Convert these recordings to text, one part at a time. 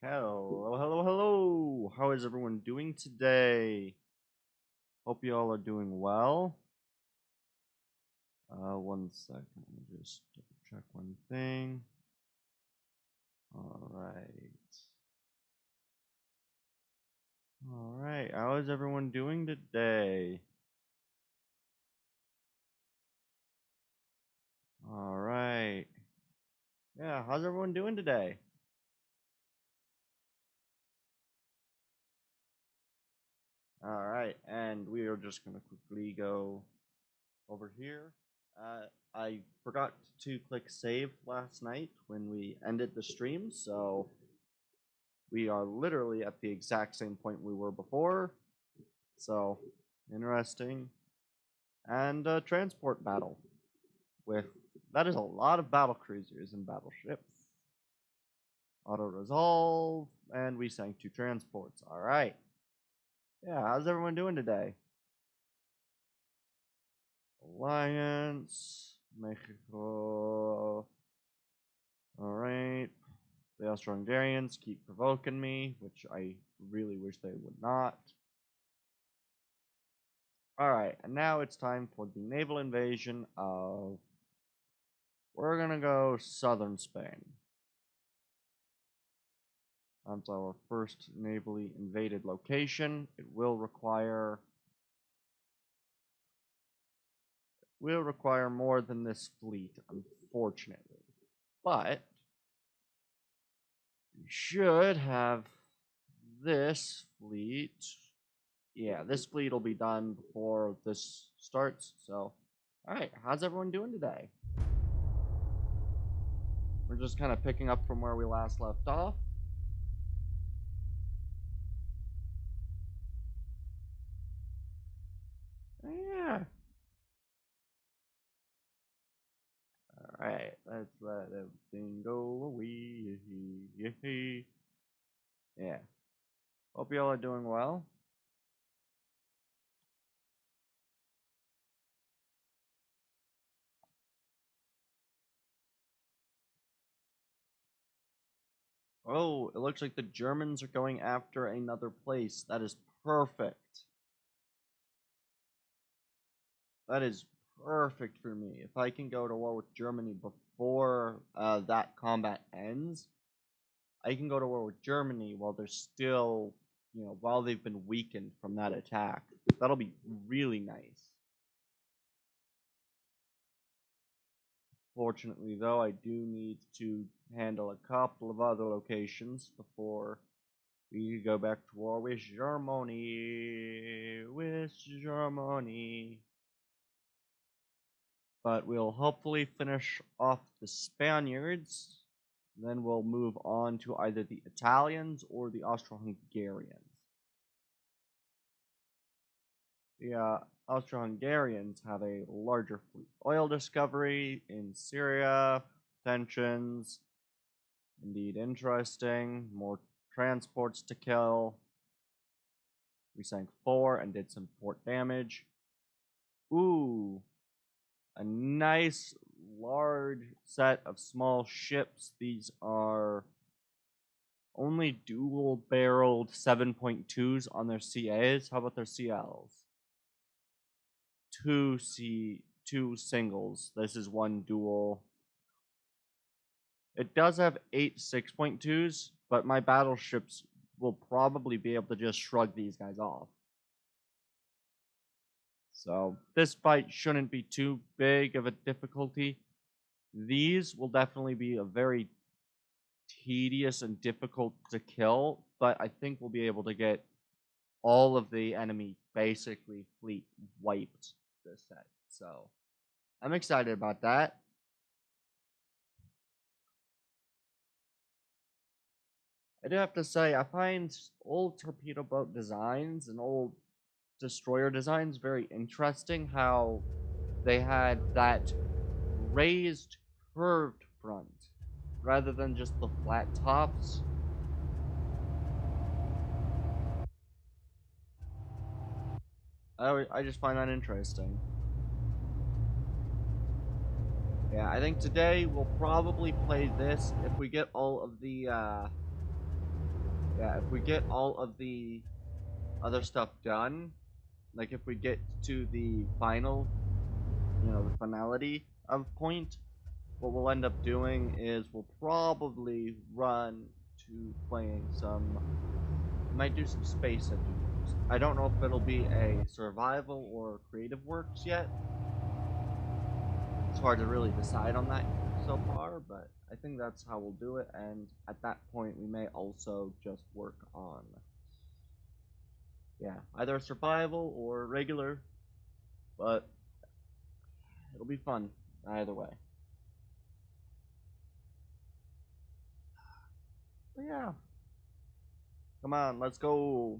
Hello, hello, hello. How is everyone doing today? Hope you all are doing well. 1 second. Let me just double check one thing. All right. All right. How is everyone doing today? All right. Yeah, how's everyone doing today? All right. And we are just going to quickly go over here. I forgot to click save last night when we ended the stream, so we are literally at the exact same point we were before. So, interesting. And a transport battle with that is a lot of battle cruisers and battleships. Auto resolve, and we sank 2 transports. All right. Yeah, how's everyone doing today? Alliance, Mexico. All right. The Austro-Hungarians keep provoking me, which I really wish they would not. Alright, and now it's time for the naval invasion of... We're gonna go southern Spain. That's our first navally invaded location. It will require more than this fleet, unfortunately. But we should have this fleet. Yeah, this fleet will be done before this starts. So, alright, how's everyone doing today? We're just kind of picking up from where we last left off. Yeah. Alright, let's let everything go away. Yeah. Hope y'all are doing well. Oh, it looks like the Germans are going after another place. That is perfect. That is perfect for me. If I can go to war with Germany before that combat ends, I can go to war with Germany while they're still, while they've been weakened from that attack. That'll be really nice. Fortunately, though, I do need to handle a couple of other locations before we go back to war with Germany. But we'll hopefully finish off the Spaniards. Then we'll move on to either the Italians or the Austro-Hungarians. The Austro-Hungarians have a larger fleet. Oil discovery in Syria, tensions, indeed interesting, more transports to kill. We sank 4 and did some port damage. Ooh, a nice large set of small ships. These are only dual-barreled 7.2s on their CAs. How about their CLs? Two singles. This is one dual. It does have 8 6.2s, but my battleships will probably be able to just shrug these guys off. So this fight shouldn't be too big of a difficulty. These will definitely be a very tedious and difficult to kill, but I think we'll be able to get all of the enemy basically fleet wiped this set. So I'm excited about that. I do have to say, I find old torpedo boat designs and old destroyer designs very interesting. How they had that raised, curved front rather than just the flat tops. I just find that interesting. Yeah, I think today we'll probably play this if we get all of the if we get all of the other stuff done. Like if we get to the final, the finality of point, what we'll end up doing is we'll probably run to playing some, might do some space adventures. I don't know if it'll be a survival or creative works yet. It's hard to really decide on that so far, but I think that's how we'll do it, and at that point we may also just work on either survival or regular, but it'll be fun either way. But yeah, come on, let's go.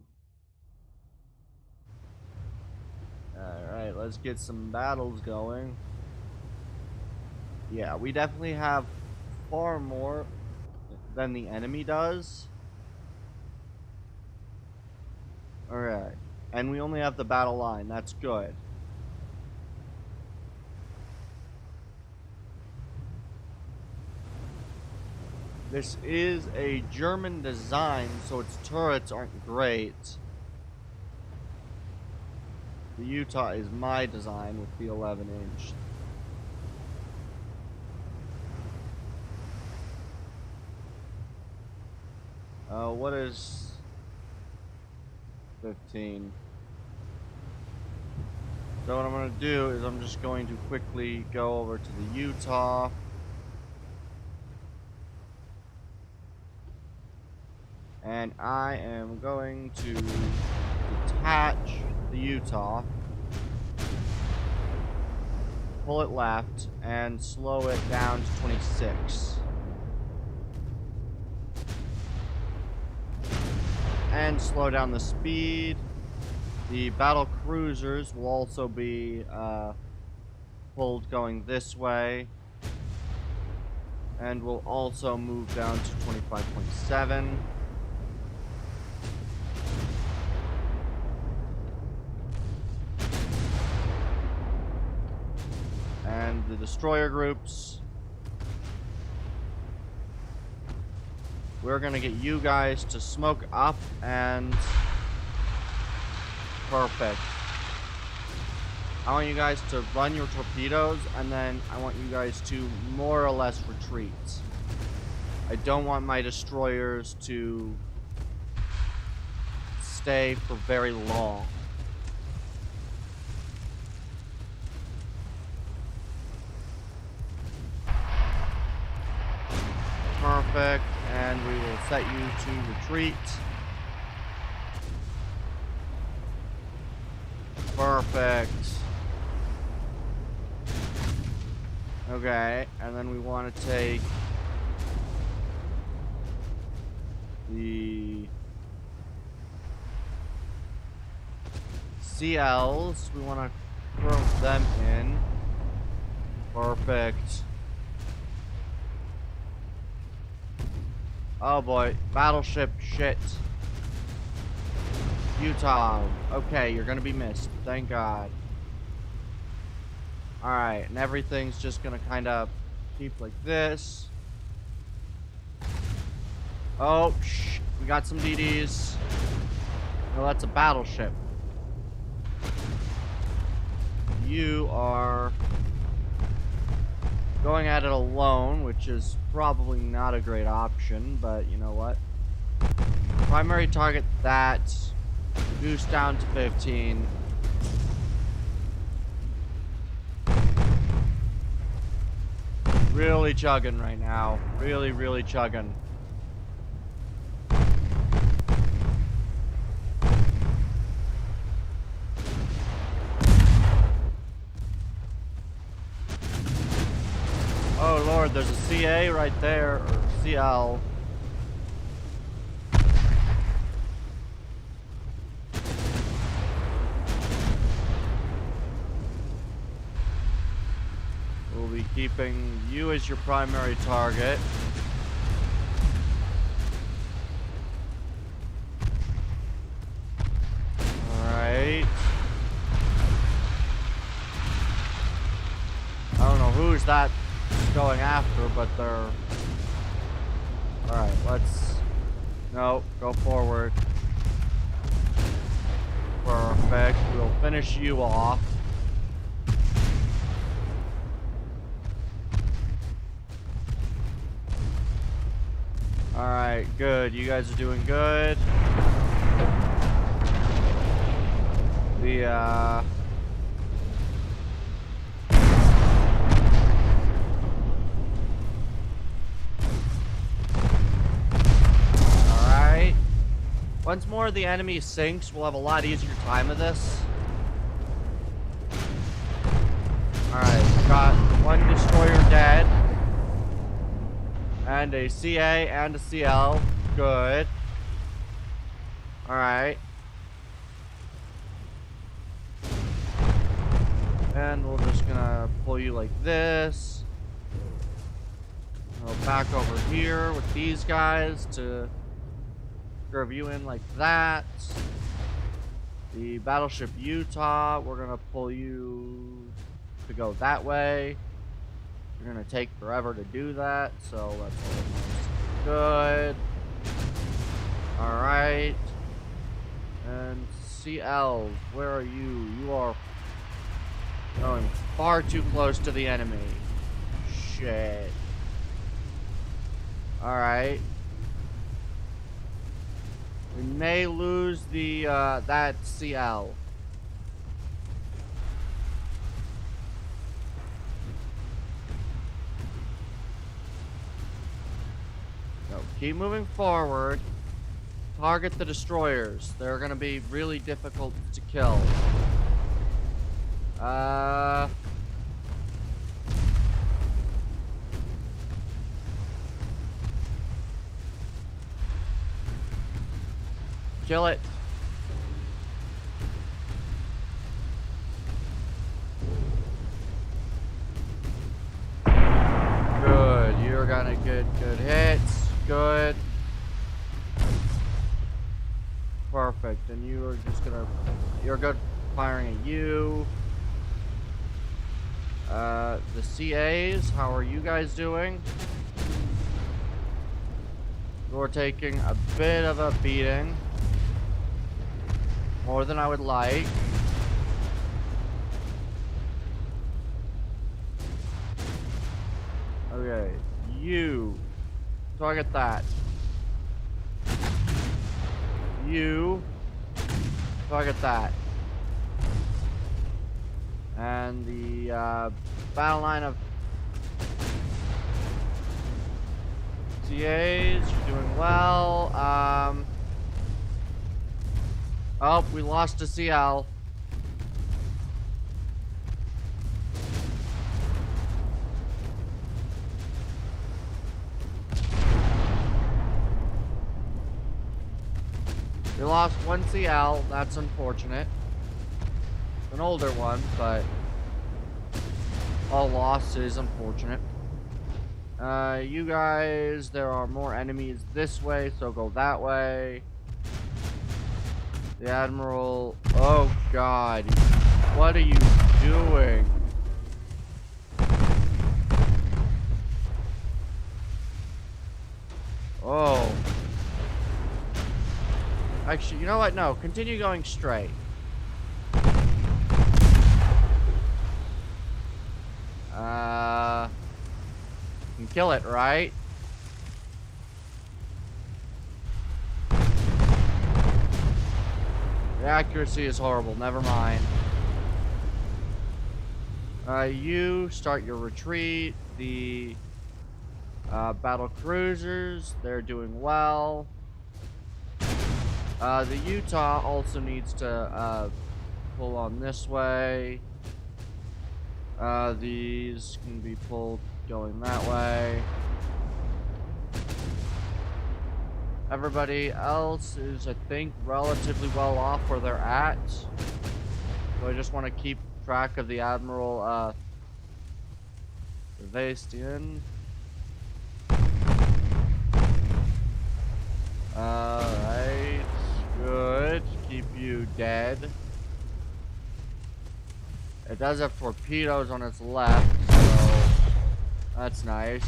Alright, let's get some battles going. Yeah, we definitely have far more than the enemy does. Alright, and we only have the battle line, that's good. This is a German design, so its turrets aren't great. The Utah is my design with the 11-inch. What is 15? So what I'm going to do is I'm just going to quickly go over to the Utah. And I am going to detach the Utah, pull it left, and slow it down to 26. And slow down the speed. The battle cruisers will also be pulled going this way. And will also move down to 25.7. And the destroyer groups, we're gonna get you guys to smoke up and perfect. I want you guys to run your torpedoes, and then I want you guys to more or less retreat. I don't want my destroyers to stay for very long. Perfect, and we will set you to retreat. Perfect. Okay, and then we want to take the CLs. We want to throw them in. Perfect. Oh boy, battleship shit. Utah. Okay, you're gonna be missed. Thank God. Alright, and everything's just gonna kind of keep like this. Oh, shh. We got some DDs. No, that's a battleship. You are going at it alone, which is probably not a great option, but you know what? Primary target that. Goose down to 15. Really chugging right now. Really, really chugging. Oh Lord, there's a CA right there, or CL. We'll be keeping you as your primary target. Alright. I don't know who's that going after, but they're... Alright, let's... No, go forward. Perfect. We'll finish you off. Alright, good. You guys are doing good. The, Alright. Once more the enemy sinks, we'll have a lot easier time of this. Alright, got one destroyer dead. And a CA and a CL. Good. Alright. And we're just gonna pull you like this. Go back over here with these guys to curve you in like that. The battleship Utah, we're gonna pull you to go that way. You're gonna take forever to do that, so let's Good. Alright. And CL, where are you? You are going far too close to the enemy. Shit. Alright. We may lose the, that CL. No, keep moving forward. Target the destroyers. They're gonna be really difficult to kill. Kill it. Good. You're gonna get good hits. Good. Perfect. And you are just gonna... You're good firing at you. The CAs, how are you guys doing? You're taking a bit of a beating. More than I would like. Okay, you target that. You target that. And the battle line of CAs, you're doing well. Oh, we lost a CL. We lost one CL. That's unfortunate. An older one, but all loss is unfortunate. You guys, there are more enemies this way, so go that way. The Admiral... Oh, God. What are you doing? Oh. Actually, you know what? No, continue going straight. You can kill it, right? The accuracy is horrible. Never mind. You start your retreat. The battle cruisers, they're doing well. The Utah also needs to pull on this way. These can be pulled going that way. Everybody else is, I think, relatively well off where they're at. So I just want to keep track of the Admiral, Day16. Alright, good. Keep you dead. It does have torpedoes on its left, so that's nice.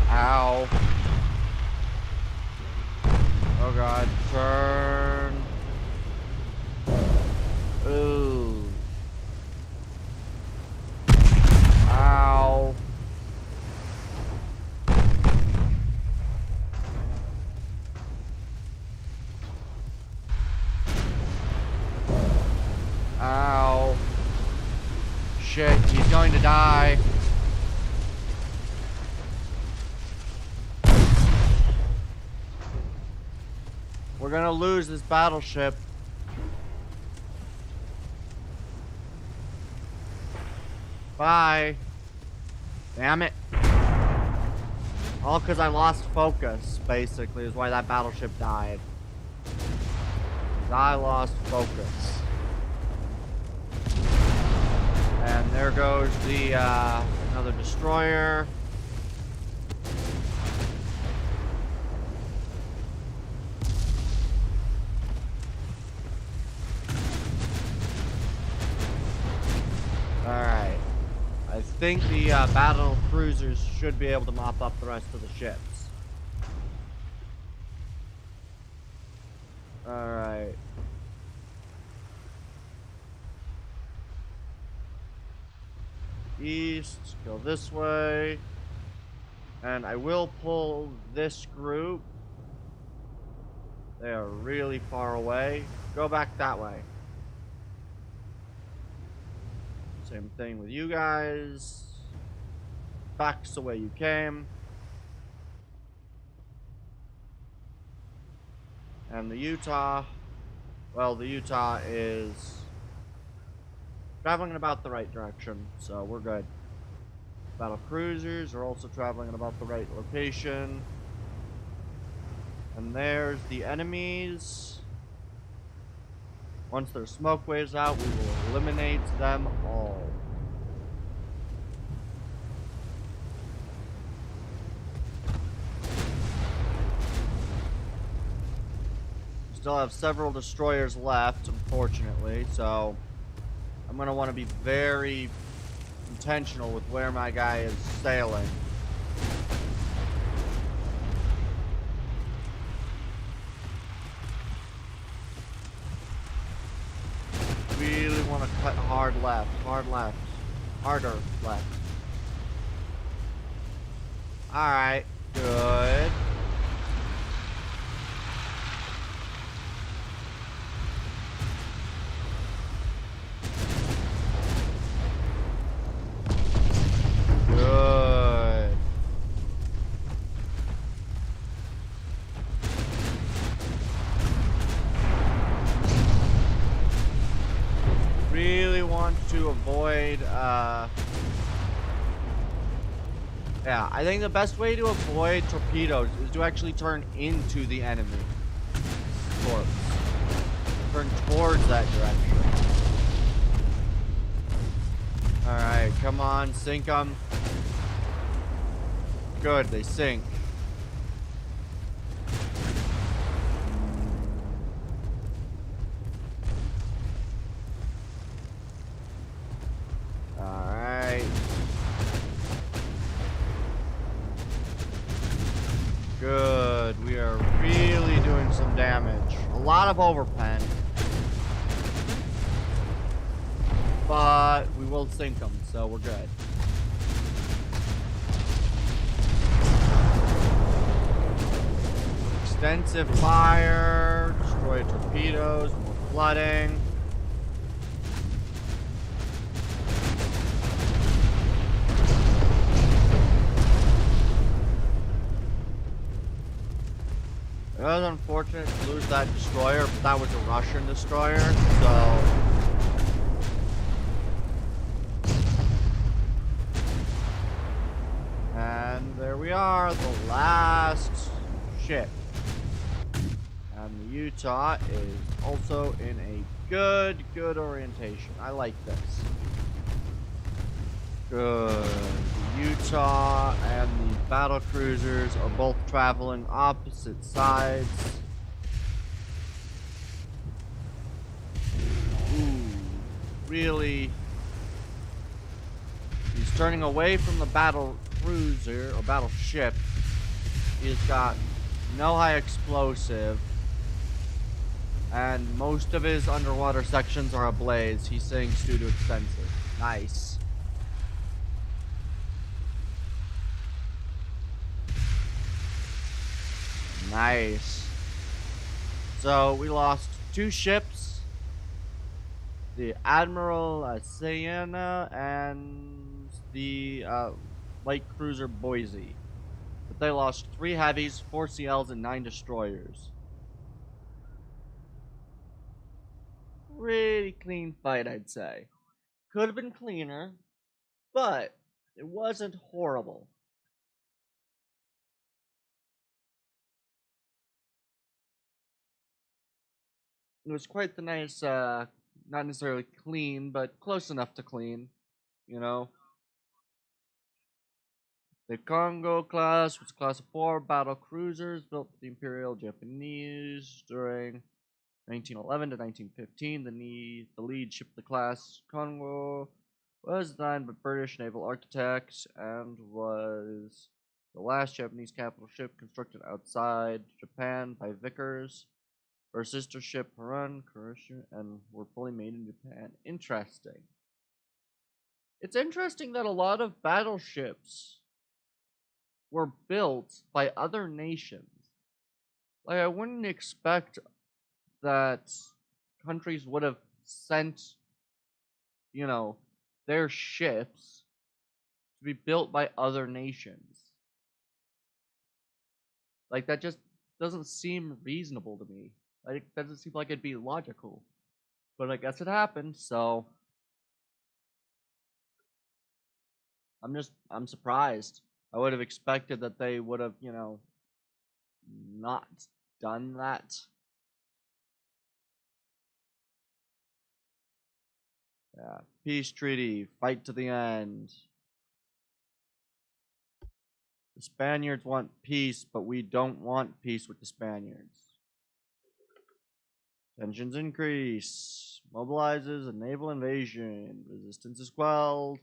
Ow. Oh god, turn. Ooh. Ow. Ow. Shit, he's going to die. We're gonna lose this battleship. Bye. Damn it. All because I lost focus, basically, is why that battleship died. I lost focus. And there goes the, another destroyer. Alright. I think the battle cruisers should be able to mop up the rest of the ships. Alright. East, go this way. And I will pull this group. They are really far away. Go back that way. Same thing with you guys. Back the way you came. And the Utah, well, the Utah is traveling in about the right direction, so we're good. Battle cruisers are also traveling in about the right location. And there's the enemies. Once their smoke waves out, we will eliminate them all. Still have several destroyers left, unfortunately, so I'm going to want to be very intentional with where my guy is sailing. Really want to cut hard left, harder left. Alright, good. Good. Really want to avoid, yeah, I think the best way to avoid torpedoes is to actually turn into the enemy corpse. Turn towards that direction. Alright, come on, sink them. Good, they sink. Alright. Good, we are really doing some damage. A lot of overpen. But we will sink them, so we're good. Extensive fire, destroy torpedoes, more flooding. It was unfortunate to lose that destroyer, but that was a Russian destroyer, so... And there we are, the last ship. And the Utah is also in a good orientation. I like this. Good. The Utah and the battle cruisers are both traveling opposite sides. Ooh, really. He's turning away from the battle cruiser or battleship. He's got no high explosive. And most of his underwater sections are ablaze. He sinks due to expensive. Nice. Nice. So we lost 2 ships. The Admiral Sienna and the light cruiser Boise. But they lost 3 heavies, 4 CLs, and 9 destroyers. Pretty clean fight, I'd say. Could have been cleaner, but it wasn't horrible. It was quite the nice, not necessarily clean, but close enough to clean, you know. The Congo class was a class of 4 battle cruisers built for the Imperial Japanese during 1911 to 1915. The lead ship of the class, Congo, Was designed by British naval architects and was the last Japanese capital ship constructed outside Japan by Vickers. Her sister ship Harun, Kurosha, and were fully made in Japan. Interesting. It's interesting that a lot of battleships were built by other nations. Like, I wouldn't expect that countries would have sent, their ships to be built by other nations. Like, that just doesn't seem reasonable to me. Like, it doesn't seem like it'd be logical. But I guess it happened, so I'm surprised. I would have expected that they would have, not done that. Yeah. Peace treaty, fight to the end. The Spaniards want peace, but we don't want peace with the Spaniards. Tensions increase. Mobilizes a naval invasion. Resistance is quelled.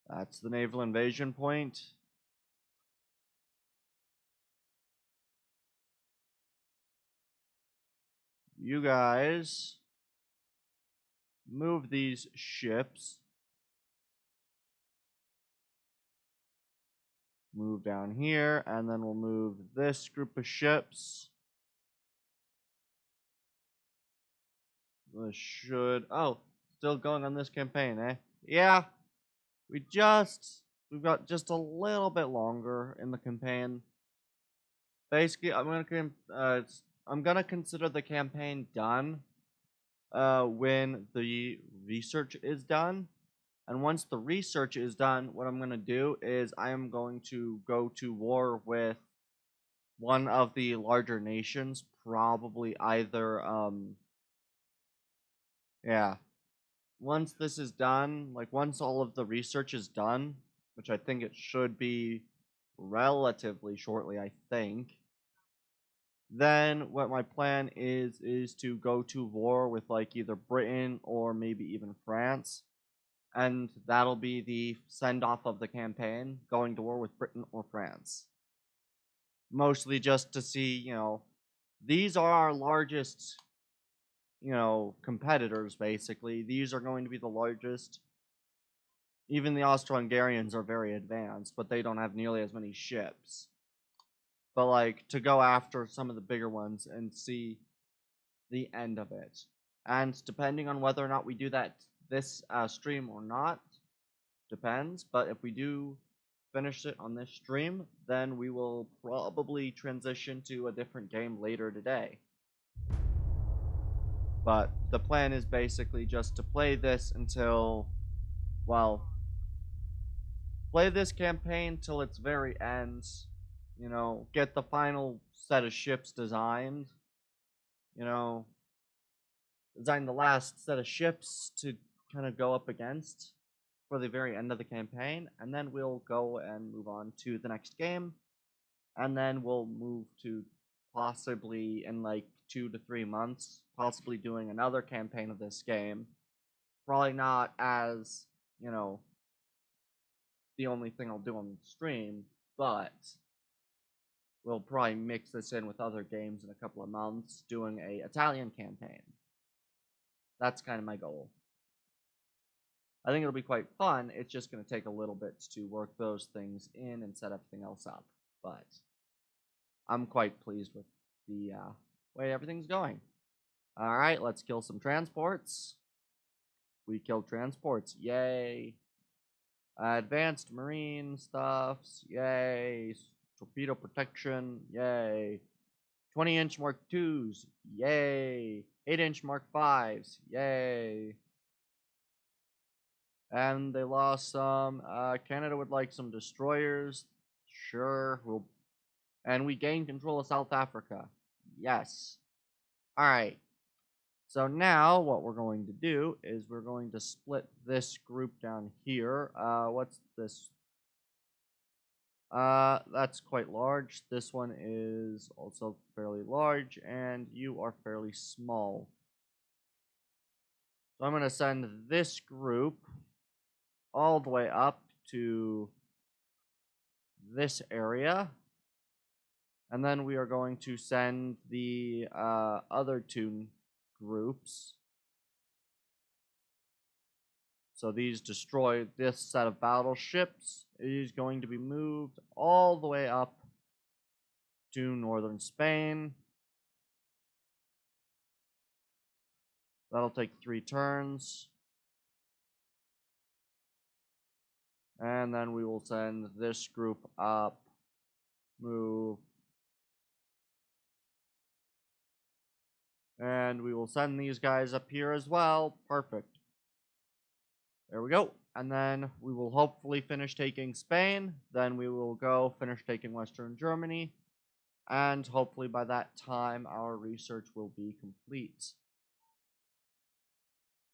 That's the naval invasion point. You guys move these ships. Move down here, and then we'll move this group of ships. This should... Oh, still going on this campaign, eh? Yeah. We've got just a little bit longer in the campaign. Basically, I'm gonna consider the campaign done when the research is done. And once the research is done, what I'm gonna do is I am going to go to war with one of the larger nations, probably either yeah. Once this is done, like once all of the research is done, which I think it should be relatively shortly, I think. Then what my plan is to go to war with like either Britain or maybe even France. And that'll be the send off of the campaign, going to war with Britain or France. Mostly just to see, these are our largest, competitors basically. These are going to be the largest. Even the Austro-Hungarians are very advanced, but they don't have nearly as many ships. But like to go after some of the bigger ones and see the end of it. And depending on whether or not we do that this stream or not, depends. But if we do finish it on this stream, then we will probably transition to a different game later today. But the plan is basically just to play this until, well, play this campaign till its very end. Get the final set of ships designed. Design the last set of ships to kind of go up against for the very end of the campaign, and then we'll go and move on to the next game, and then we'll move to possibly in like 2 to 3 months, possibly doing another campaign of this game. Probably not as, the only thing I'll do on the stream, but we'll probably mix this in with other games in a couple of months, doing a Italian campaign. That's kind of my goal. I think it'll be quite fun. It's just going to take a little bit to work those things in and set everything else up. But I'm quite pleased with the way everything's going. Alright, let's kill some transports. We killed transports. Yay. Advanced marine stuffs. Yay. Torpedo protection. Yay. 20-inch Mark IIs. Yay. 8-inch Mark Vs. Yay. And they lost some. Canada would like some destroyers. Sure. And we gained control of South Africa. Yes. Alright. So now what we're going to do is we're going to split this group down here. What's this? That's quite large. This one is also fairly large, and you are fairly small. So I'm going to send this group all the way up to this area. And then we are going to send the other two groups. So these destroy this set of battleships. It is going to be moved all the way up to northern Spain. That'll take 3 turns. And then we will send this group up, move. And we will send these guys up here as well. Perfect. There we go. And then we will hopefully finish taking Spain. Then we will go finish taking Western Germany. And hopefully by that time, our research will be complete.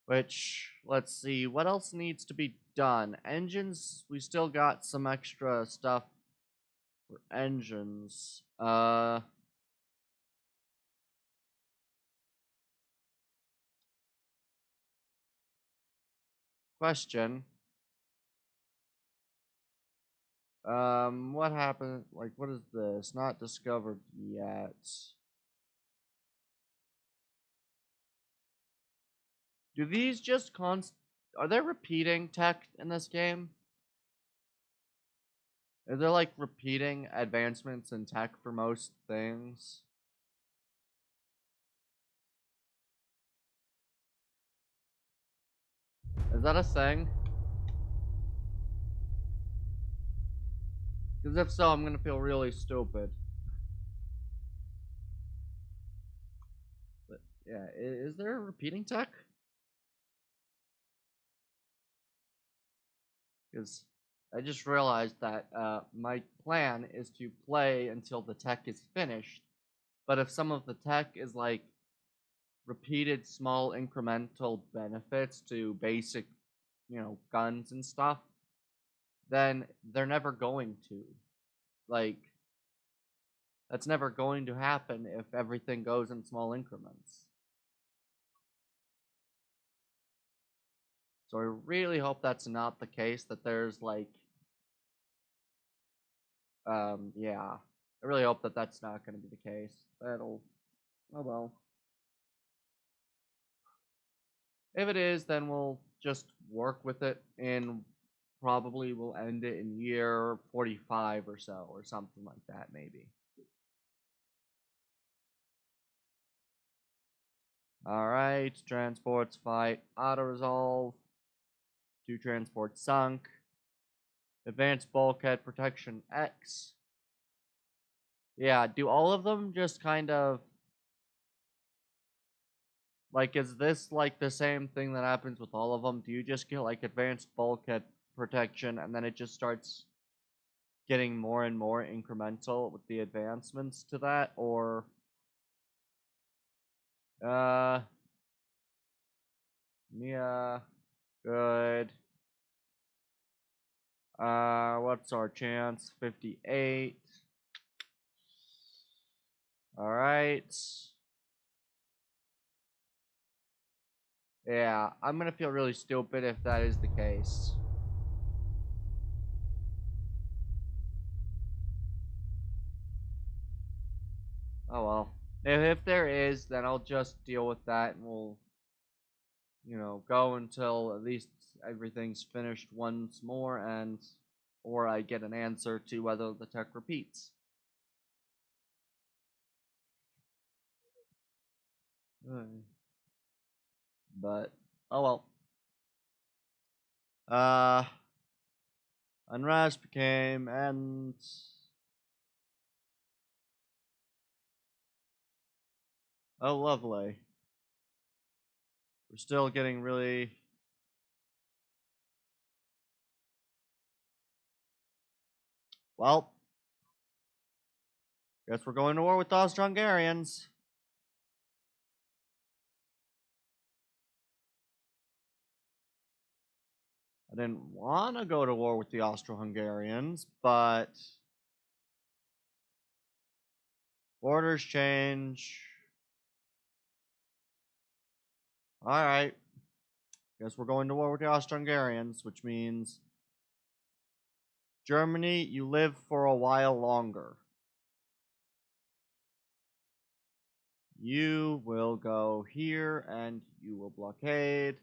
Which, let's see, what else needs to be done? Engines, we still got some extra stuff for engines. Question. What happened? Like, what is this? Not discovered yet. Do these just are there repeating tech in this game? Is there like repeating advancements in tech for most things? Is that a thing? Because if so, I'm gonna feel really stupid. But yeah, is there repeating tech? Because I just realized that my plan is to play until the tech is finished. But if some of the tech is like repeated small incremental benefits to basic, guns and stuff, then they're never going to. Like, that's never going to happen if everything goes in small increments. So I really hope that's not the case, that there's like, yeah. I really hope that that's not going to be the case. Oh well. If it is, then we'll just work with it, and probably we'll end it in year 45 or so, or something like that, maybe. Alright, transports fight, auto-resolve, 2 transports sunk, advanced bulkhead protection X. Yeah, do all of them just kind of, like, is this like the same thing that happens with all of them? Do you just get like advanced bulkhead protection and then it just starts getting more and more incremental with the advancements to that? Or yeah, good. What's our chance? 58. Alright. Yeah, I'm gonna feel really stupid if that is the case. Oh well. If there is, then I'll just deal with that and we'll, go until at least everything's finished once more, and or I get an answer to whether the tech repeats. But oh well. Unrest became and oh lovely. We're still getting really well. Guess we're going to war with the Austro-Hungarians. I didn't want to go to war with the Austro-Hungarians, but Orders change. Alright. Guess we're going to war with the Austro-Hungarians, which means Germany, you live for a while longer. You will go here and you will blockade.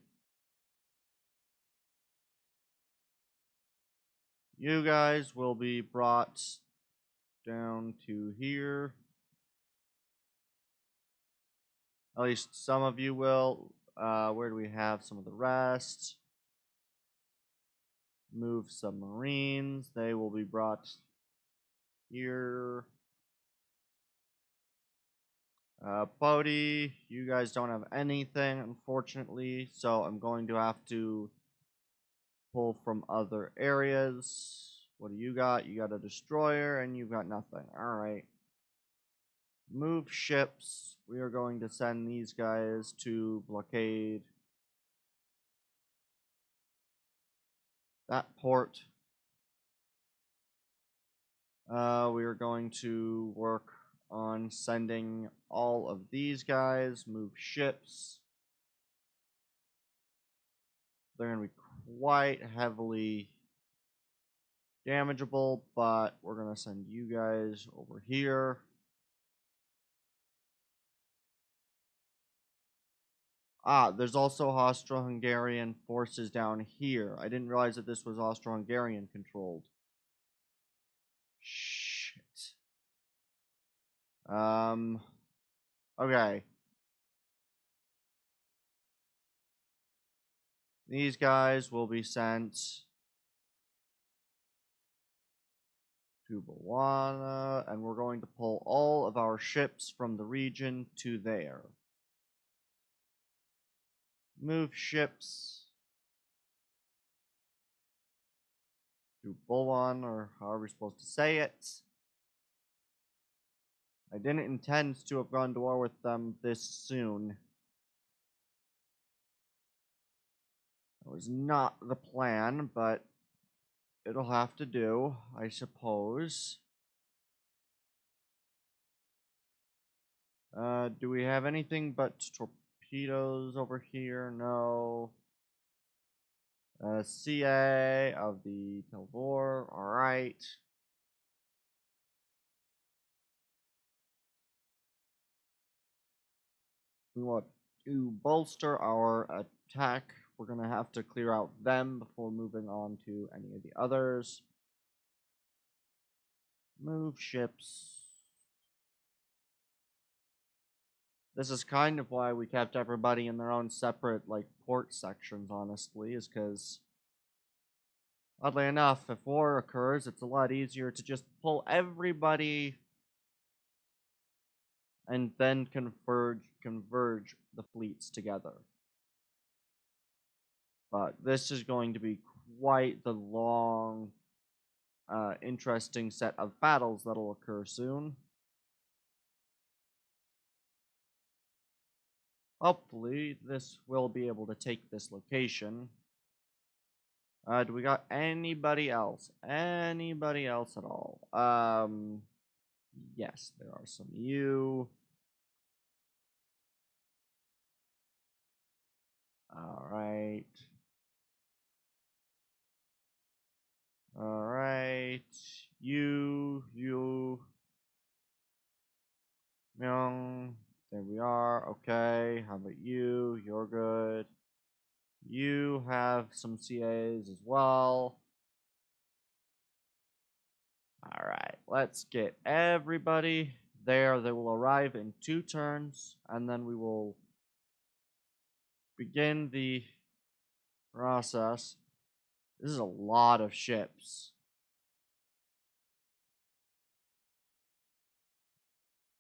You guys will be brought down to here. At least some of you will. Where do we have some of the rest? Move submarines. They will be brought here. Bodhi, you guys don't have anything, unfortunately, so I'm going to have to pull from other areas. What do you got? You got a destroyer, and you've got nothing. Alright. Move ships. We are going to send these guys to blockade that port. We are going to work on sending all of these guys. Move ships. They're going to be quite heavily damageable, but we're going to send you guys over here. There's also Austro-Hungarian forces down here. I didn't realize that this was Austro-Hungarian controlled. Shit. Okay. These guys will be sent to Bawana, and we're going to pull all of our ships from the region to there. Move ships to Bulwan, or however you're supposed to say it. I didn't intend to have gone to war with them this soon. That was not the plan, but it'll have to do, I suppose. Do we have anything but torpedoes over here? No. CA of the Telvor. Alright. We want to bolster our attack. We're going to have to clear out them before moving on to any of the others. Move ships. This is kind of why we kept everybody in their own separate, like, port sections, honestly, is because, oddly enough, if war occurs, it's a lot easier to just pull everybody and then converge the fleets together. But this is going to be quite the long, interesting set of battles that'll occur soon. Hopefully, this will be able to take this location. Do we got anybody else? Anybody else at all? Yes, there are some you. Alright. Alright. You. Myung. There we are. Okay. How about you? You're good. You have some CAs as well. Alright. Let's get everybody there. They will arrive in 2 turns, and then we will begin the process. This is a lot of ships.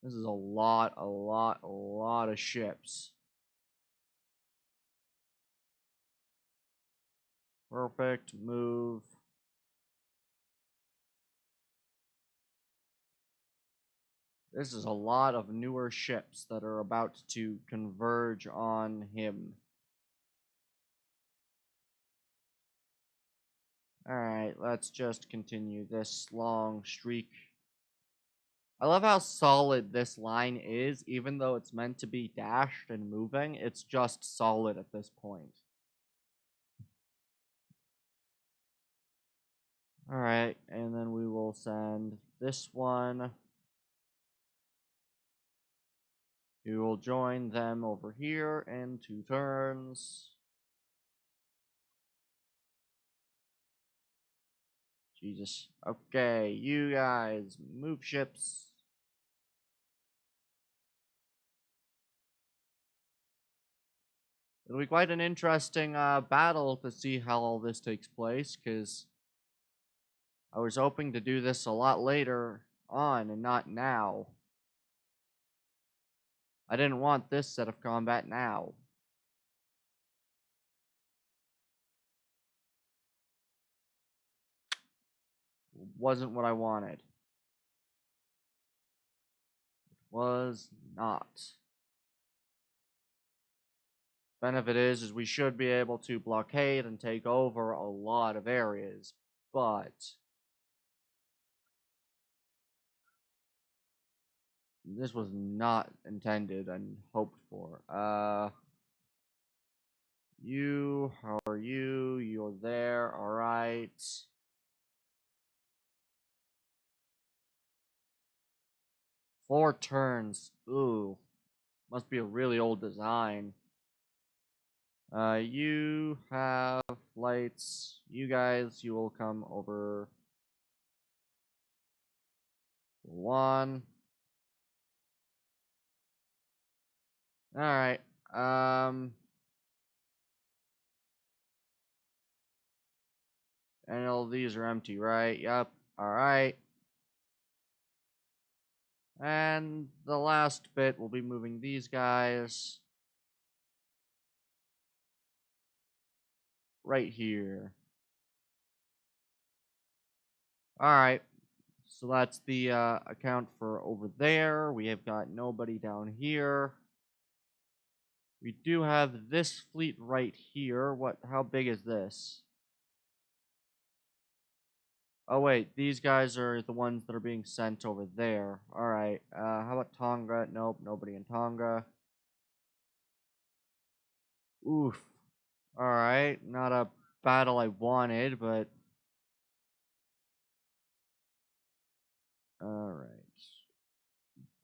This is a lot of ships. Perfect. Move. This is a lot of newer ships that are about to converge on him. Alright, let's just continue this long streak. I love how solid this line is, even though it's meant to be dashed and moving. It's just solid at this point. Alright, and then we will send this one. We will join them over here in 2 turns. Jesus. Okay, you guys, move ships. It'll be quite an interesting battle to see how all this takes place, because I was hoping to do this a lot later on and not now. I didn't want this set of combat now. Wasn't what I wanted. Was not. Benefit is we should be able to blockade and take over a lot of areas, but this was not intended and hoped for. You, how are you? You're there, alright. Four turns. Ooh. Must be a really old design. You have lights. You guys, you will come over. 1. Alright. And all these are empty, right? Yep. Alright. And the last bit will be moving these guys right here. Alright. So that's the account for over there. We have got nobody down here. We do have this fleet right here. How big is this? Oh wait, these guys are the ones that are being sent over there. Alright, how about Tonga? Nope, nobody in Tonga. Oof. Alright, not a battle I wanted, but... Alright.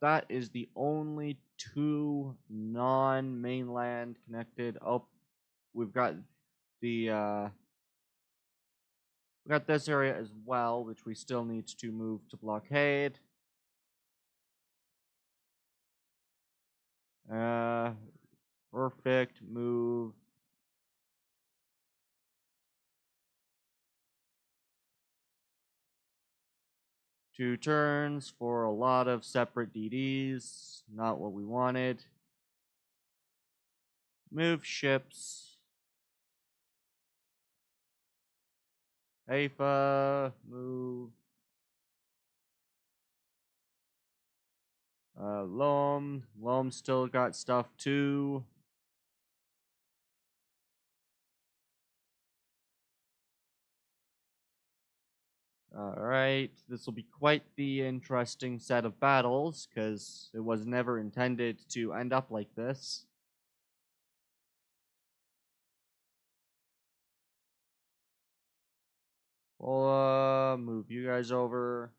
That is the only 2 non-mainland connected. Oh, we've got the, we got this area as well, which we still need to move to blockade. Perfect move. Two turns for a lot of separate DDs. Not what we wanted. Move ships. Haifa, move. Loam. Loam still got stuff too. Alright, this will be quite the interesting set of battles, because it was never intended to end up like this. We'll move you guys over.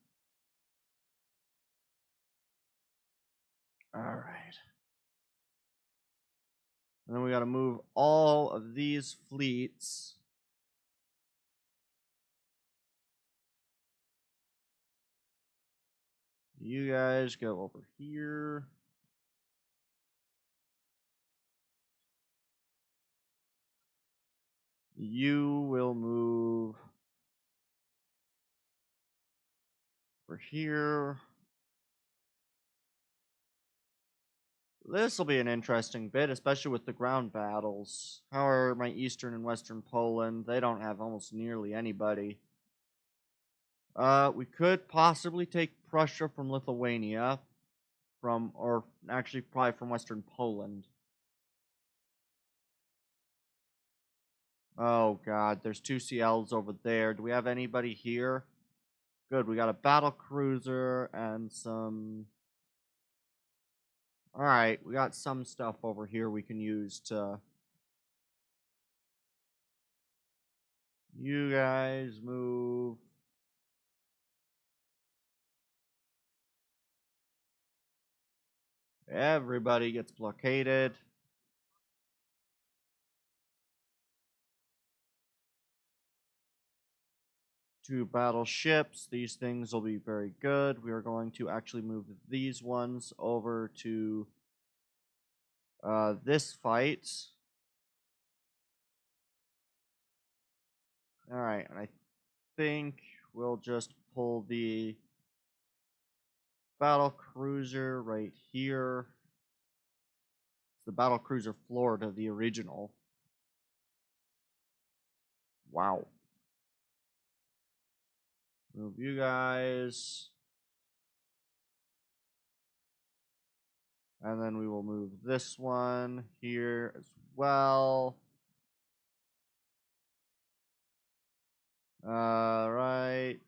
Alright. And then we gotta move all of these fleets. You guys go over here. You will move over here. This will be an interesting bit, especially with the ground battles. How are my eastern and western Poland? They don't have almost nearly anybody. We could possibly take Prussia from Lithuania, or actually probably from western Poland. Oh god, there's 2 CLs over there. Do we have anybody here? Good, we got a battle cruiser and some... Alright, we got some stuff over here we can use to... You guys move. Everybody gets blockaded. Two battleships. These things will be very good. We are going to actually move these ones over to this fight. Alright, and I think we'll just pull the battle cruiser right here. It's the battle cruiser Florida, the original. Wow. Move you guys. And then we will move this one here as well. Right.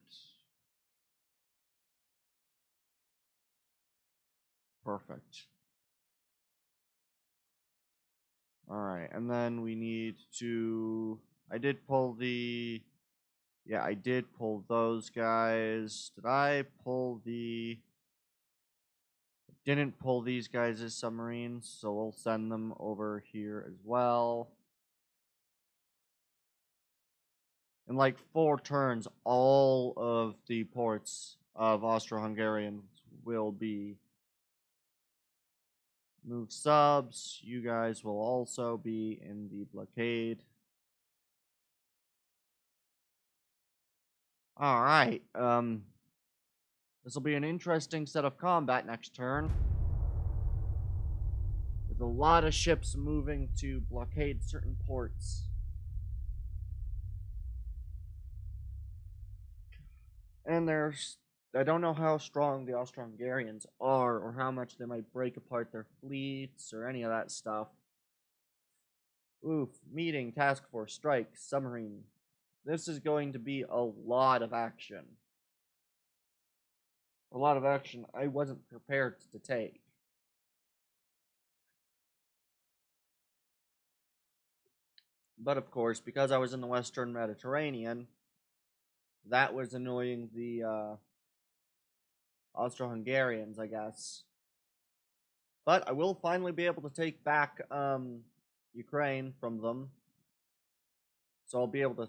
Perfect. Alright, and then we need to... I did pull the... Yeah, I did pull those guys. Did I pull the... I didn't pull these guys as submarines, so we'll send them over here as well. In like 4 turns, all of the ports of Austro-Hungarians will be move subs. You guys will also be in the blockade. Alright, this will be an interesting set of combat next turn. With a lot of ships moving to blockade certain ports. And I don't know how strong the Austro-Hungarians are, or how much they might break apart their fleets, or any of that stuff. Oof, meeting, task force, strike, submarine. This is going to be a lot of action. A lot of action I wasn't prepared to take. But of course, because I was in the Western Mediterranean, that was annoying the Austro-Hungarians, I guess. But I will finally be able to take back Ukraine from them. So I'll be able to...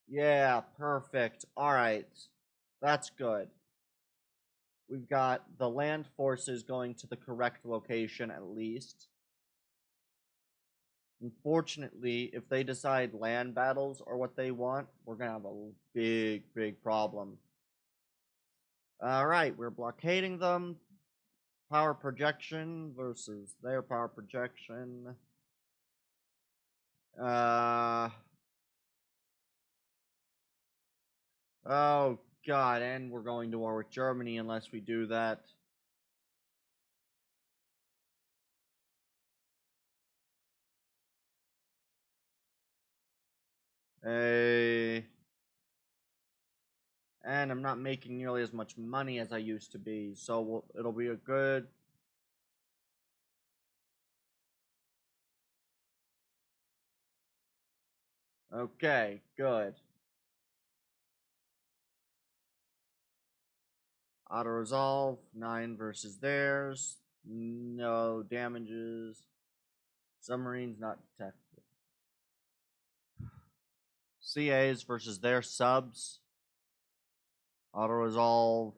Yeah, perfect. Alright. That's good. We've got the land forces going to the correct location, at least. Unfortunately, if they decide land battles are what they want, we're going to have a big, big problem. Alright, we're blockading them. Power projection versus their power projection. Oh, God, and we're going to war with Germany unless we do that. And I'm not making nearly as much money as I used to be, so it'll be a good... Okay, good. Auto-resolve, 9 versus theirs. No damages. Submarines not detected. CAs versus their subs. Auto-resolve.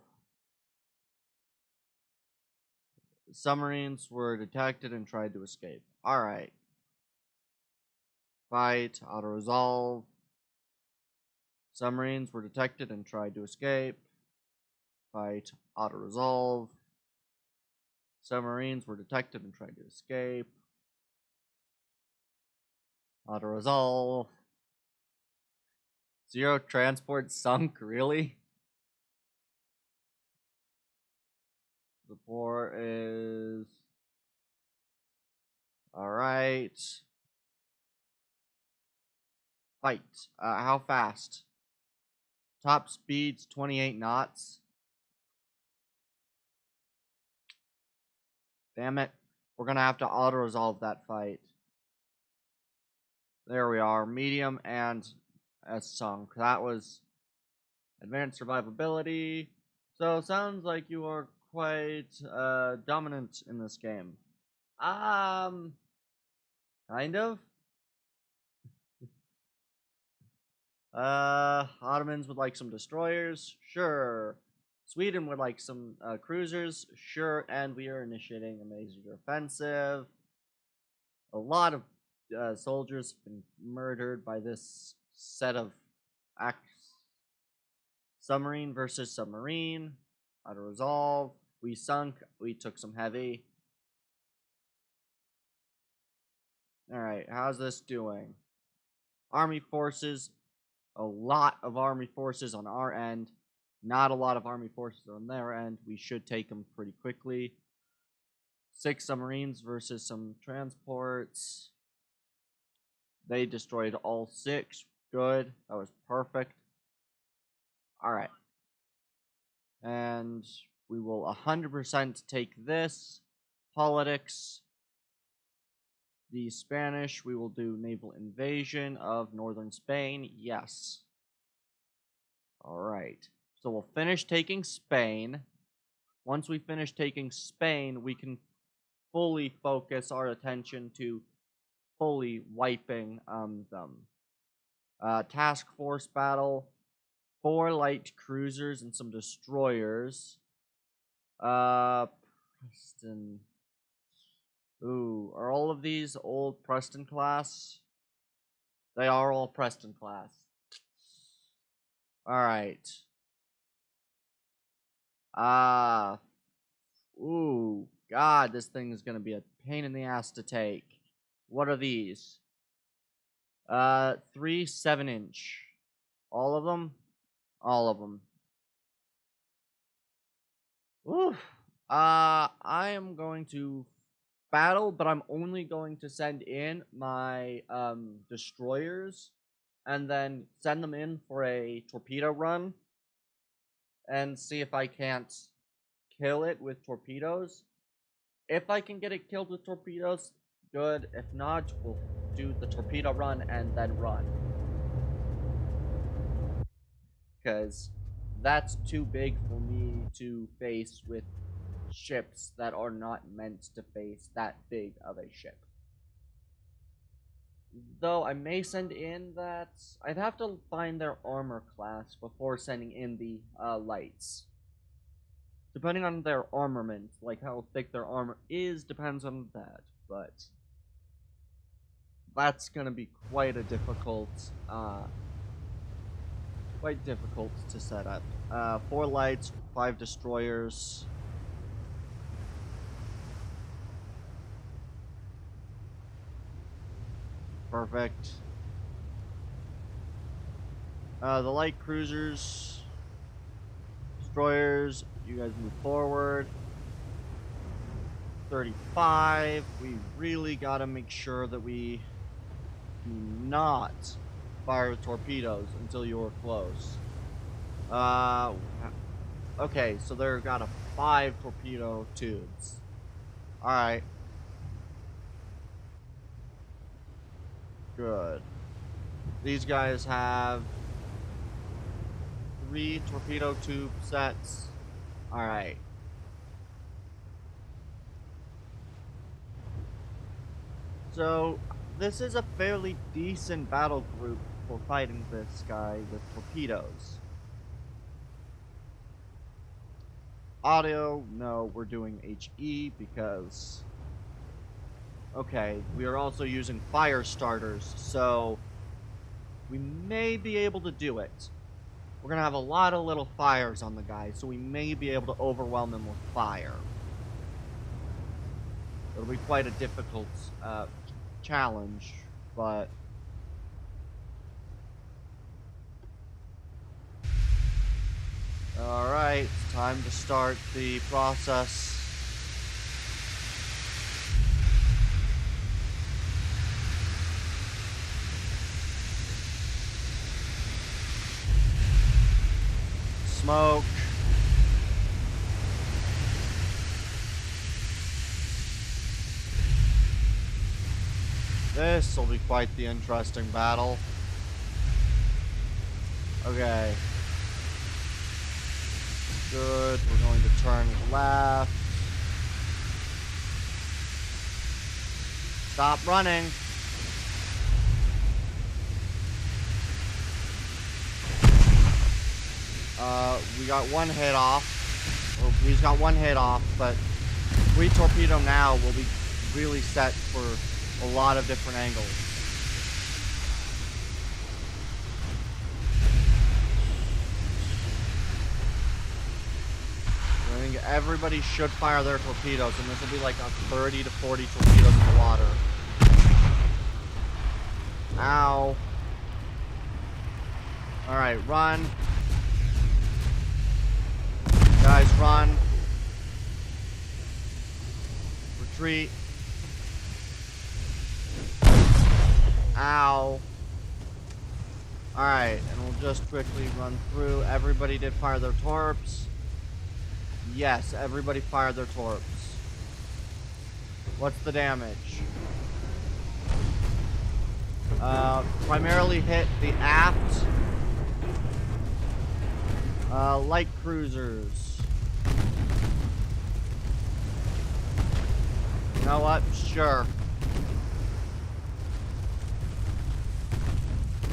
Submarines were detected and tried to escape. Alright. Fight. Auto-resolve. Submarines were detected and tried to escape. Fight. Auto-resolve. Submarines were detected and tried to escape. Auto-resolve. 0 transport sunk, really? The port is... Alright. Fight. How fast? Top speed's 28 knots. Damn it. We're going to have to auto-resolve that fight. There we are. Medium and sunk. That was advanced survivability. So, sounds like you are quite dominant in this game. Kind of. Ottomans would like some destroyers. Sure. Sweden would like some cruisers. Sure. And we are initiating a major offensive. A lot of soldiers have been murdered by this set of acts. Submarine versus submarine. How to resolve. We sunk. We took some heavy. Alright, how's this doing? Army forces. A lot of army forces on our end. Not a lot of army forces on their end. We should take them pretty quickly. 6 submarines versus some transports. They destroyed all 6. Good. That was perfect. Alright. And we will 100% take this. Politics. The Spanish, we will do naval invasion of northern Spain. Yes. Alright. So we'll finish taking Spain. Once we finish taking Spain, we can fully focus our attention to fully wiping them. Task force battle. 4 light cruisers and some destroyers. Preston. Ooh, are all of these old Preston class? They are all Preston class. Alright. Ooh, God, this thing is gonna be a pain in the ass to take. What are these? 3 7-inch. All of them? All of them. Ooh. I am going to battle, but I'm only going to send in my destroyers and then send them in for a torpedo run and see if I can't kill it with torpedoes. If I can get it killed with torpedoes, good. If not, we'll do the torpedo run and then run. Because that's too big for me to face with ships that are not meant to face that big of a ship. Though I may send in that... I'd have to find their armor class before sending in the lights. Depending on their armament, like how thick their armor is, depends on that, but... That's gonna be quite a difficult, to set up. 4 lights, 5 destroyers. Perfect. The light cruisers, destroyers, you guys move forward. 35. We really gotta make sure that we do not fire torpedoes until you're close. Okay, so they've got a 5 torpedo tubes. Alright. Good. These guys have 3 torpedo tube sets. Alright. So, this is a fairly decent battle group for fighting this guy with torpedoes. Audio, no, we're doing HE because... Okay, we are also using fire starters, so we may be able to do it. We're going to have a lot of little fires on the guy, so we may be able to overwhelm him with fire. It'll be quite a difficult challenge, but... Alright, it's time to start the process. smoke. This will be quite the interesting battle. Okay. Good. We're going to turn left. Stop running. We got one hit off. Well, he's got one hit off, but if we torpedo now, we'll be really set for a lot of different angles. I think everybody should fire their torpedoes, and this will be like a 30 to 40 torpedoes in the water. Ow. Alright, run. Guys, run. Retreat. Ow. Alright, and we'll just quickly run through. Everybody did fire their torps. Yes, everybody fired their torps. What's the damage? Primarily hit the aft. Light cruisers. You know what? Sure.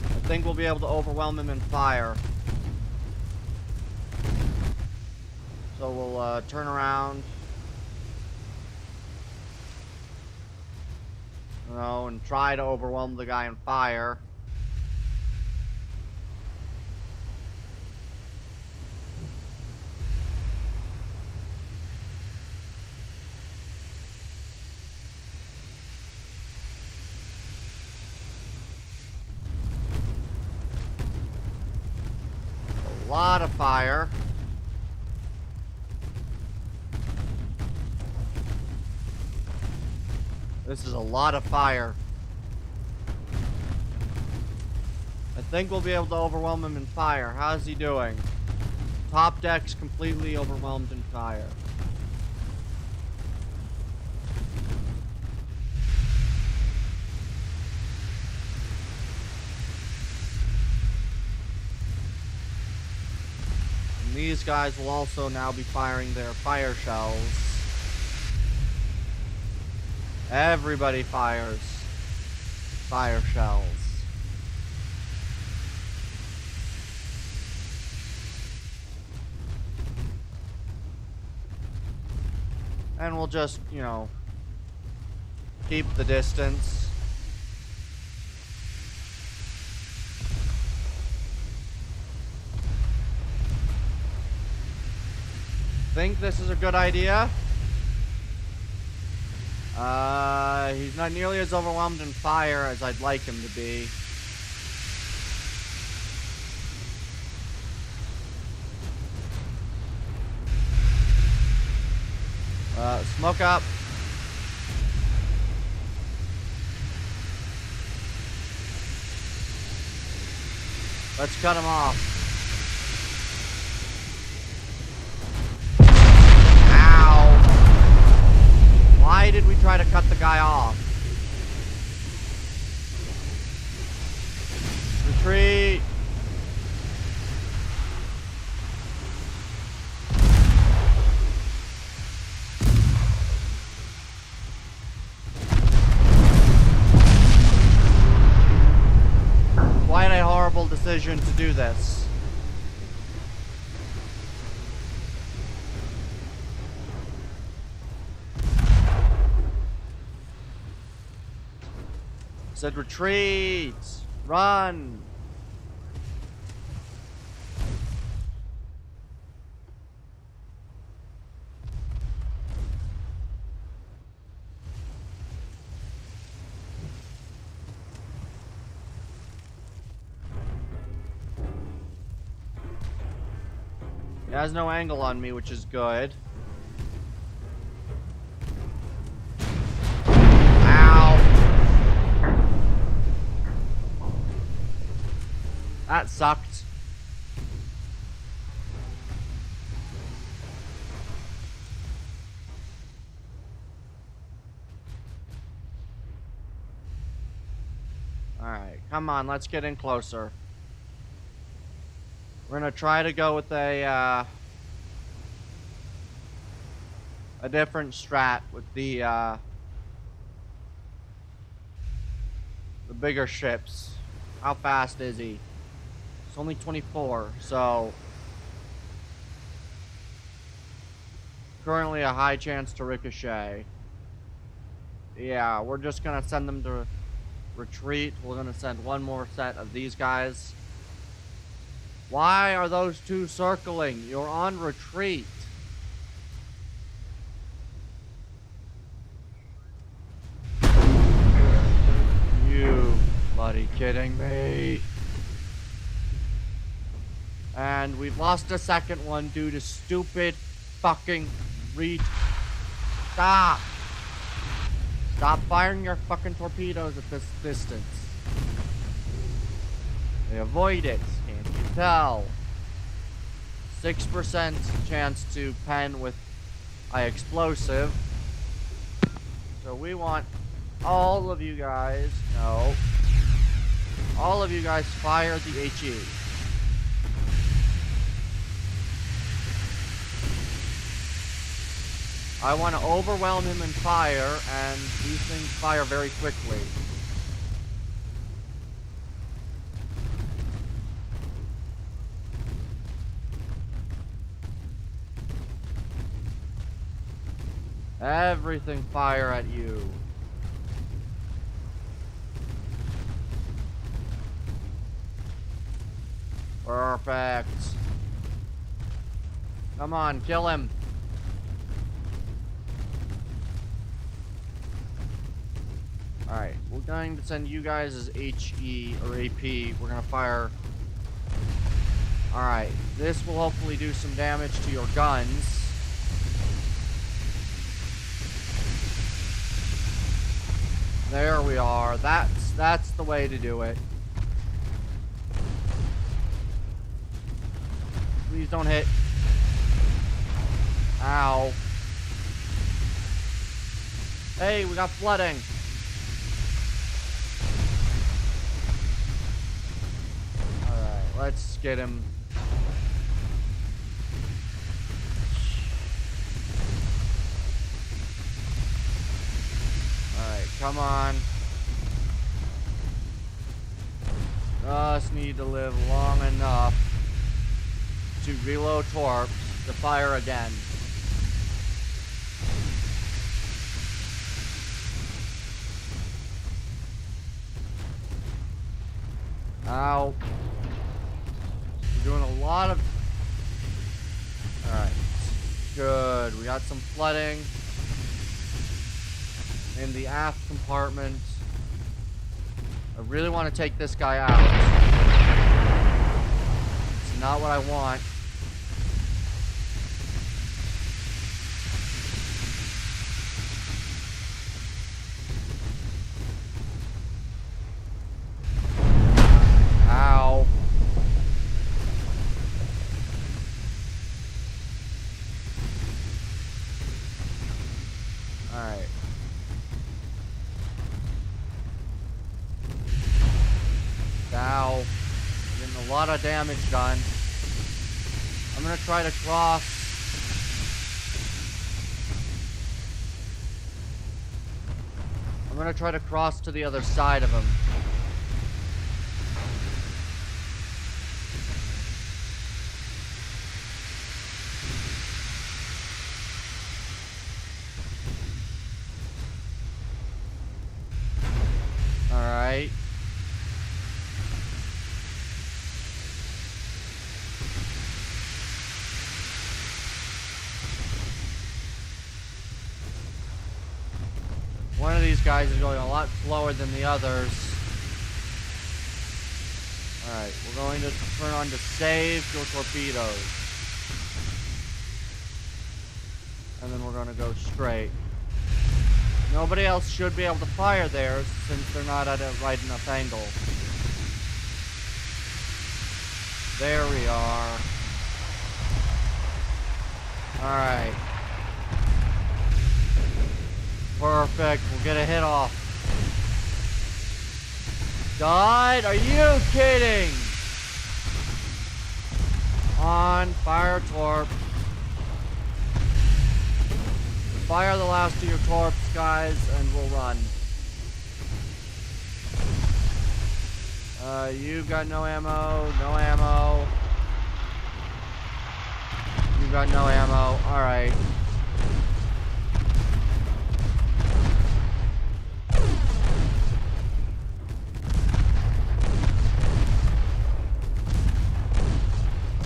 I think we'll be able to overwhelm him in fire. So we'll turn around. You know, and try to overwhelm the guy in fire. A lot of fire. This is a lot of fire. I think we'll be able to overwhelm him in fire. How's he doing? Top deck's completely overwhelmed in fire. And these guys will also now be firing their fire shells. Everybody fires fire shells. And we'll just, you know, keep the distance. Think this is a good idea? He's not nearly as overwhelmed in fire as I'd like him to be. Smoke up. Let's cut him off. Why did we try to cut the guy off? Retreat! Quite a horrible decision to do this. Said retreat! Run! He has no angle on me, which is good. That sucked. Alright, come on, let's get in closer. We're gonna try to go with a different strat with the bigger ships. How fast is he? It's only 24, so currently a high chance to ricochet. Yeah, we're just gonna send them to retreat. We're gonna send one more set of these guys. Why are those two circling? You're on retreat. You bloody kidding me? And we've lost a second one due to stupid fucking Stop! Stop firing your fucking torpedoes at this distance. They avoid it, can't you tell? 6% chance to pen with high explosive. So we want all of you guys, no. All of you guys fire the HE. I want to overwhelm him in fire, and these things fire very quickly. Everything fire at you. Perfect. Come on, kill him. Alright, we're going to send you guys as HE or AP. We're going to fire. Alright, this will hopefully do some damage to your guns. There we are. That's the way to do it. Please don't hit. Ow. Hey, we got flooding. Alright, let's get him. Alright, come on. Just need to live long enough to reload torps to fire again. Ow. We're doing a lot of... Alright. Good. We got some flooding in the aft compartment. I really want to take this guy out. It's not what I want. Ow. Alright. Ow. We're getting a lot of damage done. I'm gonna try to cross. I'm gonna try to cross to the other side of him. Alright. One of these guys is going a lot slower than the others. Alright, we're going to turn on to save your torpedoes. And then we're going to go straight. Nobody else should be able to fire theirs since they're not at a right enough angle. There we are. Alright. Perfect. We'll get a hit off. died? Are you kidding? On, fire torp. Fire the last of your torps, guys, and we'll run. You got no ammo, no ammo. You got no ammo, alright.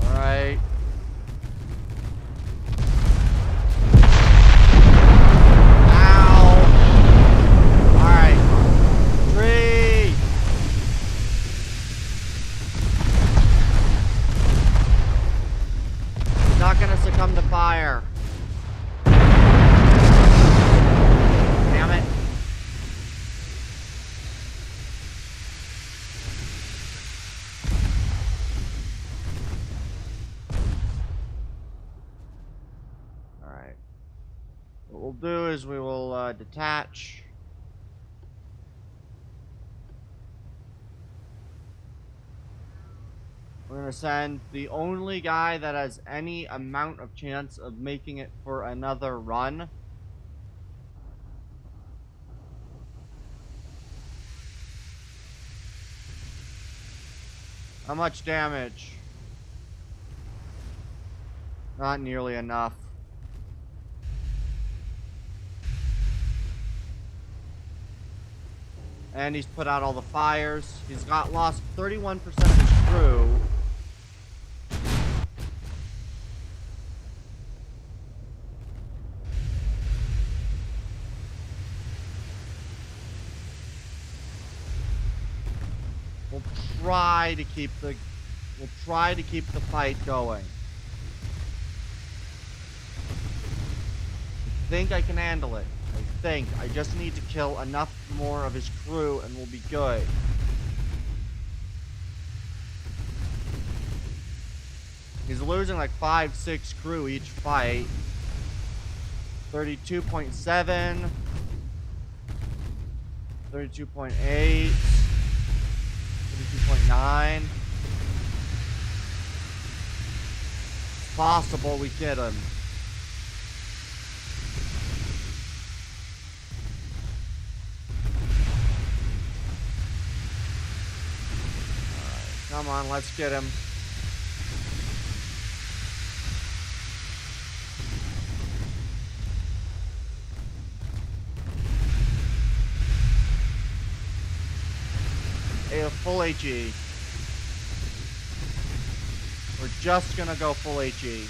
Alright. Succumb to fire. Damn it. Alright. What we'll do is we will detach. We're gonna send the only guy that has any amount of chance of making it for another run. How much damage? Not nearly enough. And he's put out all the fires. He's lost 31% of his crew. We'll try to keep the fight going. I think I can handle it. I just need to kill enough more of his crew and we'll be good. He's losing like 5-6 crew each fight. 32.7. 32.8. 32.9. It's possible we get him. Alright, come on, let's get him. A full HE. We're just gonna go full HE.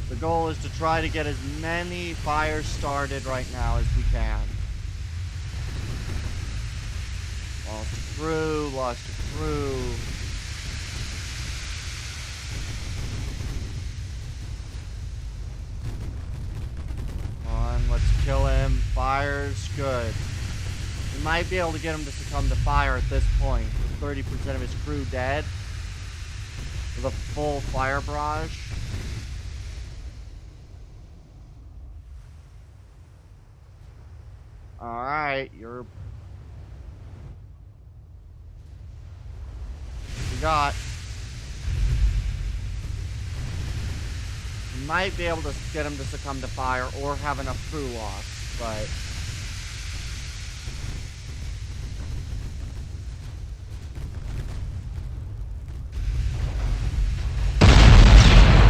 The goal is to try to get as many fires started right now as we can. Lost a crew, lost a crew. Let's kill him. Fire's good. We might be able to get him to succumb to fire at this point. With 30% of his crew dead. With a full fire barrage. Alright, you got. Might be able to get him to succumb to fire or have enough crew loss, but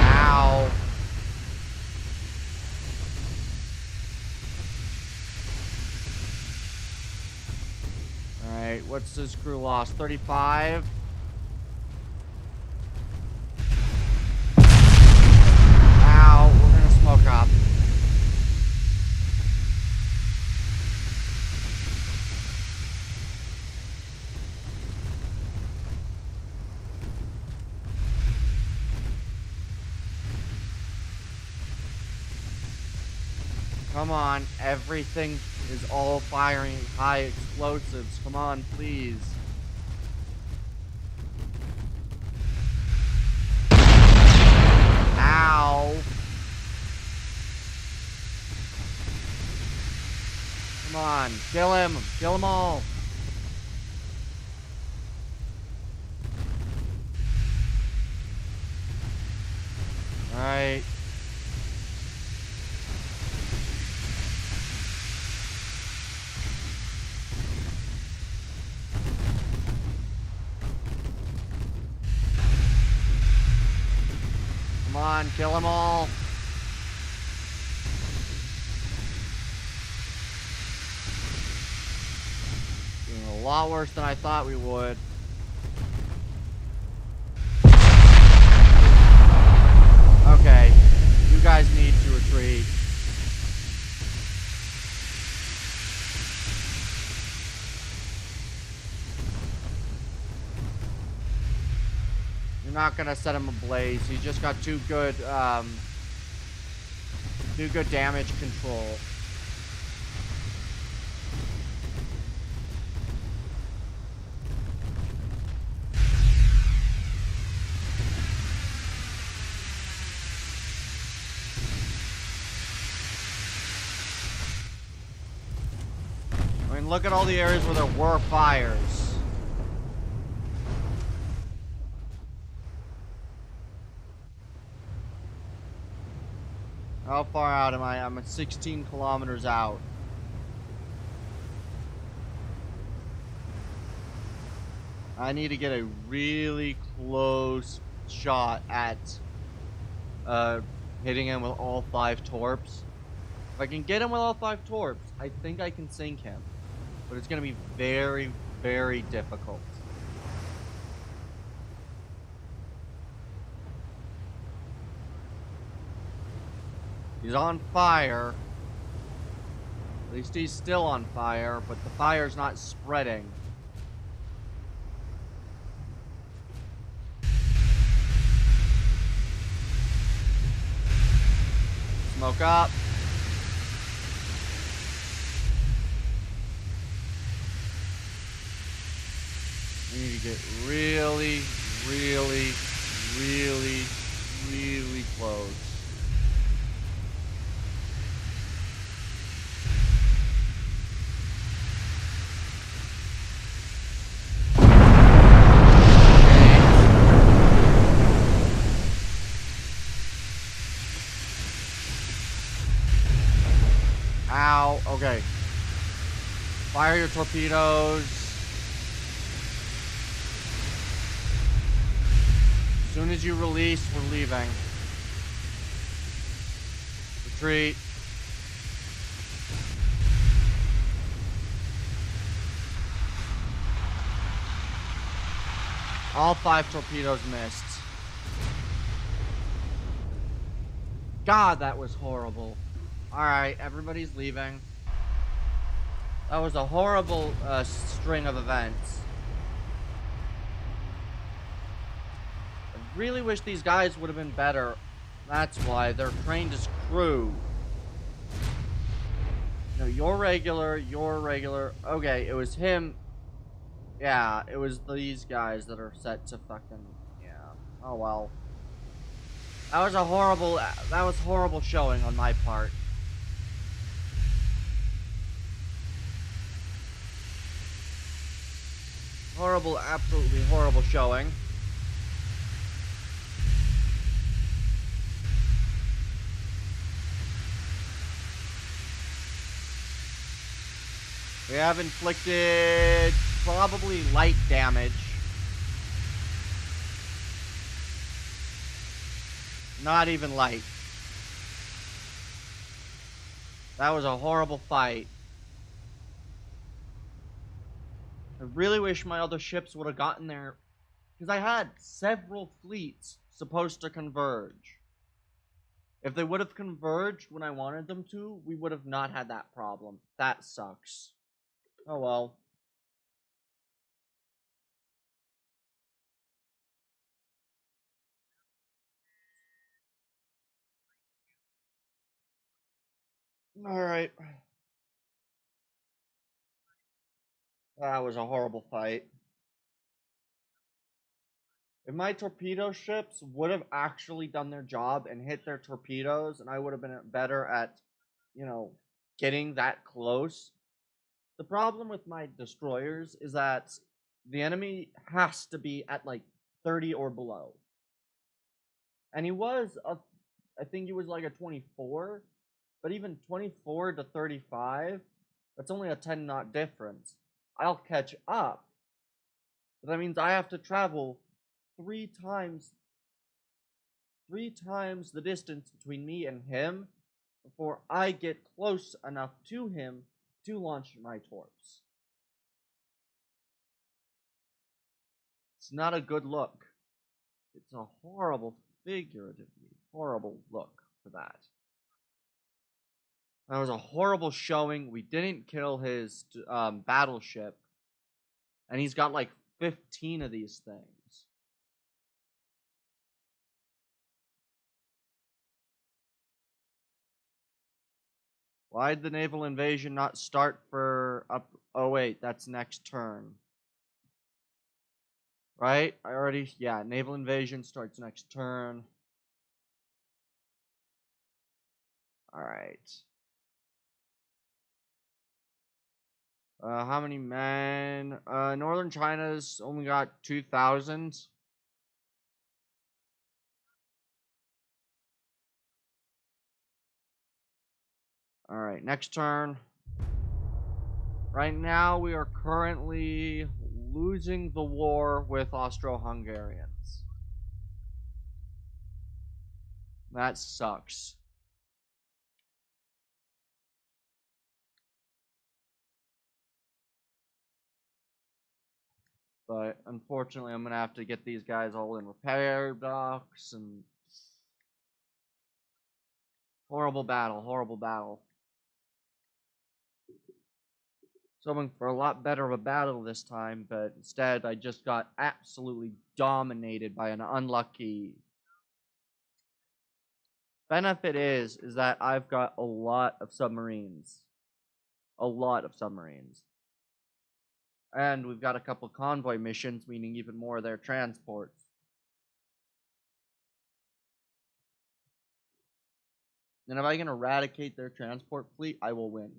ow. Alright, what's his crew loss? 35. Smoke up. Come on, everything is all firing high explosives. Come on, please. Ow. Kill him! Kill them all! Alright. Come on, kill them all! Doing a lot worse than I thought we would. Okay, you guys need to retreat. You're not gonna set him ablaze. He's just got too good damage control. I mean, look at all the areas where there were fires. How far out am I? I'm at 16 kilometers out. I need to get a really close shot at hitting him with all 5 torps. If I can get him with all 5 torps, I think I can sink him. But it's going to be very, very difficult. He's on fire. At least he's still on fire, but the fire's not spreading. Smoke up. We need to get really, really, really, really close. Ow. Okay. Fire your torpedoes. As soon as you release, we're leaving. Retreat. All 5 torpedoes missed. God, that was horrible. Alright, everybody's leaving. That was a horrible string of events. I really wish these guys would have been better. That's why they're trained as crew. No, you're regular, you're regular. Okay, it was him. Yeah, it was these guys that are set to fucking... Yeah. Oh well. That was horrible showing on my part. Horrible, absolutely horrible showing. We have inflicted probably light damage. Not even light. That was a horrible fight. I really wish my other ships would have gotten there, because I had several fleets supposed to converge. If they would have converged when I wanted them to, we would have not had that problem. That sucks. Oh well. Alright. That was a horrible fight. If my torpedo ships would have actually done their job and hit their torpedoes, and I would have been better at, you know, getting that close, The problem with my destroyers is that the enemy has to be at like 30 or below. And I think he was like a 24, but even 24 to 35, that's only a 10 knot difference. I'll catch up. But that means I have to travel three times the distance between me and him before I get close enough to him to launch my torps. It's not a good look. It's a horrible, figuratively horrible look for that. That was a horrible showing. We didn't kill his battleship. And he's got like 15 of these things. Why'd the naval invasion not start for up? Oh wait, that's next turn. Right? Yeah, naval invasion starts next turn. Alright. How many men? Northern China's only got 2,000. Alright, next turn. Right now, we are currently losing the war with Austro-Hungarians. That sucks. But unfortunately, I'm going to have to get these guys all in repair docks and... Horrible battle, horrible battle. Hoping for a lot better of a battle this time, but instead I just got absolutely dominated by an unlucky. Benefit is that I've got a lot of submarines. A lot of submarines. And we've got a couple convoy missions, meaning even more of their transports. And if I can eradicate their transport fleet, I will win.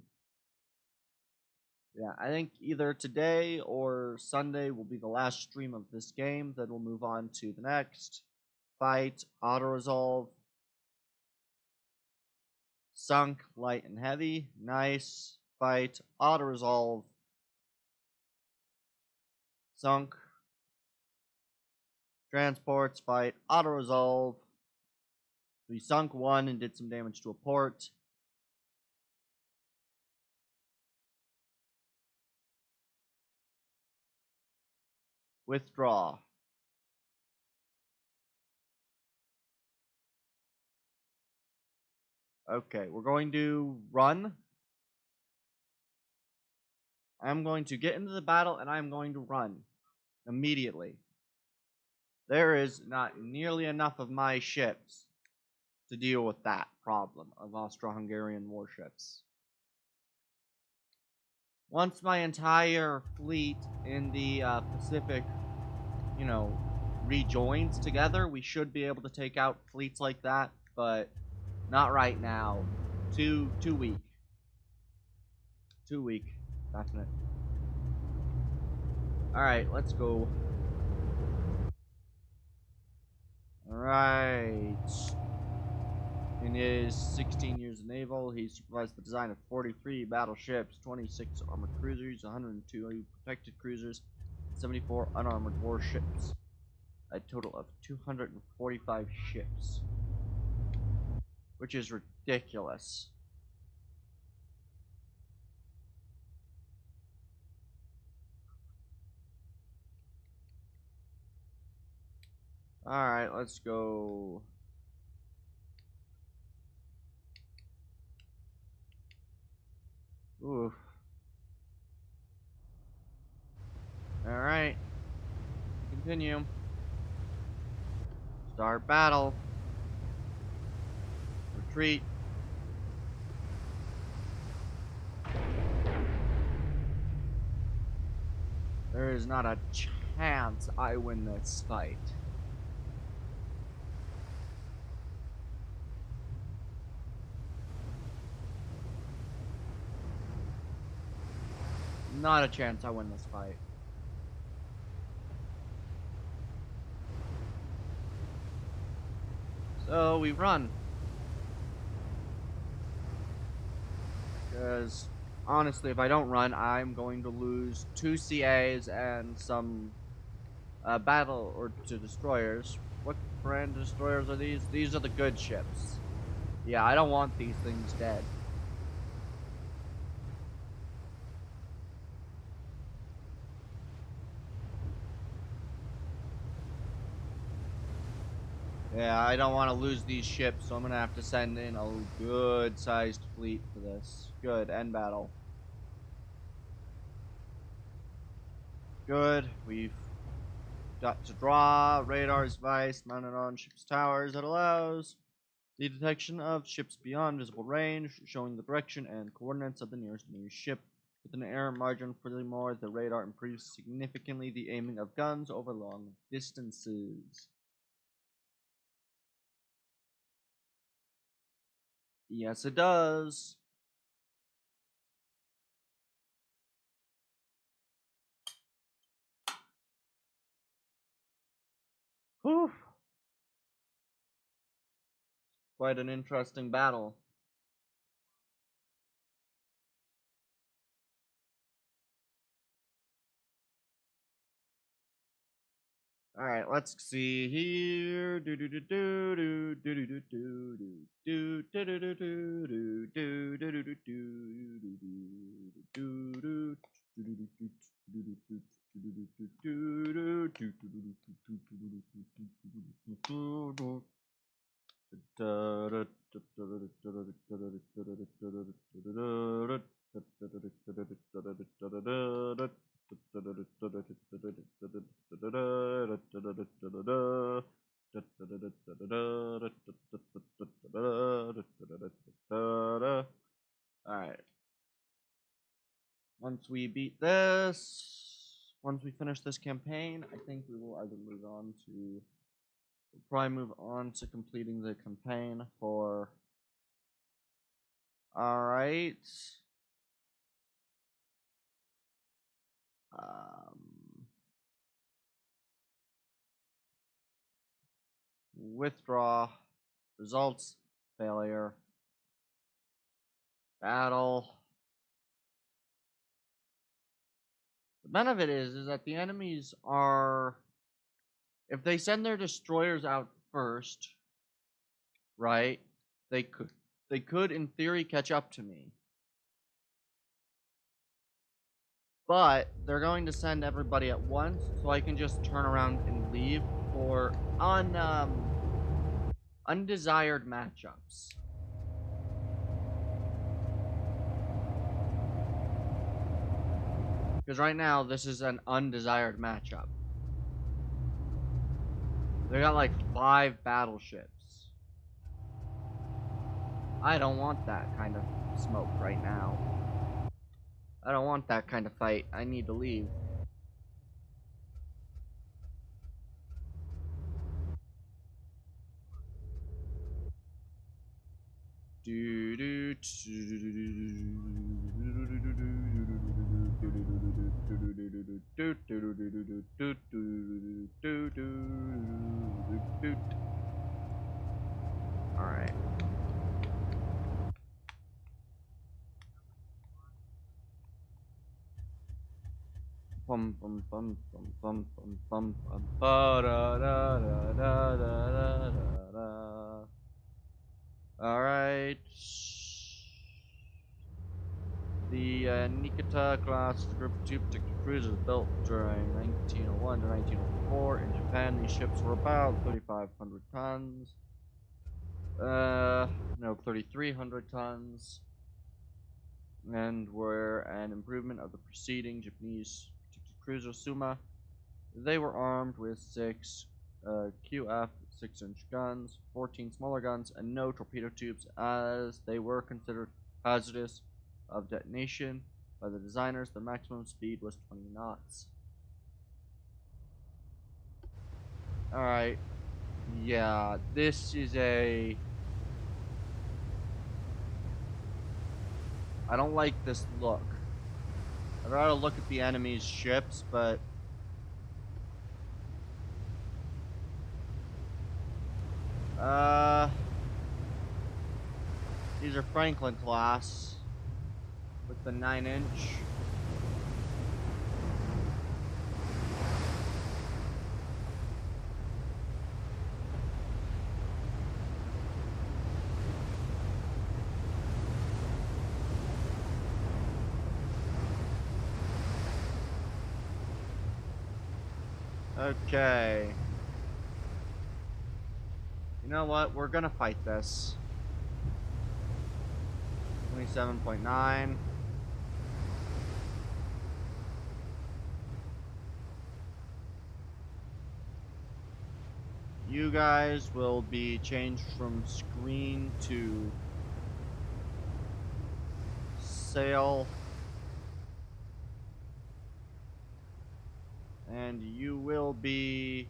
Yeah, I think either today or Sunday will be the last stream of this game. Then we'll move on to the next fight, auto-resolve. Sunk, light, and heavy. Nice. Fight, auto-resolve. Sunk. Transports, fight, auto-resolve. We sunk one and did some damage to a port. Withdraw. Okay, we're going to run. I'm going to get into the battle and I'm going to run immediately. There is not nearly enough of my ships to deal with that problem of Austro-Hungarian warships. Once my entire fleet in the Pacific, rejoins together, we should be able to take out fleets like that, but not right now. Too weak. Too weak. Definite. Alright, let's go. Alright. In his 16 years of naval, he supervised the design of 43 battleships, 26 armored cruisers, 102 protected cruisers, 74 unarmored warships. A total of 245 ships. Which is ridiculous. Alright, let's go. Ooh. Alright. Continue. Start battle. Retreat. There is not a chance I win this fight. Not a chance I win this fight. So we run. Because honestly, if I don't run, I'm going to lose 2 CAs and some battle or to destroyers. What brand of destroyers are these? These are the good ships. Yeah, I don't want these things dead. Yeah, I don't want to lose these ships, so I'm going to have to send in a good-sized fleet for this. Good, end battle. Good, we've got to draw. Radar's device mounted on ship's towers that allows the detection of ships beyond visible range, showing the direction and coordinates of the nearest enemy ship. With an error margin, furthermore, the radar improves significantly the aiming of guns over long distances. Yes, it does. Whew. Quite an interesting battle. All right, let's see here. Do do do do do do do do do do do do do do do do do do Alright. Once we beat this, once we finish this campaign, I think we will either move on to, we'll probably move on to completing the campaign for, alright. Withdraw, results, failure, battle. The benefit is that the enemies are, if they send their destroyers out first, right? They could in theory catch up to me. But they're going to send everybody at once, so I can just turn around and leave for undesired matchups. Because right now, this is an undesired matchup. They got like 5 battleships. I don't want that kind of smoke right now. I don't want that kind of fight. I need to leave. Alright. Bum bum bum bum bum bum bum bum ba da da da da da da da. Alright. The Nikita class is a group of 2 particular cruisers built during 1901 to 1904 in Japan. These ships were about 3,500 tons. No, 3,300 tons. And were an improvement of the preceding Japanese particular cruiser Suma. They were armed with 6 QF 6-inch guns, 14 smaller guns, and no torpedo tubes, as they were considered hazardous of detonation by the designers. The maximum speed was 20 knots. Alright. Yeah, this is a... I don't like this look. I'd rather look at the enemy's ships, but these are Franklin class with the 9-inch. Okay. You know what? We're gonna fight this. 27.9. You guys will be changed from screen to sail. And you will be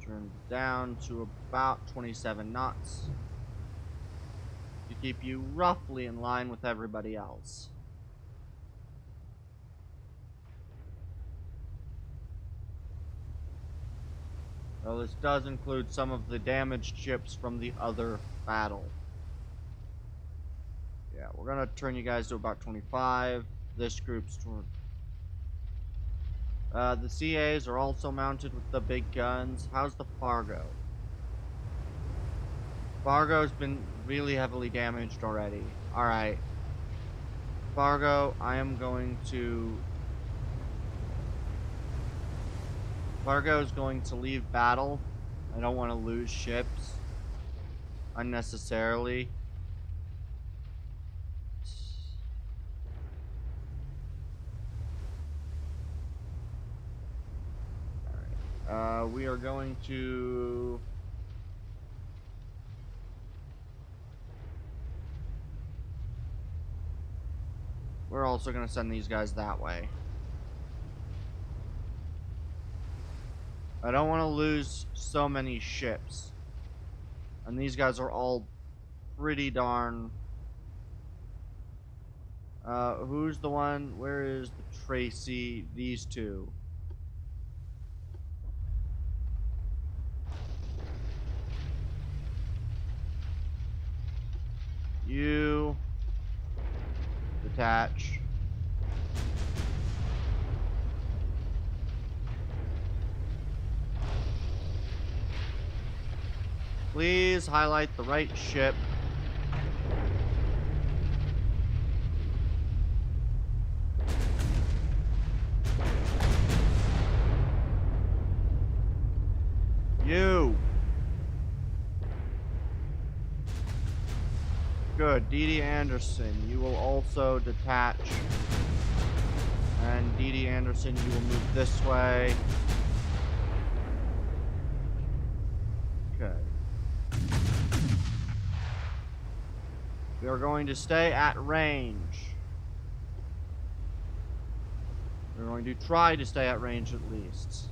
turned down to about 27 knots to keep you roughly in line with everybody else. Well, this does include some of the damaged ships from the other battle. Yeah, we're gonna turn you guys to about 25. This group's the CAs are also mounted with the big guns. How's the Fargo? Fargo's been really heavily damaged already. Alright. Fargo's going to leave battle. I don't want to lose ships unnecessarily. Alright. We are going to... We're also going to send these guys that way. I don't want to lose so many ships. And these guys are all pretty darn... who's the one? Where is the Tracy? These two. You... detach. Please highlight the right ship. You. Good. Dee Anderson, you will also detach. And Dee Anderson, you will move this way. Okay. We are going to stay at range. We're going to try to stay at range at least.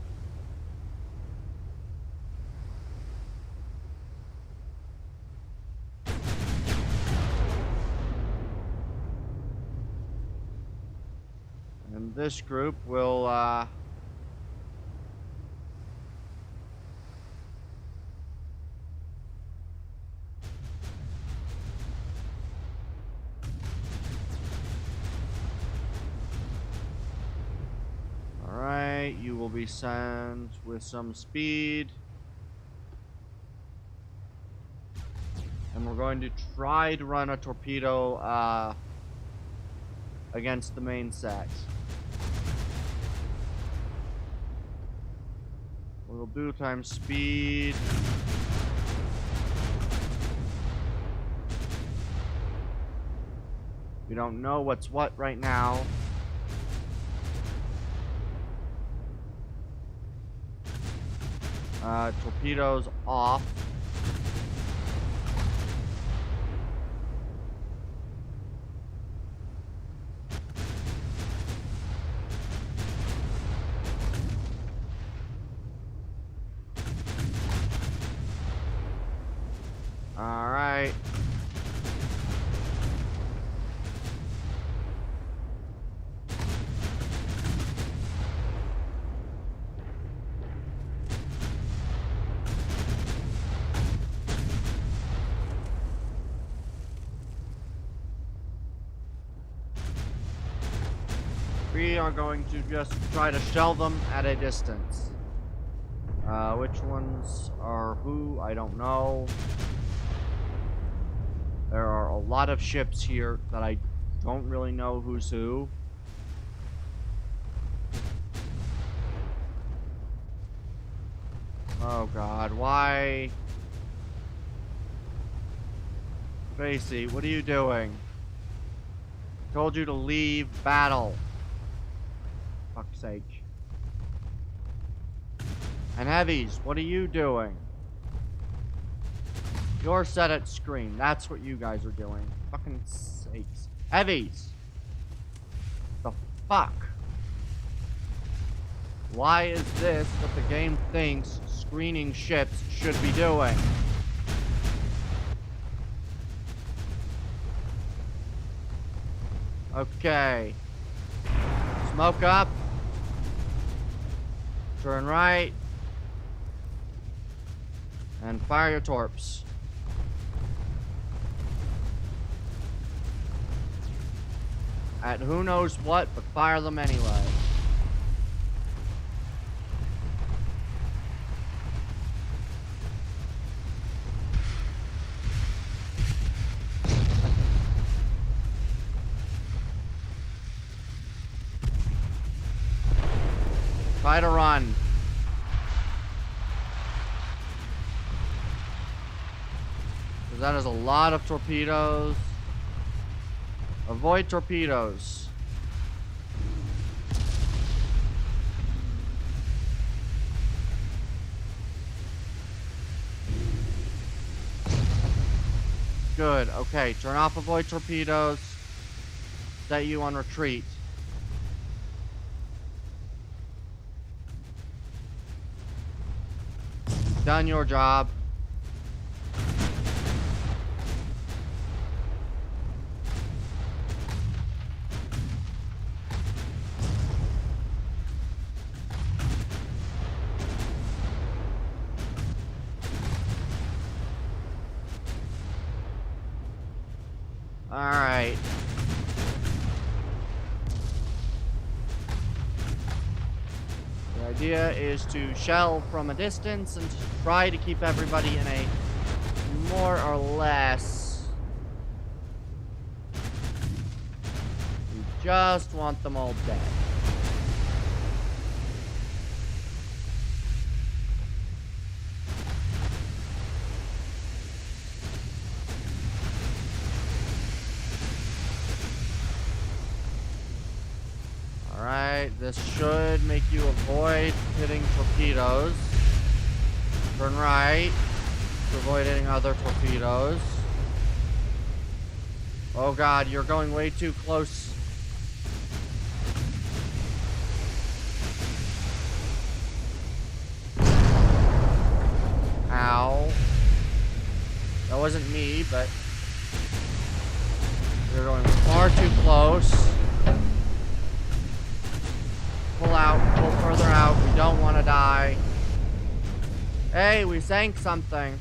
And this group will, Alright, you will be sent with some speed. And we're going to try to run a torpedo, against the main set. We'll do times speed. We don't know what's what right now. Torpedoes off. Alright. We are going to just try to shell them at a distance. Which ones are who? I don't know. There are a lot of ships here that I don't really know who's who. Oh god, why? Tracy, what are you doing? Told you to leave battle. Fuck's sake. And heavies, what are you doing? You're set at screen. That's what you guys are doing. Fucking sakes. Heavies! The fuck? Why is this what the game thinks screening ships should be doing? Okay. Smoke up. Turn right. And fire your torps. At who knows what, but fire them anyway. Try to run. Because that is a lot of torpedoes. Avoid torpedoes. Good. Okay, turn off avoid torpedoes. Set you on retreat. Done your job. Alright. The idea is to shell from a distance and try to keep everybody in a more or less... We just want them all dead. Alright, this should make you avoid hitting torpedoes. Turn right to avoid hitting other torpedoes. Oh god, you're going way too close. Ow. That wasn't me, but you're going far too close. Pull out, pull further out. We don't want to die. Hey, we sank something.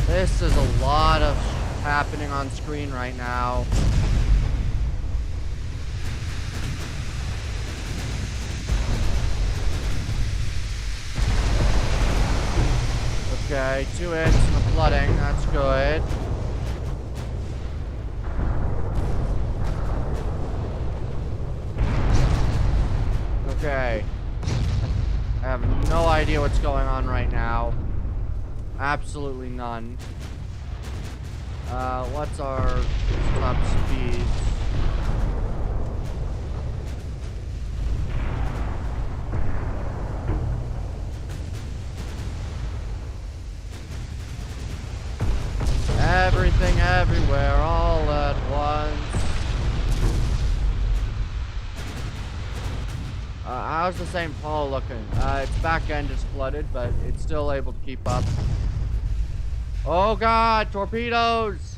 This is a lot of happening on screen right now. Okay, 2 hits and the flooding, that's good. Okay. I have no idea what's going on right now. Absolutely none. What's our top speed? Everything, everywhere, all at once. How's the St. Paul looking? Its back end is flooded, but it's still able to keep up. Oh god, torpedoes!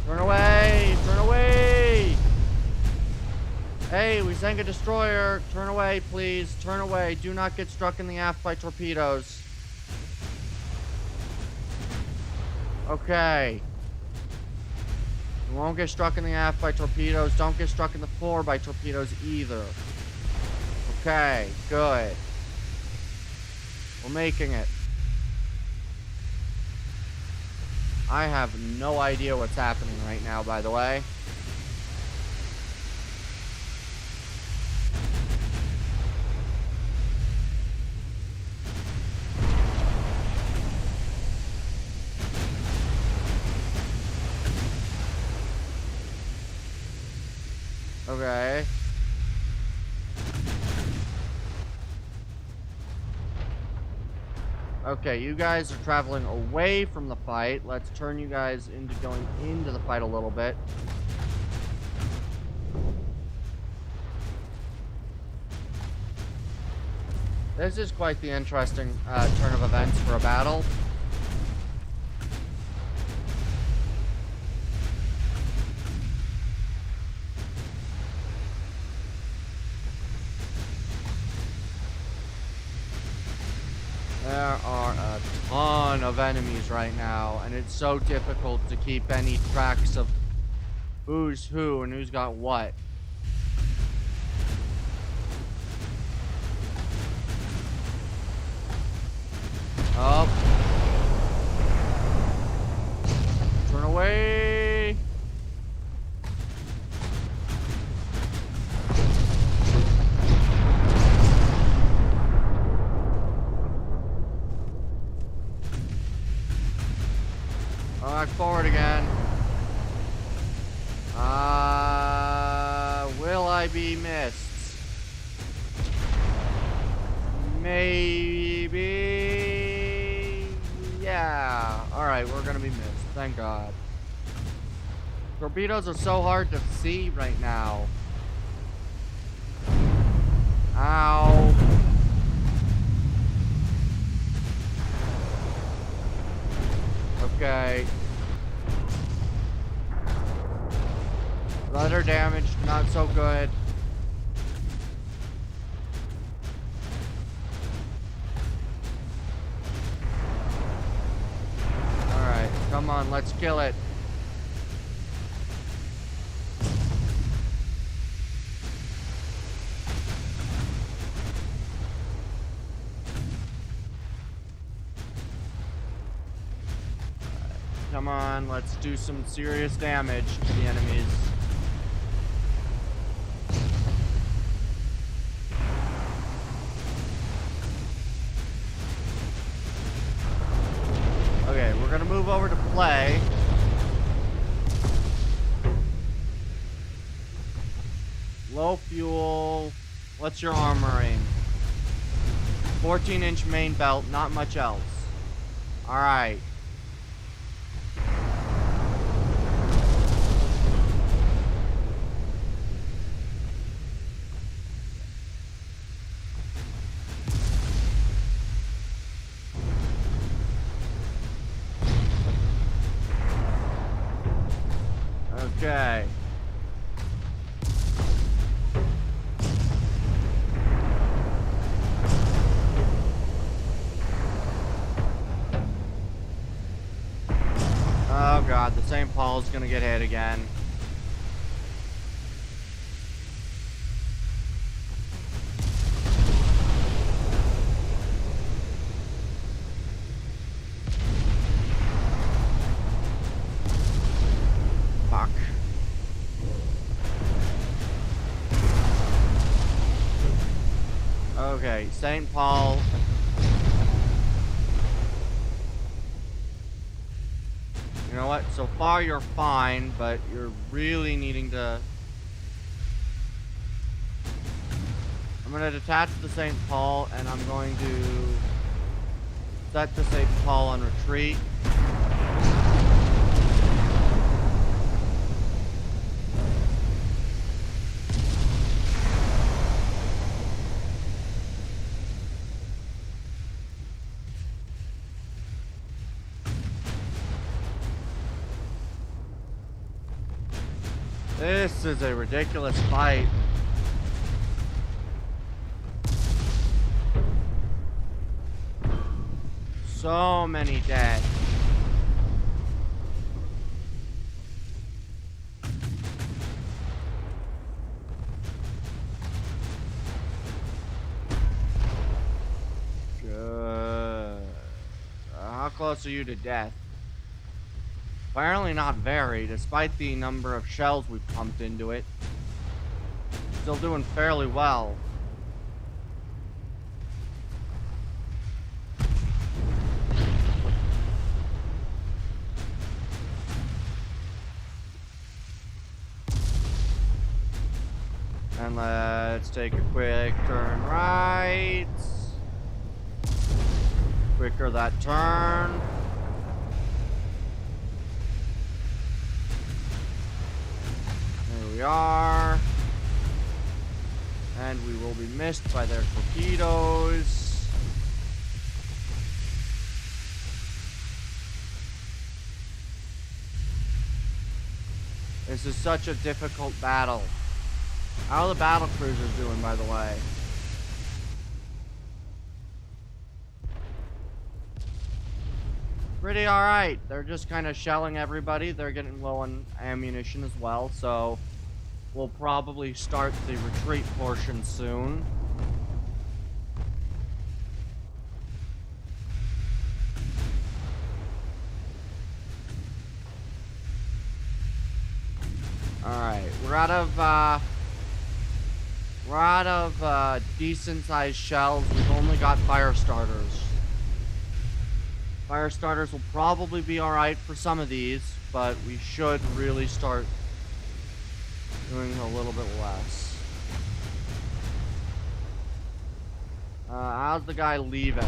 Turn away! Turn away! Hey, we Zenga destroyer. Turn away, please. Turn away. Do not get struck in the aft by torpedoes. Okay. You won't get struck in the aft by torpedoes. Don't get struck in the fore by torpedoes either. Okay, good. We're making it. I have no idea what's happening right now, by the way. Okay. Okay, you guys are traveling away from the fight. Let's turn you guys into going into the fight a little bit. This is quite the interesting turn of events for a battle. There are a ton of enemies right now, and it's so difficult to keep any tracks of who's who and who's got what. Oh. Turn away. Back forward again. Will I be missed? Maybe. Yeah. Alright, we're gonna be missed. Thank God. Torpedoes are so hard to see right now. Ow. Okay. Rudder damage, not so good. Alright, come on, let's kill it. Come on, let's do some serious damage to the enemies. Okay, we're gonna move over to play. Low fuel. What's your armoring? 14-inch main belt, not much else. Alright. Okay. Oh God, the St. Paul's gonna get hit again. Fuck. Okay, St. Paul. You know what? So far you're fine, but you're really needing to... I'm going to detach the St. Paul, and I'm going to set the St. Paul on retreat. This is a ridiculous fight. So many dead. Good. How close are you to death? Apparently not very, despite the number of shells we've pumped into it. Still doing fairly well. And let's take a quick turn right. Quicker that turn. There we are. And we will be missed by their torpedoes. This is such a difficult battle. How are the battle cruisers doing, by the way? Pretty alright. They're just kind of shelling everybody. They're getting low on ammunition as well, so we'll probably start the retreat portion soon. Alright, we're out of decent sized shells. We've only got fire starters. Fire starters will probably be alright for some of these, but we should really start doing a little bit less. How's the guy leaving?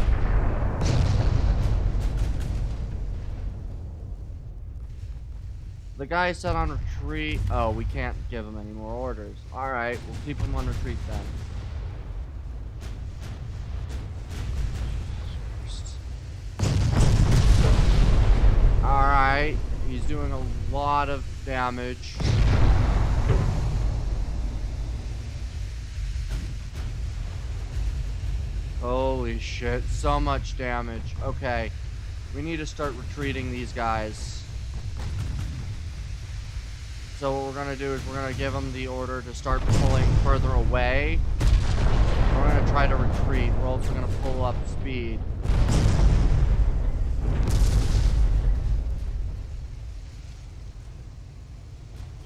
The guy said on retreat. Oh, we can't give him any more orders. Alright, we'll keep him on retreat then. Alright, he's doing a lot of damage. Holy shit, so much damage. Okay, we need to start retreating these guys. So what we're gonna do is we're gonna give them the order to start pulling further away. We're gonna try to retreat. We're also gonna pull up speed.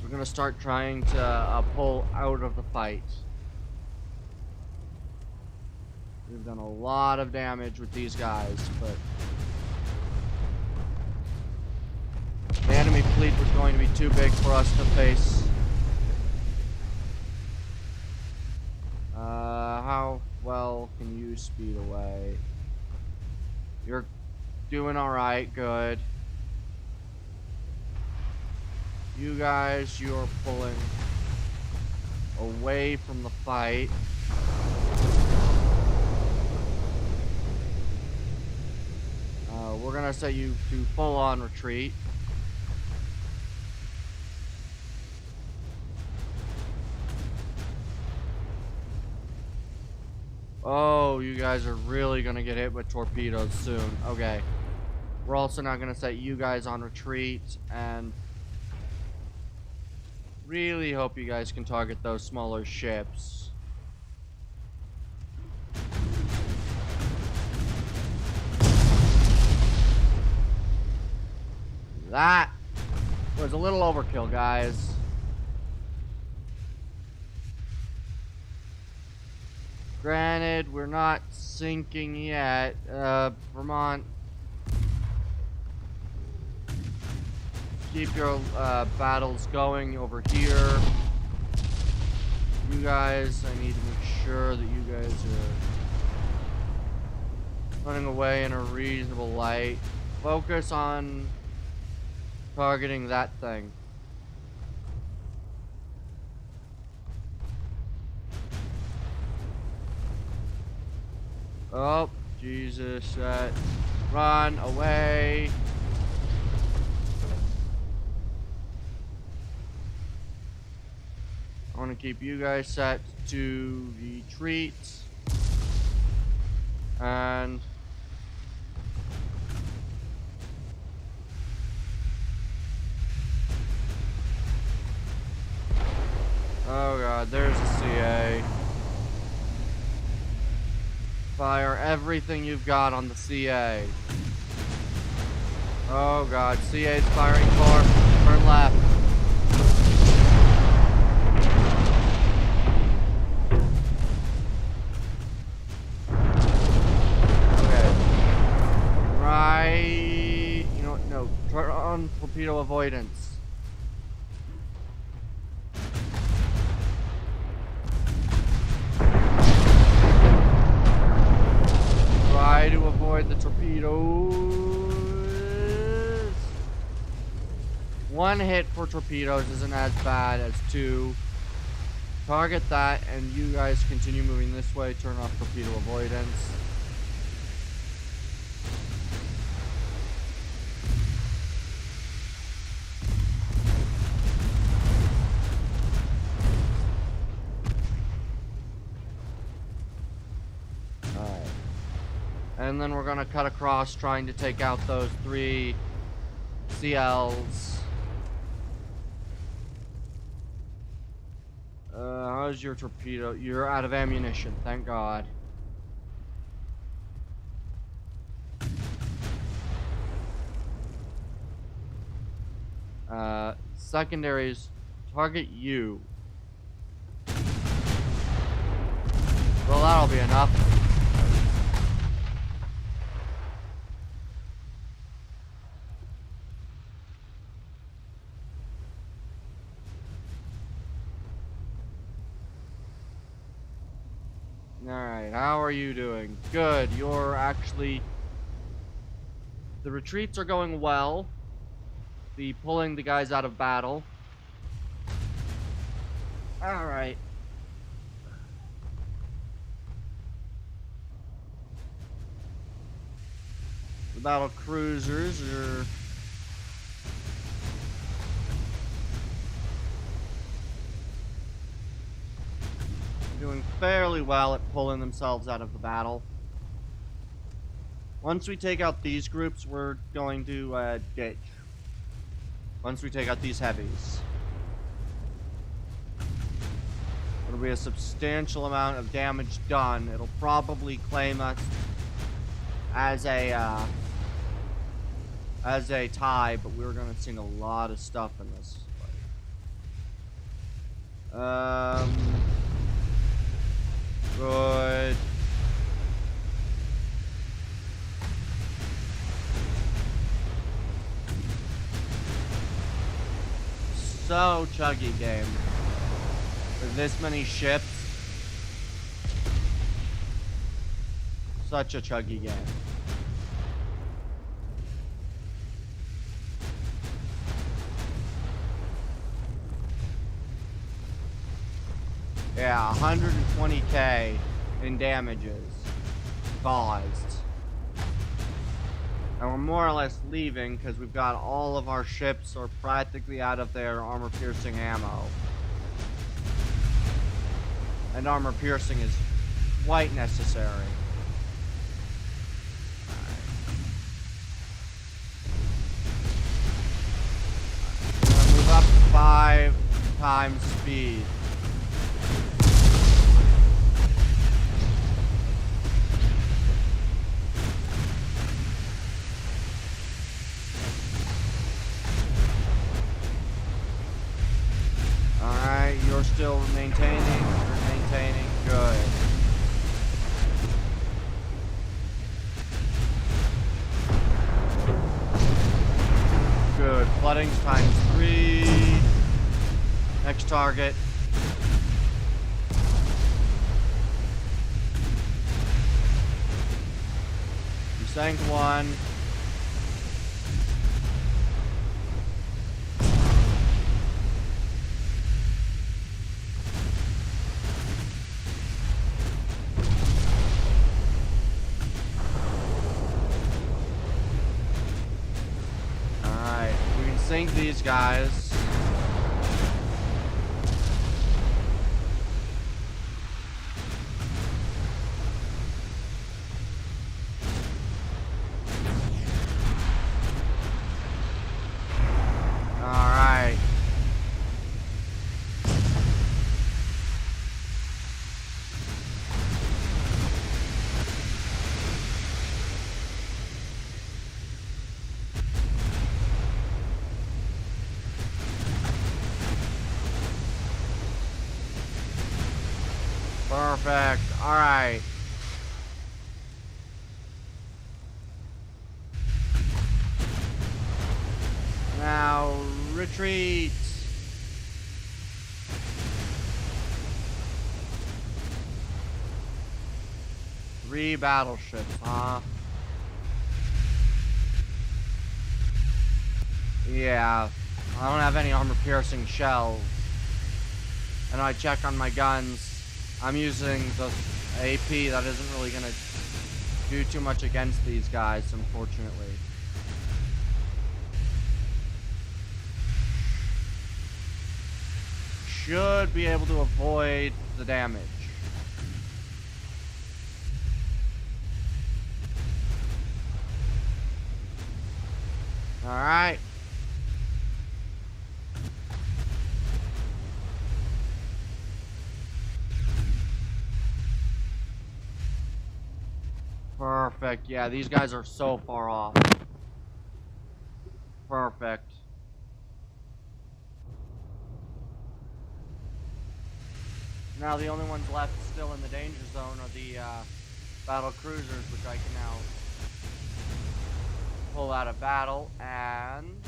We're gonna start trying to pull out of the fight. We've done a lot of damage with these guys, but the enemy fleet was going to be too big for us to face. How well can you speed away? You're doing alright, good. You guys, you're pulling away from the fight. We're gonna set you to full-on retreat. Oh, you guys are really gonna get hit with torpedoes soon. Okay. We're also not gonna set you guys on retreat, and really hope you guys can target those smaller ships. That was a little overkill, guys. Granted, we're not sinking yet. Vermont, keep your battles going over here. You guys, I need to make sure that you guys are running away in a reasonable light. Focus on targeting that thing. Oh, Jesus. Run away. I want to keep you guys set to retreat. And god, there's a CA. Fire everything you've got on the CA. Oh god, CA's firing core. Turn left. Okay. Right. You know what? No. Turn on torpedo avoidance. Try to avoid the torpedoes. One hit for torpedoes isn't as bad as two. Target that, and you guys continue moving this way. Turn off torpedo avoidance. Alright. And then we're gonna cut across, trying to take out those 3 CLs. How's your torpedo? You're out of ammunition, thank God. Secondaries, target you. Well, that'll be enough. Alright, how are you doing? Good, you're actually... The retreats are going well. The pulling the guys out of battle. Alright. The battle cruisers are... doing fairly well at pulling themselves out of the battle. Once we take out these groups, we're going to ditch. Once we take out these heavies. It'll be a substantial amount of damage done. It'll probably claim us as a tie, but we're gonna sing a lot of stuff in this fight. Good. So chuggy game. With this many ships. Such a chuggy game. Yeah, 120k in damages caused. And we're more or less leaving because we've got all of our ships are practically out of their armor-piercing ammo. And armor-piercing is quite necessary. I'm gonna move up to 5 times speed. You're still maintaining, good. Good, floodings ×3. Next target. You sank 1. Sink these guys. Alright. Perfect. Alright. Now, retreat. Three battleships, huh? Yeah. I don't have any armor-piercing shells. And I check on my guns. I'm using the AP that isn't really gonna do too much against these guys, unfortunately. Should be able to avoid the damage. Alright. Perfect. Yeah, these guys are so far off. Perfect. Now the only ones left still in the danger zone are the battle cruisers, which I can now pull out of battle. And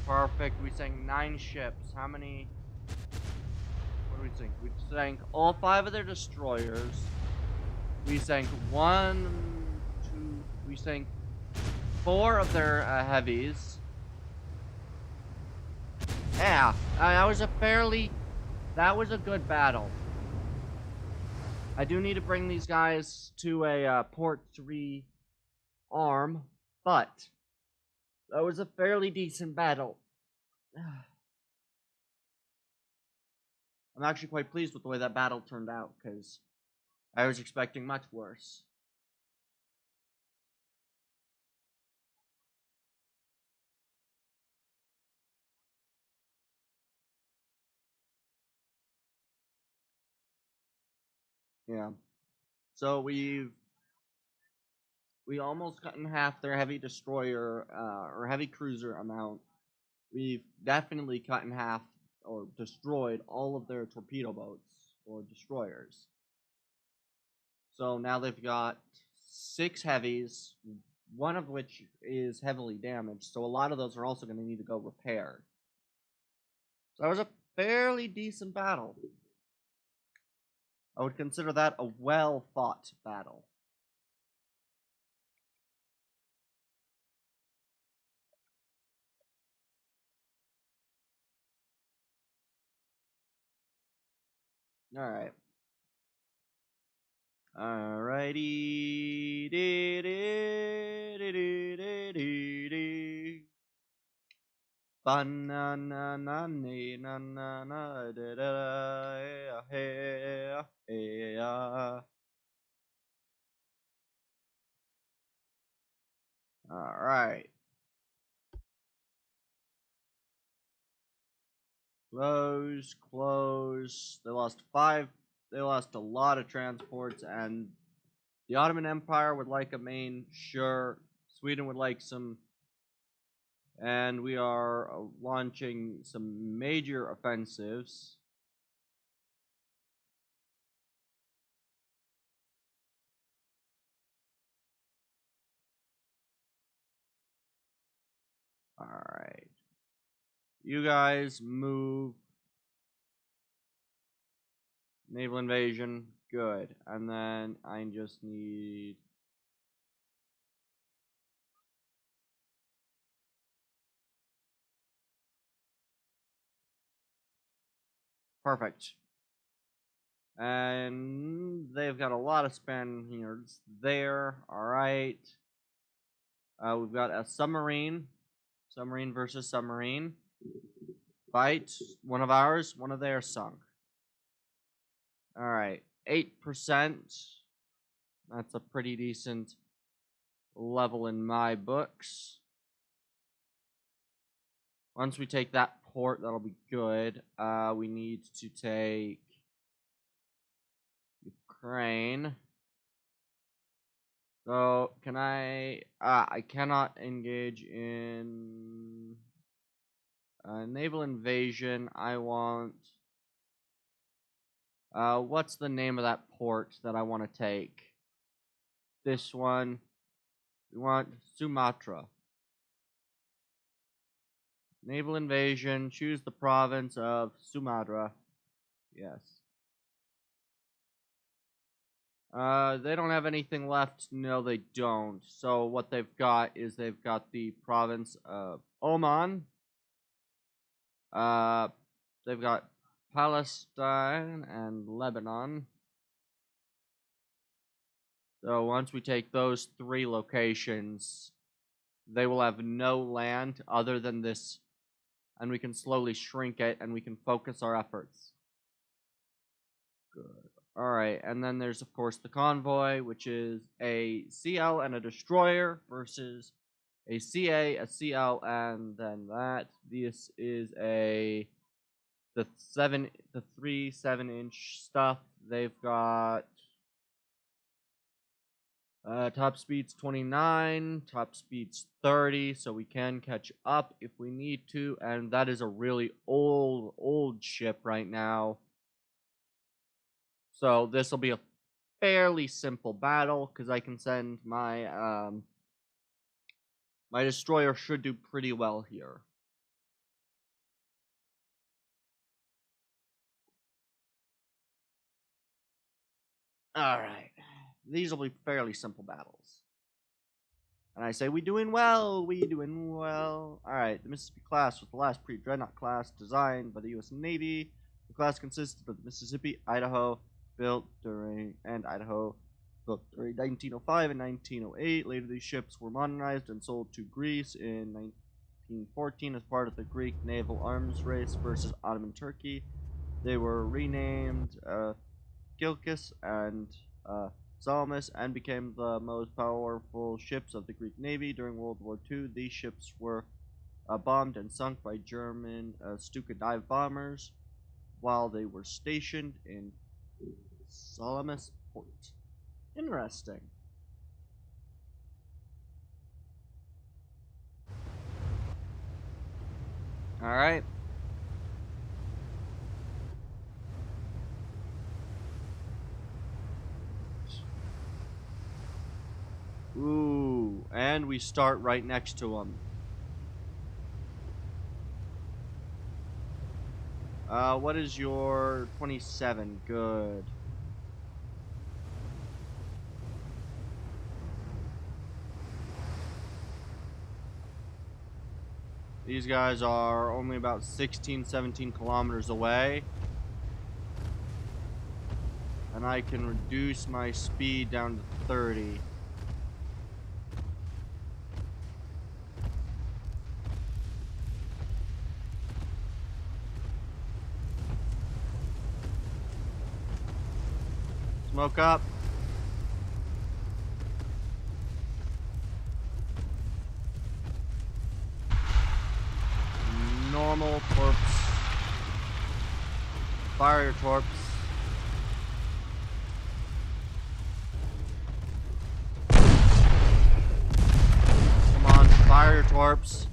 perfect. We sank 9 ships. How many? What do we sink? We sank all 5 of their destroyers. We sank 1, 2. We sank 4 of their heavies. Yeah, that was a good battle. I do need to bring these guys to a port 3 arm, but that was a fairly decent battle. I'm actually quite pleased with the way that battle turned out, because I was expecting much worse. Yeah. So we almost cut in half their heavy destroyer or heavy cruiser amount. We've definitely cut in half or destroyed all of their torpedo boats or destroyers. So now they've got 6 heavies, one of which is heavily damaged. So a lot of those are also going to need to go repaired. So that was a fairly decent battle. I would consider that a well-fought battle. Alright. Alrighty. Alright. Close. They lost 5. They lost a lot of transports, and the Ottoman Empire would like a main, sure. Sweden would like some. And we are launching some major offensives. Alright. You guys move. Naval invasion. Good. And then I just need... Perfect. And they've got a lot of Spaniards there. Alright. We've got a submarine. Submarine versus submarine. Fight. One of ours, one of theirs sunk. Alright. 8%. That's a pretty decent level in my books. Once we take that port, that'll be good. We need to take Ukraine. So, can I... I cannot engage in naval invasion. I want What's the name of that port that I want to take? This one. We want Sumatra. Naval invasion. Choose the province of Sumatra. Yes. They don't have anything left. No, they don't. So what they've got is they've got the province of Oman. They've got Palestine and Lebanon. So once we take those 3 locations, they will have no land other than this, and we can slowly shrink it, and we can focus our efforts. Good. Alright, and then there's, of course, the convoy, which is a CL and a destroyer versus a CA, a CL, and then that. This is the 3 7-inch stuff. They've got top speed's 29, top speed's 30, so we can catch up if we need to, and that is a really old ship right now. So this will be a fairly simple battle, because I can send my, my destroyer should do pretty well here. Alright. These will be fairly simple battles. And I say, we doing well. Alright, the Mississippi class was the last pre-Dreadnought class designed by the U.S. Navy. The class consisted of the Mississippi, Idaho, built during 1905 and 1908. Later, these ships were modernized and sold to Greece in 1914 as part of the Greek naval arms race versus Ottoman Turkey. They were renamed Gilkis and Salamis and became the most powerful ships of the Greek Navy. During World War II, these ships were bombed and sunk by German Stuka dive bombers while they were stationed in Salamis port. Interesting. Alright. Ooh, and we start right next to them. What is your 27? Good. These guys are only about 16, 17 kilometers away. And I can reduce my speed down to 30. Smoke up. Normal torps. Fire your torps. Come on, fire your torps.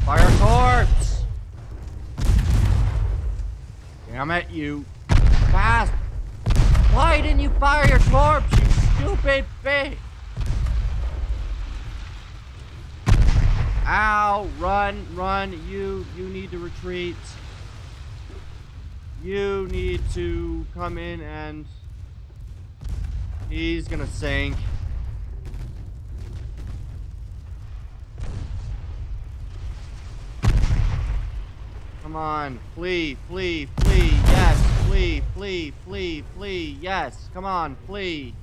Fire torps! Damn it, you fast! Why didn't you fire your torps, you stupid bitch? Ow, run, you need to retreat. You need to come in and he's gonna sink. Come on, flee, yes, flee, yes, come on, flee.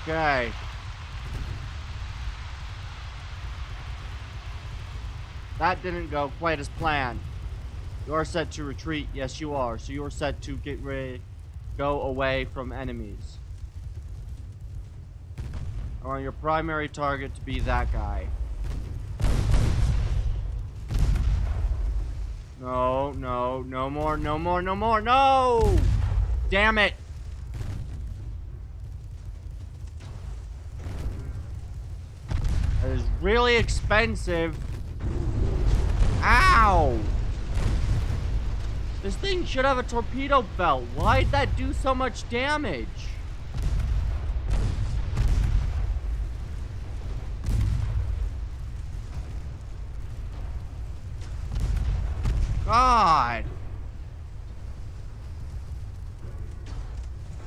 Okay. That didn't go quite as planned. You are set to retreat. Yes, you are. So you're set to get ready, go away from enemies. I want your primary target to be that guy. No more, no! Damn it! really expensive. Ow! This thing should have a torpedo belt. Why'd that do so much damage? God!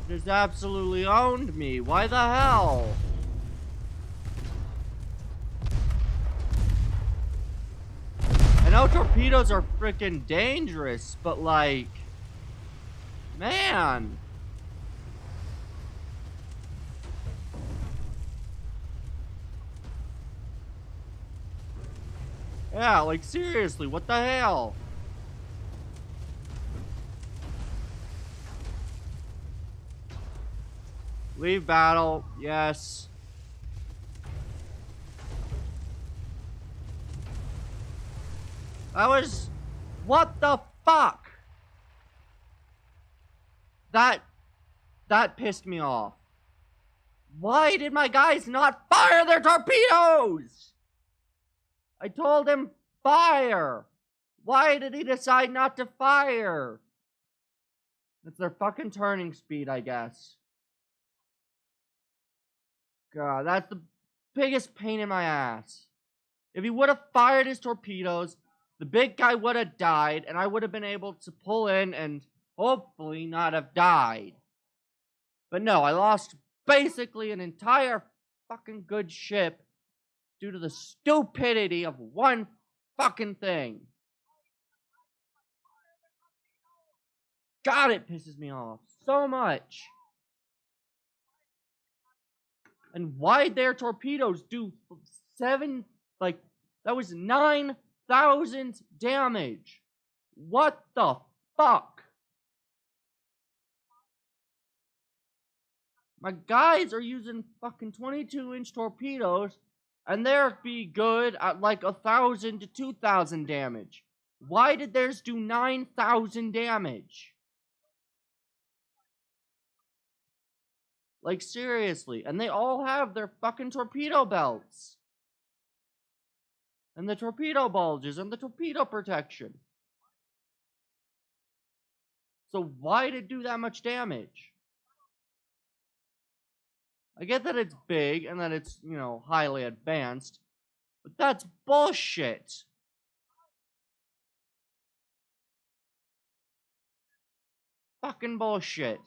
It just absolutely owned me. Why the hell? I know torpedoes are freaking dangerous, but like... Man! Yeah, like seriously, what the hell? Leave battle, yes. That was... What the fuck? That pissed me off. Why did my guys not fire their torpedoes? I told him fire. Why did he decide not to fire? It's their fucking turning speed, I guess. God, that's the biggest pain in my ass. If he would have fired his torpedoes, the big guy would have died, and I would have been able to pull in and hopefully not have died. But no, I lost basically an entire fucking good ship due to the stupidity of one fucking thing. God, it pisses me off so much. And why'd their torpedoes do that was 9,000 damage? What the fuck? My guys are using fucking 22-inch torpedoes, and they're be good at like 1,000 to 2,000 damage. Why did theirs do 9,000 damage? Like, seriously. And they all have their fucking torpedo belts. And the torpedo bulges and the torpedo protection. So why did it do that much damage? I get that it's big and that it's, you know, highly advanced, but that's bullshit. Fucking bullshit.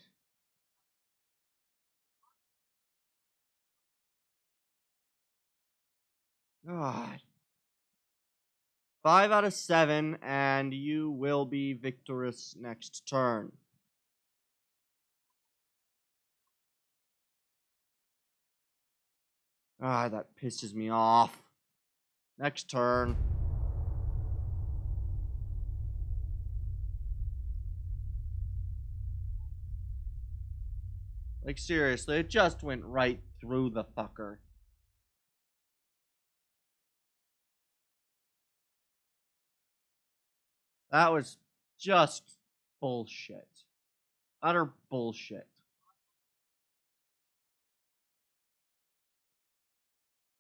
God. 5 out of 7, and you will be victorious next turn. Ah, that pisses me off. Next turn. Like, seriously, it just went right through the fucker. That was just bullshit. Utter bullshit.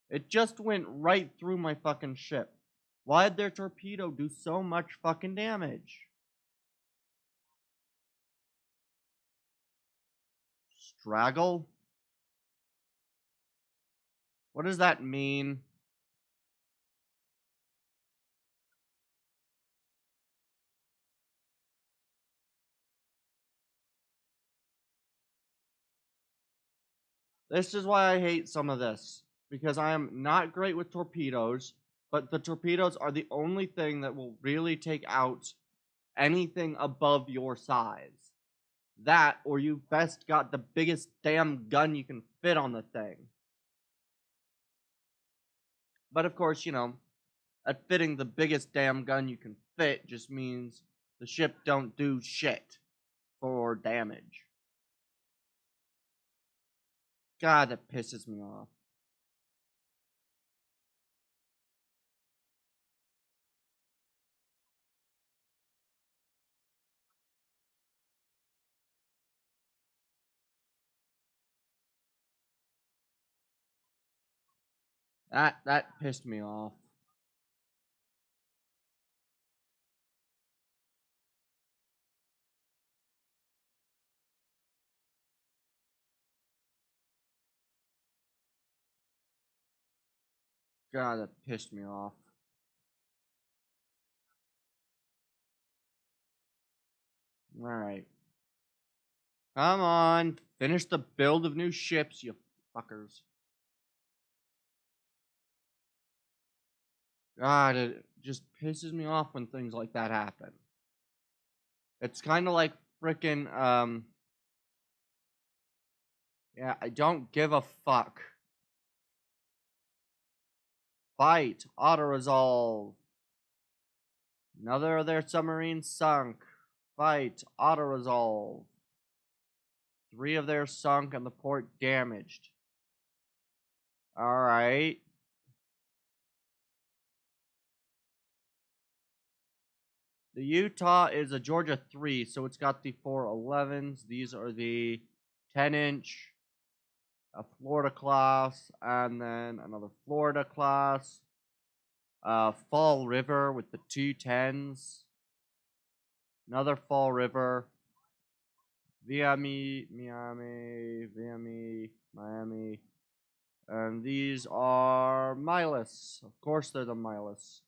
It just went right through my fucking ship. Why'd their torpedo do so much fucking damage? Straggle? What does that mean? This is why I hate some of this. Because I am not great with torpedoes, but the torpedoes are the only thing that will really take out anything above your size. That, or you best got the biggest damn gun you can fit on the thing. But of course, you know, at fitting the biggest damn gun you can fit just means the ship don't do shit for damage. God, that pisses me off. That pissed me off. God, that pissed me off. Alright. Come on. Finish the build of new ships, you fuckers. God, it just pisses me off when things like that happen. It's kind of like frickin', yeah, I don't give a fuck. Fight. Auto-resolve. Another of their submarines sunk. Fight. Auto-resolve. 3 of theirs sunk and the port damaged. Alright. The Utah is a Georgia 3, so it's got the 411s. These are the 10-inch, a Florida class, and then another Florida class. Fall River with the 210s. Another Fall River. Miami. And these are Milas. Of course they're the Milas.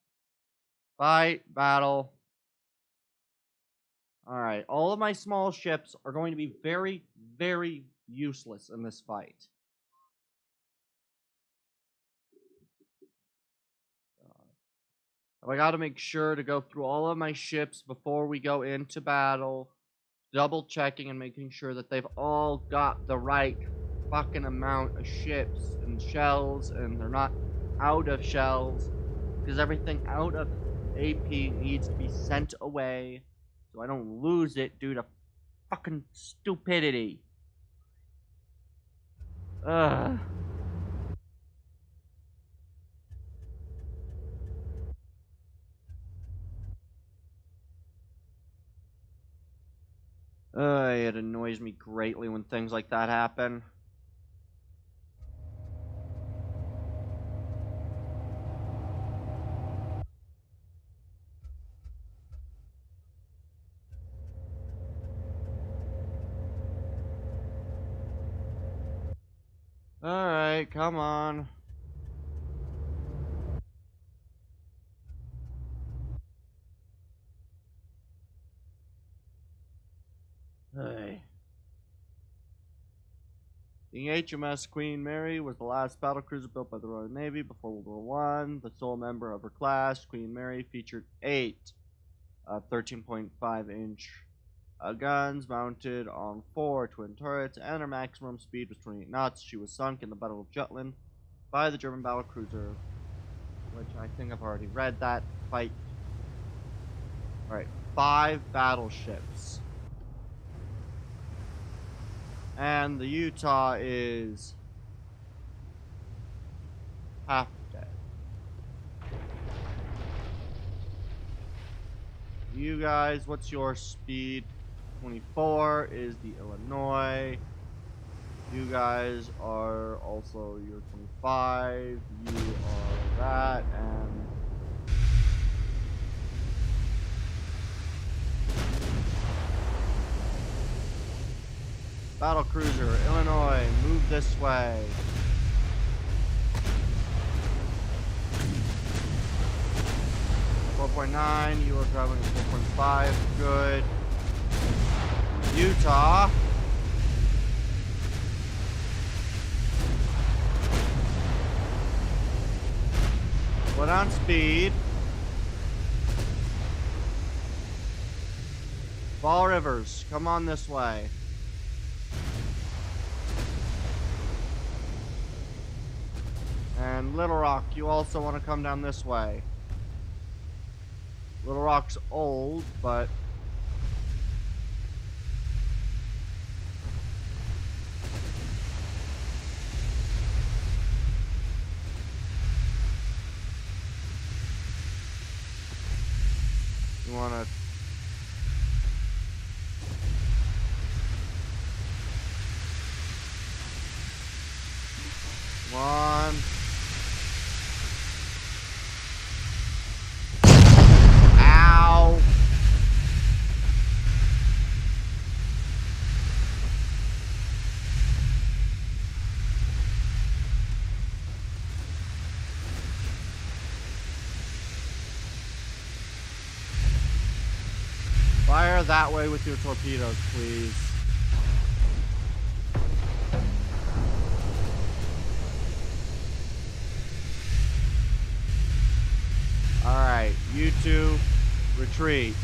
Fight, battle. Alright, all of my small ships are going to be very, very useless in this fight. I gotta make sure to go through all of my ships before we go into battle, double checking and making sure that they've all got the right fucking amount of ships and shells and they're not out of shells, because everything out of AP needs to be sent away so I don't lose it due to fucking stupidity. Ugh. It annoys me greatly when things like that happen. Alright, come on. Hey. The HMS Queen Mary was the last battlecruiser built by the Royal Navy before World War I. The sole member of her class, Queen Mary, featured 8 13.5-inch guns mounted on 4 twin turrets, and her maximum speed was 28 knots. She was sunk in the Battle of Jutland by the German battlecruiser, which I think I've already read that fight. Alright, 5 battleships. And the Utah is half dead. You guys, what's your speed? 24 is the Illinois. You guys are also your 25. You are that, and battle cruiser, Illinois, move this way. .9, you are traveling at 4.5, good. Utah. What on speed? Fall Rivers, come on this way. And Little Rock, you also want to come down this way. Little Rock's old, but you want to fire that way with your torpedoes, please. Alright, you two, retreat.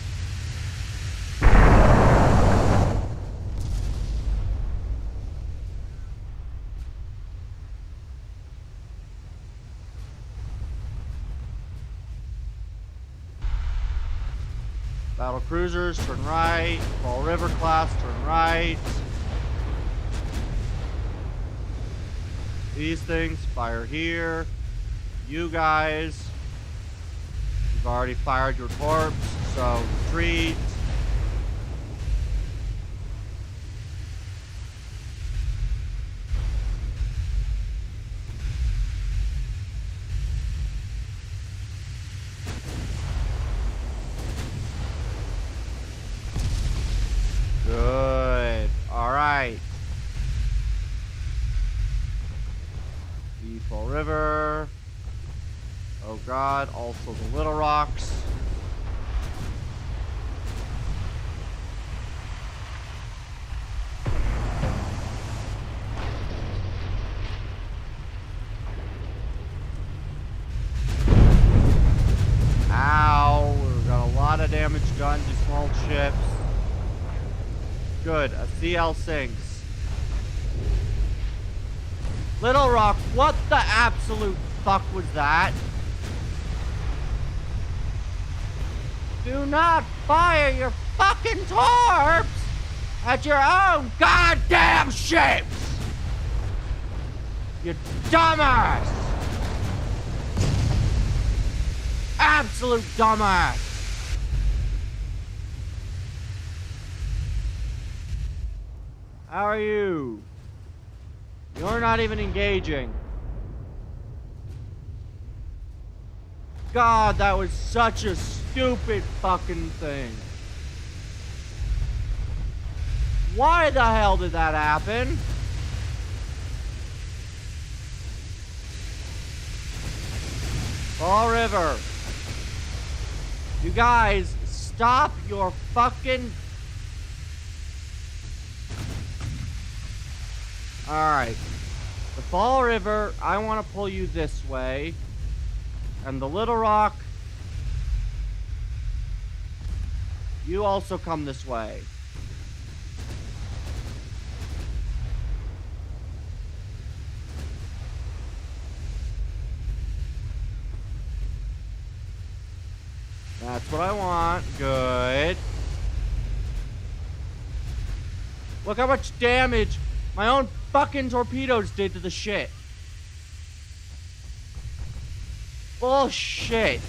Battle cruisers, turn right. Fall River class, turn right. These things, fire here. You guys, you've already fired your torps, so retreat. Good. Alright. Fall River. Oh god, also the Little Rocks. Ow, we've got a lot of damage done to small ships. Good, a CL sinks. Little Rock, what the absolute fuck was that? Do not fire your fucking torps at your own goddamn ships! You dumbass! Absolute dumbass! How are you? You're not even engaging. God, that was such a stupid fucking thing. Why the hell did that happen? Fall River. You guys, stop your fucking... Alright. The Fall River, I want to pull you this way. And the Little Rock, you also come this way. That's what I want. Good. Look how much damage my own fucking torpedoes did to the shit. Bullshit.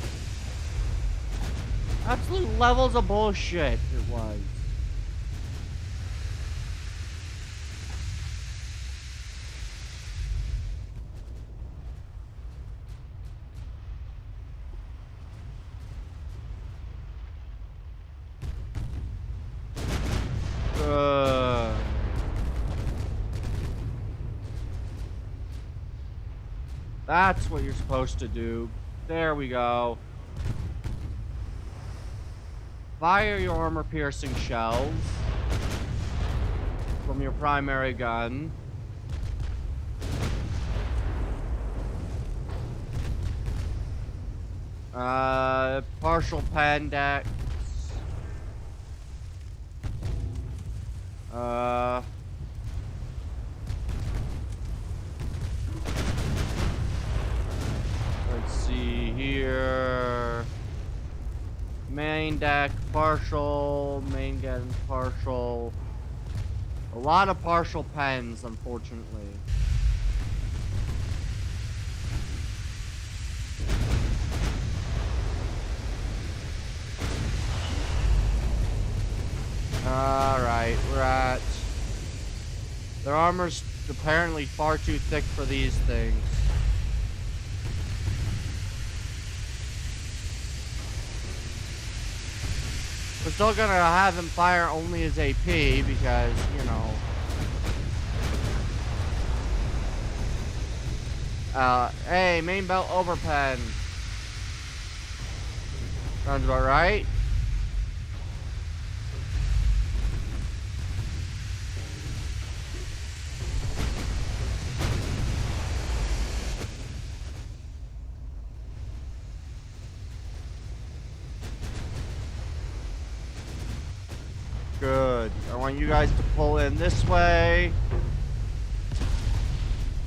Absolute levels of bullshit it was. That's what you're supposed to do. There we go. Fire your armor-piercing shells from your primary gun. Partial Pandex. Let's see here. Main deck, partial. Main gun, partial. A lot of partial pens, unfortunately. Alright, we're at... Their armor's apparently far too thick for these things. We're still gonna have him fire only his AP because, you know... hey, main belt overpen. Sounds about right. Good. I want you guys to pull in this way.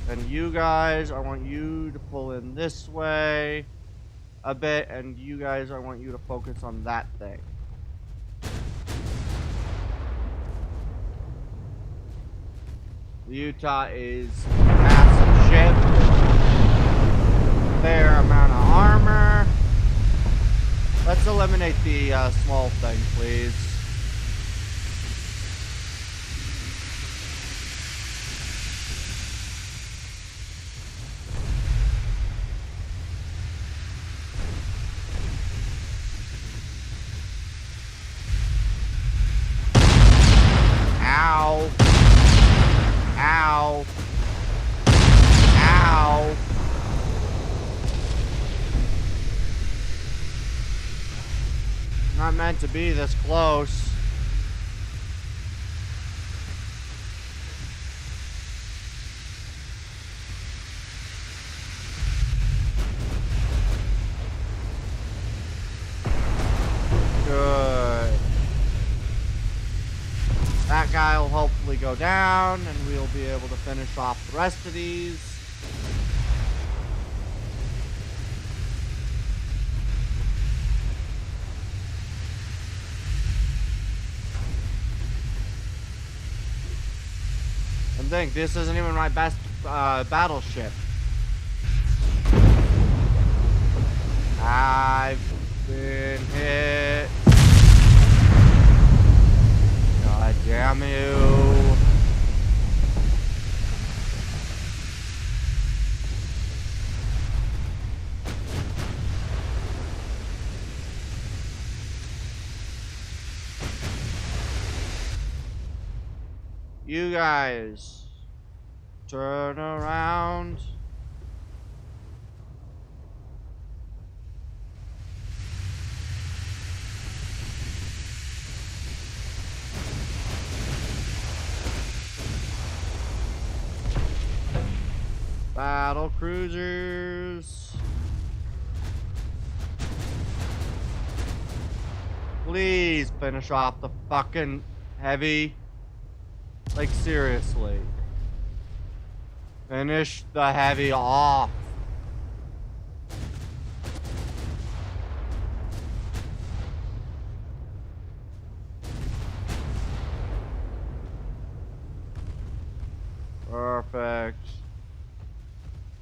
And you guys, I want you to pull in this way a bit. And you guys, I want you to focus on that thing. The Utah is a massive ship with a fair amount of armor. Let's eliminate the small thing, please. Ow. Ow. Ow. Not meant to be this close. Good. That guy will hopefully go down, and we'll be able to finish off the rest of these. And think, this isn't even my best battleship. I've been hit. God damn you. You guys, turn around. Battle cruisers. Please finish off the fucking heavy. Like, seriously. Finish the heavy off. Perfect.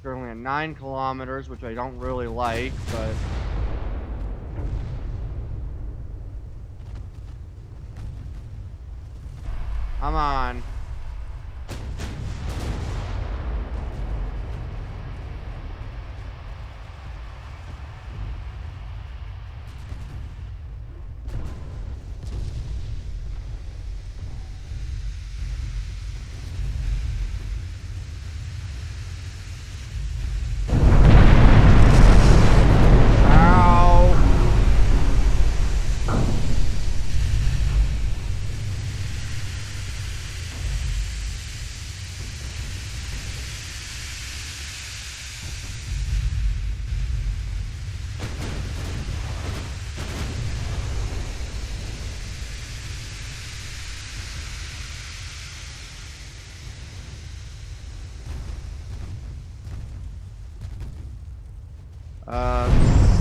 Currently at 9 kilometers, which I don't really like, but... Come on.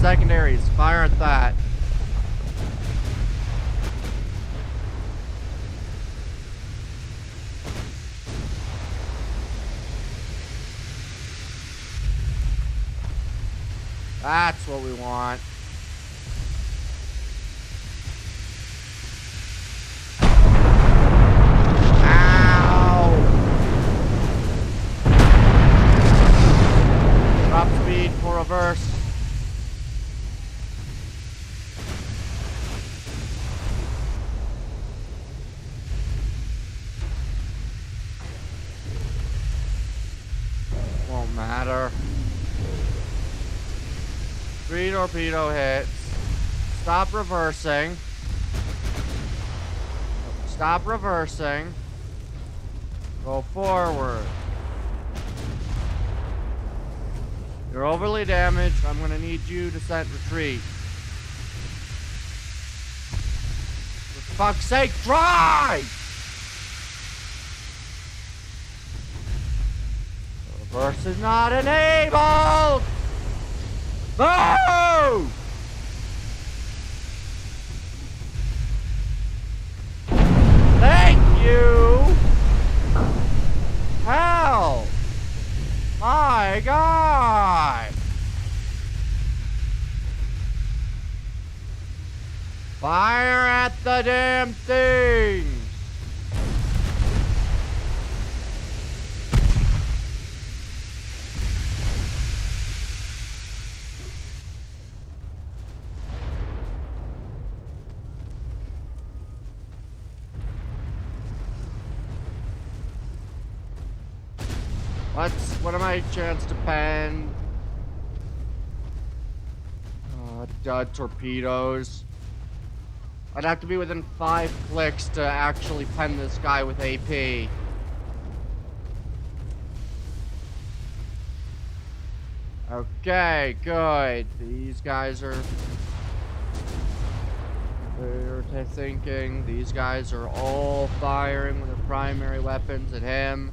Secondaries, fire at that. That's what we want. Ow! Drop speed for reverse. Won't matter. 3 torpedo hits. Stop reversing. Stop reversing. Go forward. You're overly damaged. I'm going to need you to set retreat. fuck's sake, drive! Reverse is not enabled! Move! Thank you! Hell! My God! Fire at the damn thing! What am I chance to pen? Torpedoes. I'd have to be within 5 clicks to actually pen this guy with AP. Okay, good. These guys are... They're thinking. These guys are all firing with their primary weapons at him.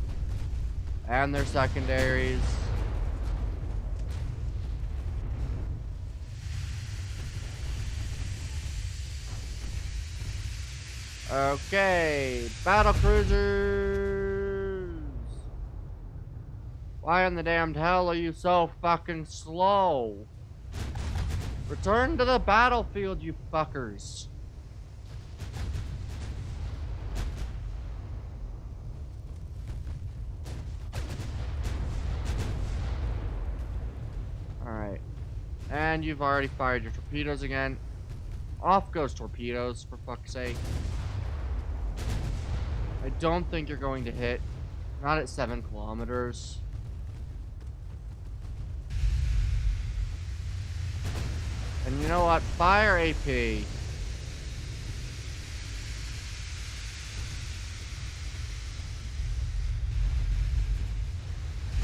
And their secondaries. Okay, battle cruisers. Why in the damned hell are you so fucking slow? Return to the battlefield, you fuckers. Alright. And you've already fired your torpedoes again. Off goes torpedoes, for fuck's sake. I don't think you're going to hit. Not at 7 kilometers. And you know what? Fire AP.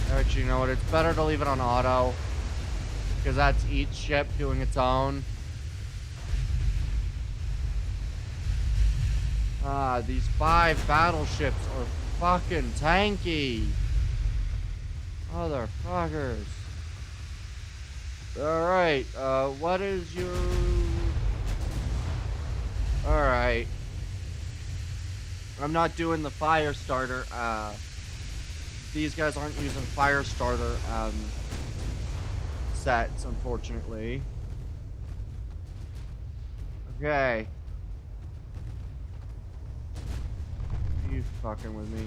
Alright, you know what? It's better to leave it on auto. Because that's each ship doing its own. These 5 battleships are fucking tanky. Motherfuckers. Alright, what is your... Alright. I'm not doing the fire starter. These guys aren't using fire starter, sets, unfortunately. Okay. You fucking with me.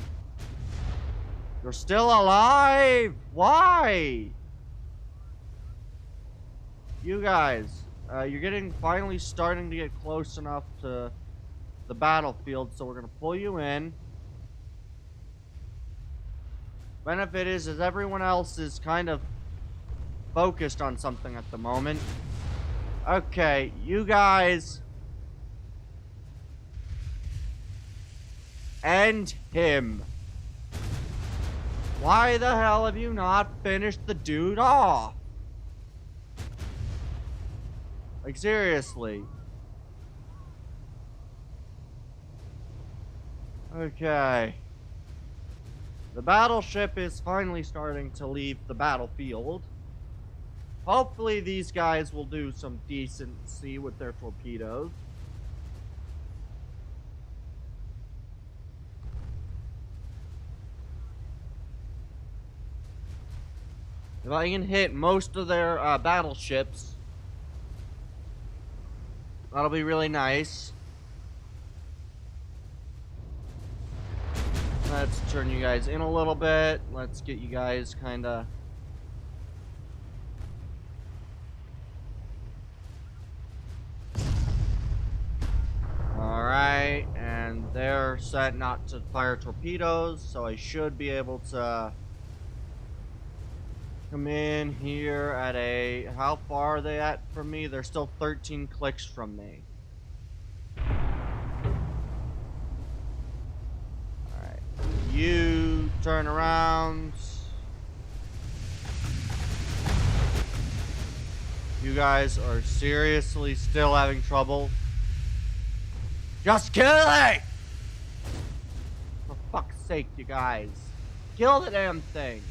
You're still alive! Why? You guys, you're finally starting to get close enough to the battlefield, so we're gonna pull you in. Benefit is everyone else is kind of focused on something at the moment. Okay, you guys. End him. Why the hell have you not finished the dude off? Like, seriously. Okay. The battleship is finally starting to leave the battlefield. Hopefully these guys will do some decency with their torpedoes. If I can hit most of their battleships, that'll be really nice. Let's turn you guys in a little bit. Let's get you guys kind of... Alright, and they're set not to fire torpedoes, so I should be able to come in here at a... How far are they at from me? They're still 13 clicks from me. Alright. You turn around. You guys are seriously still having trouble. Just kill it! For fuck's sake, you guys. Kill the damn thing.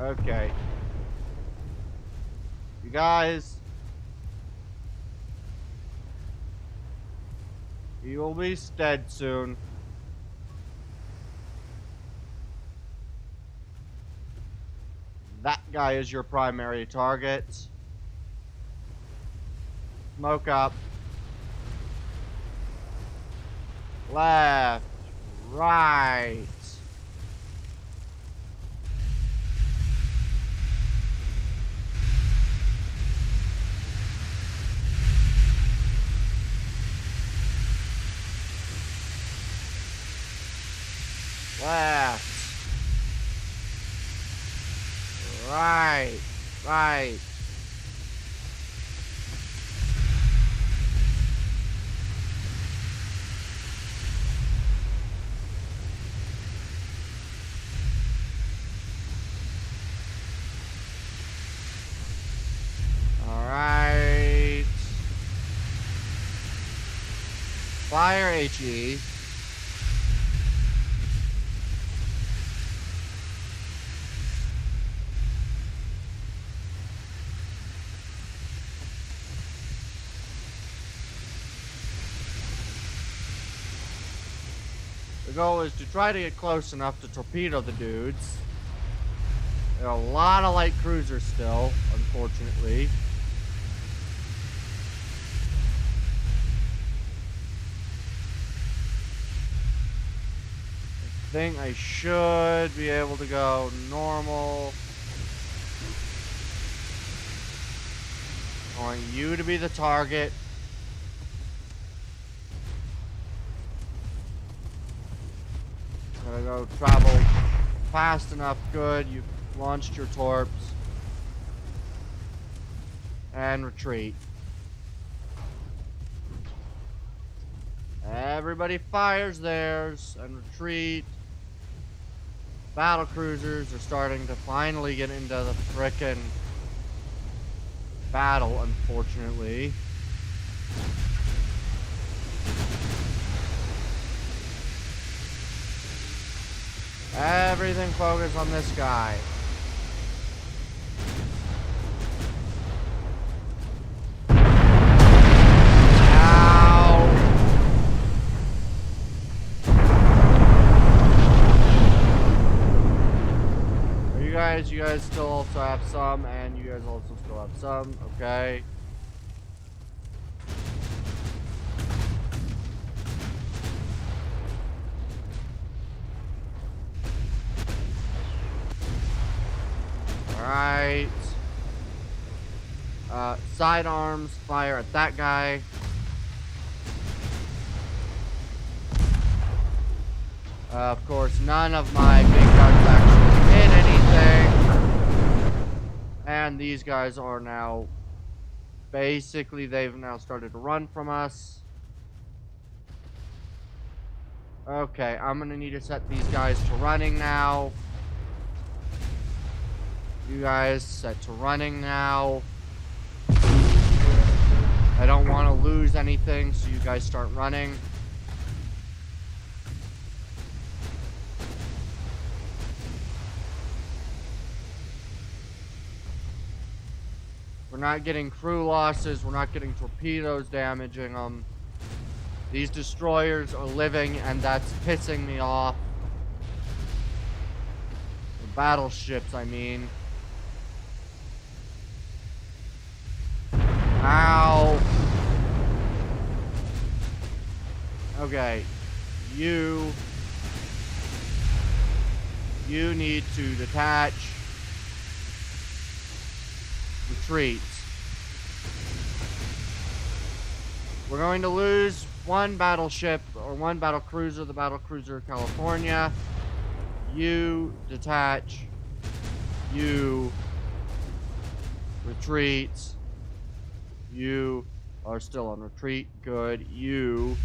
Okay. You guys. He will be dead soon. That guy is your primary target. Smoke up. Left. Right. Left. Right. Right. All right. Fire HE. The goal is to try to get close enough to torpedo the dudes. There are a lot of light cruisers still, unfortunately. I think I should be able to go normal. I want you to be the target. Gotta go travel fast enough. Good. You launched your torps. And retreat. Everybody fires theirs and retreat. Battle cruisers are starting to finally get into the frickin' battle, unfortunately. Everything focused on this guy. Ow! You guys still also have some, and you guys also still have some, okay. Alright. Sidearms, fire at that guy. Of course, none of my big guns actually hit anything. And these guys are now... Basically, they've now started to run from us. Okay, I'm gonna need to set these guys to running now. You guys set to running now. I don't want to lose anything, so you guys start running. We're not getting crew losses. We're not getting torpedoes damaging them. These destroyers are living, and that's pissing me off. The battleships, I mean. Ow. Okay. You need to detach. Retreat. We're going to lose one battleship, or one battle cruiser, the battle cruiser California. You detach. You retreat. You are still on retreat. Good. You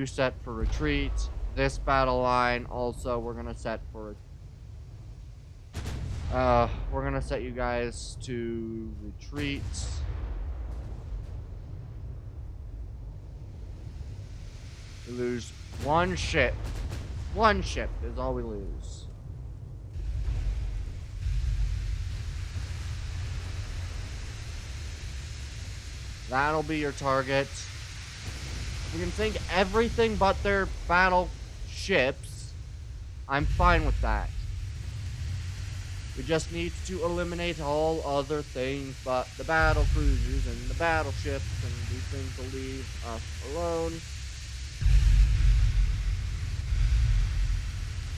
set for retreat. This battle line also we're gonna set for we're gonna set you guys to retreat. We lose one ship. One ship is all we lose. That'll be your target. You can sink everything but their battle ships. I'm fine with that. We just need to eliminate all other things but the battle cruisers and the battleships, and these things will leave us alone.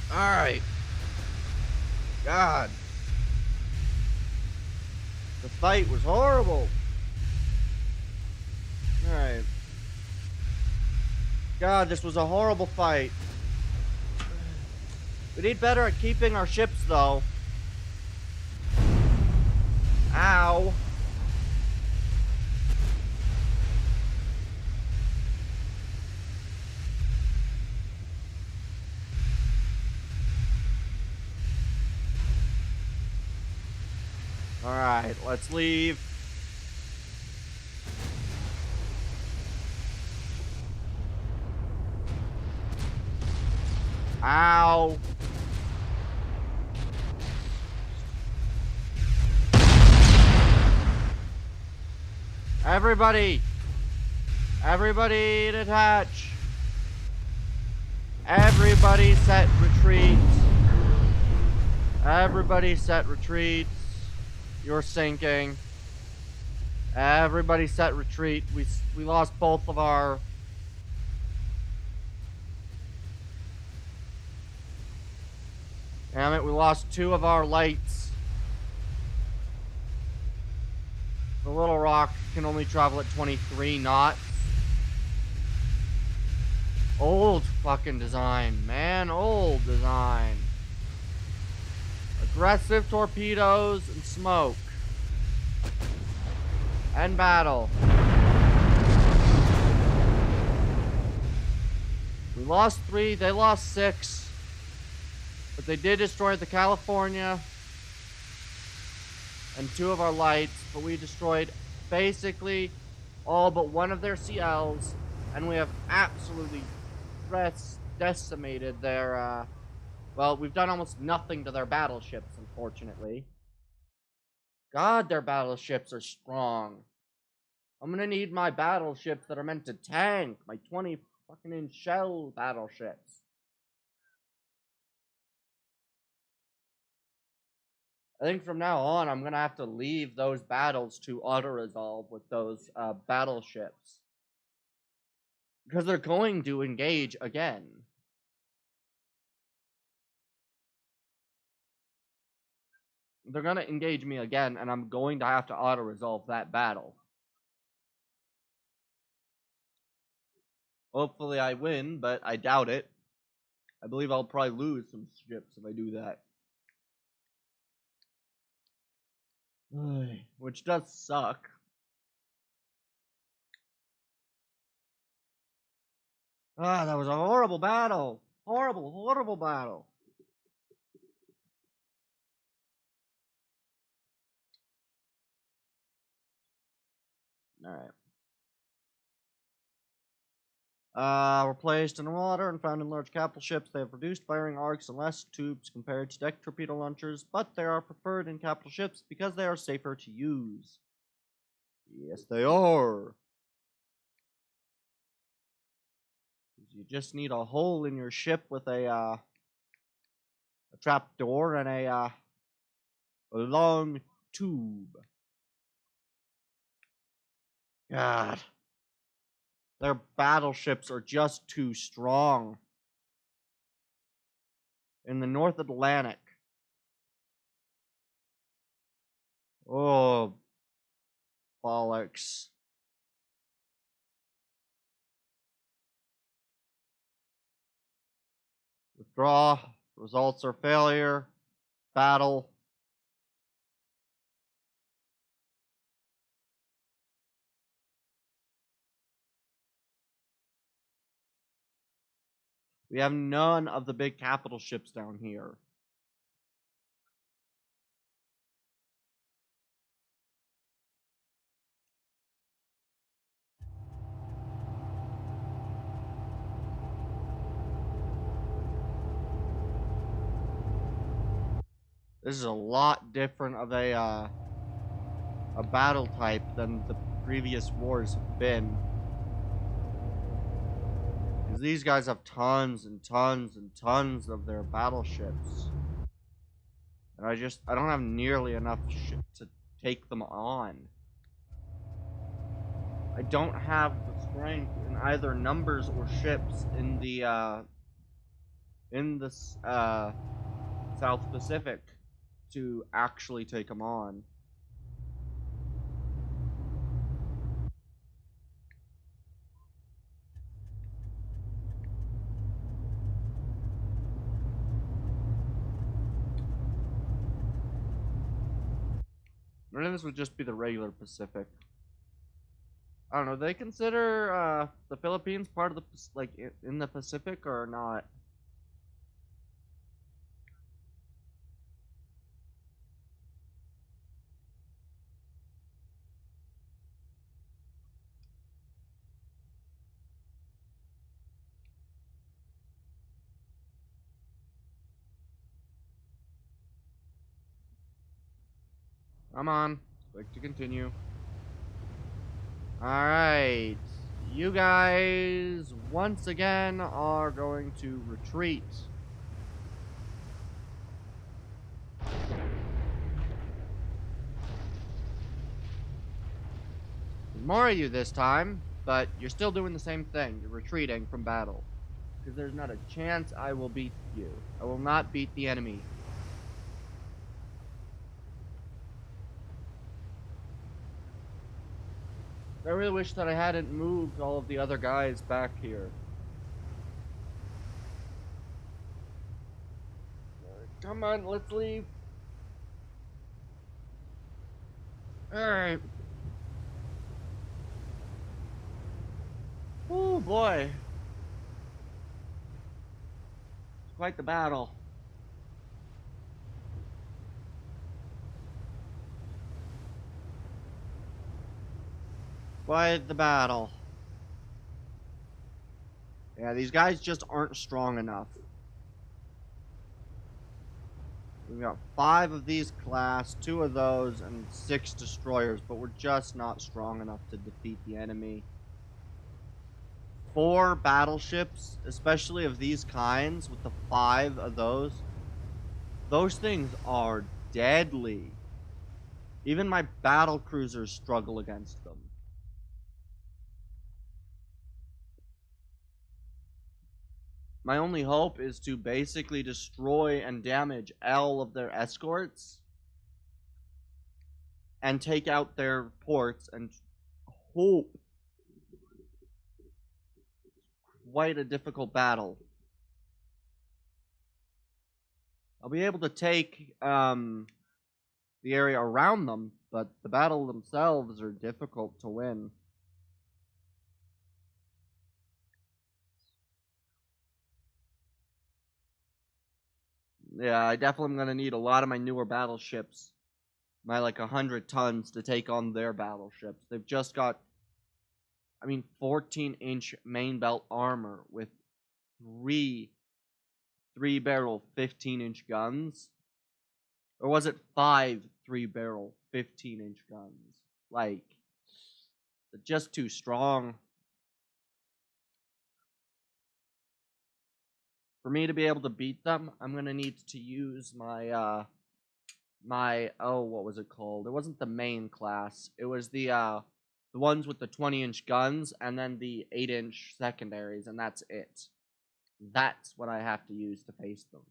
Alright. God. The fight was horrible. Alright. God, this was a horrible fight. We need better at keeping our ships, though. Ow. Alright, let's leave. Ow. Everybody detach. Everybody set retreat. Everybody set retreat. You're sinking. Everybody set retreat. We lost both of our... Damn it, we lost 2 of our lights. The Little Rock can only travel at 23 knots. Old fucking design, man. Old design. Aggressive torpedoes and smoke. And battle. We lost 3, they lost 6. But they did destroy the California and 2 of our lights, but we destroyed basically all but 1 of their CLs, and we have absolutely decimated their, well, we've done almost nothing to their battleships, unfortunately. God, their battleships are strong. I'm gonna need my battleships that are meant to tank, my 20 fucking inch shell battleships. I think from now on, I'm gonna have to leave those battles to auto-resolve with those battleships. Because they're going to engage again. They're gonna engage me again, and I'm going to have to auto-resolve that battle. Hopefully I win, but I doubt it. I believe I'll probably lose some ships if I do that. Which does suck. Ah, that was a horrible battle. Horrible, horrible battle. Alright. Were placed in the water and found in large capital ships. They have reduced firing arcs and less tubes compared to deck torpedo launchers, but they are preferred in capital ships because they are safer to use. Yes, they are. You just need a hole in your ship with a trap door and a long tube. God. Their battleships are just too strong. In the North Atlantic. Oh, bollocks. Draw. Results are failure. Battle. We have none of the big capital ships down here. This is a lot different of a battle type than the previous wars have been. Because these guys have tons and tons and tons of their battleships. And I don't have nearly enough shit to take them on. I don't have the strength in either numbers or ships in the South Pacific to actually take them on. None of this would just be the regular Pacific. I don't know. They consider the Philippines part of the like in the Pacific or not? Come on, click to continue. All right, you guys once again are going to retreat. There's more of you this time, but you're still doing the same thing. You're retreating from battle. Because there's not a chance I will beat you. I will not beat the enemy. I really wish that I hadn't moved all of the other guys back here. Come on, let's leave. Alright. Oh boy. It's quite the battle. Quite the battle. Yeah, these guys just aren't strong enough. We've got 5 of these class, 2 of those, and 6 destroyers, but we're just not strong enough to defeat the enemy. 4 battleships, especially of these kinds, with the 5 of those things are deadly. Even my battle cruisers struggle against them. My only hope is to basically destroy and damage all of their escorts and take out their ports and hope. Quite a difficult battle. I'll be able to take the area around them, but the battle themselves are difficult to win. Yeah, I definitely am going to need a lot of my newer battleships. My like 100 tons to take on their battleships. They've just got, 14-inch main belt armor with 3-barrel 15-inch guns. Or was it 5 3-barrel 15-inch guns? Like, they're just too strong. For me to be able to beat them, I'm gonna need to use my what was it called? It wasn't the main class. It was the ones with the 20-inch guns and then the 8-inch secondaries, and that's it. That's what I have to use to face them.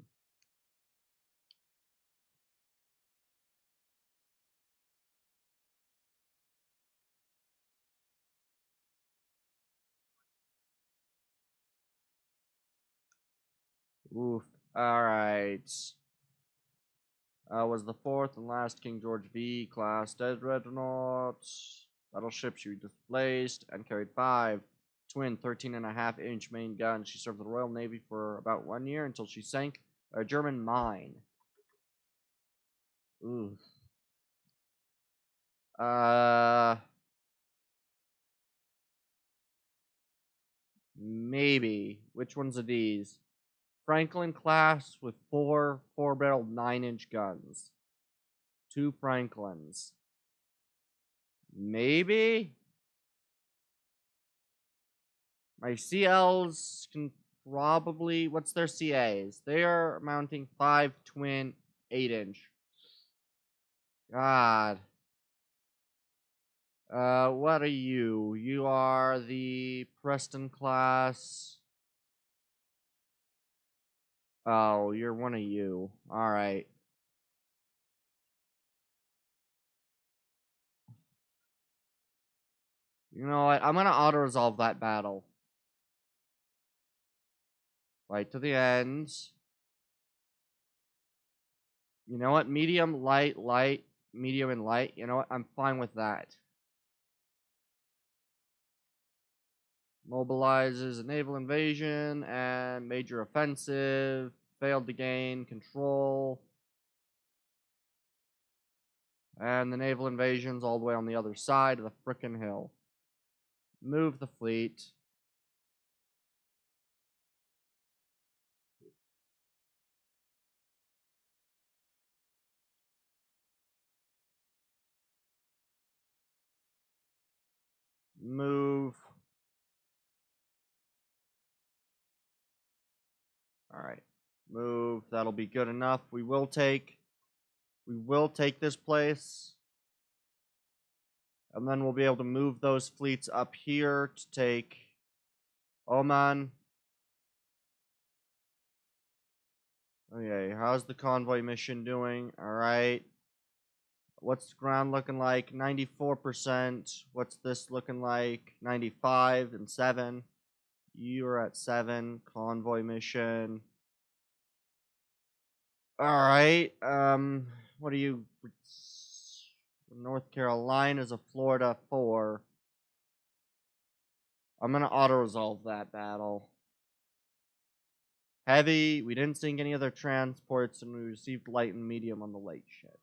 Oof. Alright. Was the fourth and last King George V class Dreadnoughts. Battleship she displaced and carried 5 twin 13.5-inch main guns. She served the Royal Navy for about 1 year until she sank a German mine. Ooh. Maybe. Which ones are these? Franklin class with 4 4-barreled 9-inch guns. 2 Franklins. Maybe? My CLs can probably... What's their CAs? They are mounting 5 twin 8-inch. God. What are you? You are the Preston class. Oh, you're one of you. Alright. You know what? I'm gonna auto-resolve that battle. Right to the end. You know what? Medium, light, light, medium, and light. You know what? I'm fine with that. Mobilizes a naval invasion and major offensive. Failed to gain control. And the naval invasion's all the way on the other side of the frickin' hill. Move the fleet. Move. Alright. Move. That'll be good enough. We will take this place. And then we'll be able to move those fleets up here to take Oman. Okay, how's the convoy mission doing? Alright. What's the ground looking like? 94%. What's this looking like? 95 and 7. You're at 7. Convoy mission. Alright. What are you? North Carolina is a Florida 4. I'm gonna auto-resolve that battle. Heavy. We didn't sink any other transports, and we received light and medium on the light ship.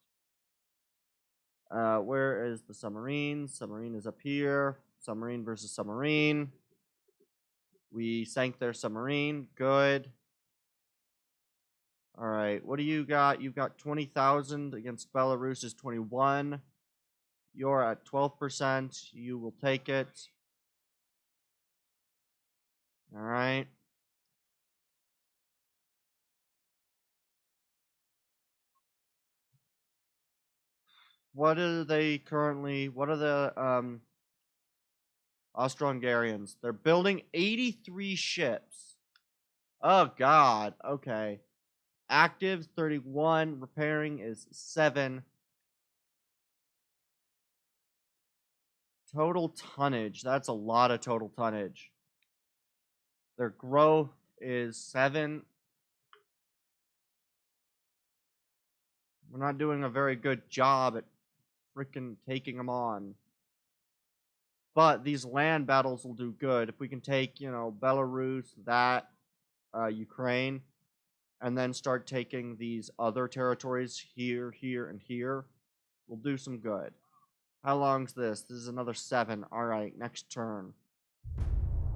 Where is the submarine? Submarine is up here. Submarine versus submarine. We sank their submarine. Good. Alright, what do you got? You've got 20,000 against Belarus is 21. You're at 12%. You will take it. Alright. What are they currently... What are the Austro-Hungarians? They're building 83 ships. Oh, God. Okay. Active 31. Repairing is 7. Total tonnage. That's a lot of total tonnage. Their growth is 7. We're not doing a very good job at freaking taking them on. But these land battles will do good. If we can take, you know, Belarus, that, Ukraine, and then start taking these other territories here, here, and here, we'll do some good. How long's this? This is another 7. Alright, next turn.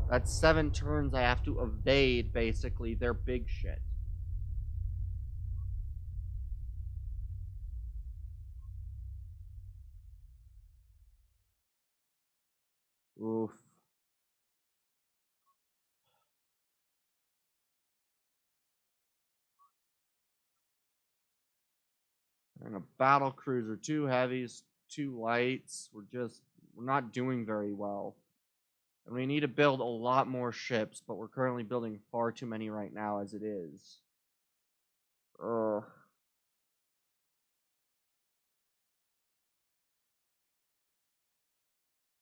That's 7 turns I have to evade, basically, their big shit. Oof. And a battle cruiser, 2 heavies, 2 lights. We're not doing very well. And we need to build a lot more ships, but we're currently building far too many right now as it is. Ugh.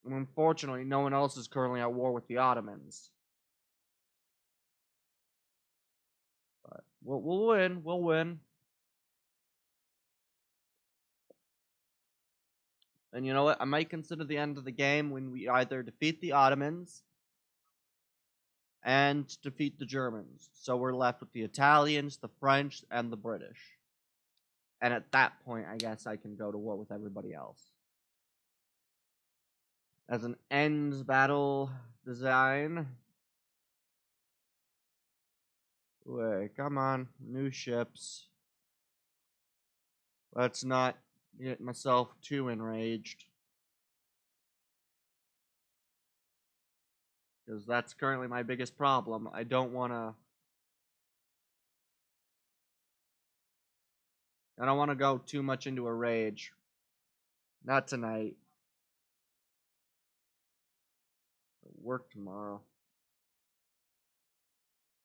And unfortunately, no one else is currently at war with the Ottomans. But We'll win. We'll win. And you know what? I might consider the end of the game when we either defeat the Ottomans and defeat the Germans. So we're left with the Italians, the French, and the British. And at that point, I guess I can go to war with everybody else. As an ends battle design. Wait, come on. New ships. Let's not get myself too enraged. Because that's currently my biggest problem. I don't want to go too much into a rage. Not tonight. Work tomorrow.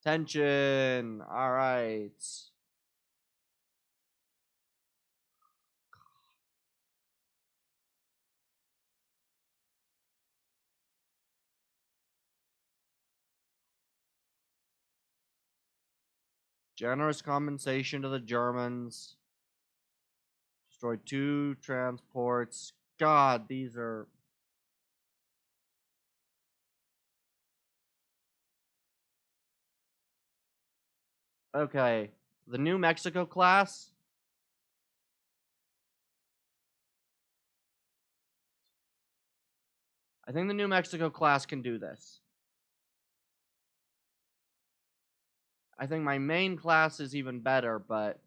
Tension. All right. Generous compensation to the Germans. Destroyed 2 transports. God, these are... Okay, the New Mexico class. I think the New Mexico class can do this. I think my main class is even better, but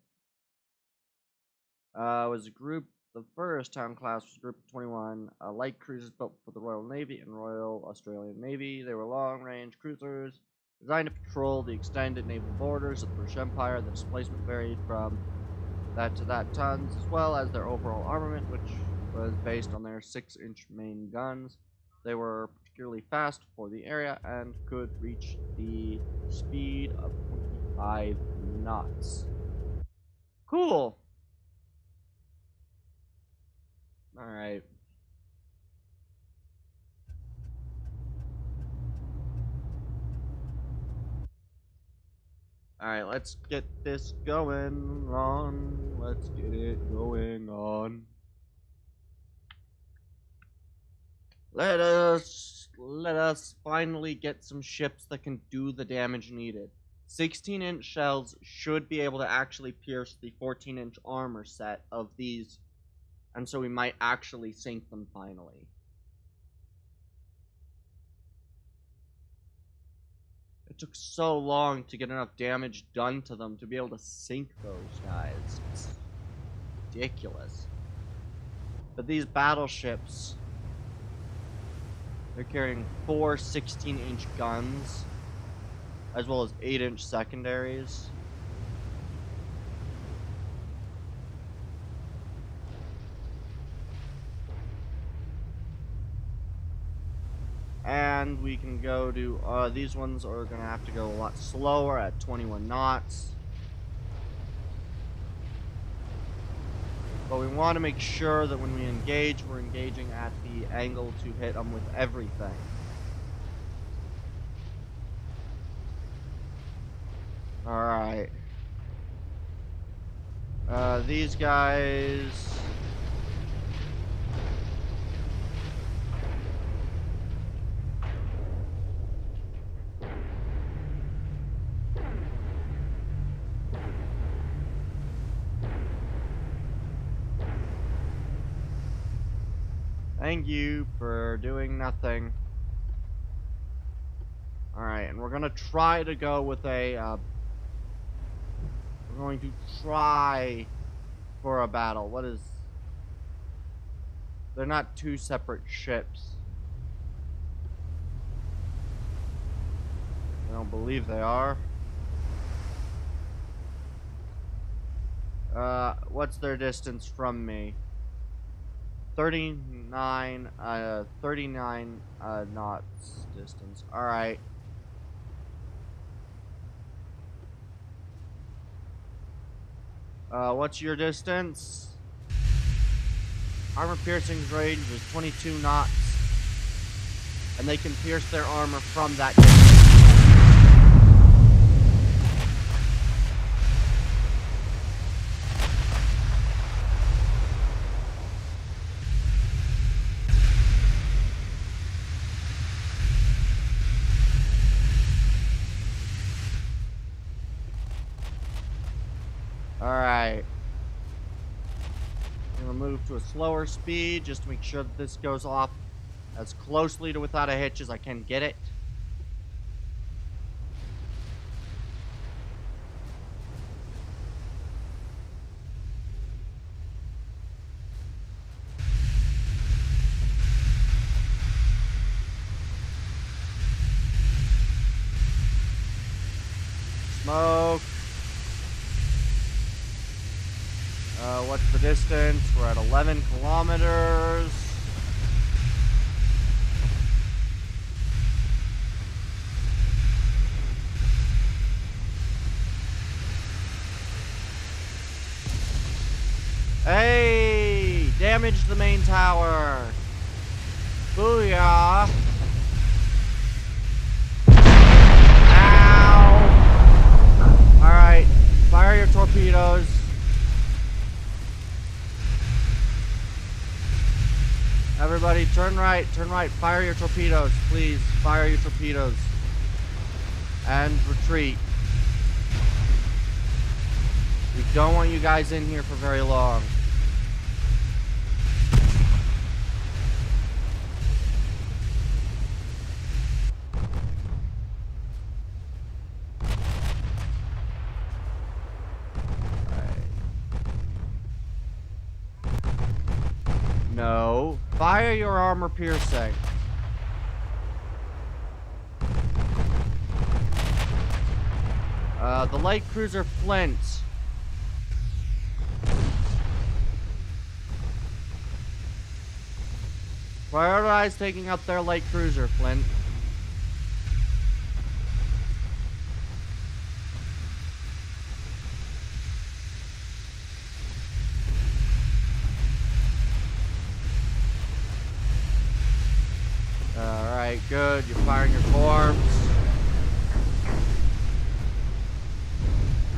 was a group. The first town class was a group of 21 light cruisers built for the Royal Navy and Royal Australian Navy. They were long-range cruisers designed to patrol the extended naval borders of the British Empire. The displacement varied from that to that tons, as well as their overall armament, which was based on their 6-inch main guns. They were particularly fast for the area and could reach the speed of 25 knots. Cool. All right. Alright, let's get this going on. Let's get it going on. Let us finally get some ships that can do the damage needed. 16-inch shells should be able to actually pierce the 14-inch armor set of these, and so we might actually sink them finally. It took so long to get enough damage done to them to be able to sink those guys. It's ridiculous. But these battleships, they're carrying 4 16-inch guns, as well as 8-inch secondaries. And we can go to, these ones are going to have to go a lot slower at 21 knots. But we want to make sure that when we engage, we're engaging at the angle to hit them with everything. Alright. These guys... Thank you for doing nothing. Alright, and we're gonna try to go with a, we're going to try for a battle. What is... They're not 2 separate ships. I don't believe they are. What's their distance from me? 39 knots distance. Alright. What's your distance? Armor piercing range is 22 knots. And they can pierce their armor from that distance. to a slower speed just to make sure that this goes off as closely to without a hitch as I can get it. Smoke. What's the distance? We're at 11 kilometers. Hey! Damage the main tower. Booyah! Ow! Alright, fire your torpedoes. Everybody, turn right, fire your torpedoes, please, fire your torpedoes. And retreat. We don't want you guys in here for very long. No. Fire your armor piercing. The light cruiser Flint. Prioritize taking out their light cruiser, Flint. Alright, good. You're firing your torps.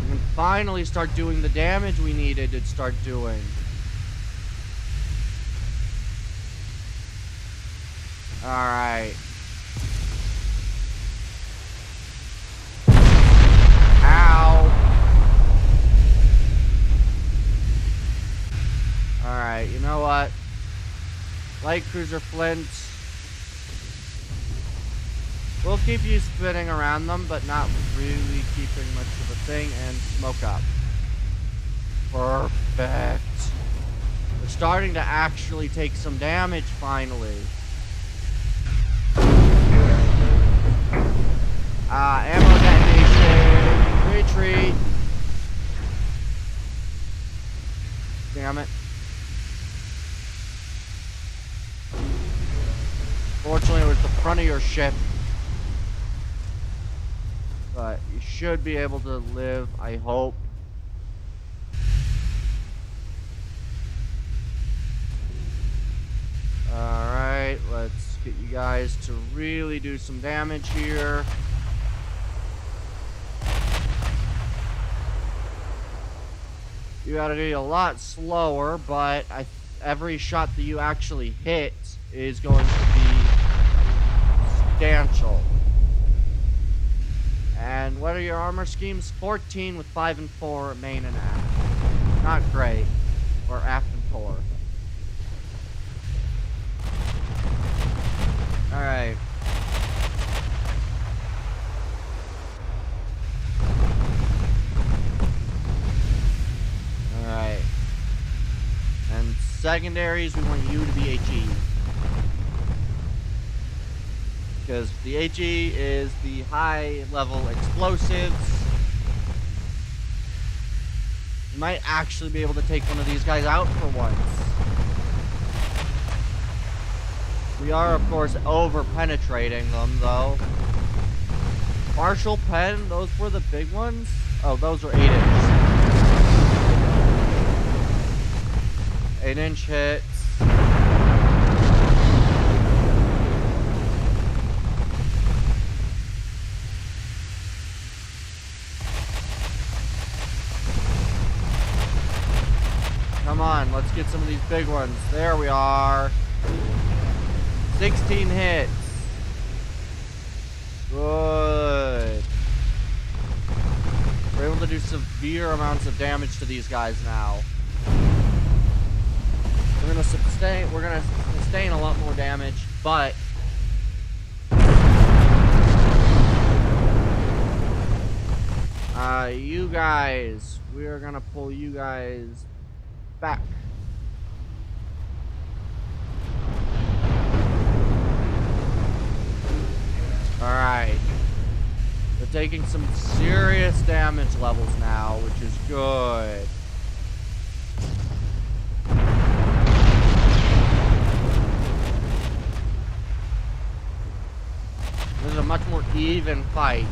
We can finally start doing the damage we needed to start doing. Alright. Ow. Alright, you know what? Light cruiser Flint. We'll keep you spinning around them, but not really keeping much of a thing, and smoke up. Perfect. We're starting to actually take some damage, finally. Ammo detonation. Retreat. Damn it. Fortunately, it was the front of your ship. But you should be able to live, I hope. Alright, let's get you guys to really do some damage here. You gotta be a lot slower, but every shot that you actually hit is going to be substantial. And what are your armor schemes? 14 with 5 and 4 main and aft. Not great. Or aft and 4. Alright. Alright. And secondaries, we want you to be HE. Because the HE is the high-level explosives. You might actually be able to take one of these guys out for once. We are, of course, over-penetrating them, though. Partial pen, those were the big ones? Oh, those were 8-inch. 8-inch hits. Come on, let's get some of these big ones. There we are. 16 hits. Good. We're able to do severe amounts of damage to these guys now. We're gonna sustain a lot more damage, but you guys, we're gonna pull you guys back. Alright. They're taking some serious damage levels now, which is good. This is a much more even fight.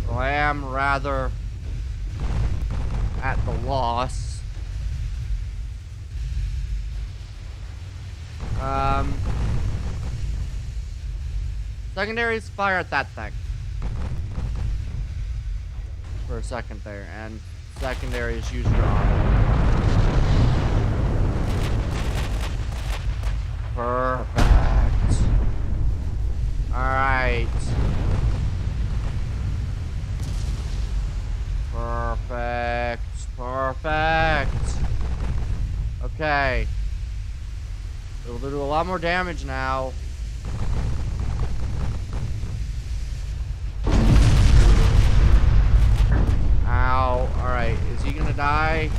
So I am rather at the loss. Secondaries, fire at that thing. For a second there, and secondaries use your armor. Perfect. Alright. Perfect. Perfect. Okay. It'll do a lot more damage now. Ow. Alright. Is he gonna die?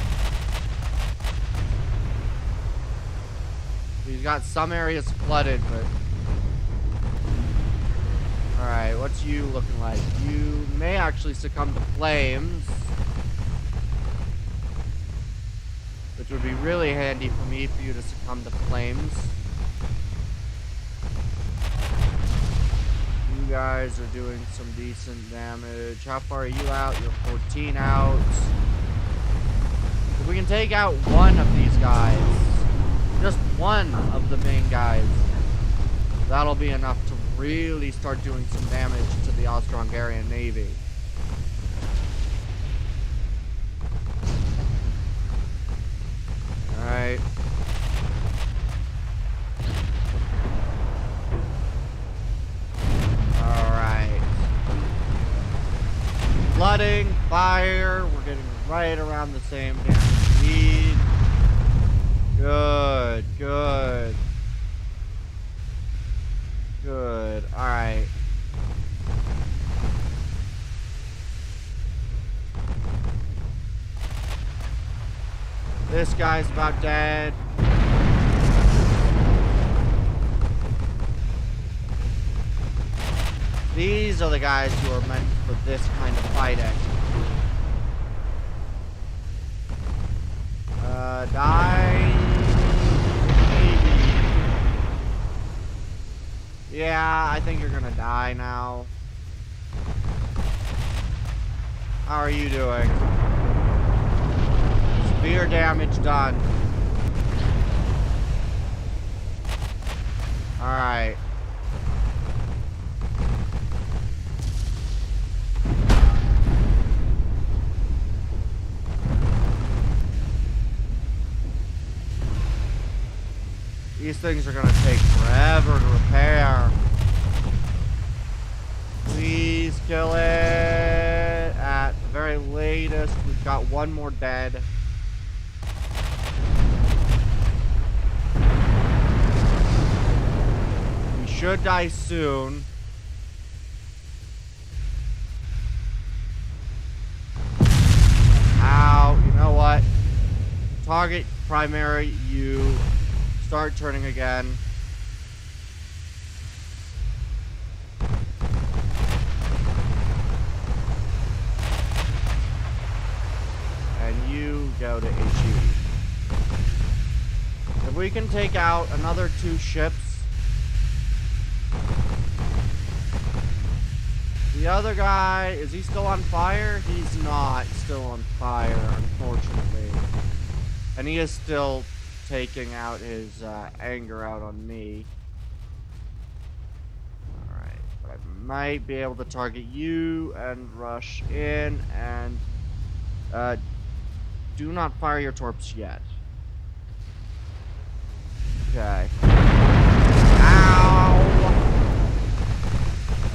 He's got some areas flooded, but... Alright, what's you looking like? You may actually succumb to flames. Which would be really handy for me for you to succumb to flames. You guys are doing some decent damage. How far are you out? You're 14 out. If we can take out one of these guys, just one of the main guys, that'll be enough to really start doing some damage to the Austro-Hungarian Navy. Alright. Alright. Flooding, fire, we're getting right around the same damn speed. Good, good. Good, alright. This guy's about dead. These are the guys who are meant for this kind of fighting. Die. Maybe. Yeah, I think you're gonna die now. How are you doing? Severe damage done. Alright. These things are gonna take forever to repair. Please kill it. At the very latest, we've got one more dead. We should die soon. Ow, you know what? Target primary, you start turning again. And you go to HE. If we can take out another 2 ships. The other guy, is he still on fire? He's not still on fire, unfortunately. And he is still taking out his anger out on me. Alright, but I might be able to target you and rush in and do not fire your torps yet. Okay. Ow!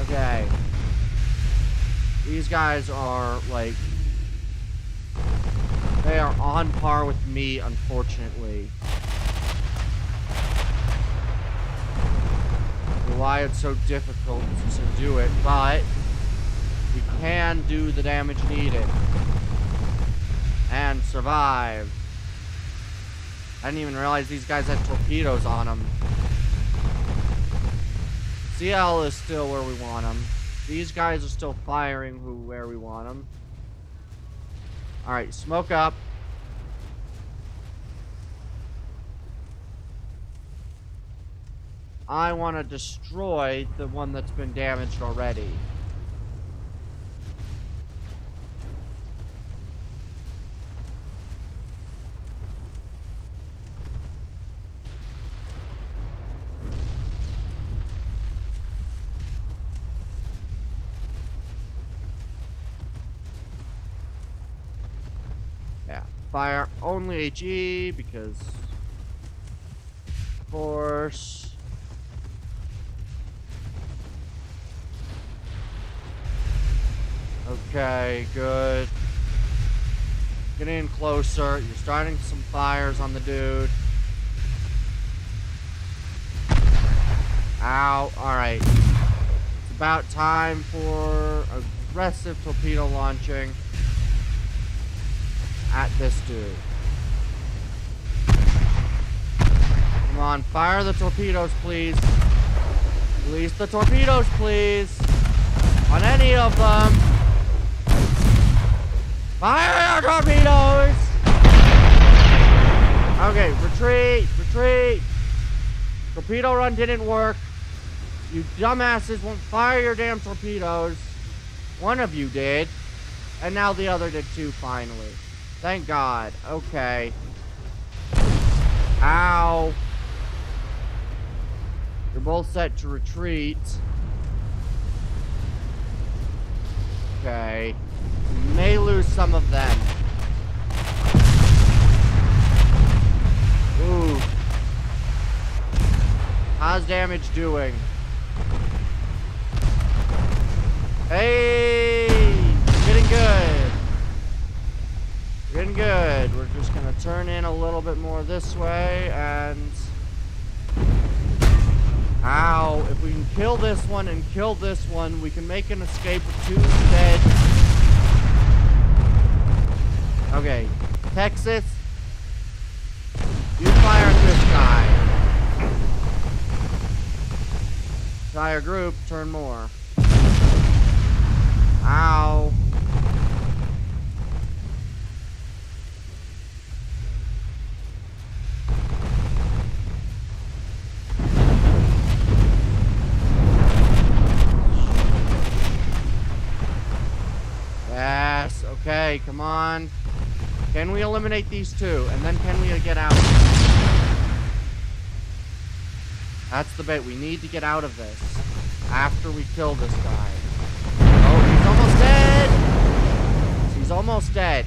Okay. These guys are like... They are on par with me, unfortunately. Why it's so difficult to do it, but we can do the damage needed. And survive. I didn't even realize these guys had torpedoes on them. CL is still where we want them. These guys are still firing where we want them. Alright, smoke up. I want to destroy the one that's been damaged already. Yeah, fire only HE because, of course. Okay, good. Getting in closer. You're starting some fires on the dude. Ow. Alright. It's about time for aggressive torpedo launching at this dude. Come on, fire the torpedoes, please. Release the torpedoes, please. On any of them. Fire your torpedoes! Okay, retreat, retreat. Torpedo run didn't work. You dumbasses won't fire your damn torpedoes. One of you did. And now the other did too, finally. Thank God. Okay. Ow. You're both set to retreat. Okay. We may lose some of them. Ooh. How's damage doing? Hey! Getting good. Getting good. We're just gonna turn in a little bit more this way and... Ow. If we can kill this one and kill this one, we can make an escape with two dead. Okay. Texas. You fire at this guy. Entire group, turn more. Ow. Yes, okay, come on. Can we eliminate these two? And then can we get out? That's the bait. We need to get out of this after we kill this guy. Oh, he's almost dead! He's almost dead.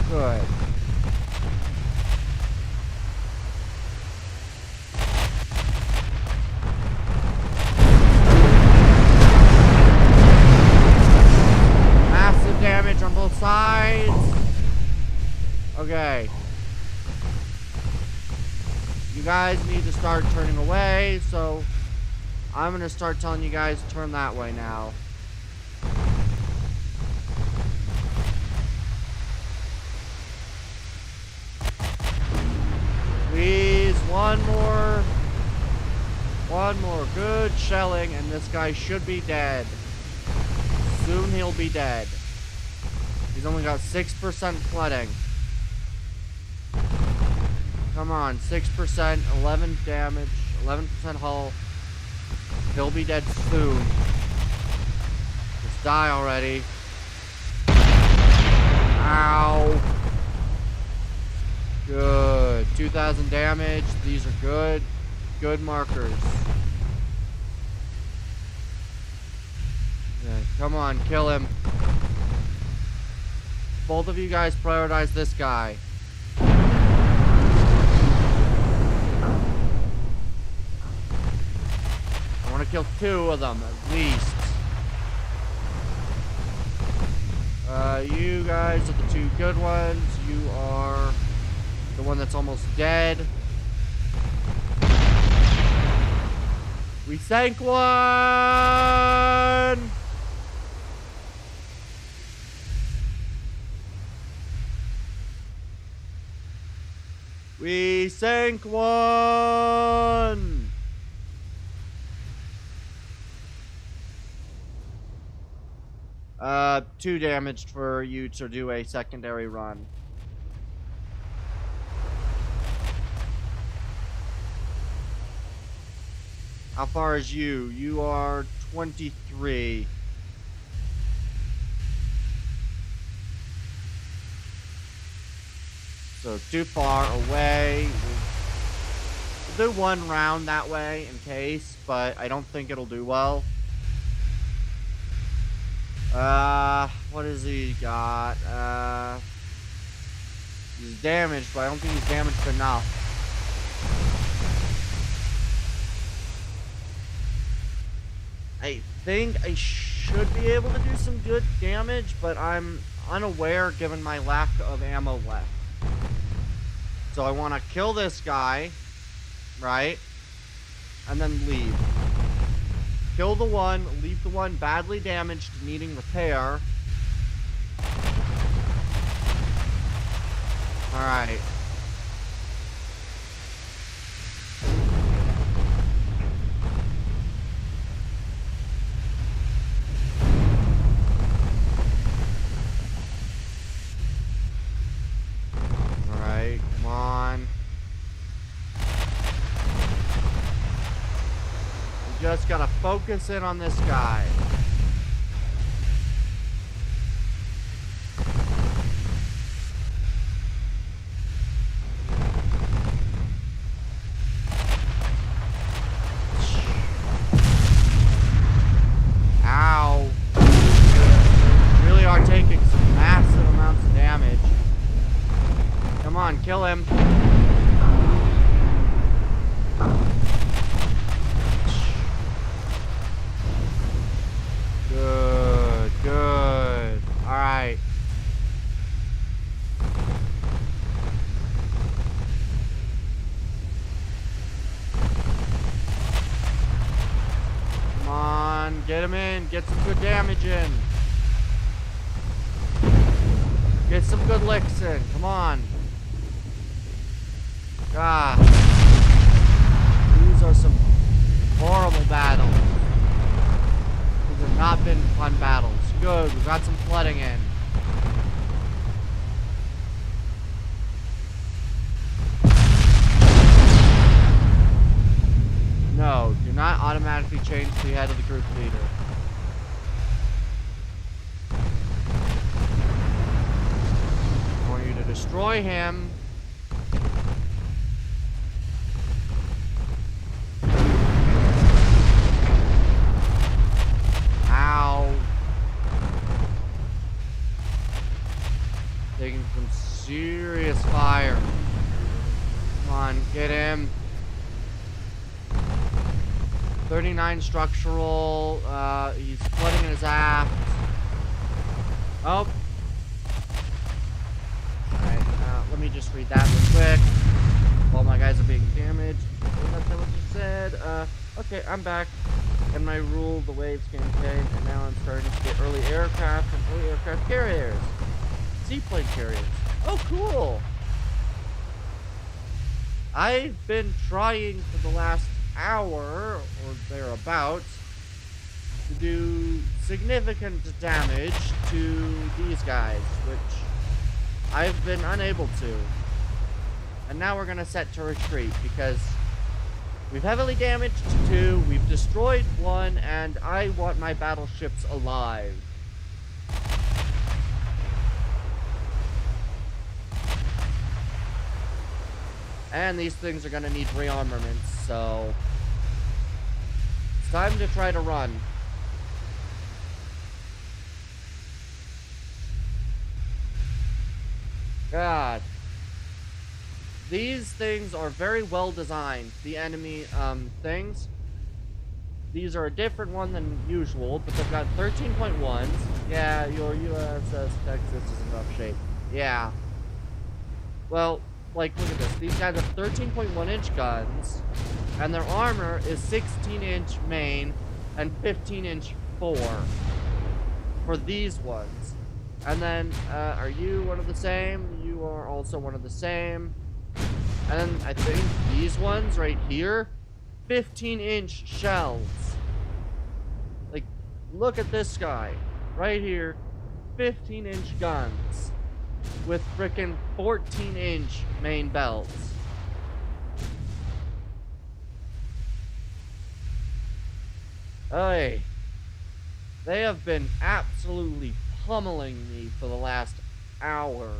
Good. Massive damage on both sides. Okay. You guys need to start turning away, so I'm gonna start telling you guys to turn that way now. Please, one more. One more good shelling, and this guy should be dead. Soon he'll be dead. He's only got 6% flooding. Come on, 6%, 11 damage, 11% hull. He'll be dead soon. Just die already. Ow. Good. 2,000 damage. These are good. Good markers. Okay, come on, kill him. Both of you guys prioritize this guy. I want to kill 2 of them, at least. You guys are the two good ones. You are the one that's almost dead. We sank one! We sank one! Too damaged for you to do a secondary run. How far is you? You are 23. So too far away. We'll do one round that way in case, but I don't think it'll do well. What has he got? He's damaged, but I don't think he's damaged enough. I think I should be able to do some good damage, but I'm unaware given my lack of ammo left. So I want to kill this guy, right? And then leave. Kill the one, leave the one badly damaged, needing repair. Alright. Alright, come on. We just gotta focus in on this guy. Ow. Really are taking some massive amounts of damage. Come on, kill him. Good, good. Alright. Come on, get him in. Get some good damage in. Get some good licks in. Come on. God. These are some horrible battles. These have not been fun battles. Good, we got some flooding in. No, do not automatically change the head of the group leader. I want you to destroy him. Ow. Taking some serious fire. Come on, get him. 39 structural. He's flooding in his aft. Oh. Alright, let me just read that real quick. While my guys are being damaged. That's what you said. Okay, I'm back. And my rule, the waves can change, and now I'm starting to get early aircraft and early aircraft carriers. Seaplane carriers. Oh, cool! I've been trying for the last hour, or thereabouts, to do significant damage to these guys, which I've been unable to. And now we're gonna set to retreat, because we've heavily damaged 2, we've destroyed 1, and I want my battleships alive. And these things are gonna need rearmaments, so it's time to try to run. God. These things are very well designed, the enemy things. These are a different one than usual, but they've got 13.1s. Yeah, your USS Texas is in rough shape. Yeah. Well, like, look at this. These guys have 13.1-inch guns, and their armor is 16-inch main and 15-inch fore for these ones. And then, are you one of the same? You are also one of the same. And then I think these ones right here, 15-inch shells. Like, look at this guy right here, 15-inch guns with frickin' 14-inch main belts. Hey, they have been absolutely pummeling me for the last hour.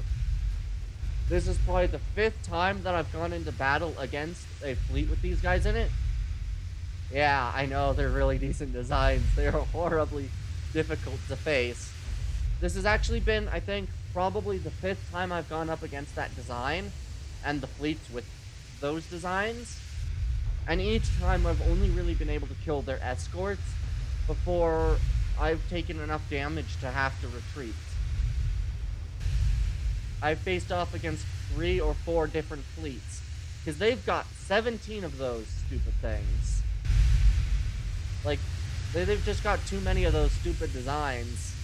This is probably the 5th time that I've gone into battle against a fleet with these guys in it. Yeah, I know, they're really decent designs. They are horribly difficult to face. This has actually been, I think, probably the 5th time I've gone up against that design and the fleets with those designs. And each time I've only really been able to kill their escorts before I've taken enough damage to have to retreat. I've faced off against 3 or 4 different fleets, because they've got 17 of those stupid things. Like, they've just got too many of those stupid designs.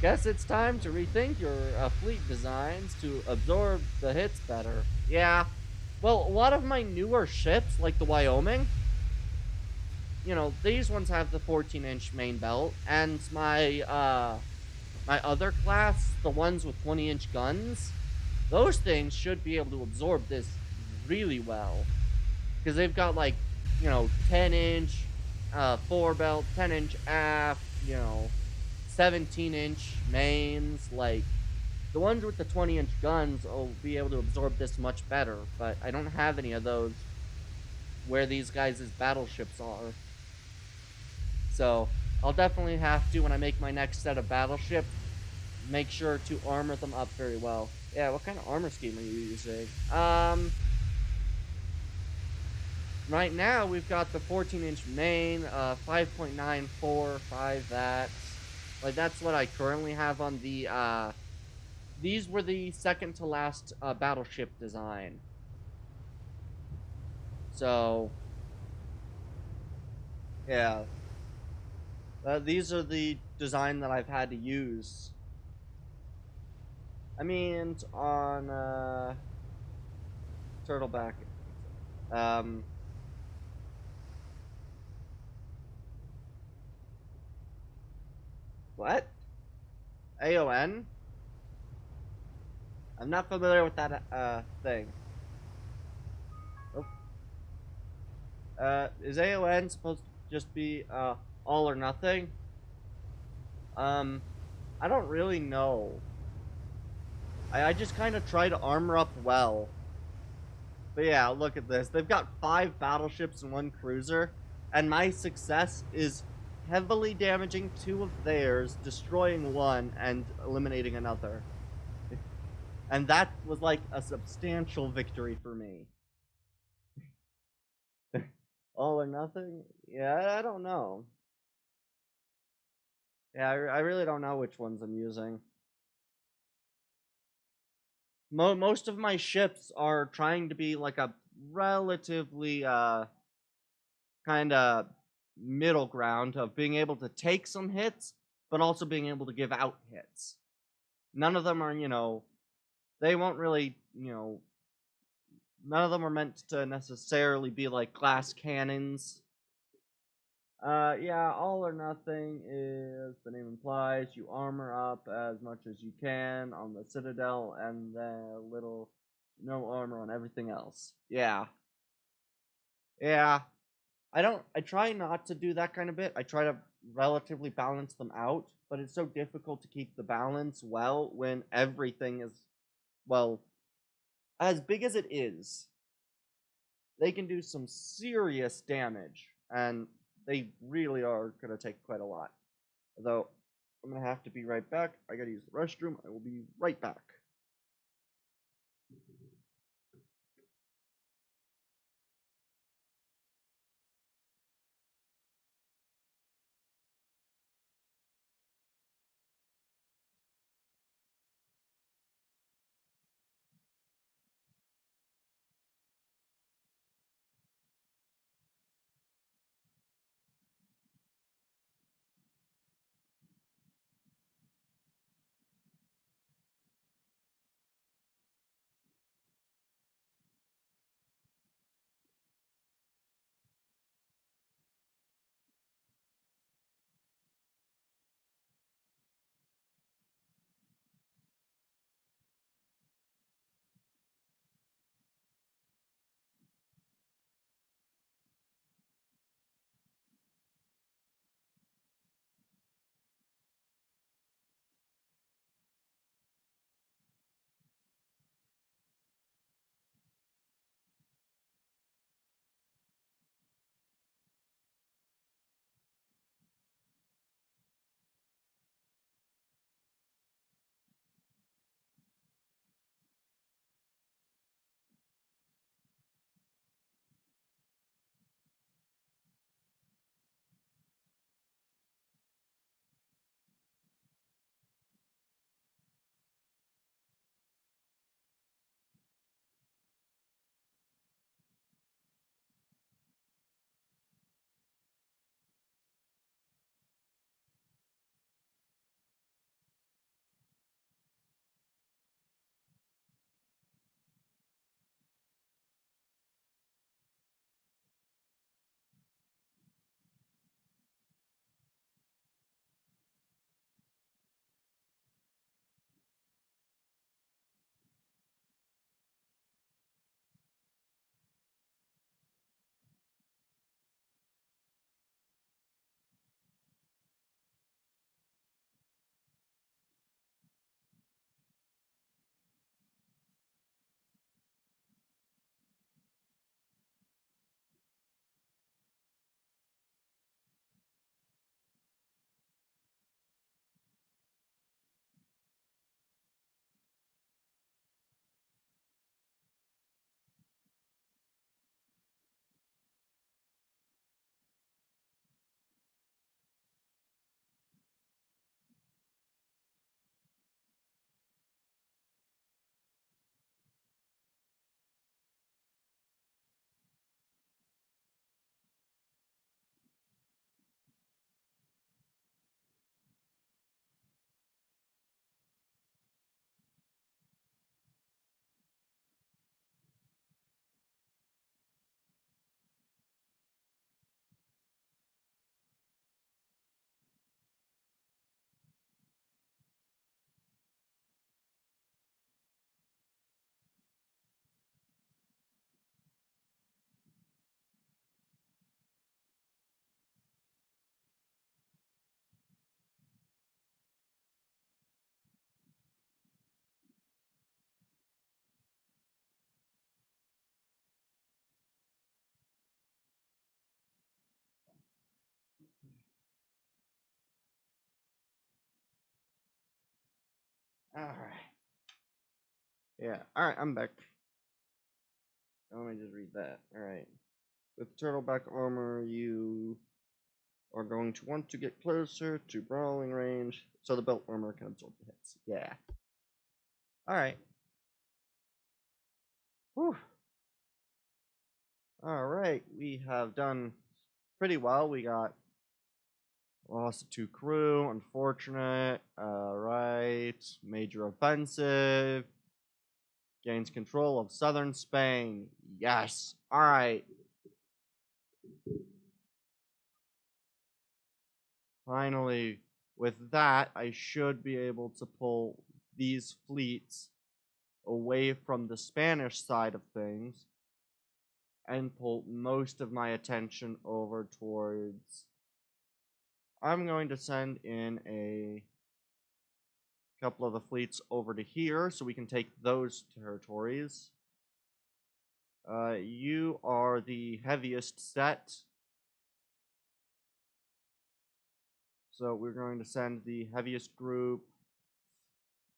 Guess it's time to rethink your fleet designs to absorb the hits better. Yeah. Well, a lot of my newer ships, like the Wyoming, you know, these ones have the 14-inch main belt, and my other class, the ones with 20-inch guns, those things should be able to absorb this really well. Because they've got, like, you know, 10-inch fore belt, 10-inch aft, you know, 17-inch mains. Like, the ones with the 20-inch guns will be able to absorb this much better, but I don't have any of those where these guys' battleships are. So, I'll definitely have to, when I make my next set of battleships, make sure to armor them up very well. Yeah, what kind of armor scheme are you using? Right now, we've got the 14-inch main, 5.945 that. Like, that's what I currently have on the, these were the second to last, battleship design. So, yeah. These are the design that I've had to use. I mean, on, Turtleback. What? AON? I'm not familiar with that, thing. Oh. Is AON supposed to just be, all or nothing? I don't really know. I just kind of try to armor up well. But yeah, look at this. They've got 5 battleships and 1 cruiser, and my success is heavily damaging 2 of theirs, destroying 1, and eliminating another. And that was like a substantial victory for me. All or nothing? Yeah, I don't know. Yeah, I really don't know which ones I'm using. Most of my ships are trying to be like a relatively kind of middle ground of being able to take some hits, but also being able to give out hits. None of them are, you know, they won't really, you know, none of them are meant to necessarily be like glass cannons. Yeah, all or nothing is, the name implies, you armor up as much as you can on the Citadel and then little, no armor on everything else. Yeah. Yeah. I try not to do that kind of bit. I try to relatively balance them out, but it's so difficult to keep the balance well when everything is, well, as big as it is. They can do some serious damage, and they really are going to take quite a lot. Although, I'm going to have to be right back. I got to use the restroom. I will be right back. Alright. Yeah, alright, I'm back. Let me just read that. Alright. With turtleback armor, you are going to want to get closer to brawling range so the belt armor can absorb the hits. Yeah. Alright. Whew. Alright, we have done pretty well. We got lost 2 crew, unfortunate. Alright. Major offensive. Gains control of southern Spain. Yes. Alright. Finally, with that, I should be able to pull these fleets away from the Spanish side of things and pull most of my attention over towards... I'm going to send in a couple of the fleets over to here so we can take those territories. You are the heaviest set. So we're going to send the heaviest group.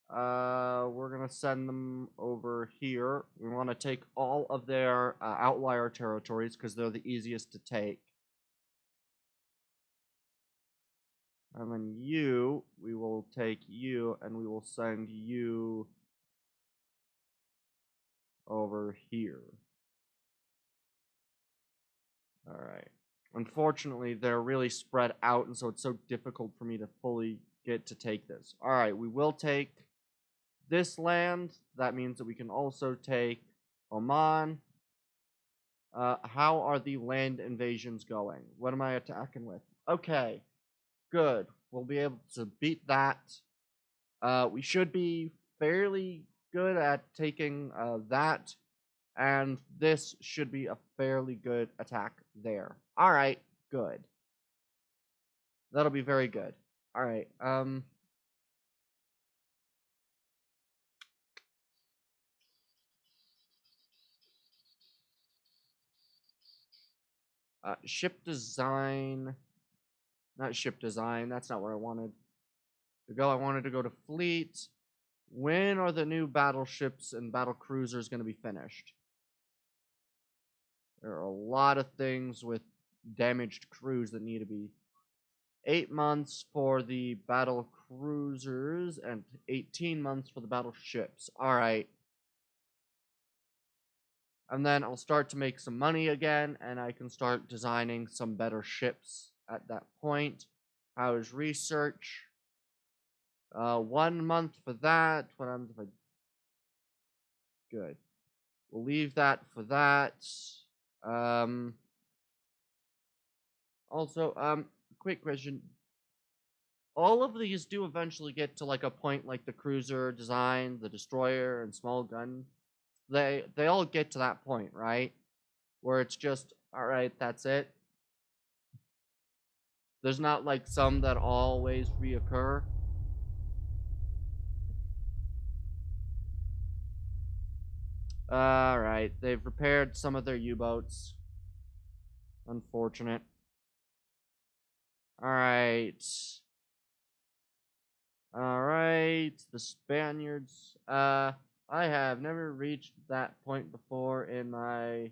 We're going to send them over here. We want to take all of their outlier territories because they're the easiest to take. And then you, we will take you and we will send you over here. Alright. Unfortunately, they're really spread out, and so it's so difficult for me to fully get to take this. Alright, we will take this land. That means that we can also take Oman. How are the land invasions going? What am I attacking with? Okay, good. We'll be able to beat that. We should be fairly good at taking that. And this should be a fairly good attack there. Alright, good. That'll be very good. Alright, ship design. Not ship design, that's not where I wanted to go. I wanted to go to fleet. When are the new battleships and battle cruisers going to be finished? There are a lot of things with damaged crews that need to be 8 months for the battle cruisers and 18 months for the battleships. Alright. And then I'll start to make some money again, and I can start designing some better ships at that point. How is research? 1 month for that. What happens if I... Good. We'll leave that for that. Also, quick question. All of these do eventually get to like a point like the cruiser design, the destroyer, and small gun. They all get to that point, right? Where it's just, alright, that's it. There's not like some that always reoccur. Alright, they've repaired some of their U-boats. Unfortunate. Alright. Alright, the Spaniards. I have never reached that point before in my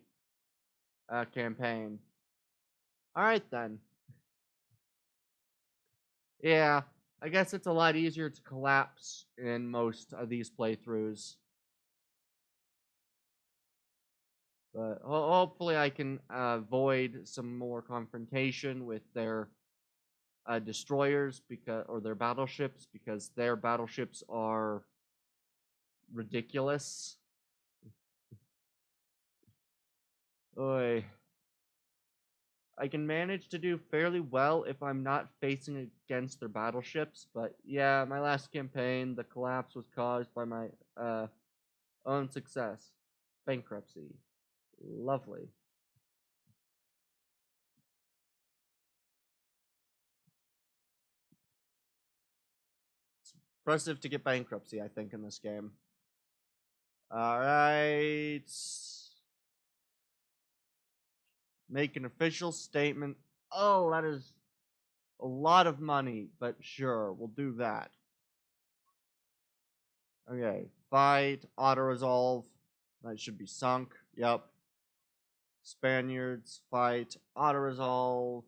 campaign. Alright then. Yeah, I guess it's a lot easier to collapse in most of these playthroughs. But hopefully I can avoid some more confrontation with their destroyers or their battleships, because their battleships are ridiculous. Oy. I can manage to do fairly well if I'm not facing against their battleships, but yeah, my last campaign, the collapse was caused by my own success. Bankruptcy. Lovely. It's impressive to get bankruptcy, I think, in this game. Alright. Make an official statement. Oh, that is a lot of money, but sure, we'll do that. Okay, fight, auto-resolve. That should be sunk. Yep. Spaniards, fight, auto-resolve.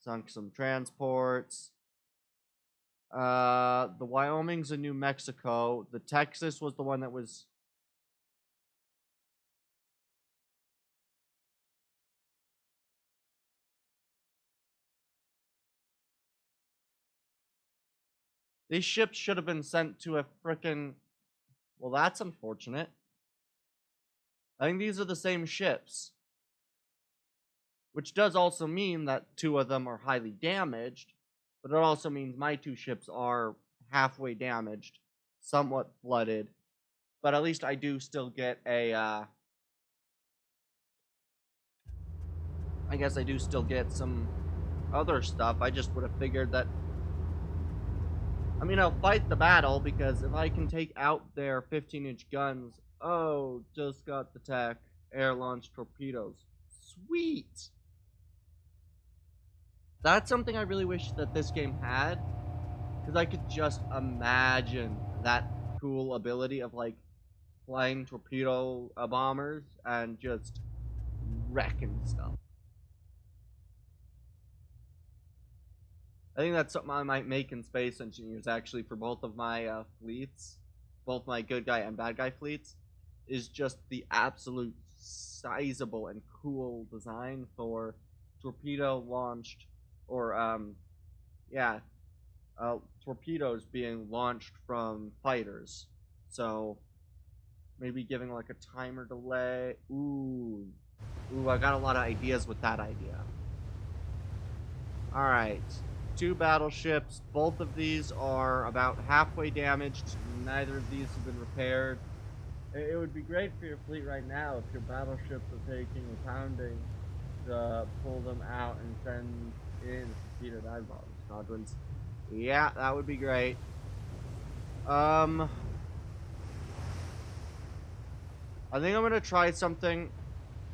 Sunk some transports. The Wyoming's in New Mexico. The Texas was the one that was... These ships should have been sent to a frickin'... Well, that's unfortunate. I think these are the same ships. Which does also mean that 2 of them are highly damaged. But it also means my 2 ships are halfway damaged. Somewhat flooded. But at least I do still get a... I guess I do still get some other stuff. I just would have figured that... I mean, I'll fight the battle, because if I can take out their 15-inch guns... Oh, just got the tech. Air-launched torpedoes. Sweet! That's something I really wish that this game had. Because I could just imagine that cool ability of, like, flying torpedo bombers and just wrecking stuff. I think that's something I might make in Space Engineers, actually, for both of my fleets. Both my good guy and bad guy fleets. Is just the absolute sizable and cool design for torpedo-launched, or, torpedoes being launched from fighters. So, maybe giving, like, a timer delay. Ooh, I got a lot of ideas with that idea. Alright. 2 battleships. Both of these are about halfway damaged. Neither of these have been repaired. It would be great for your fleet right now if your battleships are taking a pounding to pull them out and send in torpedo dive bomb squadrons. Yeah, that would be great. I think I'm gonna try something.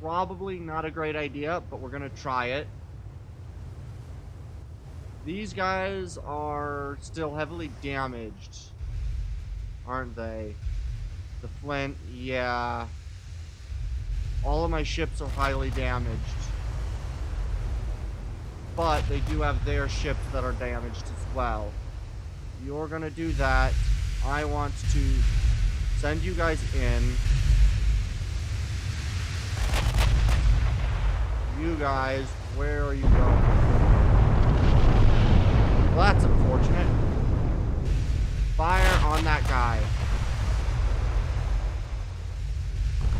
Probably not a great idea, but we're gonna try it. These guys are still heavily damaged, aren't they? The Flint, yeah. All of my ships are highly damaged. But they do have their ships that are damaged as well. You're gonna do that. I want to send you guys in. You guys, where are you going? Well, that's unfortunate. Fire on that guy.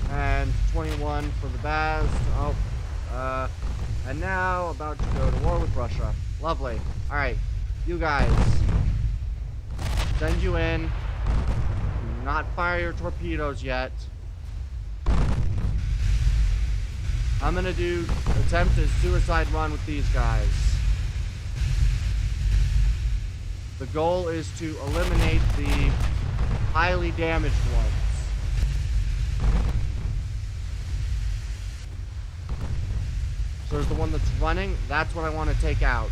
And 21 for the Baz. Oh, and now about to go to war with Russia. Lovely. Alright, you guys. Send you in. Do not fire your torpedoes yet. I'm gonna attempt a suicide run with these guys. The goal is to eliminate the highly damaged ones. So there's the one that's running. That's what I want to take out.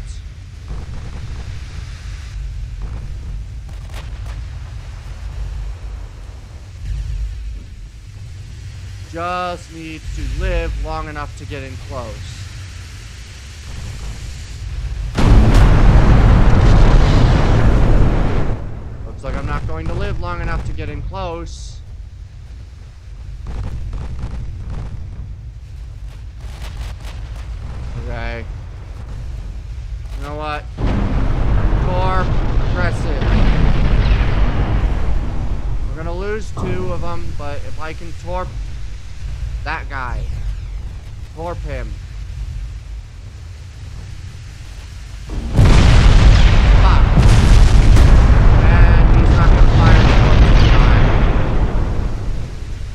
Just needs to live long enough to get in close. Looks like I'm not going to live long enough to get in close. Okay. You know what? Torp, aggressive. We're gonna lose 2 of them, but if I can torp that guy, torp him.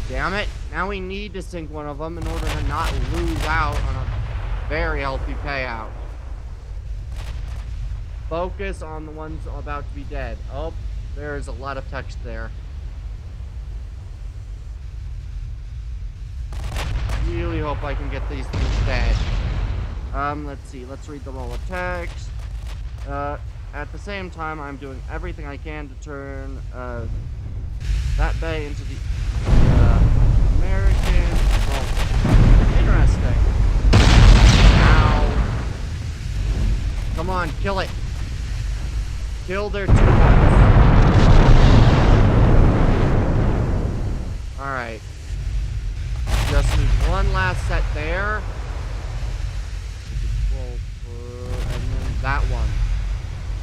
Damn it. Now we need to sink one of them in order to not lose out on a very healthy payout. Focus on the ones about to be dead. Oh, there's a lot of text there. Really hope I can get these things dead. Let's see. Let's read the roll of text. at the same time, I'm doing everything I can to turn that bay into the American. Well, interesting. Ow. Come on, kill it. Kill their 2 ones. Alright. Just need one last set there. And then that one.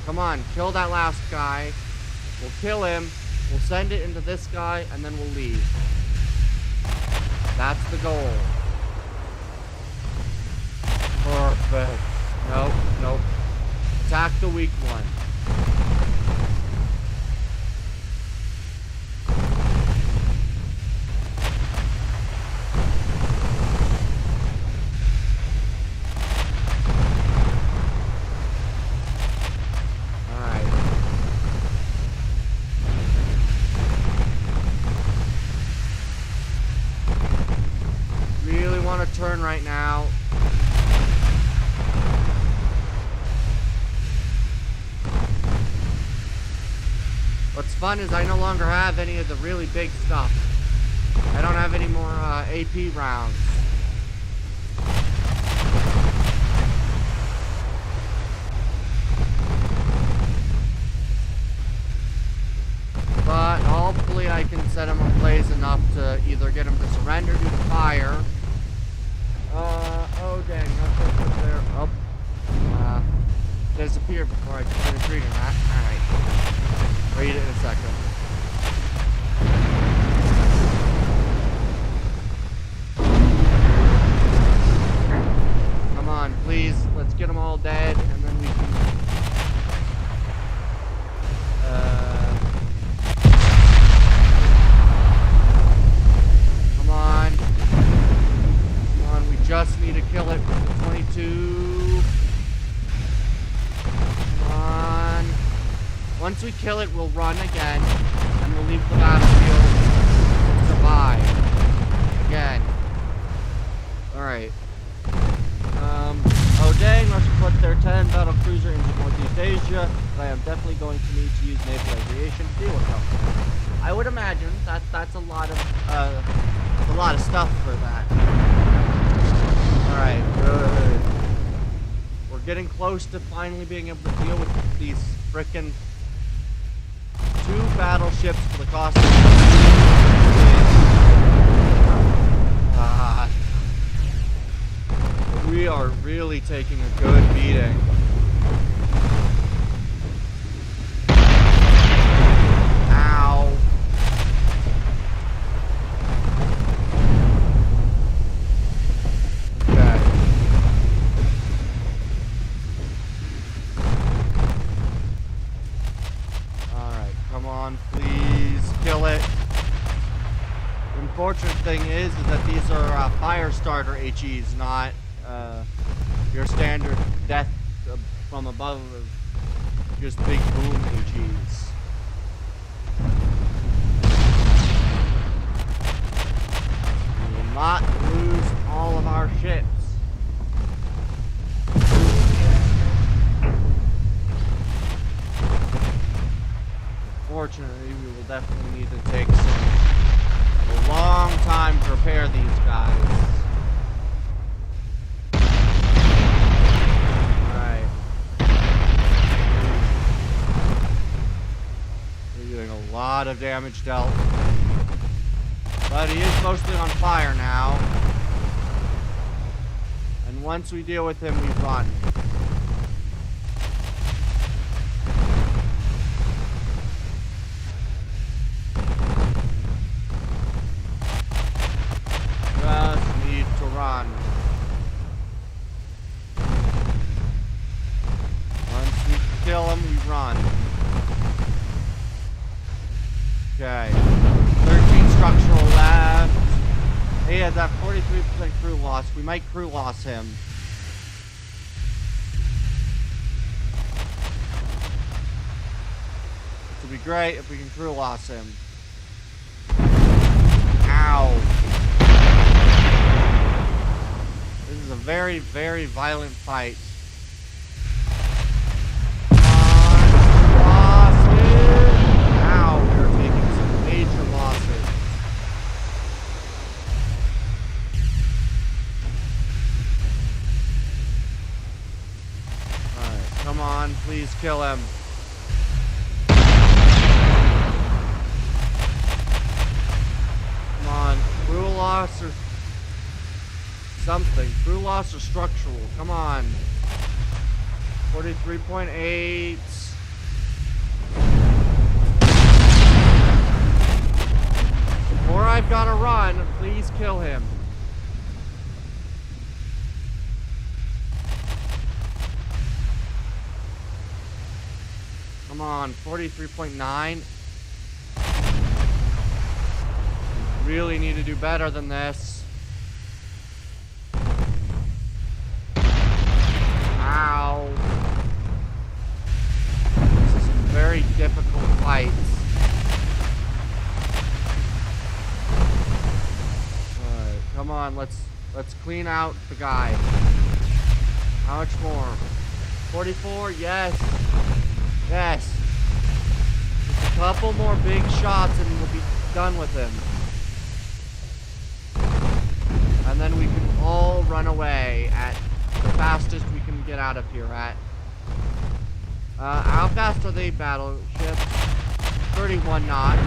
Come on, kill that last guy. We'll kill him. We'll send it into this guy, and then we'll leave. That's the goal. Perfect. Nope, nope. Attack the weak one. Turn right now. What's fun is I no longer have any of the really big stuff. I don't have any more AP rounds. But hopefully I can set him ablaze enough to either get him to surrender to the fire. Oh dang, up there. Oh. Disappear before I can finish reading that. Alright. Read it in a second. Come on, please. Let's get them all dead, and then we can... Come on. Just need to kill it with the 22. Come on. Once we kill it, we'll run again, and we'll leave the battlefield to survive. Again. Alright. Oh dang, let's put their 10 battle cruiser into Northeast Asia, but I am definitely going to need to use naval aviation to deal with them. I would imagine that's a lot of stuff for that. Alright, good. We're getting close to finally being able to deal with these frickin' 2 battleships for the cost of... We are really taking a good beating. Ow. Please kill it. The unfortunate thing is that these are fire starter HEs, not your standard death from above, just big boom HEs. We will not lose all of our ships. Unfortunately, we will definitely need to take a long time to repair these guys. Alright. We're doing a lot of damage dealt. But he is mostly on fire now. And once we deal with him, we run. Run. Once we kill him, we run. Okay. 13 structural left. He has that 43% crew loss. We might crew loss him. It would be great if we can crew loss him. Ow. This is a very, very violent fight. Come on. Please kill him. Come on. Crew loss or something. Crew loss or structural. Come on. 43.8. Before I've got to run, please kill him. Come on, 43.9. We really need to do better than this. Ow. This is a very difficult fight. Alright, come on, let's clean out the guy. How much more? 44, yes. Yes. Just a couple more big shots and we'll be done with him. And then we can all run away at the fastest we can get out of here at. How fast are they, battleship? 31 knots.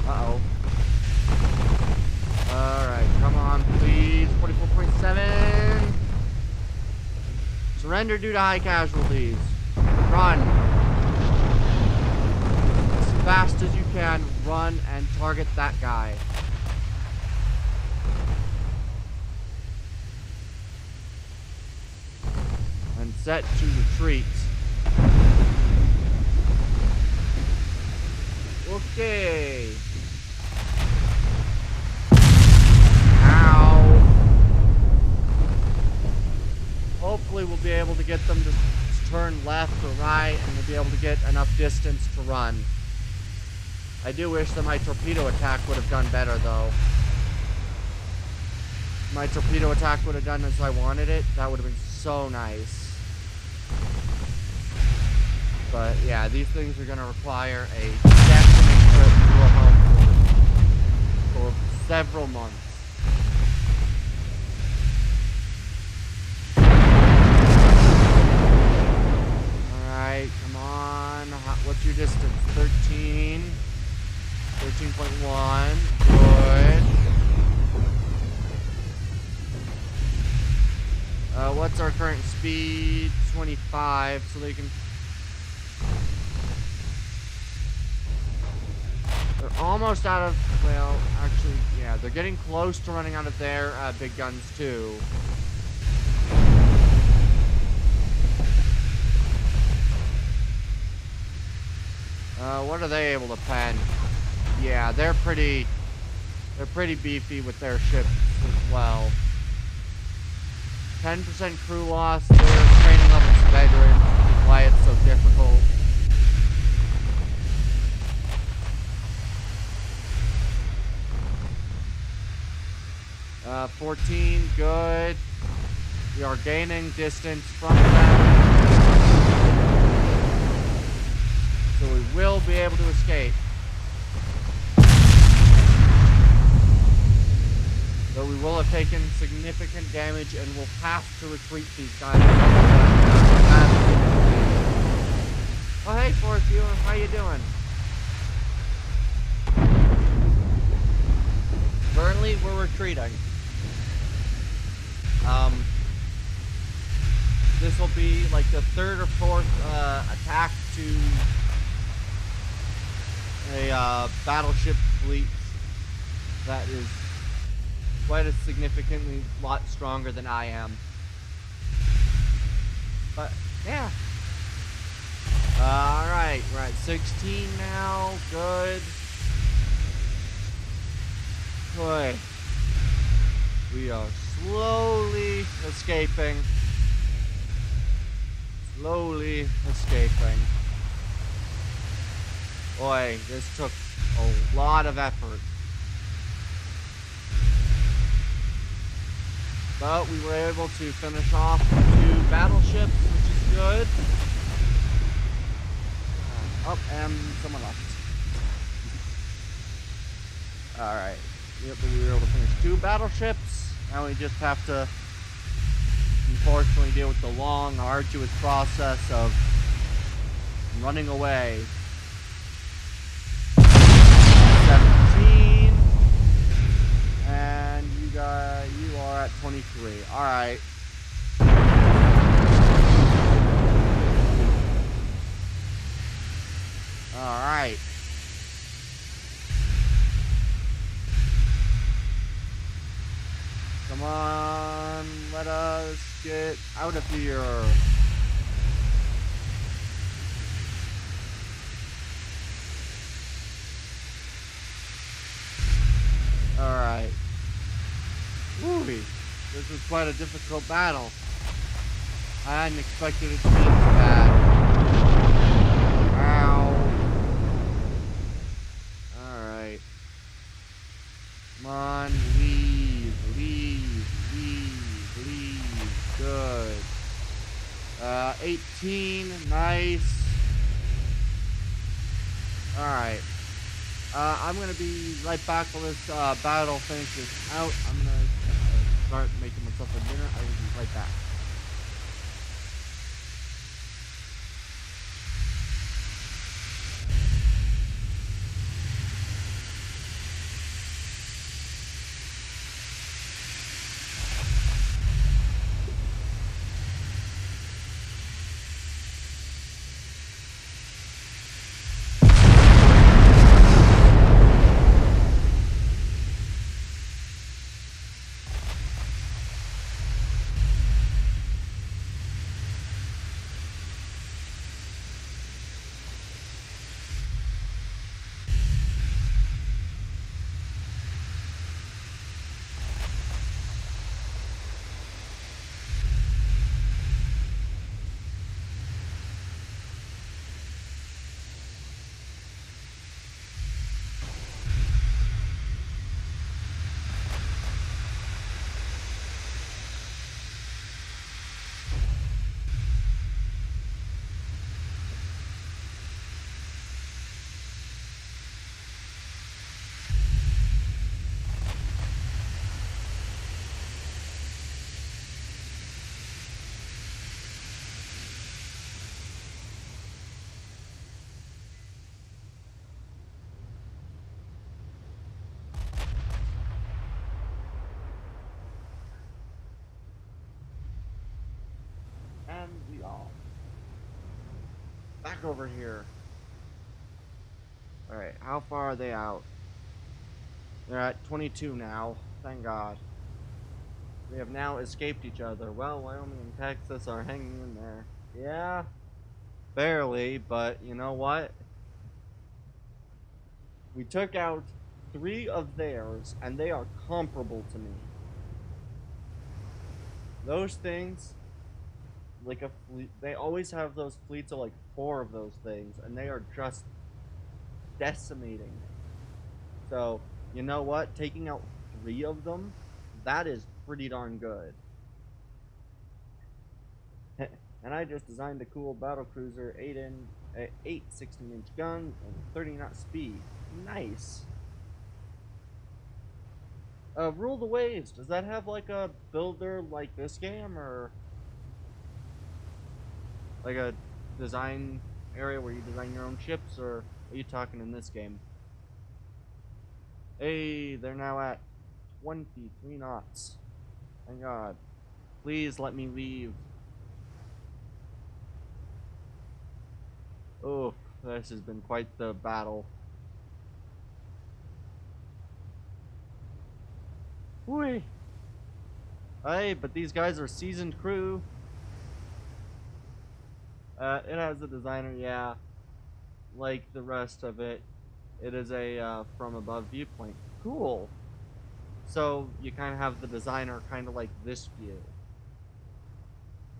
Uh-oh. Alright, come on, please. 44.7. Surrender due to high casualties. Run. As fast as you can, run and target that guy. And set to retreat. Okay. Ow. Hopefully we'll be able to get them to turn left or right, and we'll be able to get enough distance to run. I do wish that my torpedo attack would have done better, though. If my torpedo attack would have done as I wanted it, that would have been so nice. But yeah, these things are going to require a definite trip to a home port for several months. Alright, come on. What's your distance? 13. 13.1. Good. What's our current speed? 25, so they can... They're almost out of... Well, actually, yeah, they're getting close to running out of their big guns, too. What are they able to pen? Yeah, they're pretty beefy with their ships as well. 10% crew loss. Their training level's veteran, which is why it's so difficult. Uh, 14, good. We are gaining distance from them. So we will be able to escape. Though we will have taken significant damage and will have to retreat these guys. Oh hey, Forest Viewer, how you doing? Currently, we're retreating. This will be like the third or fourth attack to a battleship fleet that is quite a significantly lot stronger than I am. But yeah. Alright, we're at 16 now. Good. Boy. We are slowly escaping. Slowly escaping. Boy, this took a lot of effort. But we were able to finish off 2 battleships, which is good. Oh, and someone left. Alright. Yep, we were able to finish 2 battleships. Now we just have to unfortunately deal with the long, arduous process of running away. 17. And you are at 23. Alright. Alright. Come on, let us get out of here. Alright. Woo-wee. This was quite a difficult battle. I hadn't expected it to be this bad. Ow. Alright. Come on, leave. Good. 18, nice. Alright. I'm gonna be right back when this battle finishes out. I'm gonna start making myself a dinner. I will be right back. And we all back over here. Alright, how far are they out? They're at 22 now. Thank God. We have now escaped each other. Well, Wyoming and Texas are hanging in there. Yeah, barely, but you know what? We took out 3 of theirs, and they are comparable to me. Those things, like a fleet, they always have those fleets of like 4 of those things, and they are just decimating me. So, you know what? Taking out 3 of them, that is pretty darn good. And I just designed a cool battlecruiser, 8 16-inch gun, and 30 knot speed. Nice. Rule the Waves. Does that have like a builder like this game, or like a design area where you design your own ships, or are you talking in this game? Hey, they're now at 23 knots. Thank God. Please let me leave. Oh, this has been quite the battle. Whee! Hey, but these guys are seasoned crew. It has a designer, yeah. Like the rest of it, it is a from above viewpoint. Cool. So you kind of have the designer kind of like this view,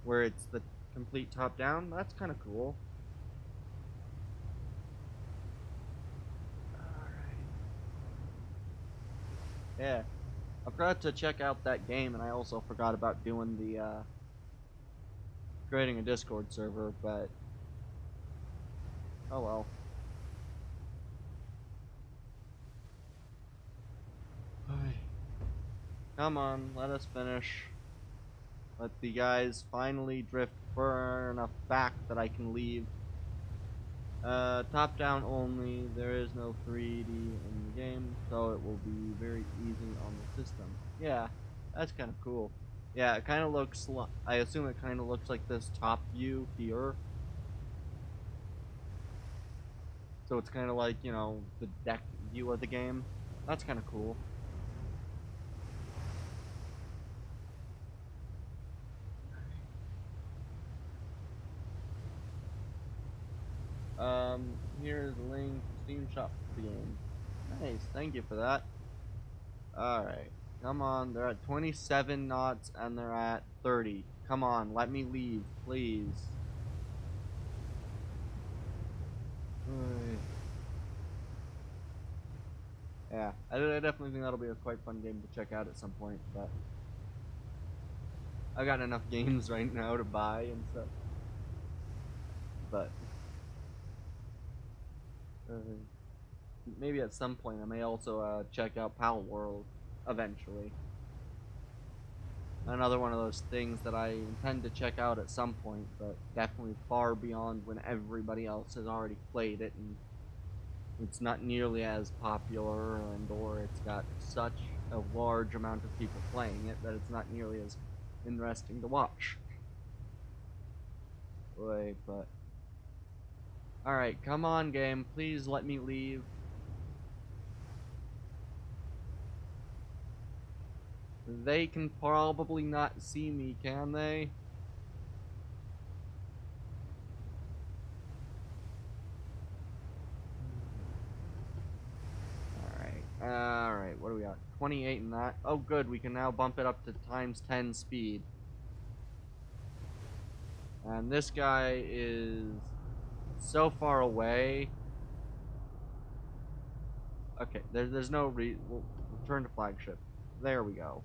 where it's the complete top down. That's kind of cool. Alright. Yeah. I forgot to check out that game, and I also forgot about doing the creating a Discord server, but oh well. Come on, let us finish. Let the guys finally drift far enough back that I can leave. Top down only. There is no 3D in the game, so it will be very easy on the system. Yeah, that's kind of cool. Yeah, it kind of looks. I assume it kind of looks like this top view here. So it's kind of like, you know, the deck view of the game. That's kind of cool. Here's a link to Steam Shop for the game. Nice, thank you for that. Alright, come on, they're at 27 knots and they're at 30. Come on, let me leave, please. Yeah, I definitely think that'll be a quite fun game to check out at some point, but I've got enough games right now to buy and stuff. But maybe at some point I may also check out Pal World eventually. Another one of those things that I intend to check out at some point, but definitely far beyond when everybody else has already played it and it's not nearly as popular and or it's got such a large amount of people playing it that it's not nearly as interesting to watch. Wait, but alright, come on game, please let me leave. They can probably not see me, can they? Alright, what do we got? 28 in that. Oh good, we can now bump it up to times 10 speed. And this guy is so far away. Okay, there's no we'll return to flagship. There we go.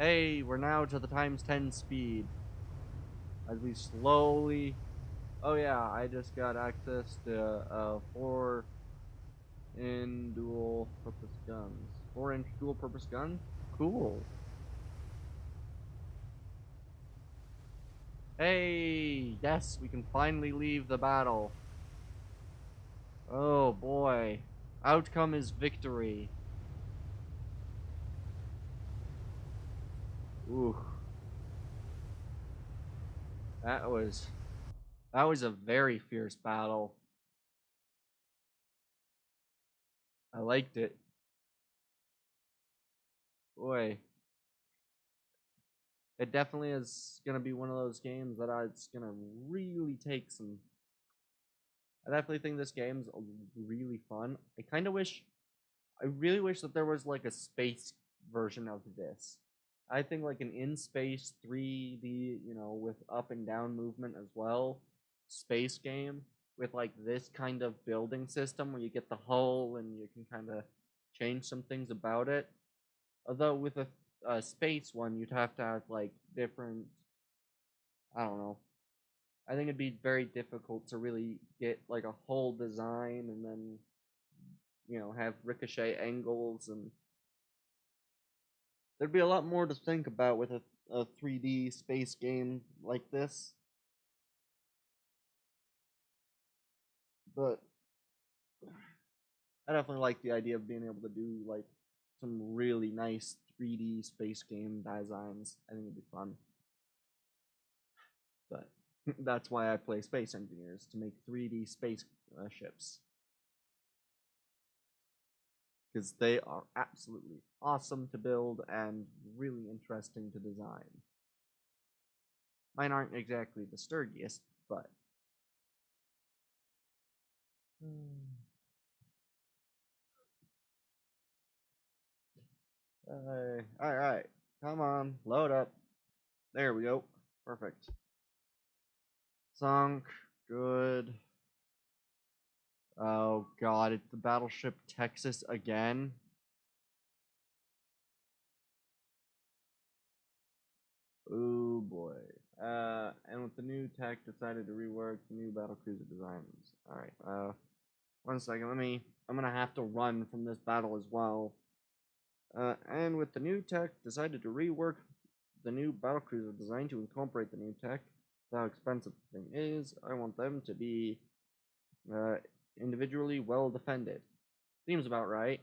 Hey, we're now to the times 10 speed. As we slowly... Oh yeah, I just got access to 4 in dual purpose guns. 4-inch dual purpose gun? Cool. Hey, yes, we can finally leave the battle. Oh boy. Outcome is victory. Ooh. That was a very fierce battle. I liked it. Boy. It definitely is gonna be one of those games that it's gonna really take some. I definitely think this game's really fun. I really wish that there was like a space version of this. I think like an in-space 3D, you know, with up and down movement as well, space game with like this kind of building system where you get the hull and you can kind of change some things about it. Although with a space one, you'd have to have like different. I don't know. I think it'd be very difficult to really get like a whole design and then have ricochet angles and there'd be a lot more to think about with a 3D space game like this. But I definitely like the idea of being able to do like some really nice 3D space game designs. I think it'd be fun. But that's why I play Space Engineers, to make 3D space ships. Because they are absolutely awesome to build and really interesting to design. Mine aren't exactly the sturdiest, but. Alright, come on, load up. There we go. Perfect. Sunk. Good. Oh god, it's the battleship Texas again. Oh boy. And with the new tech, decided to rework the new battlecruiser designs. Alright, 1 second, I'm gonna have to run from this battle as well. And with the new tech, decided to rework the new battlecruiser designed to incorporate the new tech. How expensive the thing is, I want them to be individually well defended. Seems about right.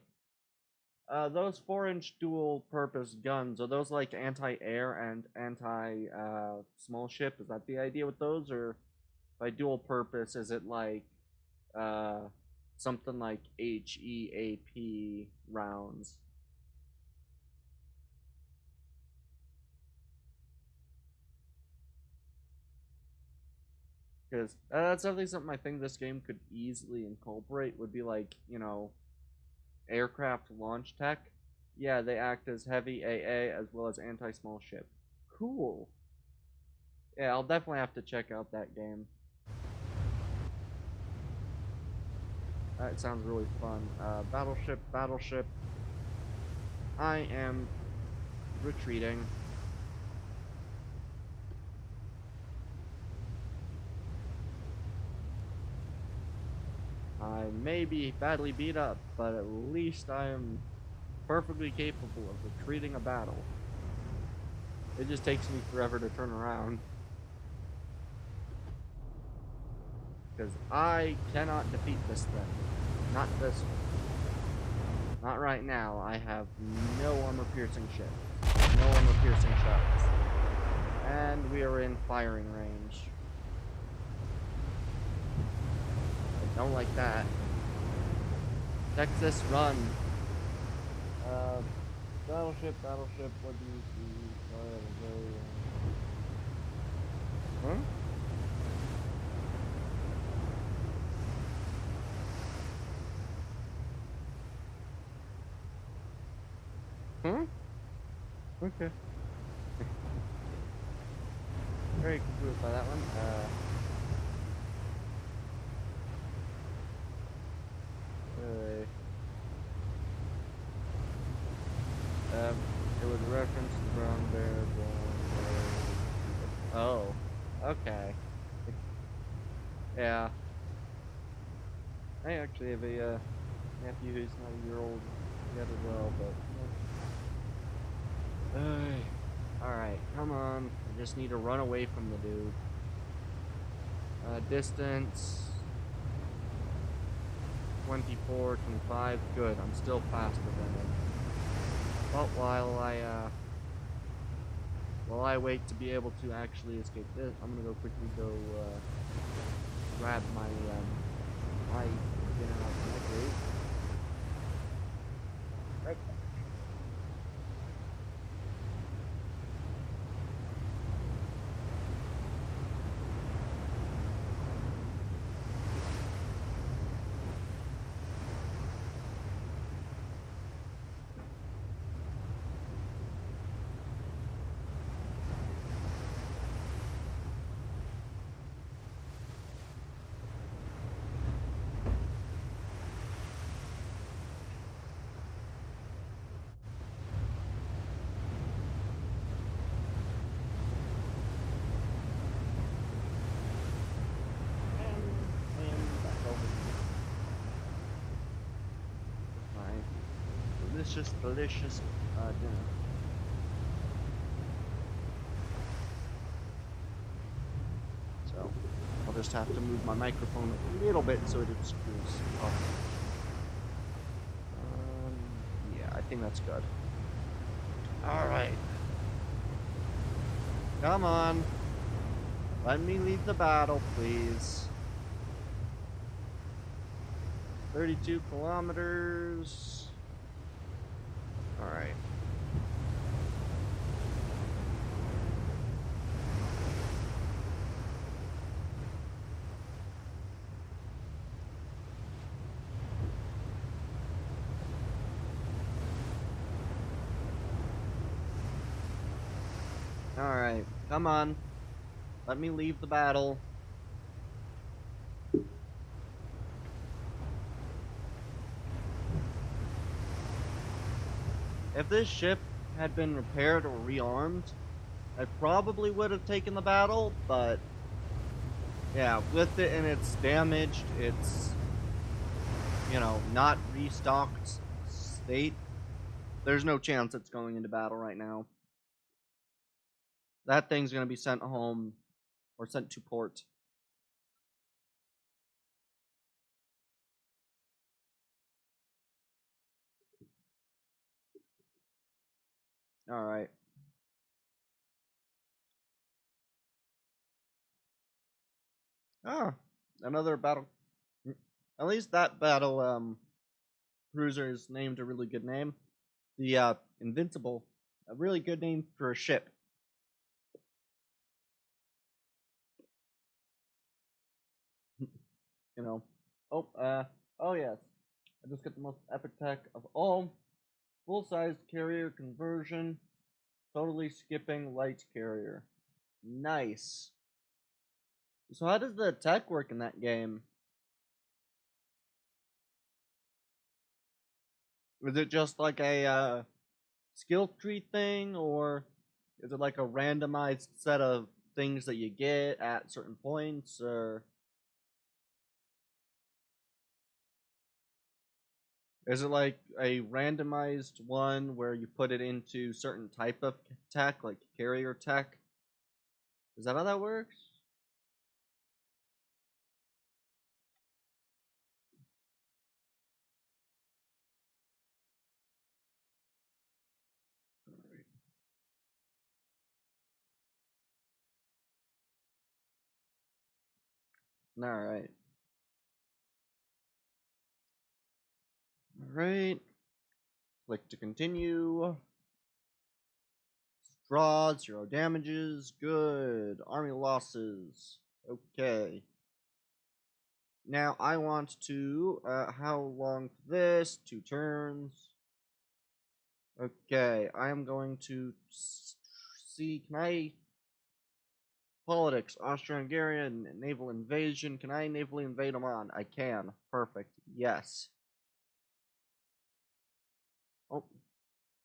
Those 4-inch dual-purpose guns, are those like anti-air and anti-small ship? Is that the idea with those? Or by dual-purpose, is it like something like HEAP rounds? Because that's definitely something I think this game could easily incorporate, would be like, you know, aircraft launch tech. Yeah, they act as heavy AA as well as anti-small ship. Cool. Yeah, I'll definitely have to check out that game. That sounds really fun. Battleship, battleship. I am retreating. I may be badly beat up, but at least I am perfectly capable of retreating a battle. It just takes me forever to turn around. Because I cannot defeat this thing. Not this one. Not right now. I have no armor-piercing ship. No armor-piercing shots. And we are in firing range. I don't like that. Texas, run. Battleship, battleship, what do you see? Huh? Huh? Okay. Very confused by that one. It was a reference to brown bear, Oh, okay. Yeah. I actually have a nephew who's not a year old yet as well, but alright, come on. I just need to run away from the dude. Distance 24, 25, good. I'm still faster than him. But while I wait to be able to actually escape this, I'm gonna go quickly grab my my dinner out of my grave. Right back. Delicious dinner. So I'll just have to move my microphone a little bit so it screws up. Yeah, I think that's good. Alright. Come on. Let me lead the battle, please. 32 kilometers. Alright. Alright, come on. Let me leave the battle. If this ship had been repaired or rearmed, I probably would have taken the battle, but yeah, with it and it's damaged, it's, you know, not restocked state, there's no chance it's going into battle right now. that thing's gonna be sent home or sent to port. All right. Ah, another battle. At least that battle cruiser is named a really good name. The Invincible, a really good name for a ship. You know. Oh yes. I just got the most epic tech of all. Full-sized carrier conversion. Totally skipping light carrier. Nice. So how does the tech work in that game? Is it just like a skill tree thing, or is it like a randomized set of things that you get at certain points, or is it like a randomized one where you put it into certain type of tech, like carrier tech? Is that how that works? All right. All right. Click to continue. Draw, 0 damages. Good. Army losses. Okay. Now I want to, how long for this? 2 turns. Okay, I am going to see, can I, politics, Austro-Hungarian, naval invasion, can I navally invade Oman? I can. Perfect. Yes. Oh,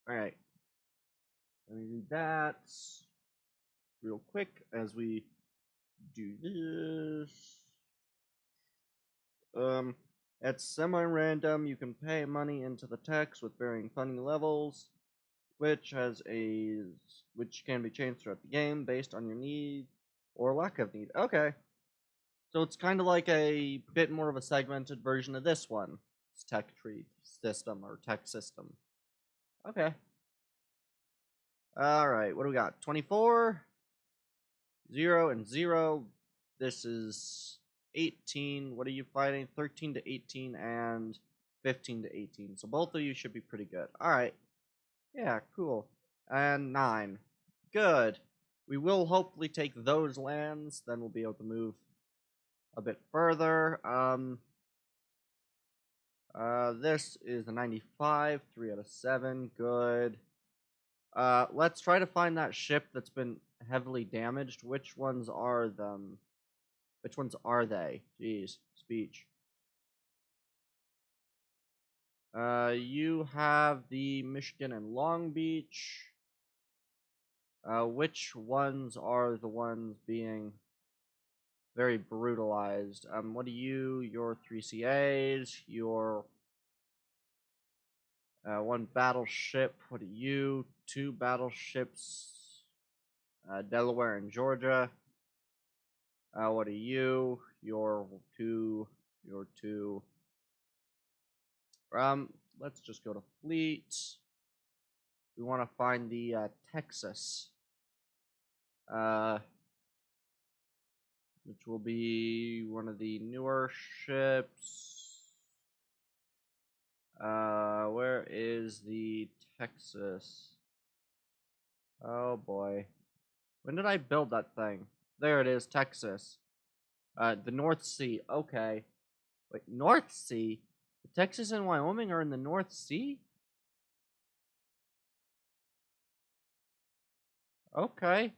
alright. Let me do that real quick as we do this. It's semi-random. You can pay money into the text with varying funding levels, which can be changed throughout the game based on your need or lack of need. Okay, so it's kind of like a bit more of a segmented version of this one. It's tech tree system or tech system. Okay. All right, what do we got? 24, 0, and 0. This is 18. What are you fighting? 13 to 18 and 15 to 18. So both of you should be pretty good. All right. Yeah, cool. And 9. Good. We will hopefully take those lands. Then we'll be able to move a bit further. This is a 95. 3 out of 7. Good. Let's try to find that ship that's been heavily damaged. Which ones are them? Which ones are they? Jeez, speech. You have the Michigan and Long Beach. Which ones are the ones being very brutalized? What are you? Your 3 CAs, your 1 battleship. What are you? 2 battleships. Delaware and Georgia. What are you? Your 2. Your 2. Let's just go to fleet. We want to find the Texas. Which will be one of the newer ships. Where is the Texas? Oh boy. When did I build that thing? There it is, Texas. The North Sea. Okay. Wait, North Sea? The Texas and Wyoming are in the North Sea? Okay.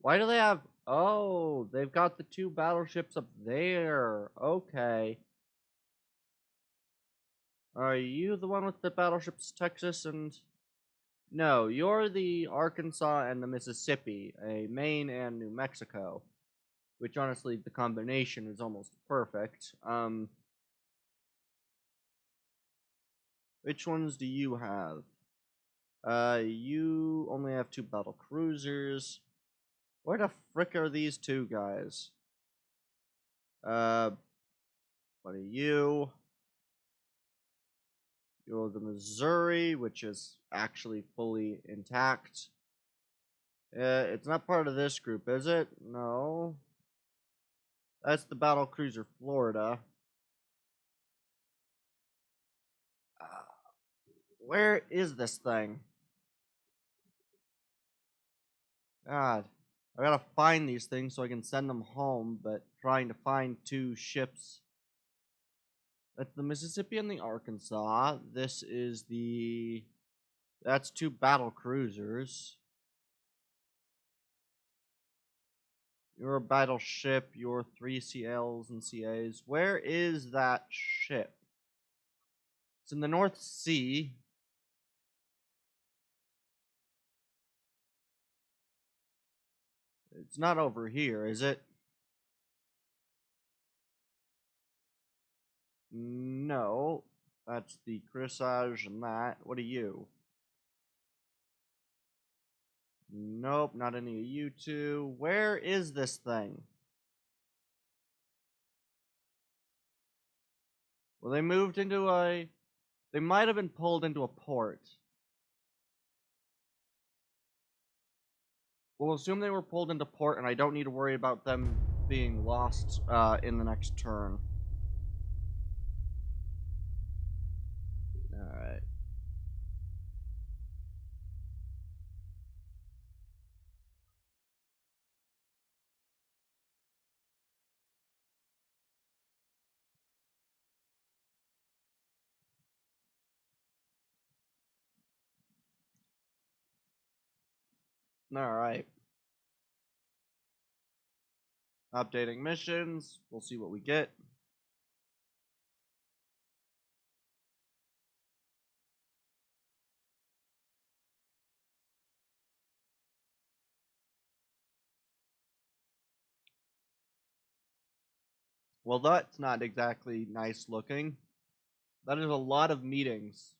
Why do they have... Oh, they've got the 2 battleships up there. Okay. Are you the one with the battleships Texas and... No, you're the Arkansas and the Mississippi, a Maine and New Mexico. Which, honestly, the combination is almost perfect. Which ones do you have? You only have 2 battle cruisers. Where the frick are these 2 guys? What are you? You're the Missouri, which is actually fully intact. It's not part of this group, is it? No. That's the battle cruiser Florida. Uh, where is this thing? God. I gotta find these things so I can send them home, but trying to find 2 ships. That's the Mississippi and the Arkansas. This is the... That's 2 battle cruisers. You're a battleship. You're 3 CLs and CAs. Where is that ship? It's in the North Sea. It's not over here, is it? No. That's the Crisage and that. What are you? Nope, not any of you 2. Where is this thing? Well, they moved into a... They might have been pulled into a port. We'll assume they were pulled into port, and I don't need to worry about them being lost in the next turn. Alright. Alright. Updating missions. We'll see what we get. Well, that's not exactly nice looking. That is a lot of meetings.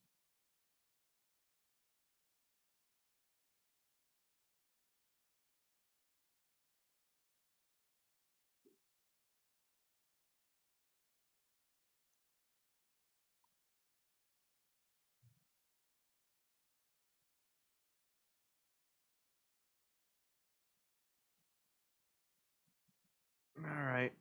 Alright.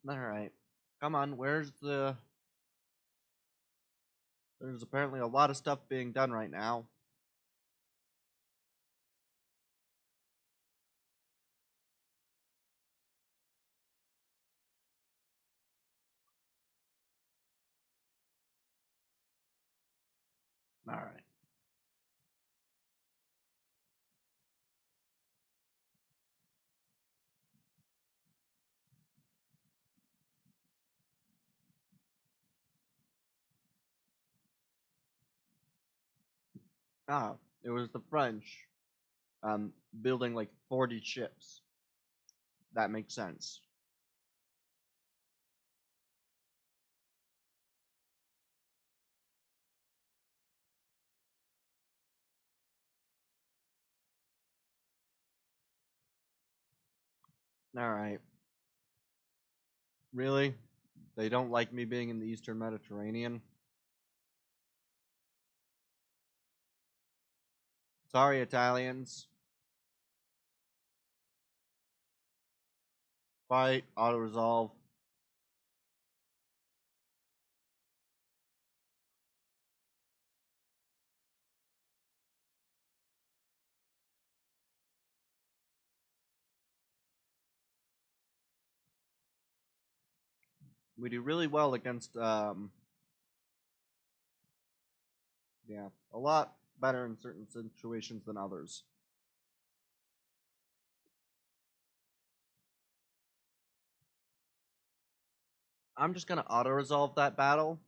Alright. Come on, where's the... There's apparently a lot of stuff being done right now. Alright. Ah, it was the French. Building like 40 ships. That makes sense. Alright. Really? They don't like me being in the Eastern Mediterranean? Sorry, Italians. Fight, auto-resolve. We do really well against, yeah, a lot better in certain situations than others. I'm just gonna auto-resolve that battle.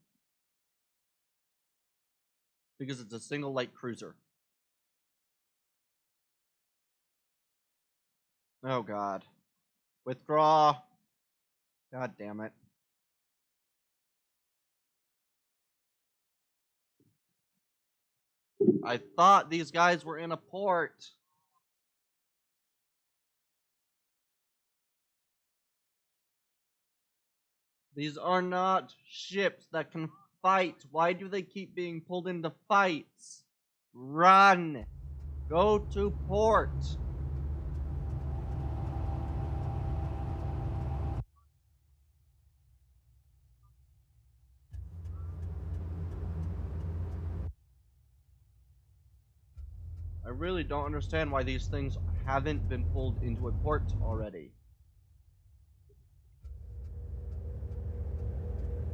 because it's a single light cruiser. Oh god. Withdraw. God damn it. I thought these guys were in a port. These are not ships that can fight. Why do they keep being pulled into fights? Run! Go to port! I really don't understand why these things haven't been pulled into a port already.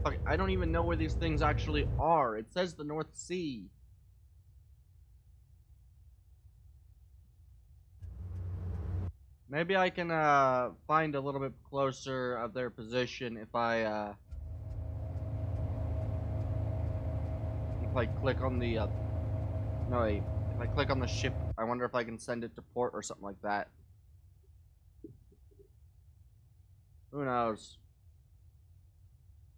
Okay, I don't even know where these things actually are. It says the North Sea. Maybe I can find a little bit closer of their position if I click on the no wait, if I click on the ship. I wonder if I can send it to port or something like that. Who knows?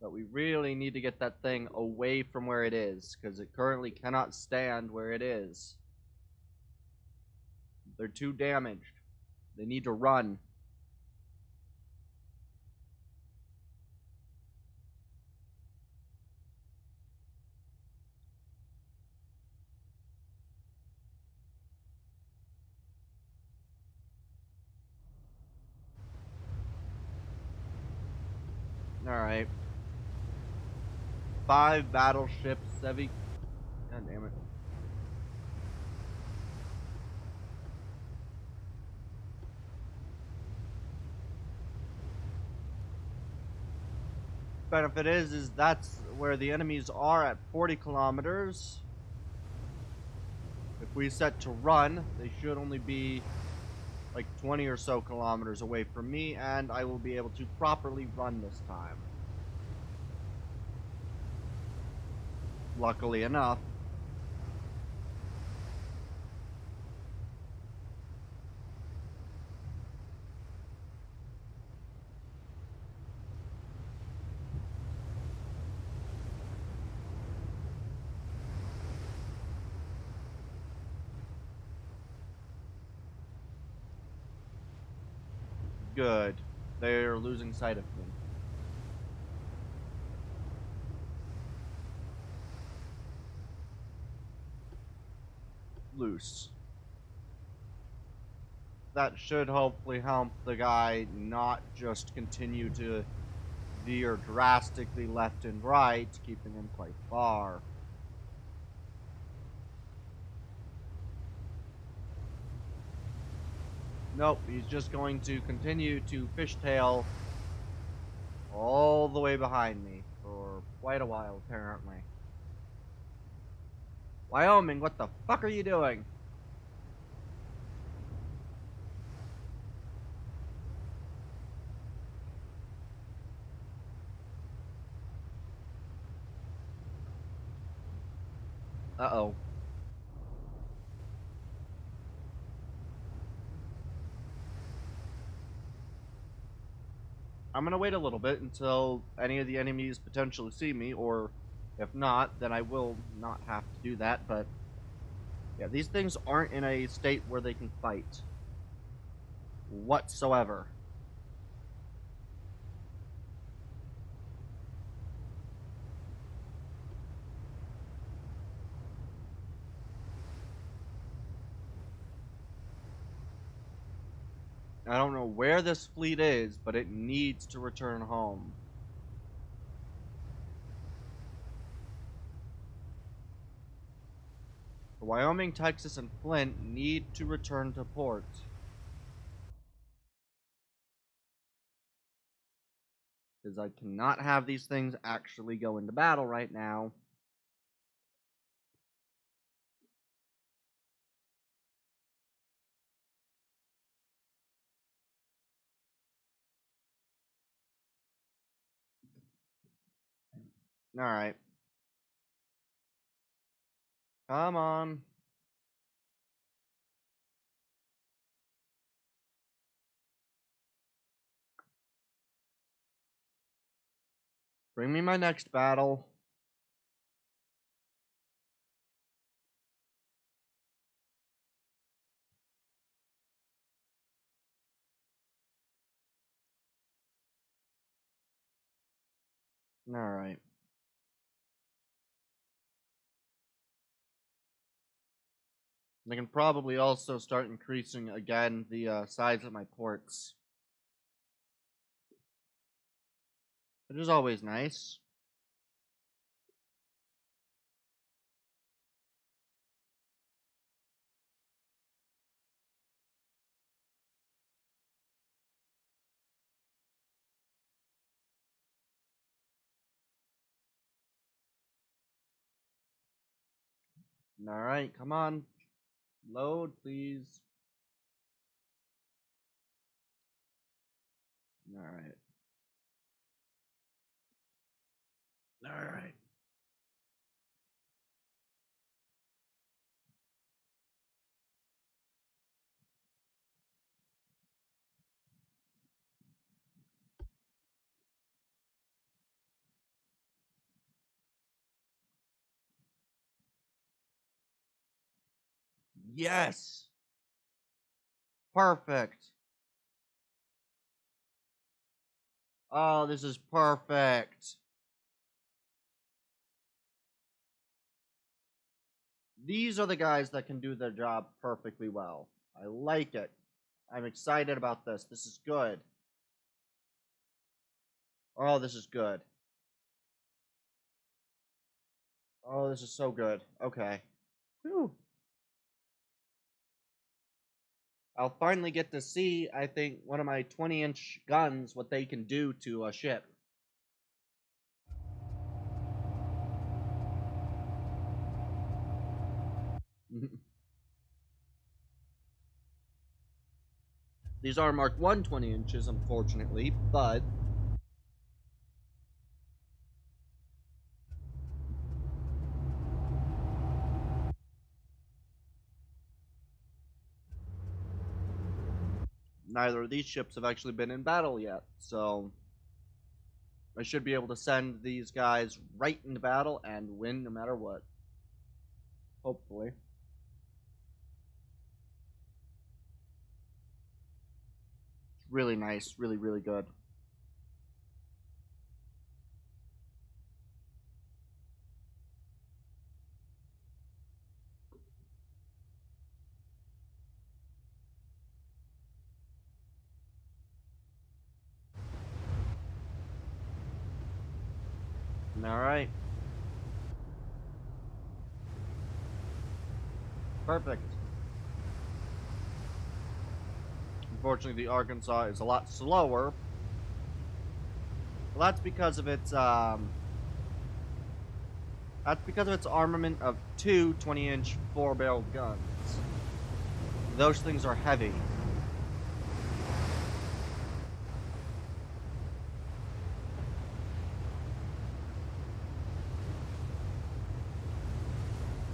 But we really need to get that thing away from where it is, because it currently cannot stand where it is. They're too damaged. They need to run. Alright. 5 battleships, God damn it. Benefit is that's where the enemies are at 40 kilometers. If we set to run, they should only be like 20 or so kilometers away from me, and I will be able to properly run this time. Luckily enough. Good. They're losing sight of me. Loose. That should hopefully help the guy not just continue to veer drastically left and right, keeping him quite far. Nope, he's just going to continue to fishtail all the way behind me for quite a while, apparently. Wyoming, what the fuck are you doing? Uh-oh. I'm gonna wait a little bit until any of the enemies potentially see me, or if not, then I will not have to do that, but yeah, these things aren't in a state where they can fight whatsoever. I don't know where this fleet is, but it needs to return home. Wyoming, Texas, and Flint need to return to port. Because I cannot have these things actually go into battle right now. Alright. Come on. Bring me my next battle. Alright. I can probably also start increasing again the size of my ports. Which is always nice. Alright, come on. Load, please. Alright. Alright. Yes! Perfect. Oh, this is perfect. These are the guys that can do their job perfectly well. I like it. I'm excited about this. This is good. Oh, this is good. Oh, this is so good. Okay. Whew. I'll finally get to see, I think, one of my 20-inch guns, what they can do to a ship. These are Mark 1 20 inches, unfortunately, but neither of these ships have actually been in battle yet, so I should be able to send these guys right into battle and win no matter what. Hopefully. It's really nice, really, really good. Alright. Perfect. Unfortunately, the Arkansas is a lot slower. Well, that's because of its armament of two 20-inch 4-barreled guns. Those things are heavy.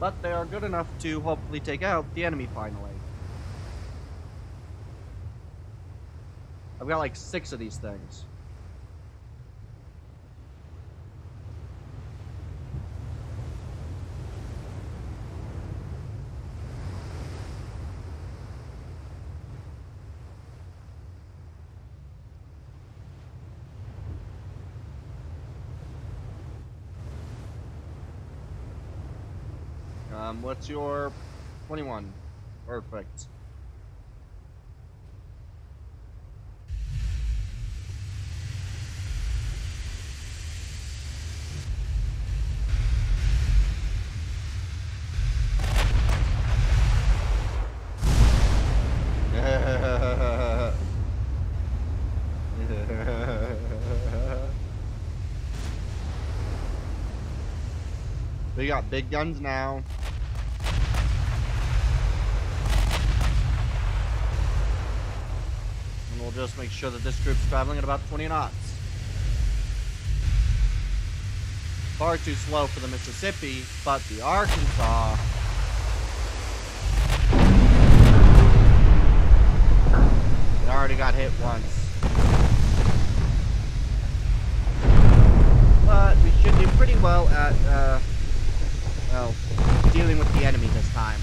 But they are good enough to hopefully take out the enemy finally. I've got like 6 of these things. What's your 21? Perfect. We got big guns now. And we'll just make sure that this group's traveling at about 20 knots. Far too slow for the Mississippi, but the Arkansas already got hit once. But we should do pretty well at, well, dealing with the enemy this time.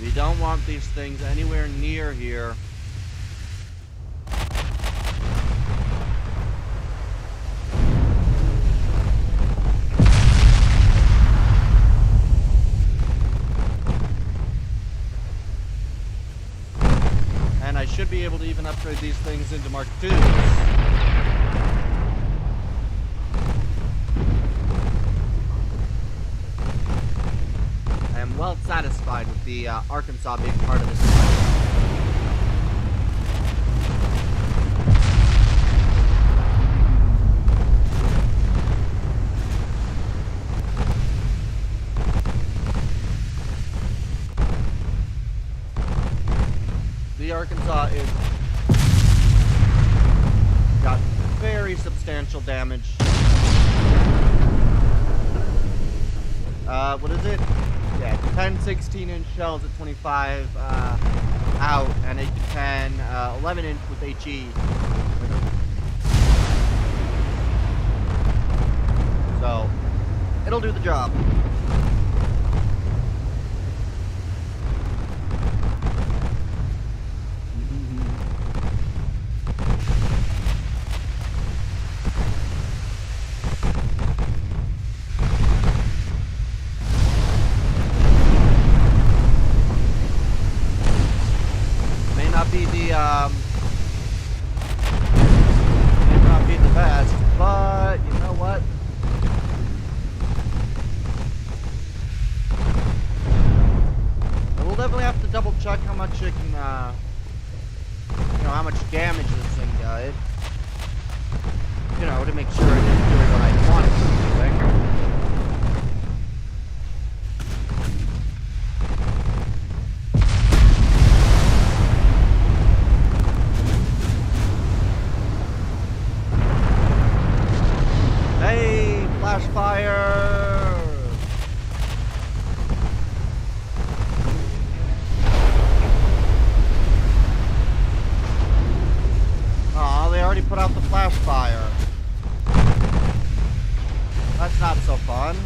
We don't want these things anywhere near here. And I should be able to even upgrade these things into Mark IIs. I am well satisfied with the Arkansas being part of this fight. The Arkansas is got very substantial damage. What is it? Yeah, 10 16-inch shells at 25 out, and 8 to 10, 11-inch with HE. So, it'll do the job. May not be the best, but you know what? We'll definitely have to double check how much it can, you know, how much damage this thing does. You know, to make sure it is doing what I want it to be doing. Fire! Aw, they already put out the flash fire. That's not so fun.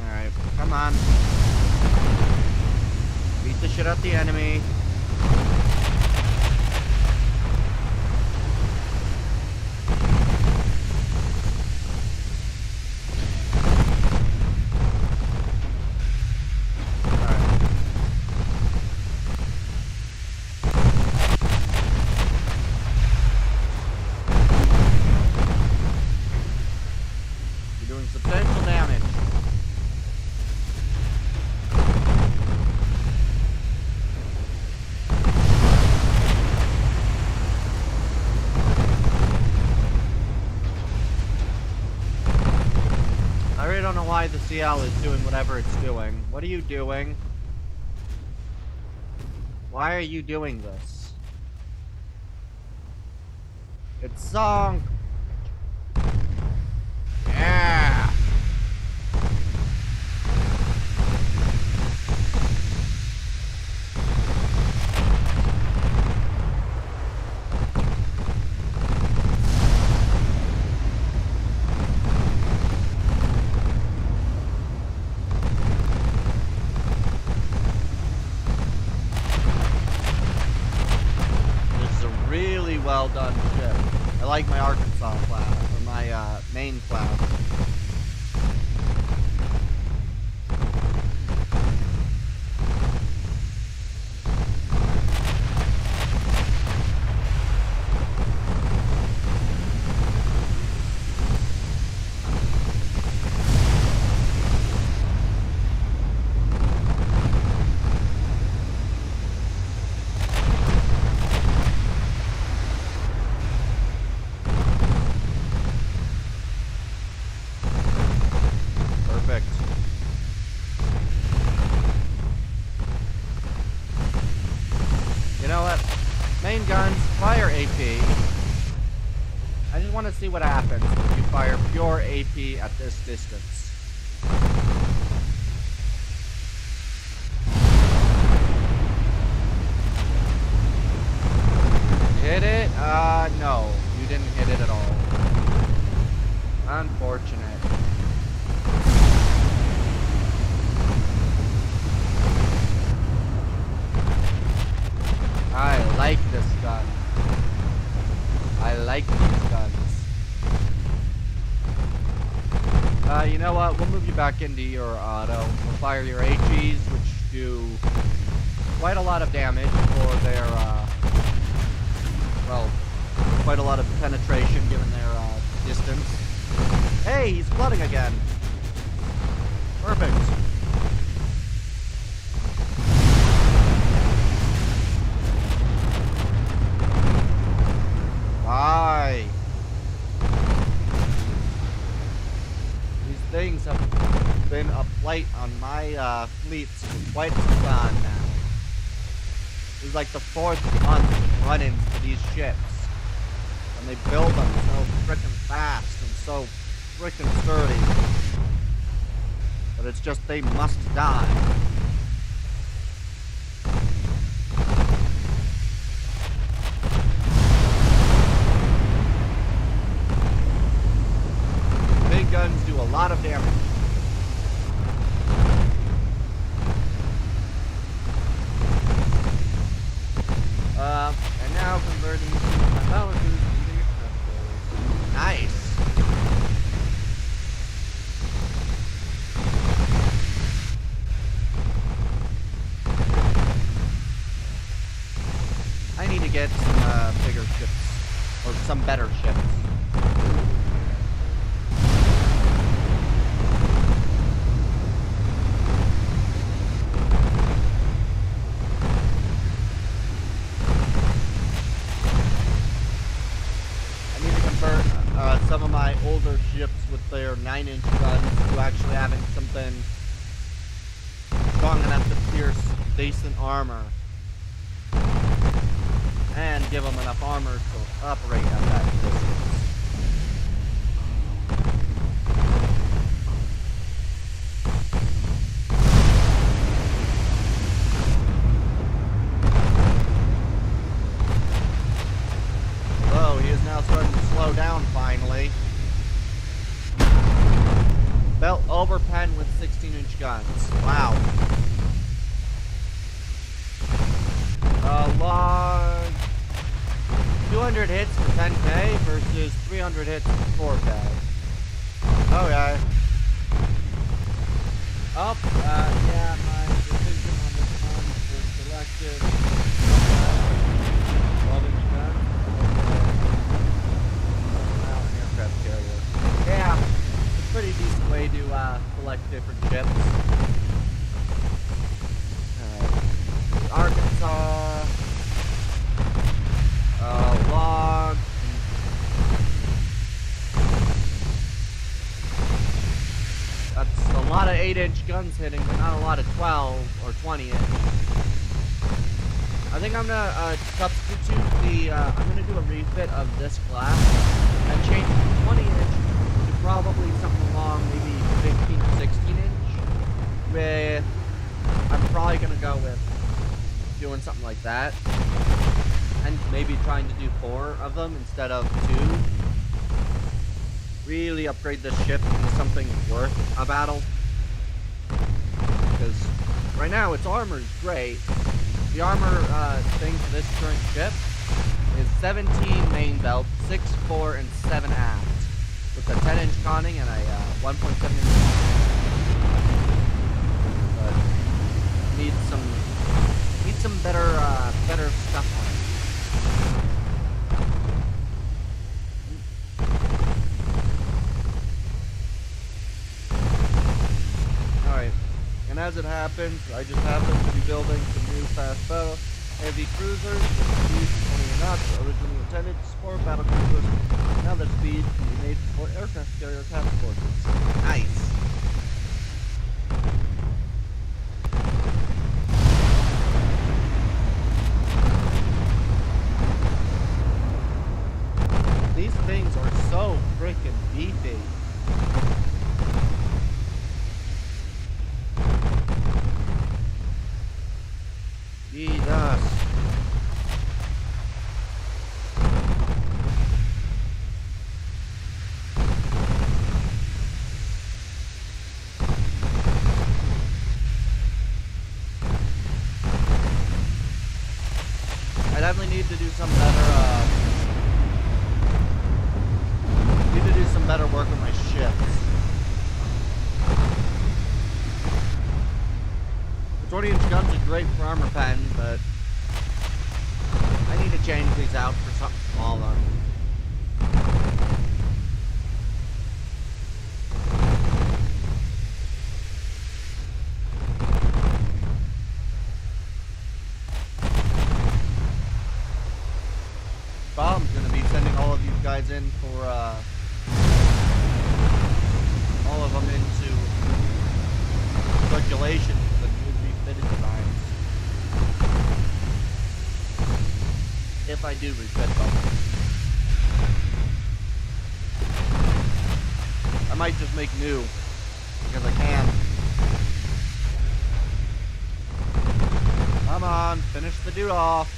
Alright, come on. Beat the shit out the enemy. You're doing substantial damage. I really don't know why the CL is doing whatever it's doing. What are you doing? Why are you doing this? It's sunk. Yeah. Well done ship. I like my Arkansas class, or my main class. fire AP. I just want to see what happens when you fire pure AP at this distance. Hit it? No. You didn't hit it at all. Unfortunate. I like this gun. I like these guns. You know what? We'll move you back into your auto. We'll fire your HEs, which do quite a lot of damage for their, well, quite a lot of penetration given their, distance. Hey, he's flooding again. Perfect. Bye. These things have been a blight on my fleets for quite some time now. This is like the 4th month running for these ships. And they build them so frickin' fast and so frickin' sturdy. But it's just they must die. Big guns do a lot of damage. And now converting to my power boost. Nice. I need to get some bigger ships, or some better ships. Some of my older ships with their 9-inch guns to actually having something strong enough to pierce decent armor and give them enough armor to operate at that distance. He is now starting to slow down finally. Belt over pen with 16-inch guns. Wow. Log 200 hits for 10k versus 300 hits for 4k. Okay. Oh, yeah, my decision on this one was selected. 12-inch gun. Carrier. Yeah, it's a pretty decent way to select different ships. Arkansas, log. That's a lot of 8-inch guns hitting, but not a lot of 12 or 20-inch. I think I'm gonna substitute the. I'm gonna do a refit of this class and change the 20-inch to probably something along maybe 15 to 16-inch. With I'm probably gonna go with doing something like that, and maybe trying to do 4 of them instead of 2. Really upgrade this ship into something worth a battle. Because right now its armor is great. The armor thing for this current ship is 17 main belt, 6, 4, and 7 aft, with a 10-inch conning and a 1.7-inch. But needs some better stuff on it. All right. And as it happens, I just happen to be building some new fast battle heavy cruisers with speed 20 knots, originally intended to support battle cruisers. Now their speed can be made to support aircraft carrier task forces. Nice. fucking beefy. Jesus. I definitely need to do some better, better work with my shifts. The 20-inch gun's a great for armor pen, but I need to change these out for something smaller. Bob's gonna be sending all of you guys in for all of them into circulation for the new refitted designs. If I do refit them. I might just make new, because I can. Come on, finish the dude off.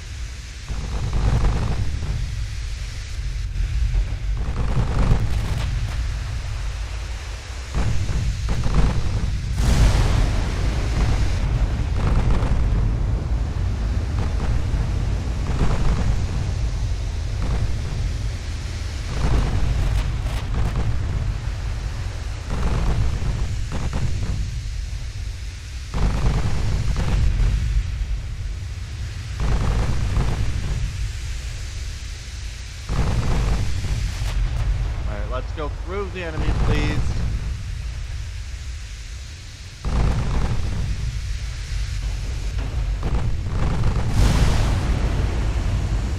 Let's go through the enemy, please.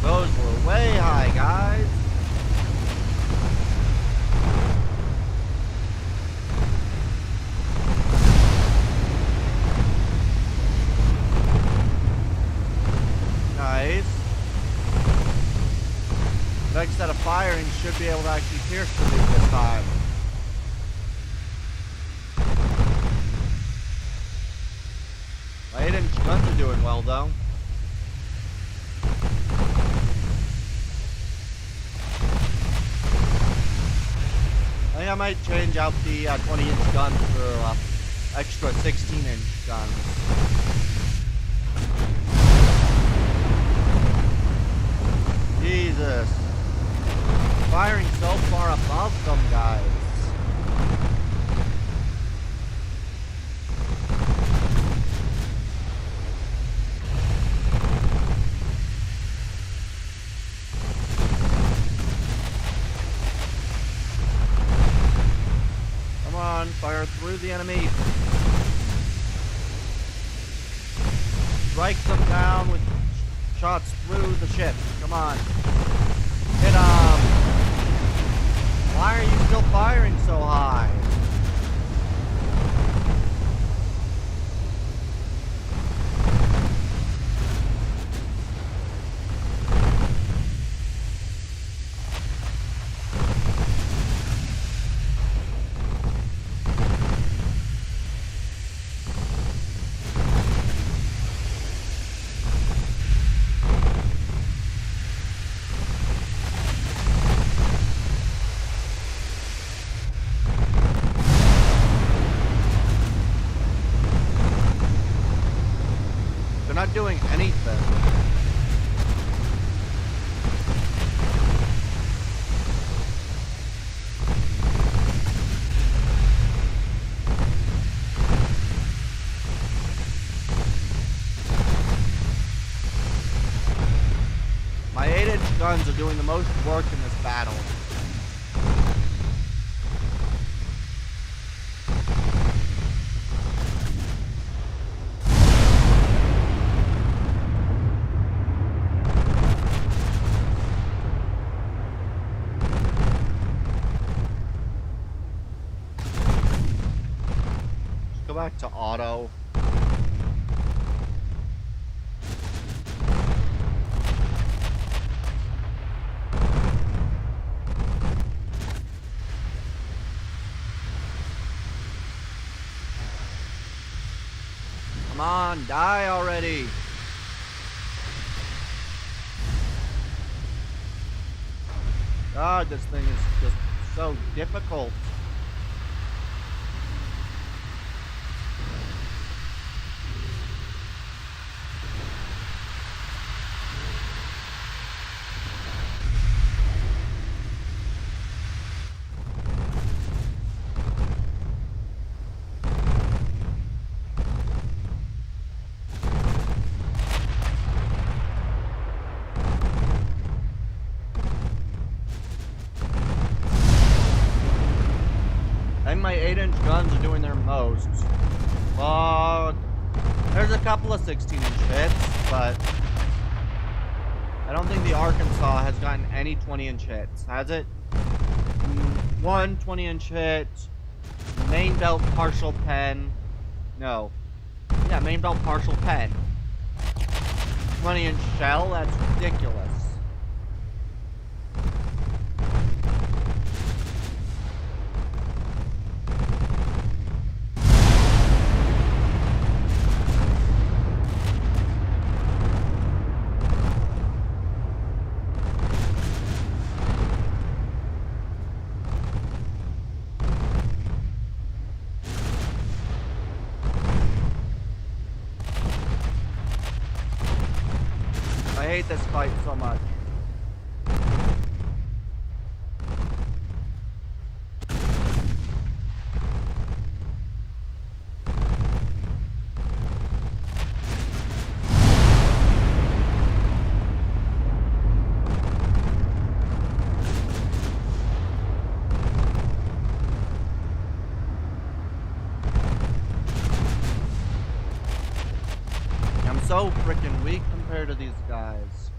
Those were way high, guys. Nice. Next set of firing should be able to actually pierce the nuke this time. My 8-inch guns are doing well, though. I think I might change out the 20-inch guns for extra 16-inch guns. Jesus. Firing so far above them, guys. Come on, fire through the enemy. Strike them down with shots through the ship. Come on. Hit 'em. Why are you still firing so high? Not doing anything. My 8-inch guns are doing the most work in this battle. Back to auto. on, die already. God, this thing is just so difficult. I think my 8-inch guns are doing their most. There's a couple of 16-inch hits, but I don't think the Arkansas has gotten any 20-inch hits, has it? One 20-inch hit, main belt partial pen. No. Yeah, main belt partial pen. 20-inch shell, that's ridiculous. I hate this fight so much. I'm so freaking weak compared to these guys.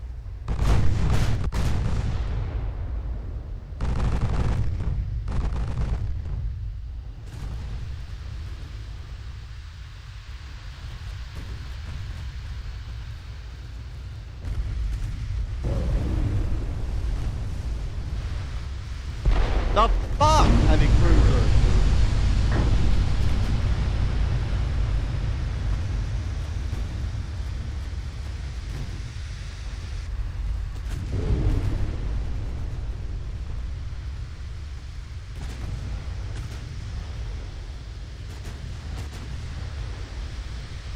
The fuck, heavy cruiser?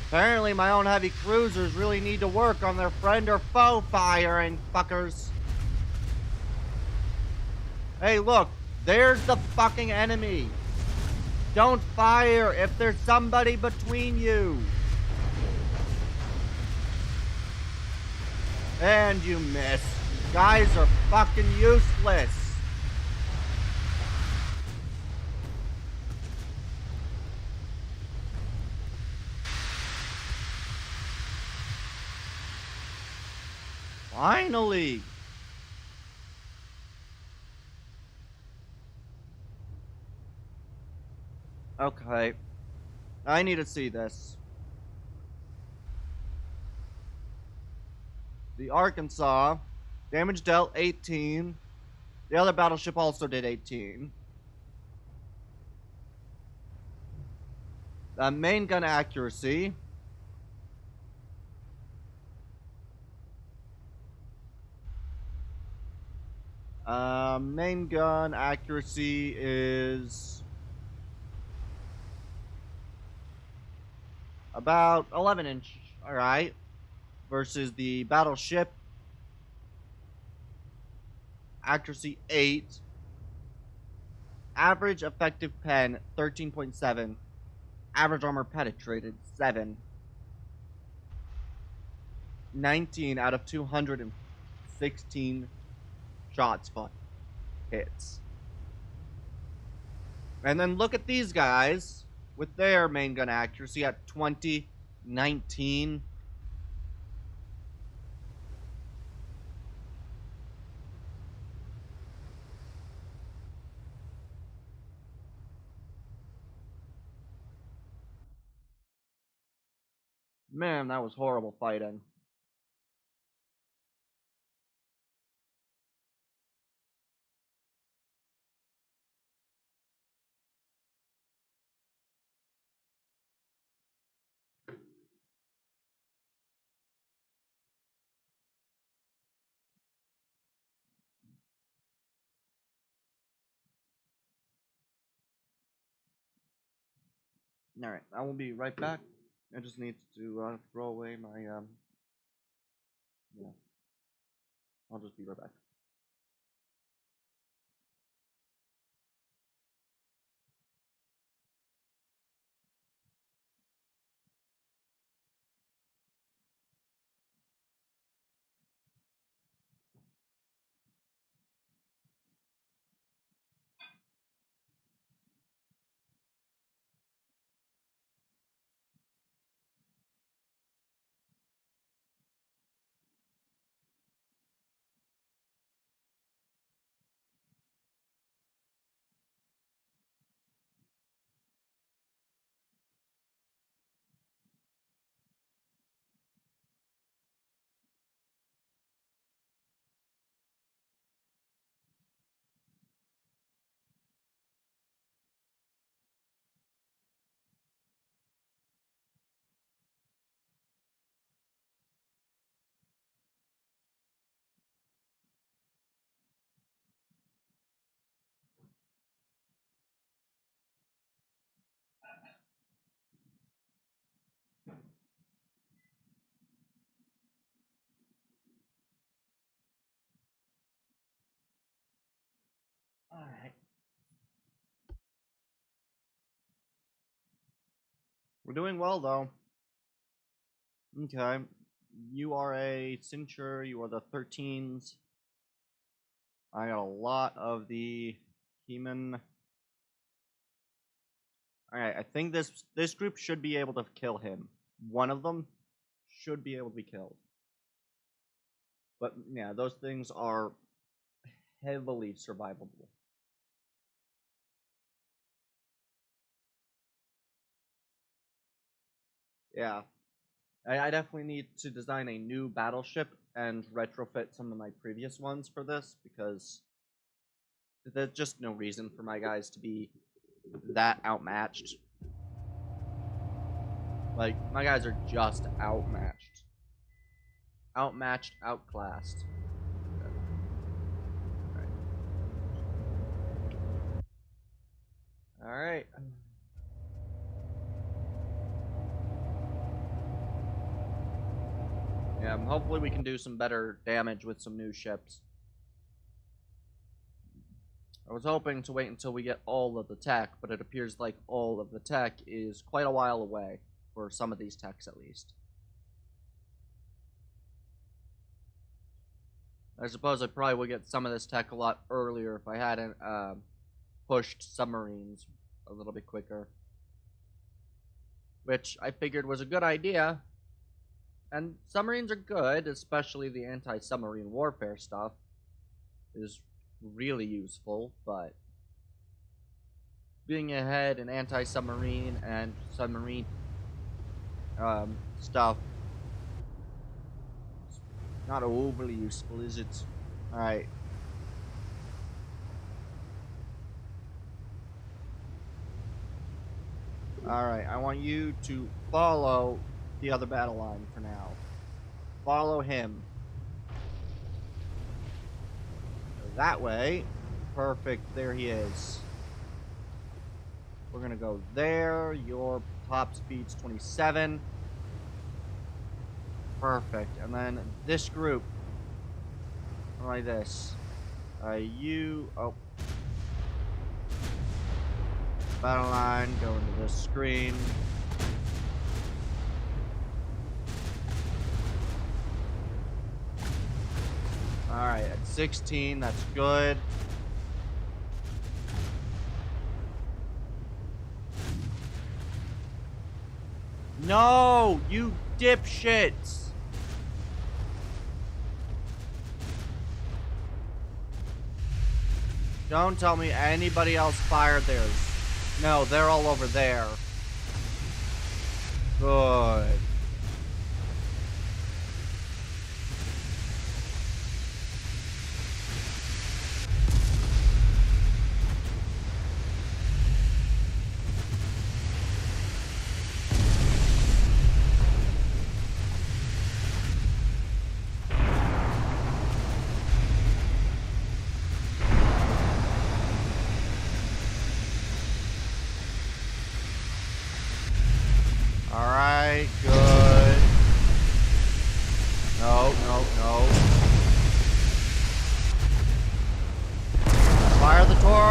Apparently my own heavy cruisers really need to work on their friend or foe firing, fuckers. Hey, look, there's the fucking enemy. Don't fire if there's somebody between you. And you miss. Guys are fucking useless. Finally. Okay. I need to see this. The Arkansas, damage dealt 18. The other battleship also did 18. Main gun accuracy. Main gun accuracy is about 11 inch. Alright. Versus the battleship. Accuracy 8. Average effective pen 13.7. Average armor penetrated 7. 19 out of 216 shots fought hits. And then look at these guys with their main gun accuracy at 20, 19. Man, that was horrible fighting. Alright, I will be right back. I just need to throw away my, yeah. I'll just be right back. Alright. We're doing well, though. Okay. You are a cincture, you are the 13s. I got a lot of the human. Alright, I think this group should be able to kill him. One of them should be able to be killed. But yeah, those things are heavily survivable. Yeah. I definitely need to design a new battleship and retrofit some of my previous ones for this, because there's just no reason for my guys to be that outmatched. Like, my guys are just outmatched. Outmatched, outclassed. Alright. Yeah, hopefully we can do some better damage with some new ships. I was hoping to wait until we get all of the tech, but it appears like all of the tech is quite a while away, for some of these techs at least. I suppose I probably would get some of this tech a lot earlier if I hadn't pushed submarines a little bit quicker. Which I figured was a good idea. And submarines are good, especially the anti-submarine warfare stuff is really useful, but being ahead in anti-submarine and submarine stuff is not overly useful, is it? Alright. Alright, I want you to follow the other battle line for now. Follow him. That way. Perfect, there he is. We're gonna go there. Your top speed's 27. Perfect. And then this group. Like this. Oh. Battle line, go into this screen. Alright, at 16, that's good. No, you dipshits! Don't tell me anybody else fired theirs. No, they're all over there. Good.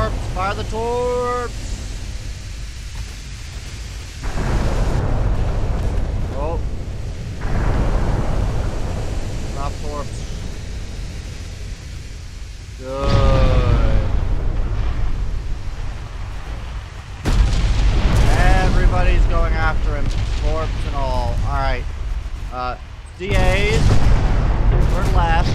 torps! Fire the torps! Oh. Drop torps. Good. Everybody's going after him. Torps and all. Alright. DAs. Turn left.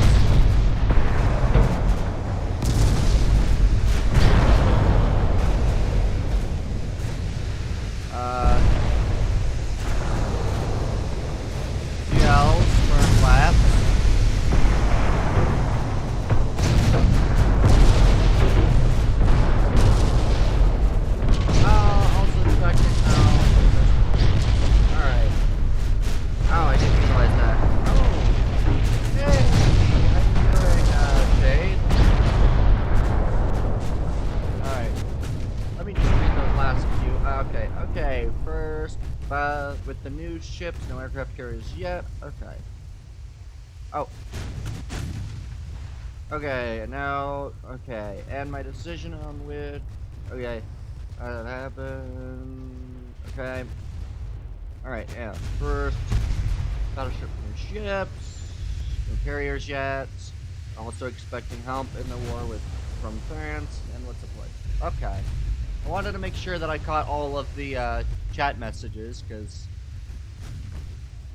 CLs. Turn left. Also checking now. Alright. Oh, I didn't realize that. Oh. Hey. How you doing, Jade? Alright. Let me just read those last few. Okay. First, with the new ships, no aircraft carriers yet. Okay. Oh. Okay, now, and my decision on which, okay, that happened, okay, alright, yeah, first, battleship new ships, no carriers yet, also expecting help in the war from France, and what's the place, okay, I wanted to make sure that I caught all of the, chat messages, because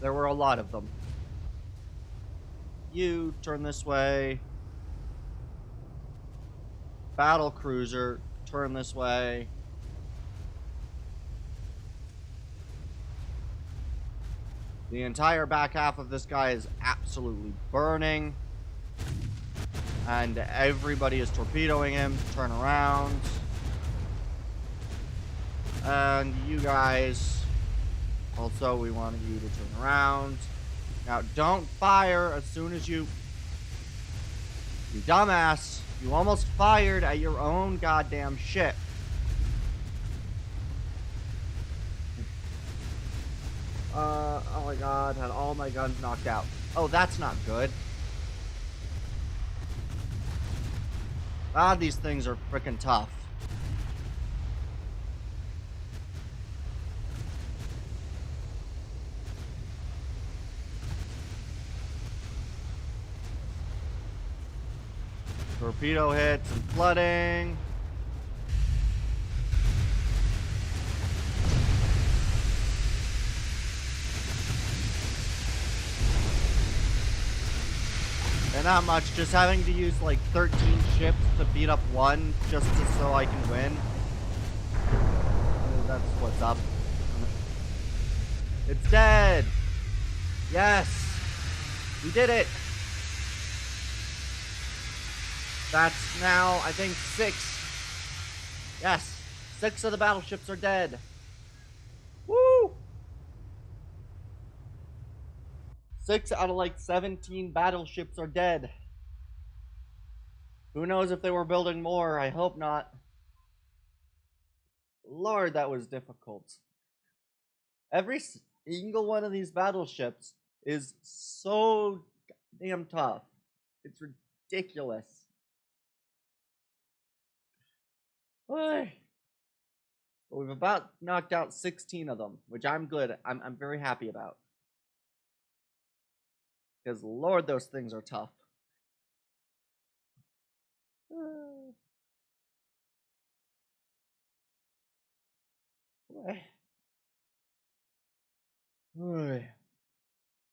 there were a lot of them. You, turn this way. Battle cruiser, turn this way. The entire back half of this guy is absolutely burning. And everybody is torpedoing him. Turn around. And you guys, also, we want you to turn around. Now, don't fire as soon as you dumbass. You almost fired at your own goddamn ship. Oh my god, had all my guns knocked out. Oh, that's not good. These things are frickin' tough. Torpedo hits and flooding. And not much, just having to use like 13 ships to beat up one just so I can win. That's what's up. It's dead! Yes! We did it! That's now, I think, 6. Yes, 6 of the battleships are dead. Woo! 6 out of like 17 battleships are dead. Who knows if they were building more? I hope not. Lord, that was difficult. Every single one of these battleships is so damn tough. It's ridiculous. But we've about knocked out 16 of them, which I'm good. I'm very happy about. Because Lord, those things are tough.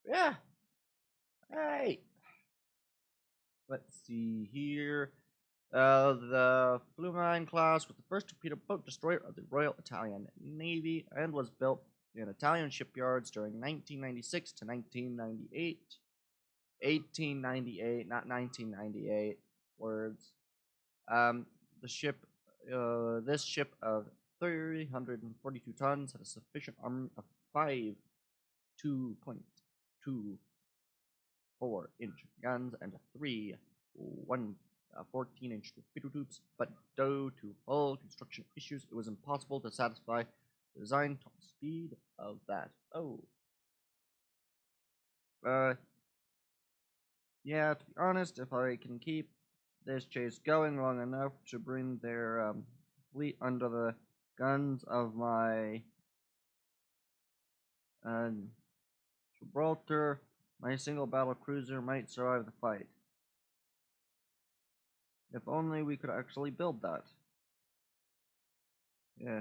Yeah. Hey. Let's see here. The Flumine class was the first torpedo boat destroyer of the Royal Italian Navy and was built in Italian shipyards during 1996 to 1998. 1898, not 1998. Words. The ship, this ship of 342 tons had a sufficient armament of 5 2.24-inch guns and 3 14-inch torpedo tubes, but due to hull construction issues, it was impossible to satisfy the design top speed of that. Yeah, to be honest, if I can keep this chase going long enough to bring their fleet under the guns of my Gibraltar, my single battle cruiser might survive the fight. If only we could actually build that. Yeah.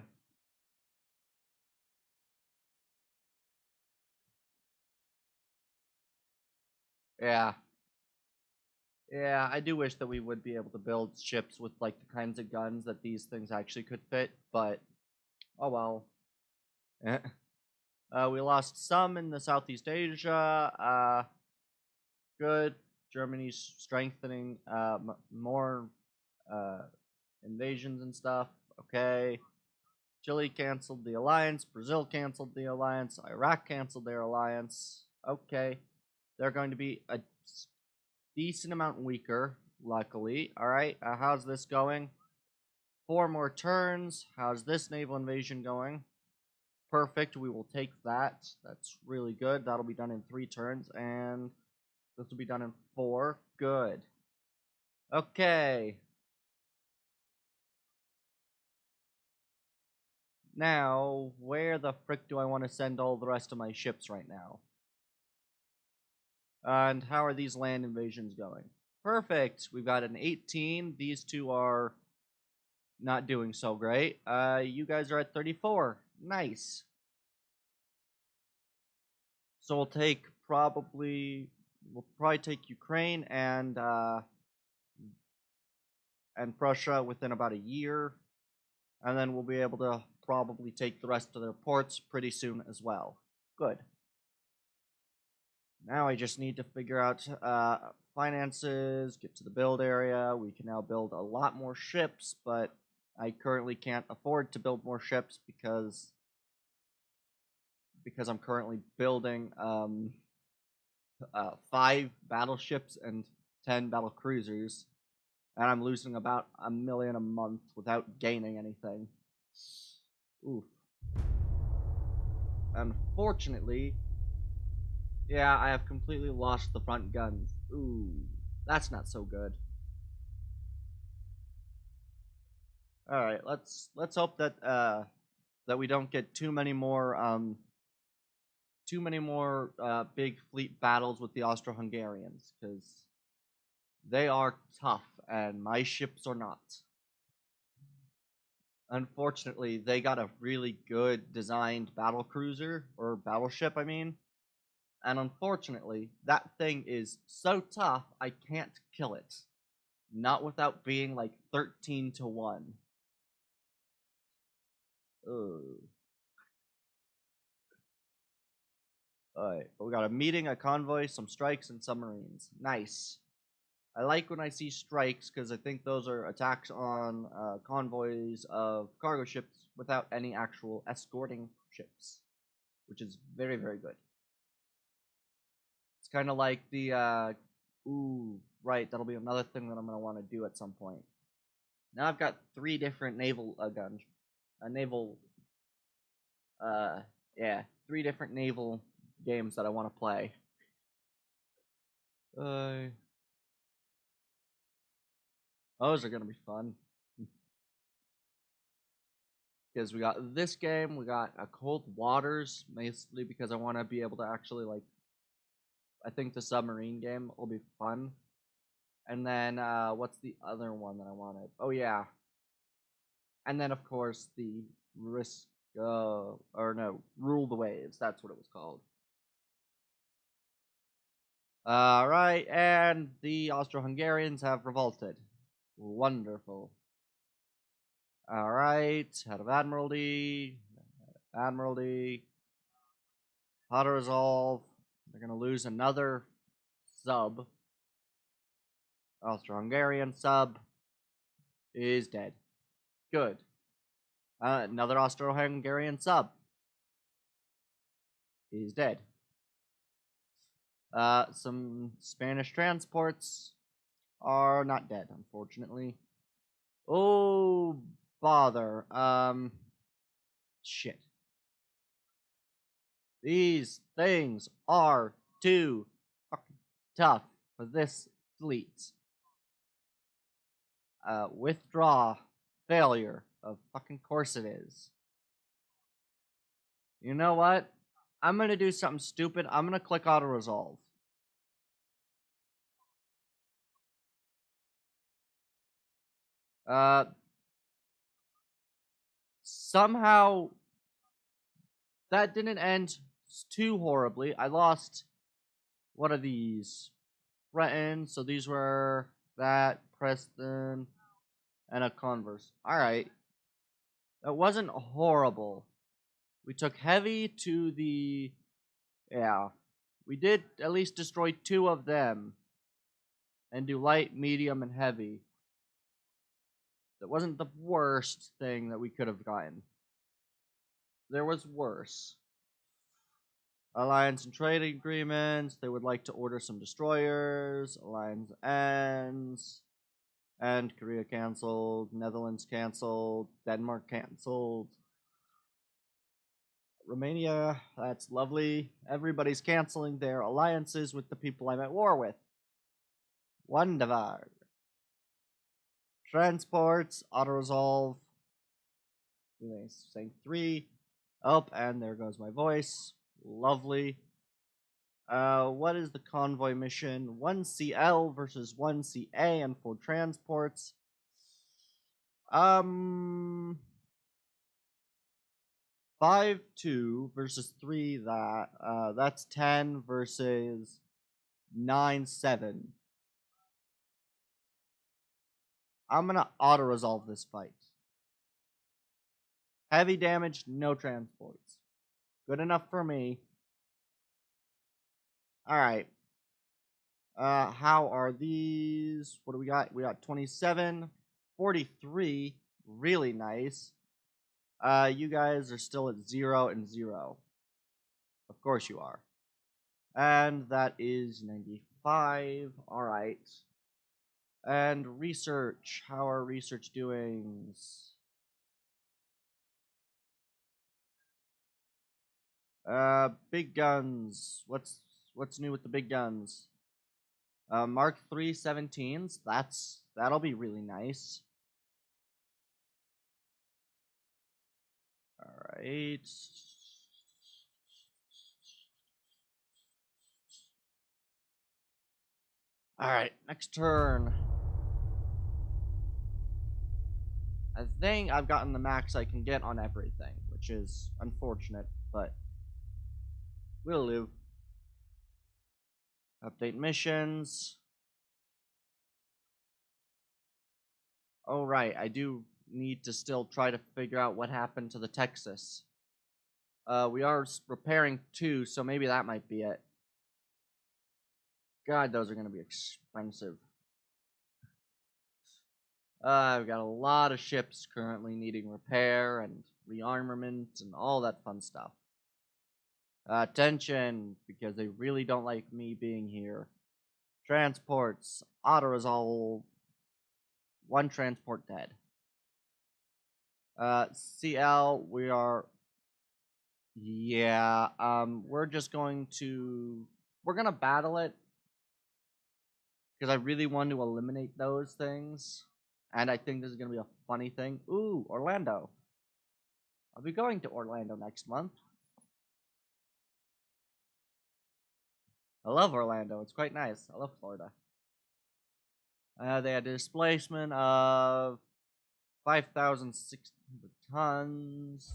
Yeah. Yeah, I do wish that we would be able to build ships with like the kinds of guns that these things actually could fit, but oh well. We lost some in the Southeast Asia. Good. Germany's strengthening more invasions and stuff. Okay. Chile canceled the alliance. Brazil canceled the alliance. Iraq canceled their alliance. Okay. They're going to be a decent amount weaker, luckily. Alright, how's this going? 4 more turns. How's this naval invasion going? Perfect, we will take that. That's really good. That'll be done in 3 turns, and this will be done in 4. Good. Okay. Now, where the frick do I want to send all the rest of my ships right now? And how are these land invasions going? Perfect. We've got an 18. These two are not doing so great. You guys are at 34. Nice. So we'll probably take Ukraine and Prussia within about a year, and then we'll be able to probably take the rest of their ports pretty soon as well. Good. Now I just need to figure out finances, get to the build area. We can now build a lot more ships, but I currently can't afford to build more ships because I'm currently building 5 battleships and 10 battle cruisers, and I'm losing about $1 million a month without gaining anything. Oof. Unfortunately, yeah, I have completely lost the front guns. Ooh, that's not so good. All right, let's hope that that we don't get too many more big fleet battles with the Austro-Hungarians, because they are tough and my ships are not. Unfortunately, they got a really good designed battle cruiser, or battleship, I mean. And unfortunately, that thing is so tough, I can't kill it. Not without being like 13 to 1. Ugh. Alright, we got a meeting, a convoy, some strikes, and submarines. Nice. I like when I see strikes, because I think those are attacks on convoys of cargo ships without any actual escorting ships, which is very, very good. It's kind of like the, ooh, right, that'll be another thing that I'm going to want to do at some point. Now I've got 3 different naval guns. Yeah, 3 different naval games that I want to play. Those are going to be fun. Because we got this game, we got a Cold Waters, mostly because I want to be able to actually, like, I think the submarine game will be fun. And then, what's the other one that I wanted? Oh, yeah. And then, of course, the Rule the Waves. That's what it was called. Alright, and the Austro-Hungarians have revolted. Wonderful. Alright, head of Admiralty. How to resolve. They're going to lose another sub. Austro-Hungarian sub is dead. Good. Another Austro-Hungarian sub is dead. Some Spanish transports are not dead, unfortunately. Oh, bother. Shit. These things are too fucking tough for this fleet. Withdraw. Failure. Of fucking course it is. You know what? I'm gonna do something stupid. I'm gonna click auto resolve. Somehow that didn't end too horribly. I lost, what are these? Threatened. So these were that, Preston, and a Converse. Alright. That wasn't horrible. We took heavy to the... Yeah. We did at least destroy 2 of them. And do light, medium, and heavy. That wasn't the worst thing that we could have gotten. There was worse. Alliance and trading agreements. They would like to order some destroyers. Alliance ends. And Korea canceled. Netherlands canceled. Denmark canceled. Romania, that's lovely. Everybody's canceling their alliances with the people I'm at war with. Wonderful. Transports, auto-resolve. Saying 3. Oh, and there goes my voice. Lovely. What is the convoy mission? 1CL versus 1CA and 4 transports. 5-2 versus 3 that. That's 10 versus 9-7. I'm gonna auto-resolve this fight. Heavy damage, no transports. Good enough for me. Alright. How are these? What do we got? We got 27, 43. Really nice. You guys are still at 0 and 0. Of course you are. And that is 95. Alright. And research. How are research doings? Big guns. What's new with the big guns? Mark 3 17s. That'll be really nice. Alright. Alright, next turn. I think I've gotten the max I can get on everything, which is unfortunate, but we'll live. Update missions. Oh, right, I do need to still try to figure out what happened to the Texas. We are repairing 2, so maybe that might be it. God, those are going to be expensive. I've got a lot of ships currently needing repair and rearmament and all that fun stuff. Attention, because they really don't like me being here. Transports, auto-resolve. 1 transport dead. CL, we are... Yeah, we're just going to... We're going to battle it. Because I really want to eliminate those things. And I think this is going to be a funny thing. Ooh, Orlando. I'll be going to Orlando next month. I love Orlando. It's quite nice. I love Florida. They had a displacement of 5,600 tons.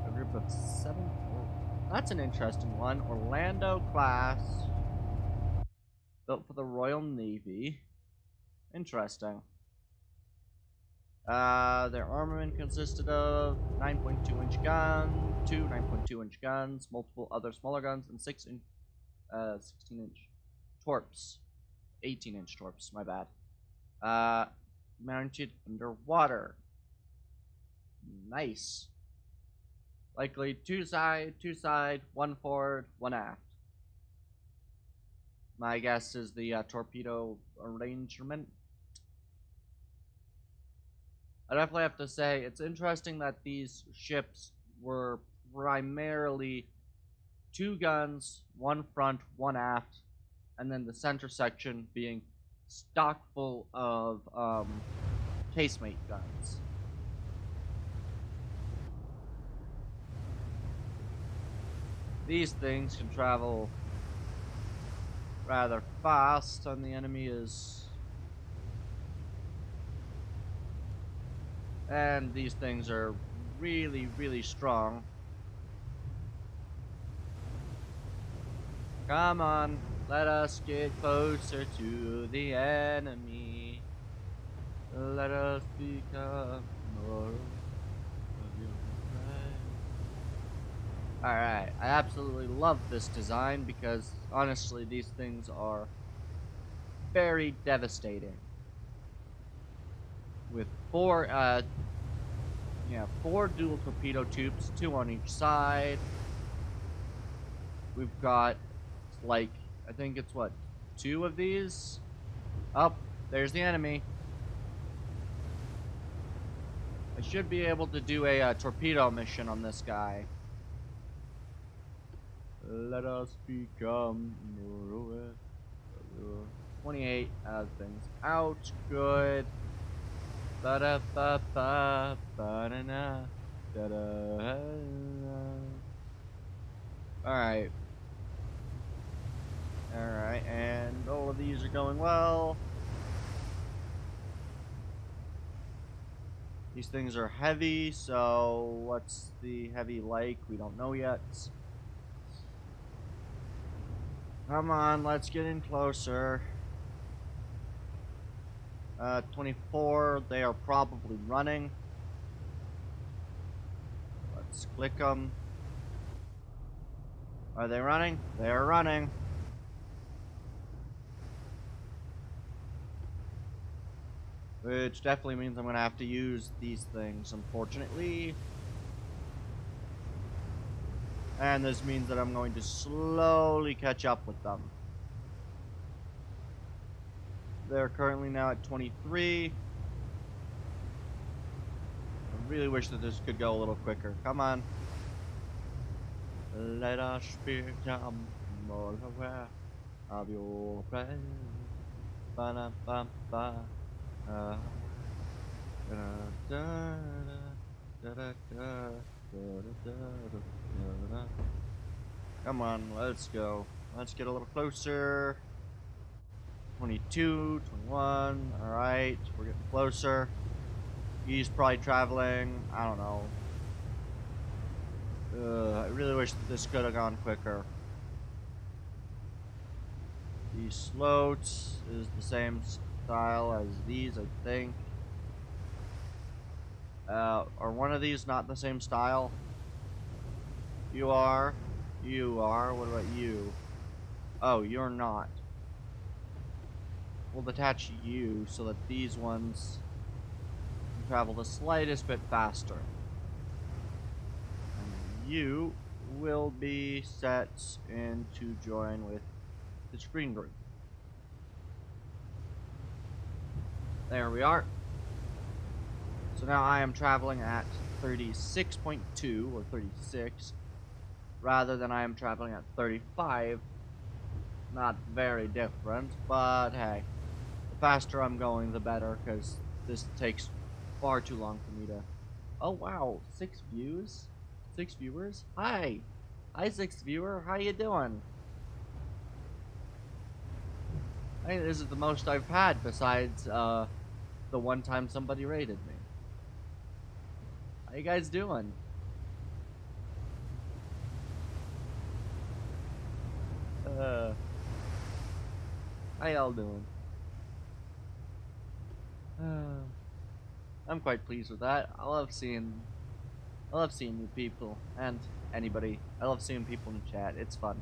A group of 7. Oh, that's an interesting one. Orlando class. Built for the Royal Navy. Interesting. Their armament consisted of 9.2-inch gun, 2 9.2-inch guns, multiple other smaller guns, and 16-inch torps. 18-inch torps, my bad. Mounted underwater. Nice. Likely 2 side, 1 forward, 1 aft. My guess is the torpedo arrangement. I definitely have to say, it's interesting that these ships were primarily 2 guns, 1 front, 1 aft, and then the center section being stock full of casemate guns. These things can travel rather fast, and the enemy is. And these things are really, really strong. Come on, let us get closer to the enemy. Let us become more of your friend. Alright, I absolutely love this design because honestly these things are very devastating. With four dual torpedo tubes, 2 on each side. We've got like, I think it's what, 2 of these? Oh, there's the enemy. I should be able to do a torpedo mission on this guy. Let us become more aware of your 28 things out. Good. Ba da ba ba ba da na da da. Alright. Alright, and all of these are going well. These things are heavy, so what's the heavy like? We don't know yet. Come on, let's get in closer. 24, they are probably running. Let's click them. Are they running? They are running. Which definitely means I'm going to have to use these things, unfortunately. And this means that I'm going to slowly catch up with them. They're currently now at 23. I really wish that this could go a little quicker. Come on. Let us become more aware of your presence. Ba-da-ba-ba. Come on, let's go. Let's get a little closer. 22, 21. Alright, we're getting closer. He's probably traveling. I don't know. I really wish that this could have gone quicker. The sloats is the same style as these, I think. Are one of these not the same style? You are. You are. What about you? Oh, you're not. We'll detach you so that these ones can travel the slightest bit faster. And you will be set in to join with the screen group. There we are. So now I am traveling at 36.2 or 36 rather than I am traveling at 35. Not very different, but hey, the faster I'm going the better because this takes far too long for me to... Oh wow, 6 views? 6 viewers? Hi! Hi 6th viewer, how you doing? I think this is the most I've had besides the one time somebody raided me. How you guys doing? How y'all doing? I'm quite pleased with that. I love seeing new people and anybody. I love seeing people in the chat. It's fun.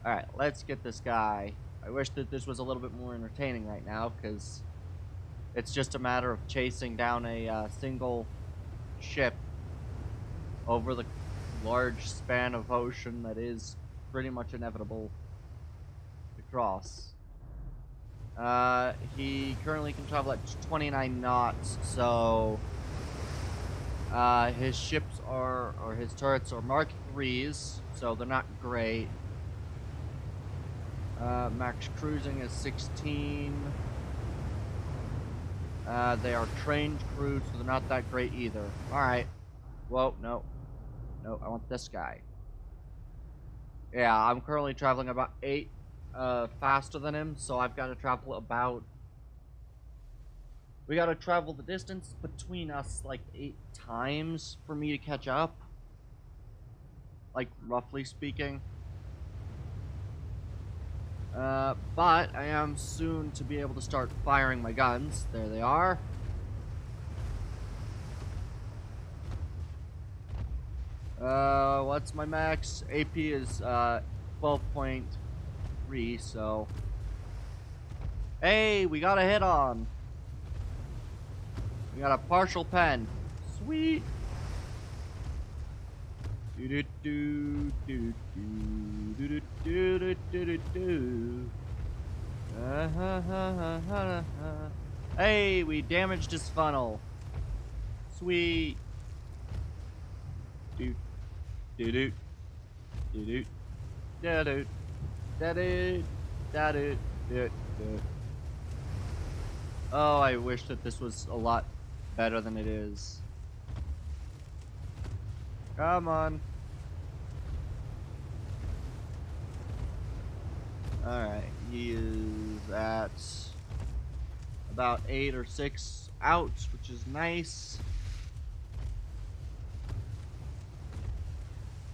Alright, let's get this guy. I wish that this was a little bit more entertaining right now, because it's just a matter of chasing down a single ship over the large span of ocean that is pretty much inevitable to cross. He currently can travel at 29 knots, so his ships are, or his turrets are Mark 3s, so they're not great. Max cruising is 16. They are trained crew, so they're not that great either. Alright. Whoa, no. No, I want this guy. Yeah, I'm currently traveling about 8 faster than him, so I've got to travel about... We got to travel the distance between us like 8 times for me to catch up. Like, roughly speaking. But I am soon to be able to start firing my guns. There they are. What's my max? AP is, 12.3, so... Hey, we got a hit on! We got a partial pen. Sweet! Hey, we damaged his funnel. Sweet. Doot, doot, doot, doot, doot, doot. Oh, I wish that this was a lot better than it is. Come on. Alright, he is at about 8 or 6 out, which is nice.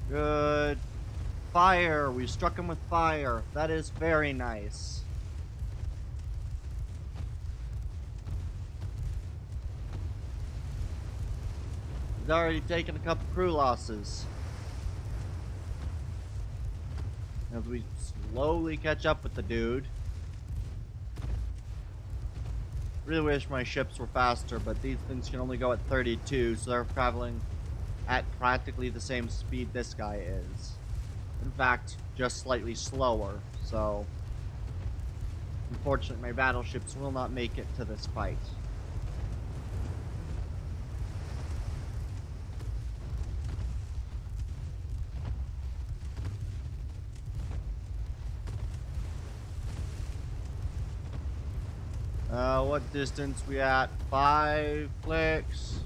Good. Fire! We struck him with fire. That is very nice. He's already taken a couple crew losses. As we slowly catch up with the dude. Really wish my ships were faster, but these things can only go at 32, so they're traveling at practically the same speed this guy is. In fact, just slightly slower, so... Unfortunately, my battleships will not make it to this fight. What distance we at? 5 clicks.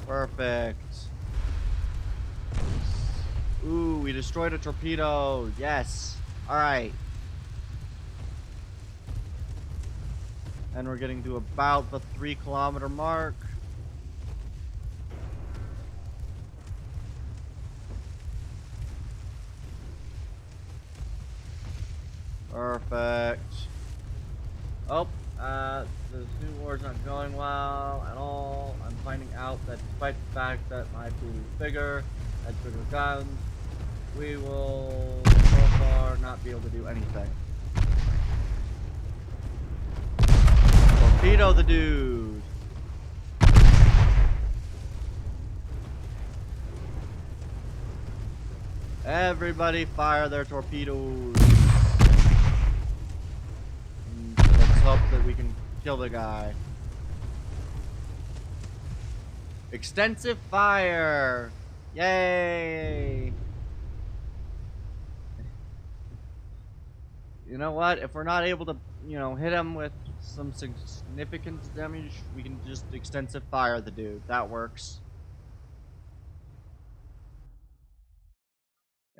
Perfect. Ooh, we destroyed a torpedo. Yes. Alright. And we're getting to about the 3-kilometer mark. Perfect. Oh, this new war's not going well at all. I'm finding out that despite the fact that my fleet is bigger, has bigger guns, we will so far not be able to do anything. Torpedo the dude! Everybody fire their torpedoes! Hope that we can kill the guy. Extensive fire! Yay! You know what? If we're not able to, hit him with some significant damage, we can just extensive fire the dude. That works.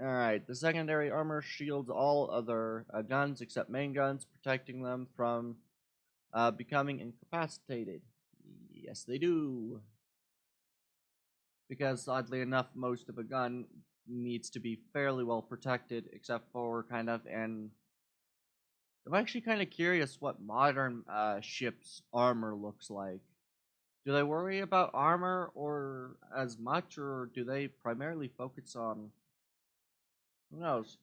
Alright, the secondary armor shields all other guns except main guns, protecting them from becoming incapacitated. Yes, they do. Because, oddly enough, most of a gun needs to be fairly well protected, except for kind of an... I'm actually kind of curious what modern ships' armor looks like. Do they worry about armor or as much, or do they primarily focus on... Who knows?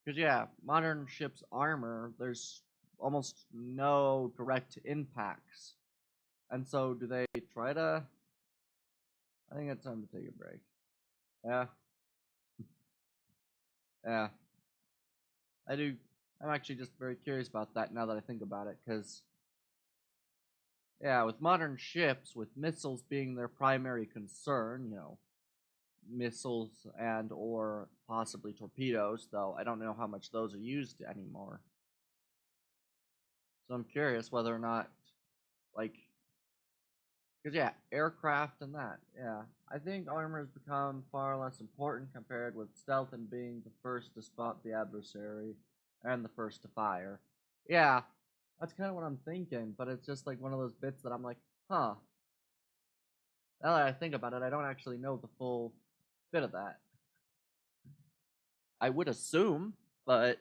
Because, yeah, modern ships' armor, there's almost no direct impacts. And so, do they try to... I think it's time to take a break. Yeah. Yeah. I'm actually just very curious about that now that I think about it, because Yeah, with modern ships, with missiles being their primary concern, missiles and or possibly torpedoes, though I don't know how much those are used anymore. So I'm curious whether or not, like, because yeah, aircraft and that, yeah. I think armor has become far less important compared with stealth and being the first to spot the adversary and the first to fire. Yeah, that's kind of what I'm thinking, but it's just like one of those bits that I'm like, huh. Now that I think about it, I don't actually know the full bit of that. I would assume, but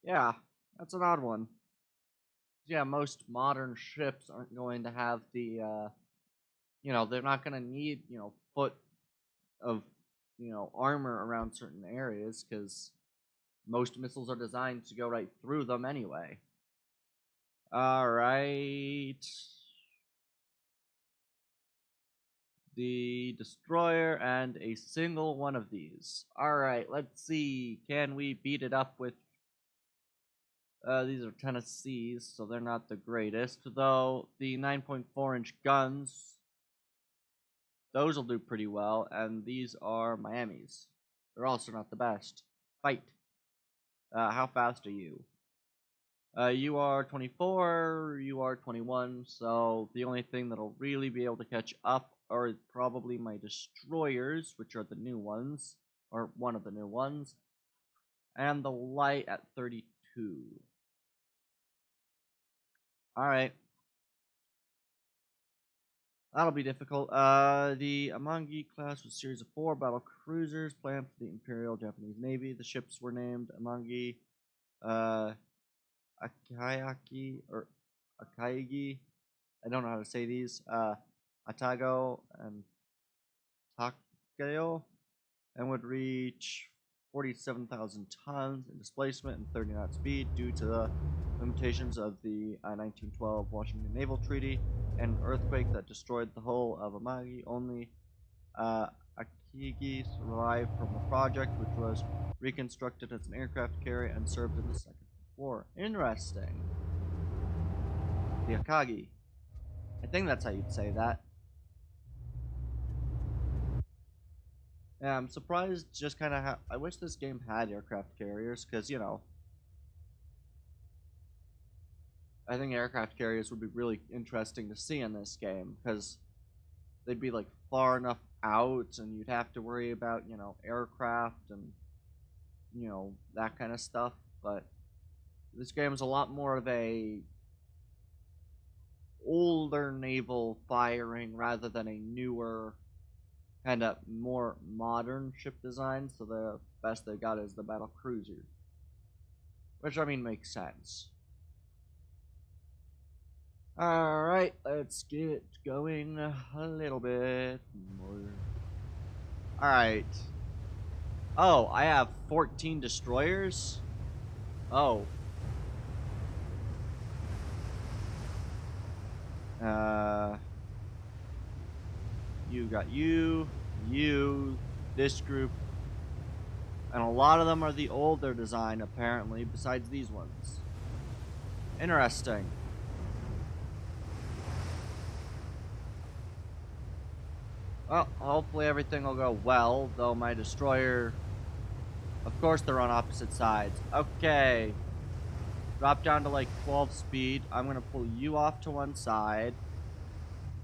yeah, that's an odd one. Yeah, most modern ships aren't going to have the, they're not going to need, foot of, armor around certain areas because most missiles are designed to go right through them anyway. Alright. The destroyer and a single one of these. Alright, let's see. Can we beat it up with... these are Tennessees, so they're not the greatest. Though, the 9.4-inch guns, those will do pretty well. And these are Miamis. They're also not the best. Fight. How fast are you? You are 24, you are 21, so the only thing that'll really be able to catch up are probably my destroyers, which are the new ones, or one of the new ones, and the light at 32. Alright. That'll be difficult. The Amangi class was a series of 4 battle cruisers planned for the Imperial Japanese Navy. The ships were named Amangi, Akayaki, or Akaigi, I don't know how to say these, Atago and Takeo, and would reach 47,000 tons in displacement and 30 knot speed due to the limitations of the 1912 Washington Naval Treaty and an earthquake that destroyed the hull of Amagi. Only Akigi survived from the project, which was reconstructed as an aircraft carrier and served in the Second War. Interesting. The Akagi. I think that's how you'd say that. Yeah, I'm surprised just kind of I wish this game had aircraft carriers, because, I think aircraft carriers would be really interesting to see in this game, because they'd be, like, far enough out, and you'd have to worry about, aircraft and, that kind of stuff, but this game is a lot more of a older naval firing rather than a newer, kind of more modern ship design, so the best they got is the battle cruiser. Which, I mean, makes sense. Alright, let's get going a little bit more. Alright. Oh, I have 14 destroyers? Oh. You got you, this group, and a lot of them are the older design, apparently, besides these ones. Interesting. Well, hopefully everything will go well, though my destroyer... Of course they're on opposite sides. Okay. Drop down to like 12 speed. I'm going to pull you off to one side.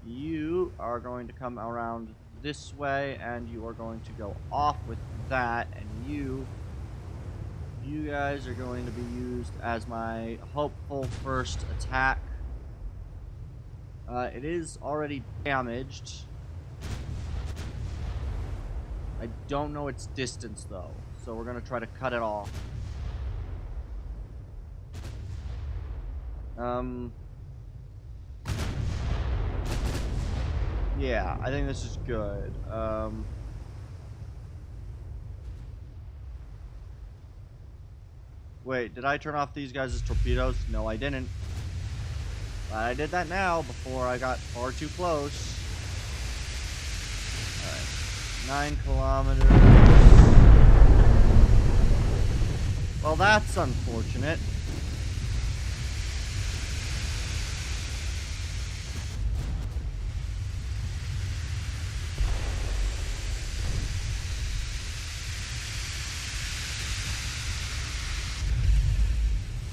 You are going to come around this way, and you are going to go off with that, and you guys are going to be used as my hopeful first attack. It is already damaged. I don't know its distance, though, so we're going to try to cut it off. Yeah, I think this is good. Wait, did I turn off these guys' torpedoes? No, I didn't. But I did that now before I got far too close. Alright. 9 kilometers. Well, that's unfortunate.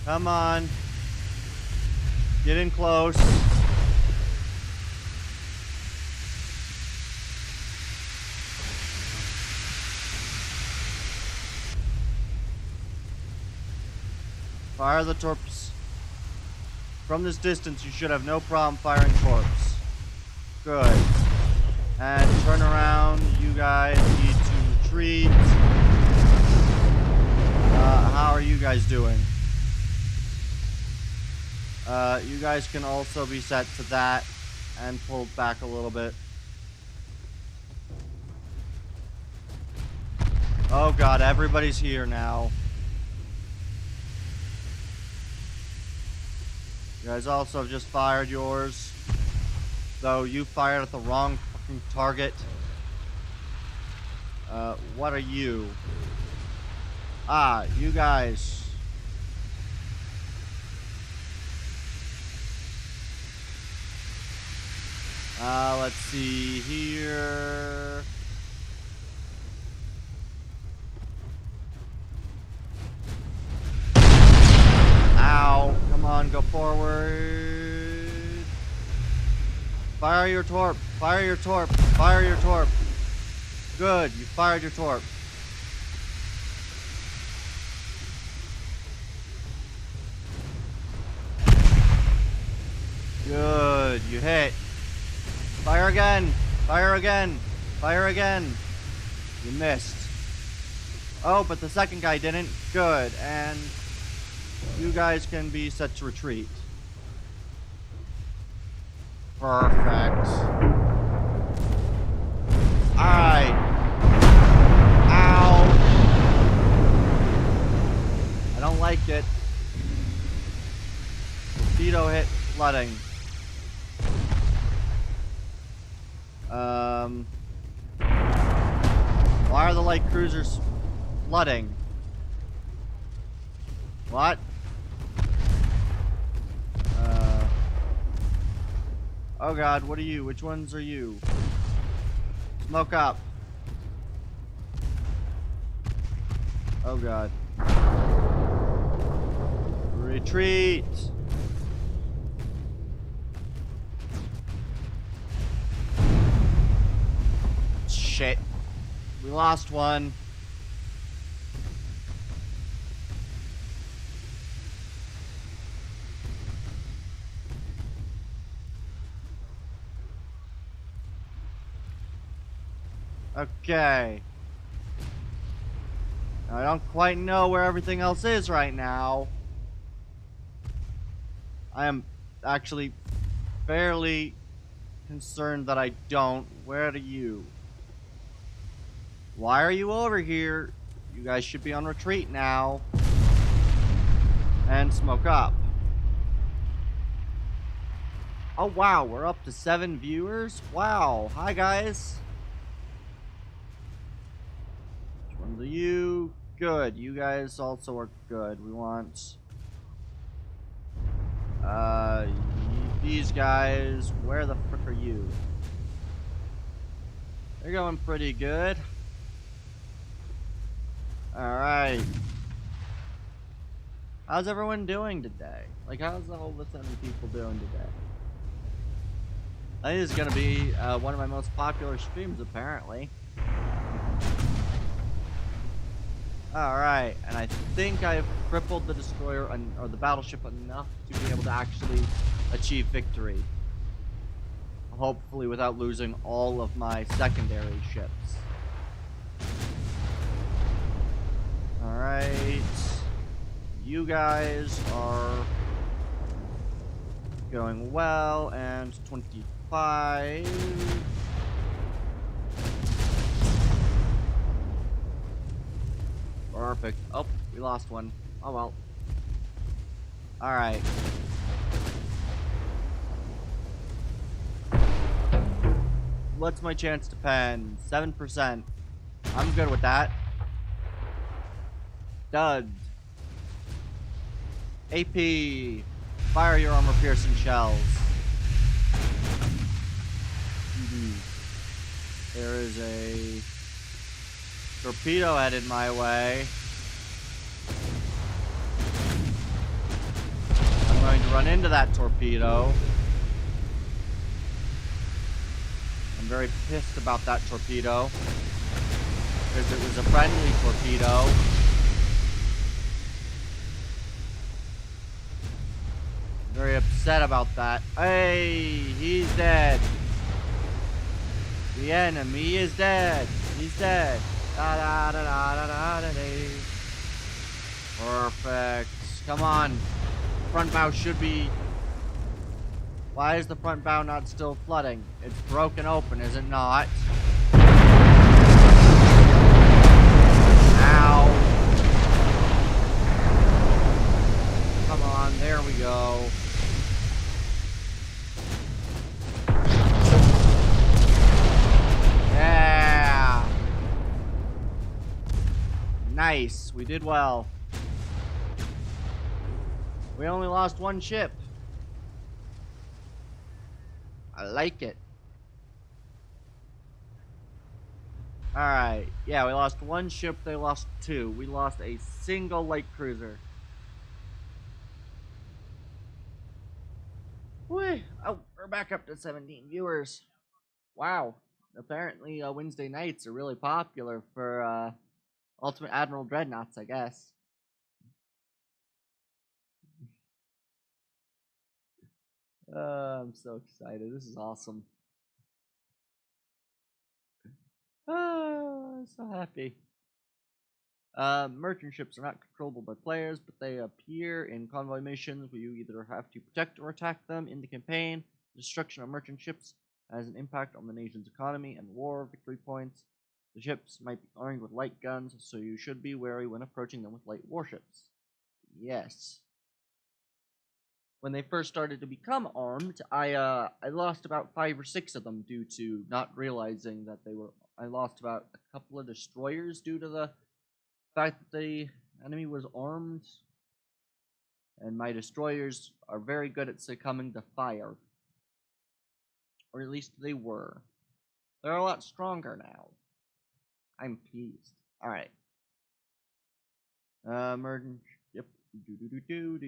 Come on. Get in close. Fire the torps. From this distance, you should have no problem firing torps. Good. And turn around. You guys need to retreat. How are you guys doing? You guys can also be set to that and pulled back a little bit. Oh god, everybody's here now. You guys also have just fired yours. Though you fired at the wrong fucking target. What are you? Ah, you guys. Let's see here. Ow. Come on, go forward. Fire your torp. Fire your torp. Fire your torp. Good, you fired your torp. Good, you hit. Fire again. Fire again. Fire again. You missed. Oh, but the second guy didn't. Good, and you guys can be set to retreat. Perfect. Alright. Ow. I don't like it. Mosquito hit flooding. Why are the light cruisers flooding? What? Oh god, what are you? Which ones are you? Smoke up. Oh god. Retreat. Shit. We lost one. Okay. I don't quite know where everything else is right now. I am actually fairly concerned that I don't. Where are you? Why are you over here? You guys should be on retreat now. And smoke up. Oh wow, we're up to 7 viewers? Wow. Hi guys. Which ones are you? Good. You guys also are good. We want these guys. Where the frick are you? They're going pretty good. Alright. How's everyone doing today? Like, how's all the 7 people doing today? I think this is gonna be one of my most popular streams, apparently. Alright, and I think I've crippled the destroyer or the battleship enough to be able to actually achieve victory. Hopefully without losing all of my secondary ships. Alright. You guys are going well, and 25. Perfect. Oh, we lost one. Oh well. Alright. What's my chance to pen? 7%. I'm good with that. Dud. AP. Fire your armor-piercing shells. There is a torpedo headed my way. going to run into that torpedo. I'm very pissed about that torpedo. Because it was a friendly torpedo. Very upset about that. Hey, he's dead. The enemy is dead. He's dead. Da da da da da da da da. Perfect. Come on. Front bow should be. Why is the front bow not still flooding? It's broken open, is it not? Ow. Come on, there we go. Yeah. Nice. We did well. We only lost one ship. I like it. Alright. Yeah, we lost one ship. They lost two. We lost a single light cruiser. Whee! Oh, we're back up to 17 viewers. Wow. Apparently, Wednesday nights are really popular for Ultimate Admiral Dreadnoughts, I guess. I'm so excited. This is awesome. I'm so happy. Merchant ships are not controllable by players, but they appear in convoy missions where you either have to protect or attack them in the campaign. Destruction of merchant ships has an impact on the nation's economy and war victory points. The ships might be armed with light guns, so you should be wary when approaching them with light warships. Yes. When they first started to become armed, I lost about 5 or 6 of them due to not realizing that they were. I lost about a couple of destroyers due to the fact that the enemy was armed, and my destroyers are very good at succumbing to fire. Or at least they were. They're a lot stronger now. I'm pleased. Alright. Merging. Yep. Do.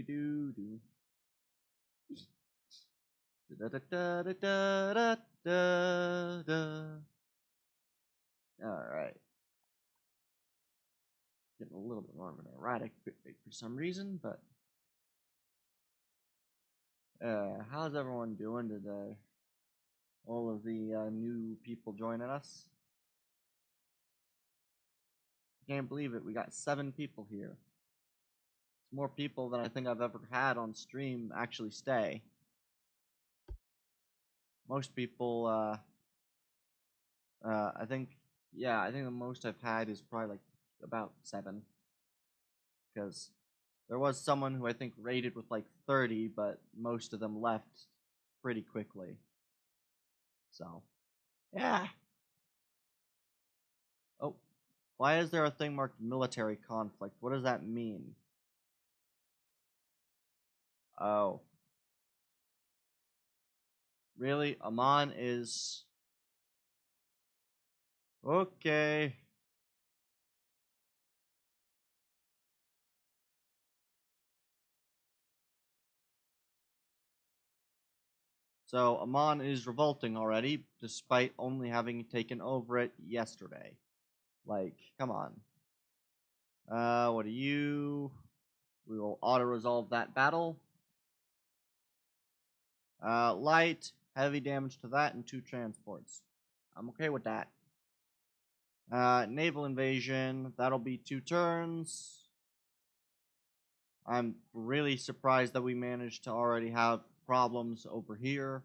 Alright. Getting a little bit more of an erratic bit rate for some reason, but how's everyone doing today? All of the new people joining us. Can't believe it. We got 7 people here. It's more people than I think I've ever had on stream actually stay. Most people, I think the most I've had is probably like about 7. Because there was someone who I think rated with like 30, but most of them left pretty quickly. So, yeah. Oh, why is there a thing marked military conflict? What does that mean? Oh. Really? Amman is... Okay. So, Amman is revolting already, despite only having taken over it yesterday. Like, come on. What are you? We will auto-resolve that battle. Light, heavy damage to that, and 2 transports. I'm okay with that. Naval invasion, that'll be 2 turns. I'm really surprised that we managed to already have problems over here.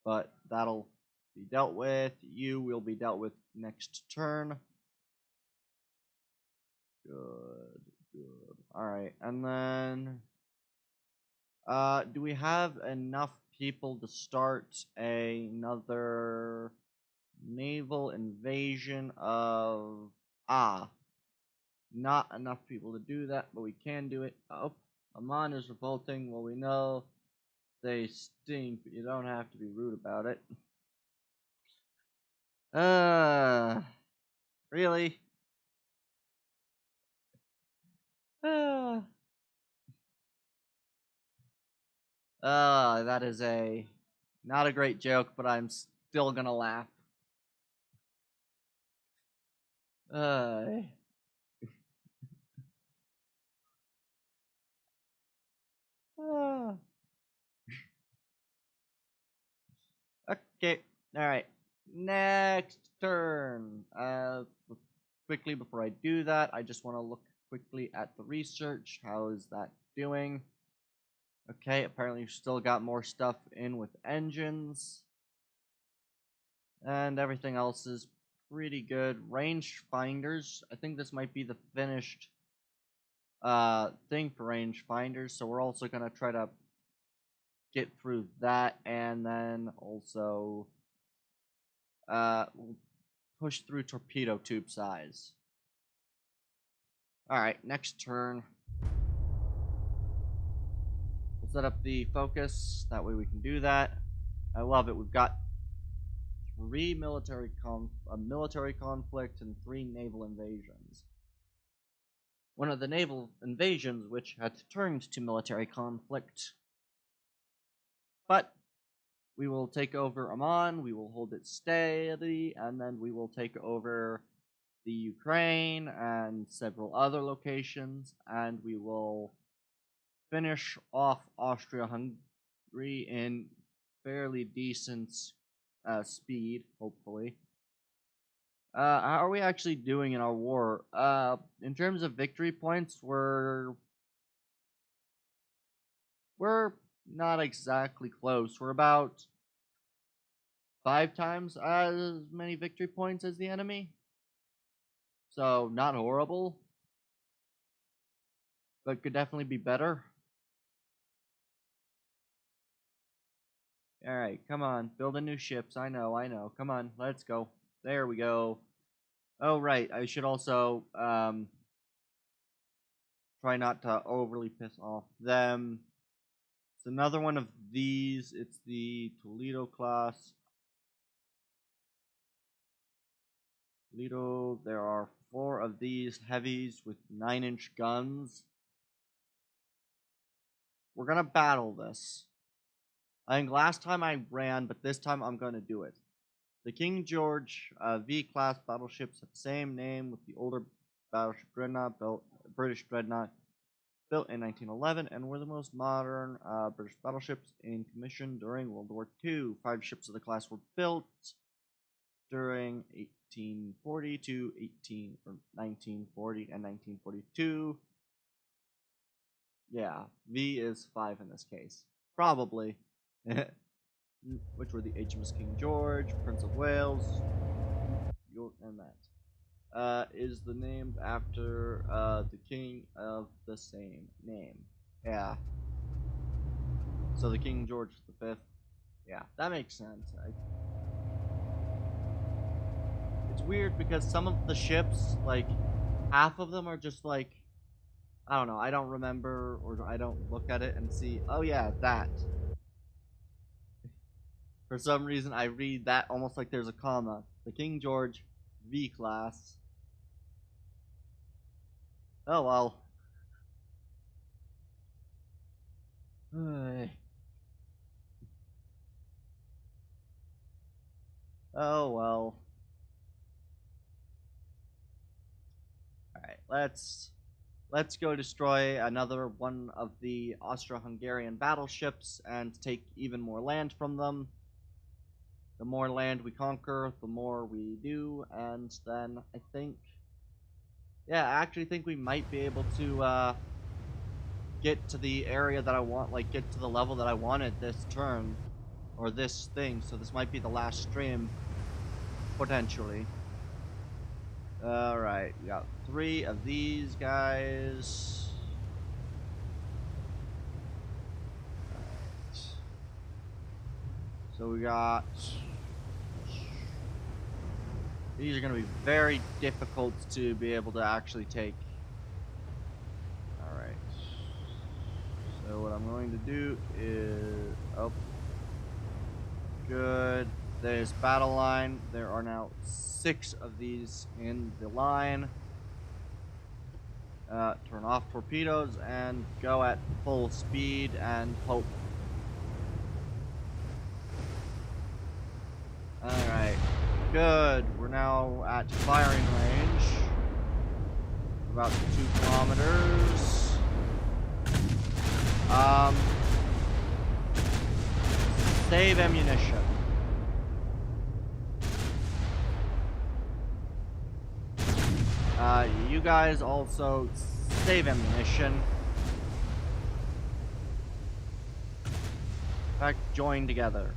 But that'll be dealt with. You will be dealt with next turn. Good. Alright, and then... do we have enough people to start another naval invasion of... Not enough people to do that, but we can do it. Oh, Amman is revolting. Well, we know they stink, but you don't have to be rude about it. Really? That is not a great joke, but I'm still gonna laugh. Uh, uh, okay, alright. Next turn. Quickly before I do that, I just want to look quickly at the research. How is that doing? Okay, apparently you've still got more stuff in with engines. And everything else is pretty good. Range finders. I think this might be the finished thing for range finders. So we're also going to try to get through that. And then also we'll push through torpedo tube size. Alright, next turn. We'll set up the focus. That way we can do that. I love it. We've got a military conflict and 3 naval invasions. One of the naval invasions which had turned to military conflict. But we will take over Oman, we will hold it steady, and then we will take over the Ukraine and several other locations, and we will finish off Austria-Hungary in fairly decent speed, hopefully. How are we actually doing in our war? In terms of victory points, we're not exactly close. We're about 5 times as many victory points as the enemy. So, not horrible. But could definitely be better. Alright, come on. Building new ships. I know. Come on, let's go. There we go. Oh, right. I should also try not to overly piss off them. It's another one of these. It's the Toledo class. Toledo, there are 4 of these heavies with 9-inch guns. We're gonna battle this. I think last time I ran, but this time I'm gonna do it. The King George V-class battleships have the same name with the older battleship Dreadnought, British Dreadnought, built in 1911, and were the most modern British battleships in commission during World War II. 5 ships of the class were built during 1840 to 1940 and 1942. Yeah, V is 5 in this case. Probably. Which were the HMS King George, Prince of Wales, and that. Is the name after the king of the same name. Yeah. So the King George V. Yeah, that makes sense. It's weird because some of the ships, like, half of them are just like, I don't know, I don't remember, or I don't look at it and see, oh yeah, that. For some reason, I read that almost like there's a comma. The King George V-class. Oh well. Oh well. Alright, let's go destroy another one of the Austro-Hungarian battleships and take even more land from them. The more land we conquer, the more we do, and then I think, yeah, I actually think we might be able to get to the area that I want, like get to the level that I wanted this turn, or this thing, so this might be the last stream, potentially. Alright, we got 3 of these guys. Right. So we got... These are going to be very difficult to be able to actually take. Alright. So what I'm going to do is... Oh. Good. There's battle line. There are now 6 of these in the line. Turn off torpedoes and go at full speed and hope good. We're now at firing range. About 2 kilometers. Save ammunition. You guys also save ammunition. In fact, join together.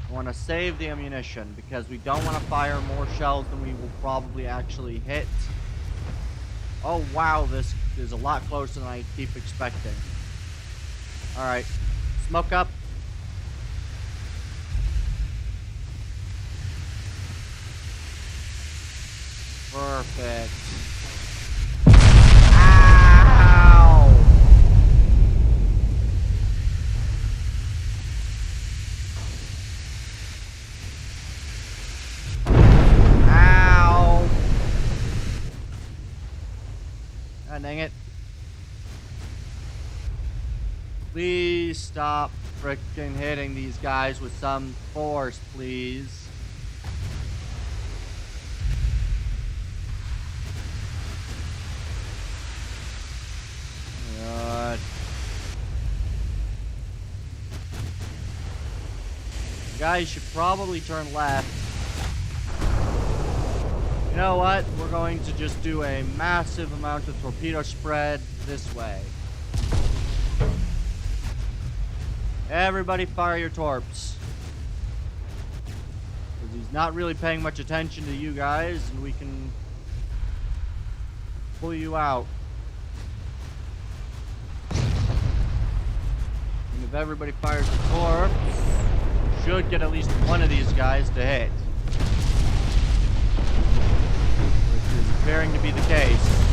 We want to save the ammunition because we don't want to fire more shells than we will probably actually hit. Oh wow, this is a lot closer than I keep expecting. Alright, smoke up. Perfect. Ow! Ow! Ah, dang it. Please stop frickin' hitting these guys with some force, please. God. You guys should probably turn left. You know what? We're going to just do a massive amount of torpedo spread this way. Everybody fire your torps. Because he's not really paying much attention to you guys, and we can pull you out. And if everybody fires a torp, should get at least one of these guys to hit. Which is appearing to be the case.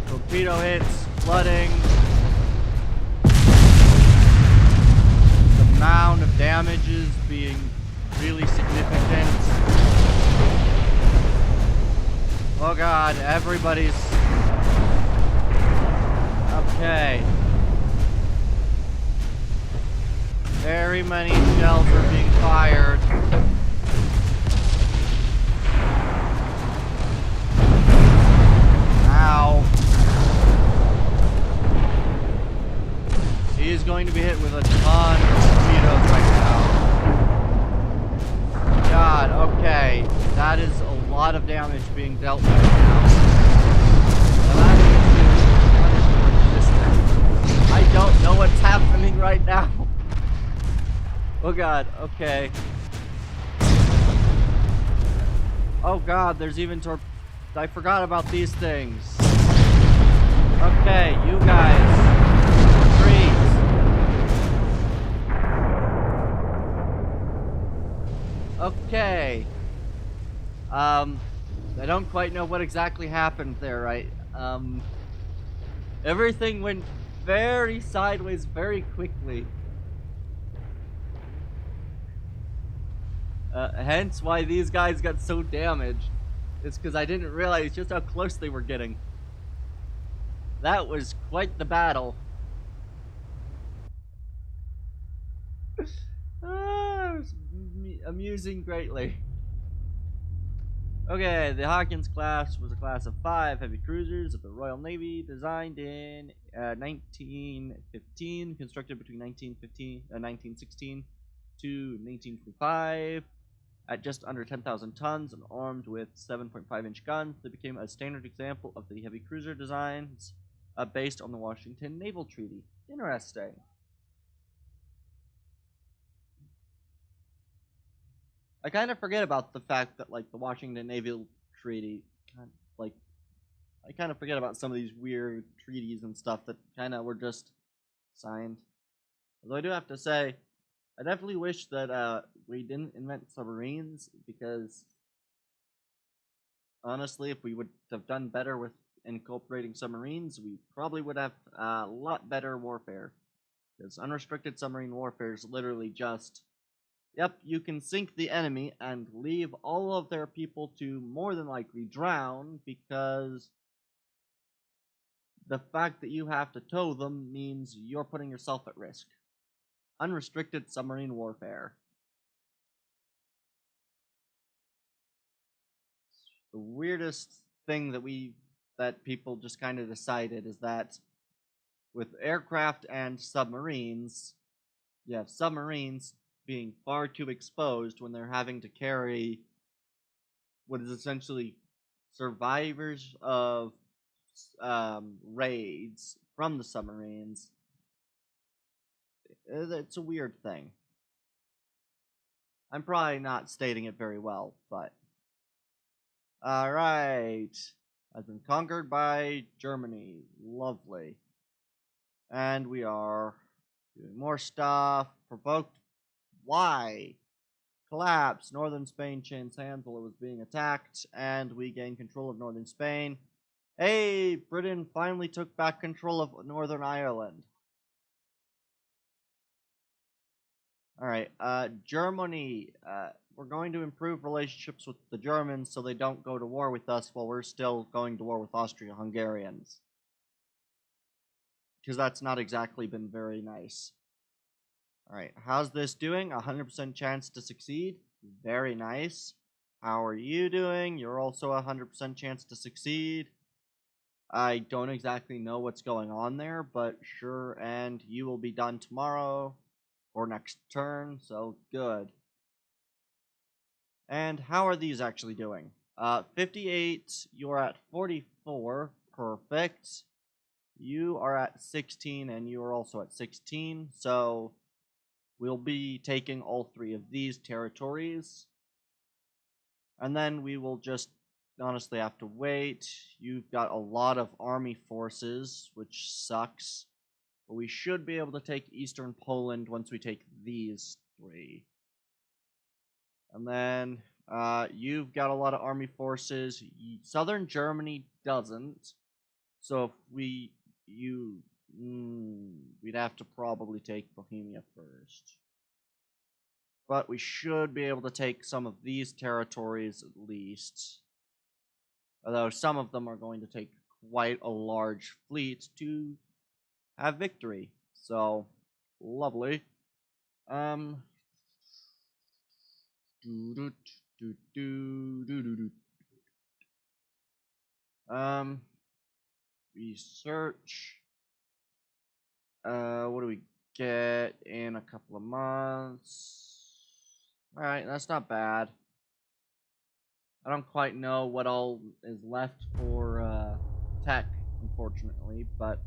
Torpedo hits, flooding. The amount of damages being really significant. Oh god, everybody's... Okay. Very many shells are being fired. Ow. He is going to be hit with a ton of torpedoes right now. God, okay. That is a lot of damage being dealt right now. I don't know what's happening right now. Oh god, okay. Oh god, there's even I forgot about these things. Okay, you guys. Freeze. Okay. I don't quite know what exactly happened there, right? Everything went very sideways very quickly. Hence why these guys got so damaged. It's because I didn't realize just how close they were getting. That was quite the battle. It was amusing greatly. Okay, the Hawkins class was a class of 5 heavy cruisers of the Royal Navy, designed in 1915, constructed between 1916 to 1925. At just under 10,000 tons and armed with 7.5-inch guns, they became a standard example of the heavy cruiser designs based on the Washington Naval Treaty. Interesting. I kind of forget about the fact that, like, the Washington Naval Treaty, I kind of forget about some of these weird treaties and stuff that kind of were just signed. Although I do have to say, I definitely wish that we didn't invent submarines, because honestly, if we would have done better with incorporating submarines, we probably would have a lot better warfare. Because unrestricted submarine warfare is literally just, yep, you can sink the enemy and leave all of their people to more than likely drown, because the fact that you have to tow them means you're putting yourself at risk. Unrestricted submarine warfare. the weirdest thing that people just kind of decided is that with aircraft and submarines, you have submarines being far too exposed when they're having to carry what is essentially survivors of raids from the submarines. It's a weird thing. I'm probably not stating it very well, but alright. Has been conquered by Germany. Lovely. And we are doing more stuff. Provoked. Why? Collapse. Northern Spain changed hands while it was being attacked, and we gained control of northern Spain. Hey, Britain finally took back control of Northern Ireland. Alright, Germany. We're going to improve relationships with the Germans so they don't go to war with us while we're still going to war with Austria-Hungarians. Because that's not exactly been very nice. Alright, how's this doing? 100% chance to succeed. Very nice. How are you doing? You're also 100% chance to succeed. I don't exactly know what's going on there, but sure, and you will be done tomorrow or next turn, so good. And how are these actually doing? 58, you're at 44, perfect. You are at 16, and you are also at 16, so we'll be taking all three of these territories. And then we will just honestly have to wait. You've got a lot of army forces, which sucks. But we should be able to take Eastern Poland once we take these three. And then you've got a lot of army forces. Southern Germany doesn't. So if we'd have to probably take Bohemia first. But we should be able to take some of these territories at least. Although some of them are going to take quite a large fleet to have victory. So, lovely. Research. What do we get in a couple of months? Alright, that's not bad. I don't quite know what all is left for tech, unfortunately, but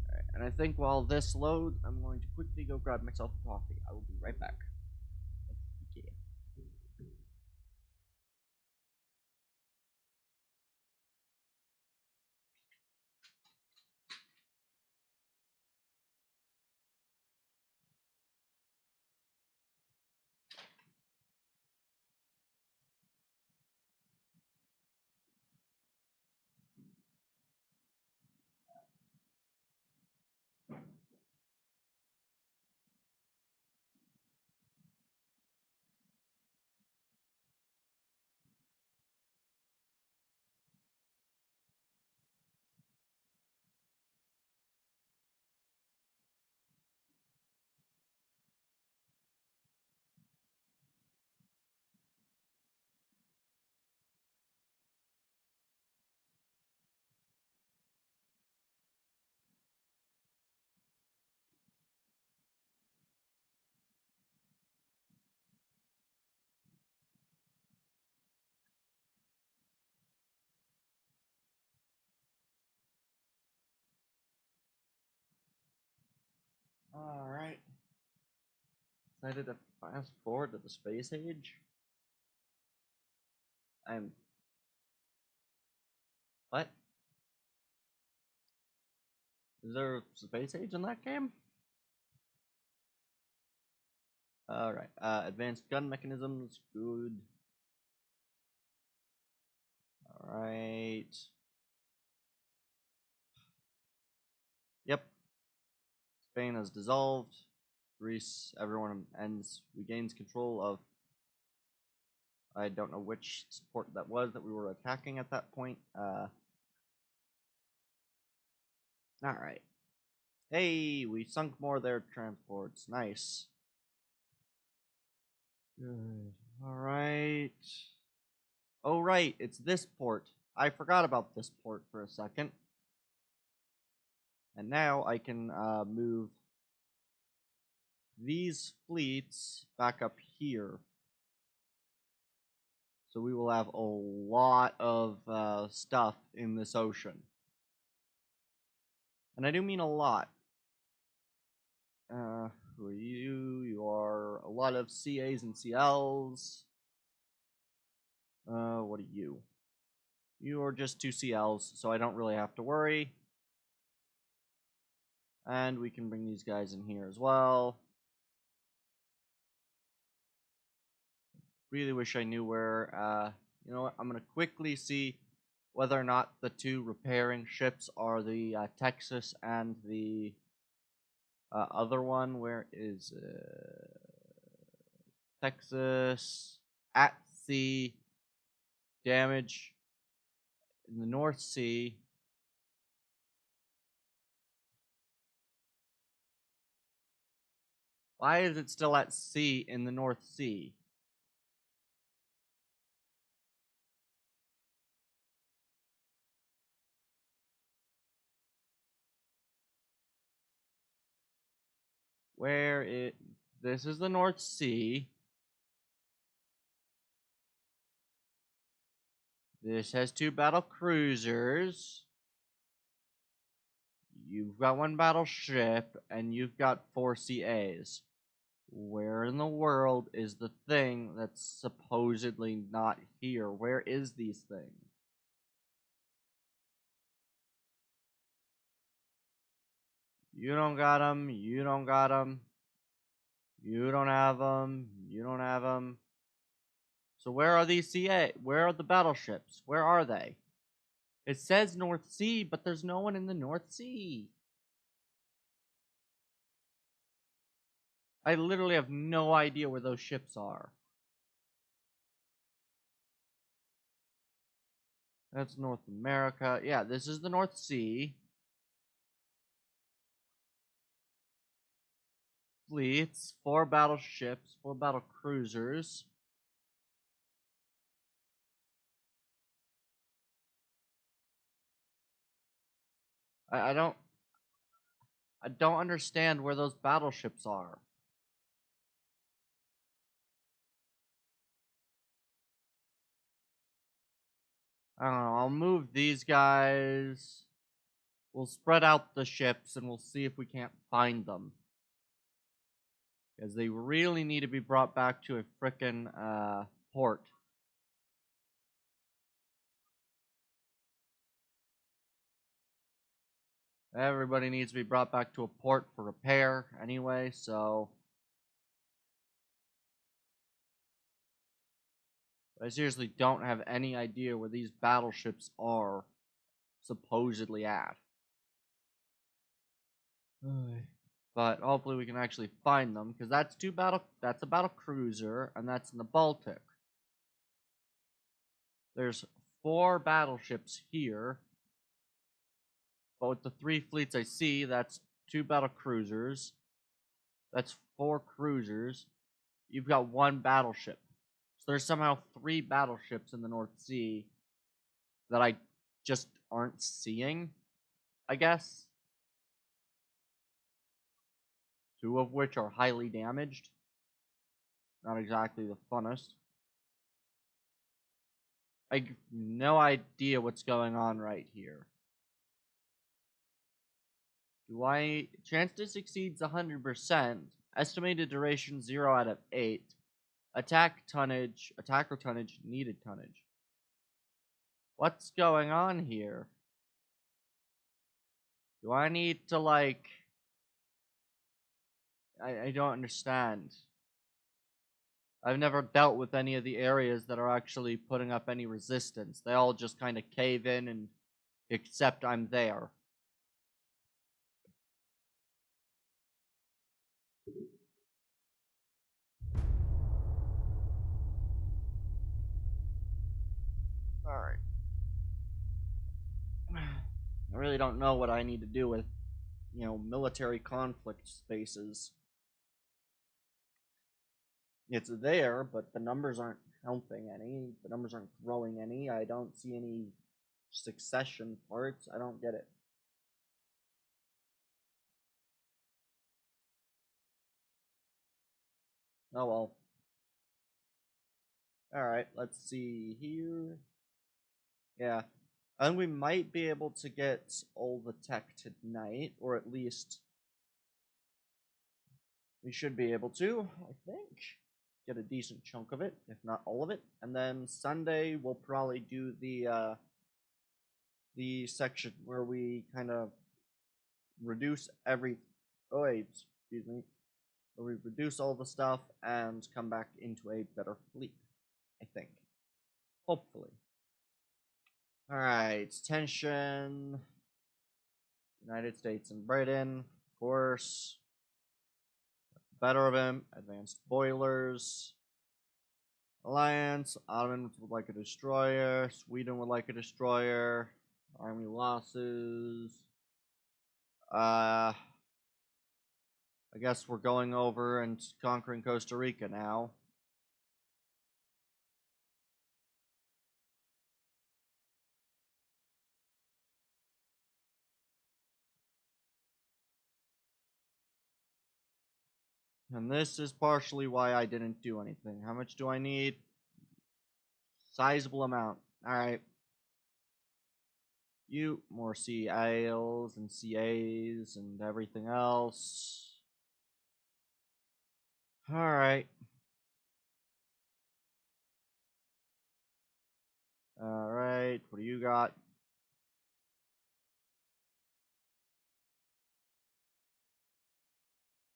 alright, and I think while this loads, I'm going to quickly go grab myself a coffee. I will be right back. Yeah. Alright. Decided to fast forward to the space age. What? Is there a space age in that game? Alright. Advanced gun mechanisms. Good. Alright. Yep. Spain has dissolved. Greece, everyone regains control of. I don't know which support that was that we were attacking at that point. Alright. Hey, we sunk more of their transports. Nice. Good. Alright. Oh, right, it's this port. I forgot about this port for a second. And now I can move these fleets back up here. So we will have a lot of stuff in this ocean. And I do mean a lot. Who are you? You are a lot of CAs and CLs. What are you? You are just 2 CLs, so I don't really have to worry. And we can bring these guys in here as well. Really wish I knew where, you know what, I'm going to quickly see whether or not the 2 repairing ships are the Texas and the other one. Where is Texas at sea, damage in the North Sea. Why is it still at sea in the North Sea? Where it? This is the North Sea. This has 2 battle cruisers. You've got 1 battleship, and you've got 4 CAs. Where in the world is the thing that's supposedly not here? Where is these things? You don't got them. You don't got them. You don't have them. You don't have them. So where are these CA? Where are the battleships? Where are they? It says North Sea, but there's no one in the North Sea. I literally have no idea where those ships are. That's North America. Yeah, this is the North Sea. Fleets, 4 battleships, 4 battle cruisers. I don't understand where those battleships are. I don't know. I'll move these guys. We'll spread out the ships and we'll see if we can't find them. Because they really need to be brought back to a frickin' port. Everybody needs to be brought back to a port for repair anyway, so... I seriously don't have any idea where these battleships are supposedly at. But hopefully we can actually find them, because that's a battle cruiser, and that's in the Baltic. There's 4 battleships here. But with the 3 fleets I see, that's 2 battle cruisers. That's 4 cruisers. You've got 1 battleship. So there's somehow 3 battleships in the North Sea that I just aren't seeing, I guess. 2 of which are highly damaged. Not exactly the funnest. I have no idea what's going on right here. Chance to succeeds 100%. Estimated duration 0 out of 8. Attacker tonnage, needed tonnage. What's going on here? Do I need to, like... I don't understand. I've never dealt with any of the areas that are actually putting up any resistance. They all just kind of cave in and accept I'm there. Alright. I really don't know what I need to do with, you know, military conflict spaces. It's there, but the numbers aren't counting any. The numbers aren't growing any. I don't see any succession parts. I don't get it. Oh well. Alright, let's see here. Yeah. I think we might be able to get all the tech tonight, or at least we should be able to, I think. Get a decent chunk of it, if not all of it. And then Sunday we'll probably do the section where we kind of reduce every excuse me. Where we reduce all the stuff and come back into a better fleet, I think. Hopefully. Alright, tension. United States and Britain, of course. Better of him, advanced boilers. Alliance, Ottomans would like a destroyer, Sweden would like a destroyer. Army losses. I guess we're going over and conquering Costa Rica now. And this is partially why I didn't do anything. How much do I need? Sizable amount. Alright. You, more CAs and CAs and everything else. Alright. Alright, what do you got?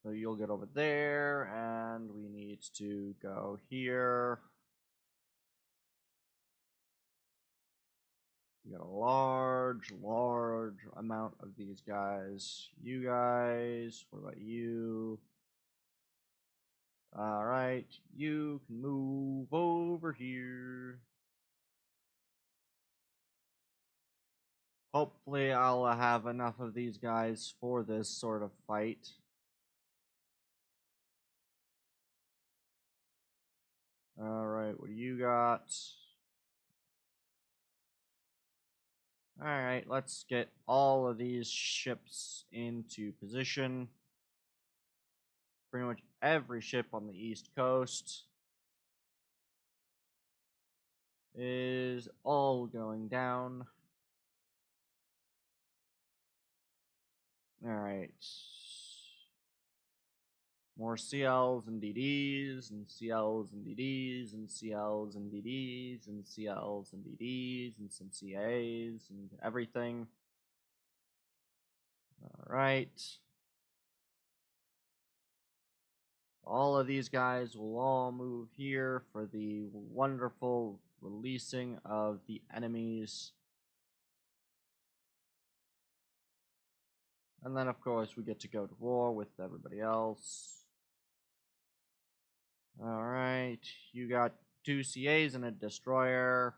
So you'll get over there, and we need to go here. You got a large amount of these guys. You guys, what about you? Alright, you can move over here. Hopefully I'll have enough of these guys for this sort of fight. Alright, what do you got? Alright, let's get all of these ships into position. Pretty much every ship on the East Coast is all going down. Alright. More CLs and DDs, and CLs and DDs, and CLs and DDs, and CLs and DDs, and some CAs, and everything. Alright. All of these guys will all move here for the wonderful releasing of the enemies. And then, of course, we get to go to war with everybody else. Alright, you got 2 CAs and a destroyer.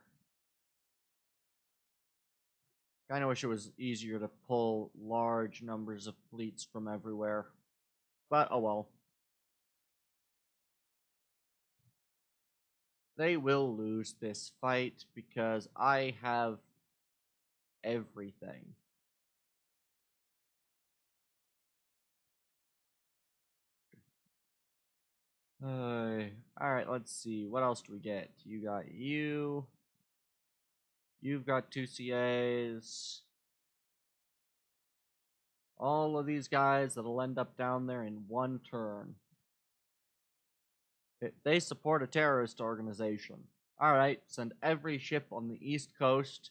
Kinda wish it was easier to pull large numbers of fleets from everywhere. But, oh well. They will lose this fight because I have everything. Alright, let's see. What else do we get? You got you. You've got 2 CAs. All of these guys that'll end up down there in one turn. They support a terrorist organization. Alright, send every ship on the East Coast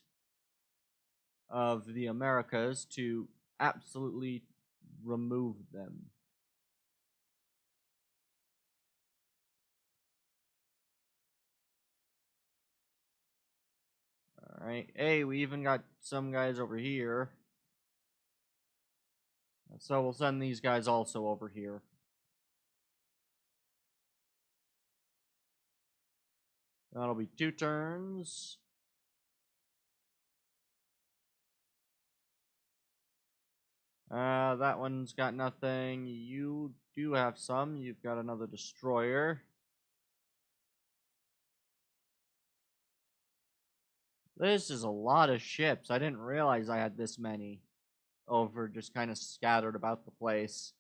of the Americas to absolutely remove them. Alright, hey, we even got some guys over here. So we'll send these guys also over here. That'll be 2 turns. That one's got nothing. You do have some. You've got another destroyer. This is a lot of ships. I didn't realize I had this many over just kind of scattered about the place.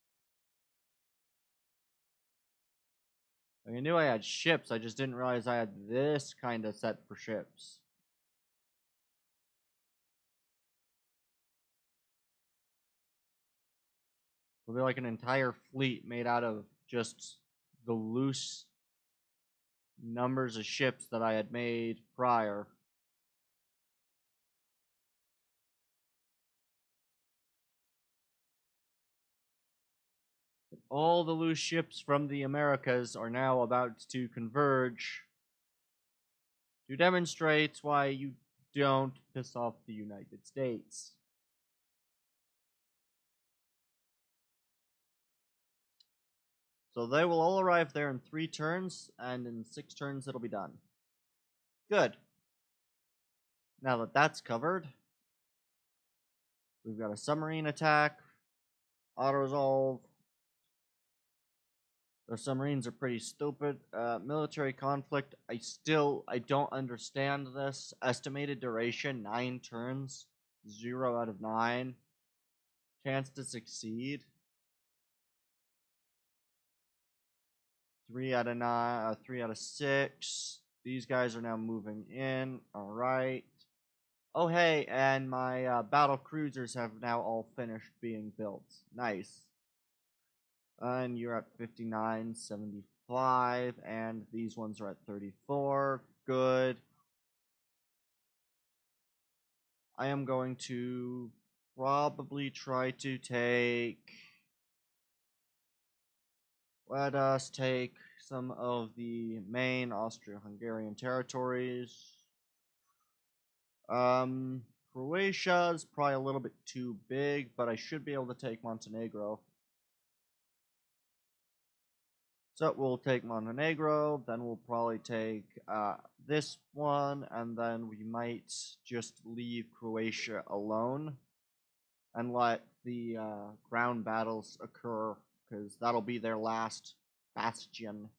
I knew I had ships, I just didn't realize I had this kind of set for ships. It'll be like an entire fleet made out of just the loose numbers of ships that I had made prior. All the loose ships from the Americas are now about to converge to demonstrate why you don't piss off the United States. So they will all arrive there in 3 turns, and in 6 turns it'll be done. Good. Now that that's covered, we've got a submarine attack, auto-resolve. The submarines are pretty stupid. Military conflict, I don't understand this. Estimated duration, 9 turns, 0 out of 9. Chance to succeed, 3 out of 9, 3 out of 6. These guys are now moving in. All right. Oh, hey, and my battle cruisers have now all finished being built. Nice. And you're at 59, 75, and these ones are at 34. Good. I am going to probably try to take... Let us take some of the main Austro-Hungarian territories. Croatia is probably a little bit too big, but I should be able to take Montenegro. So we'll take Montenegro, then we'll probably take this one, and then we might just leave Croatia alone and let the ground battles occur, because that'll be their last bastion.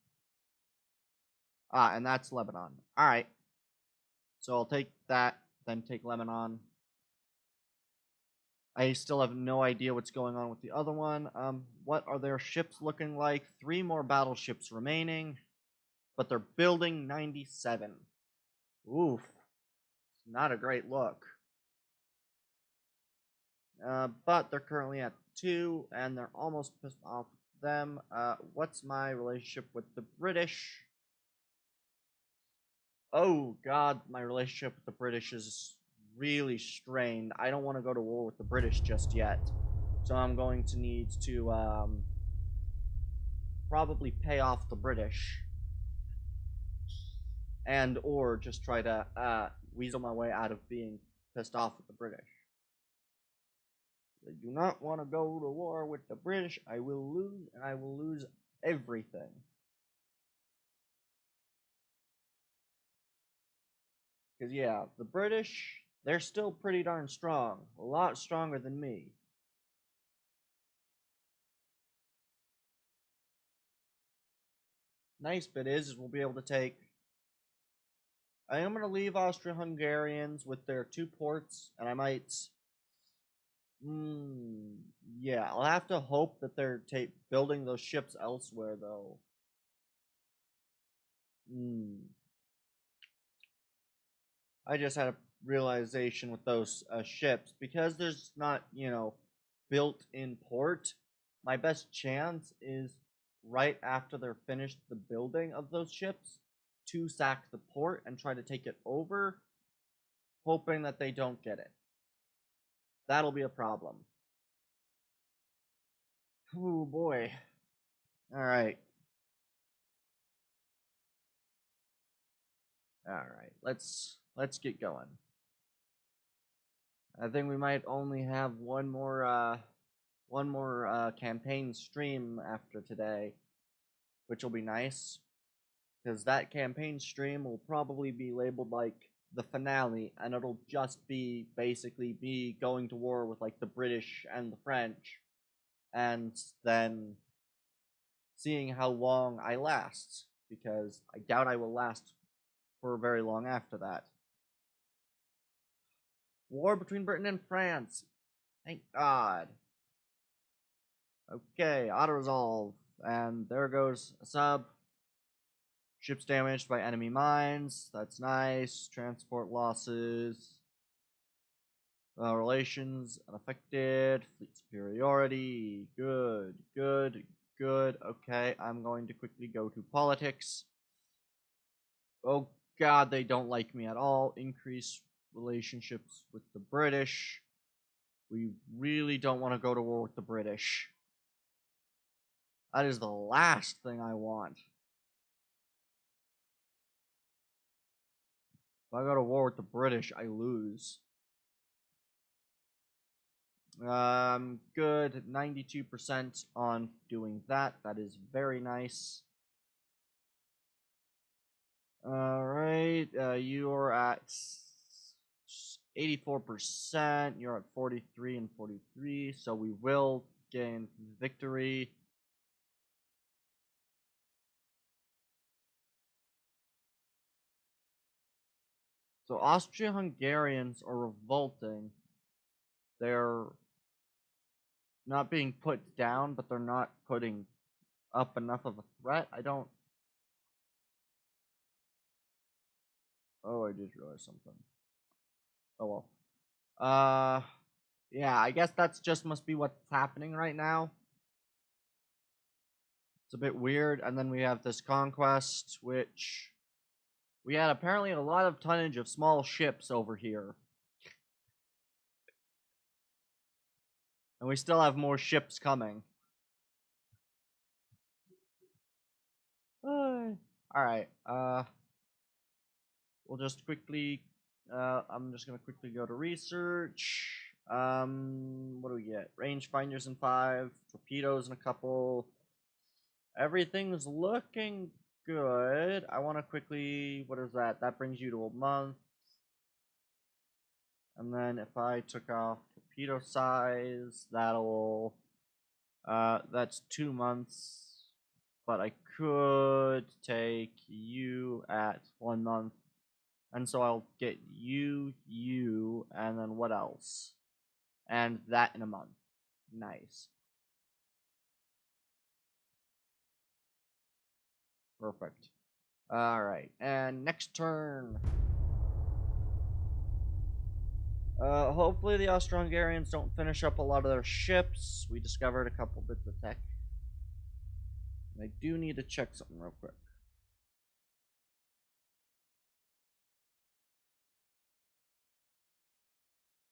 And that's Lebanon. Alright. So I'll take that, then take Lebanon. I still have no idea what's going on with the other one. What are their ships looking like? 3 more battleships remaining, but they're building 97. Oof. Not a great look. But they're currently at 2, and they're almost pissed off with them. What's my relationship with the British? Oh, God, my relationship with the British is really strained. I don't want to go to war with the British just yet. So I'm going to need to probably pay off the British. And or just try to weasel my way out of being pissed off with the British. I do not want to go to war with the British. I will lose, and I will lose everything. Because, yeah, the British, they're still pretty darn strong. A lot stronger than me. Nice bit is we'll be able to take... I am going to leave Austro-Hungarians with their 2 ports, and I might... yeah, I'll have to hope that they're building those ships elsewhere, though. I just had a realization with those ships. Because there's not, built-in port, my best chance is right after they're finished the building of those ships to sack the port and try to take it over, hoping that they don't get it. That'll be a problem. Oh boy. Alright. Alright, let's get going. I think we might only have one more campaign stream after today, which will be nice, because that campaign stream will probably be labeled like the finale, and it'll just be basically me going to war with like the British and the French, and then seeing how long I last, because I doubt I will last for very long after that. War between Britain and France. Thank God. Okay, auto resolve. And there goes a sub. Ships damaged by enemy mines. That's nice. Transport losses. Relations unaffected. Fleet superiority. Good, good, good. Okay, I'm going to quickly go to politics. Oh God, they don't like me at all. Increase relationships with the British. We really don't want to go to war with the British. That is the last thing I want. If I go to war with the British, I lose. Good. 92% on doing that. That is very nice. Alright, you're at 84%. You're at 43 and 43, so we will gain victory. So Austria-Hungarians are revolting. They're not being put down, but they're not putting up enough of a threat. I don't... Oh, I just realized something. Oh well. Yeah, I guess that's just must be what's happening right now. It's a bit weird. And then we have this conquest, which we had apparently a lot of tonnage of small ships over here. And we still have more ships coming. Alright, we'll just quickly, I'm just gonna quickly go to research. What do we get? Rangefinders in 5, torpedoes in a couple. Everything's looking good. I want to quickly, what is that? That brings you to a month. And then if I took off torpedo size, that'll, that's 2 months. But I could take you at 1 month. And so I'll get you, and then what else? And that in a month. Nice. Perfect. Alright, and next turn. Hopefully the Austro-Hungarians don't finish up a lot of their ships. We discovered a couple bits of tech. I do need to check something real quick.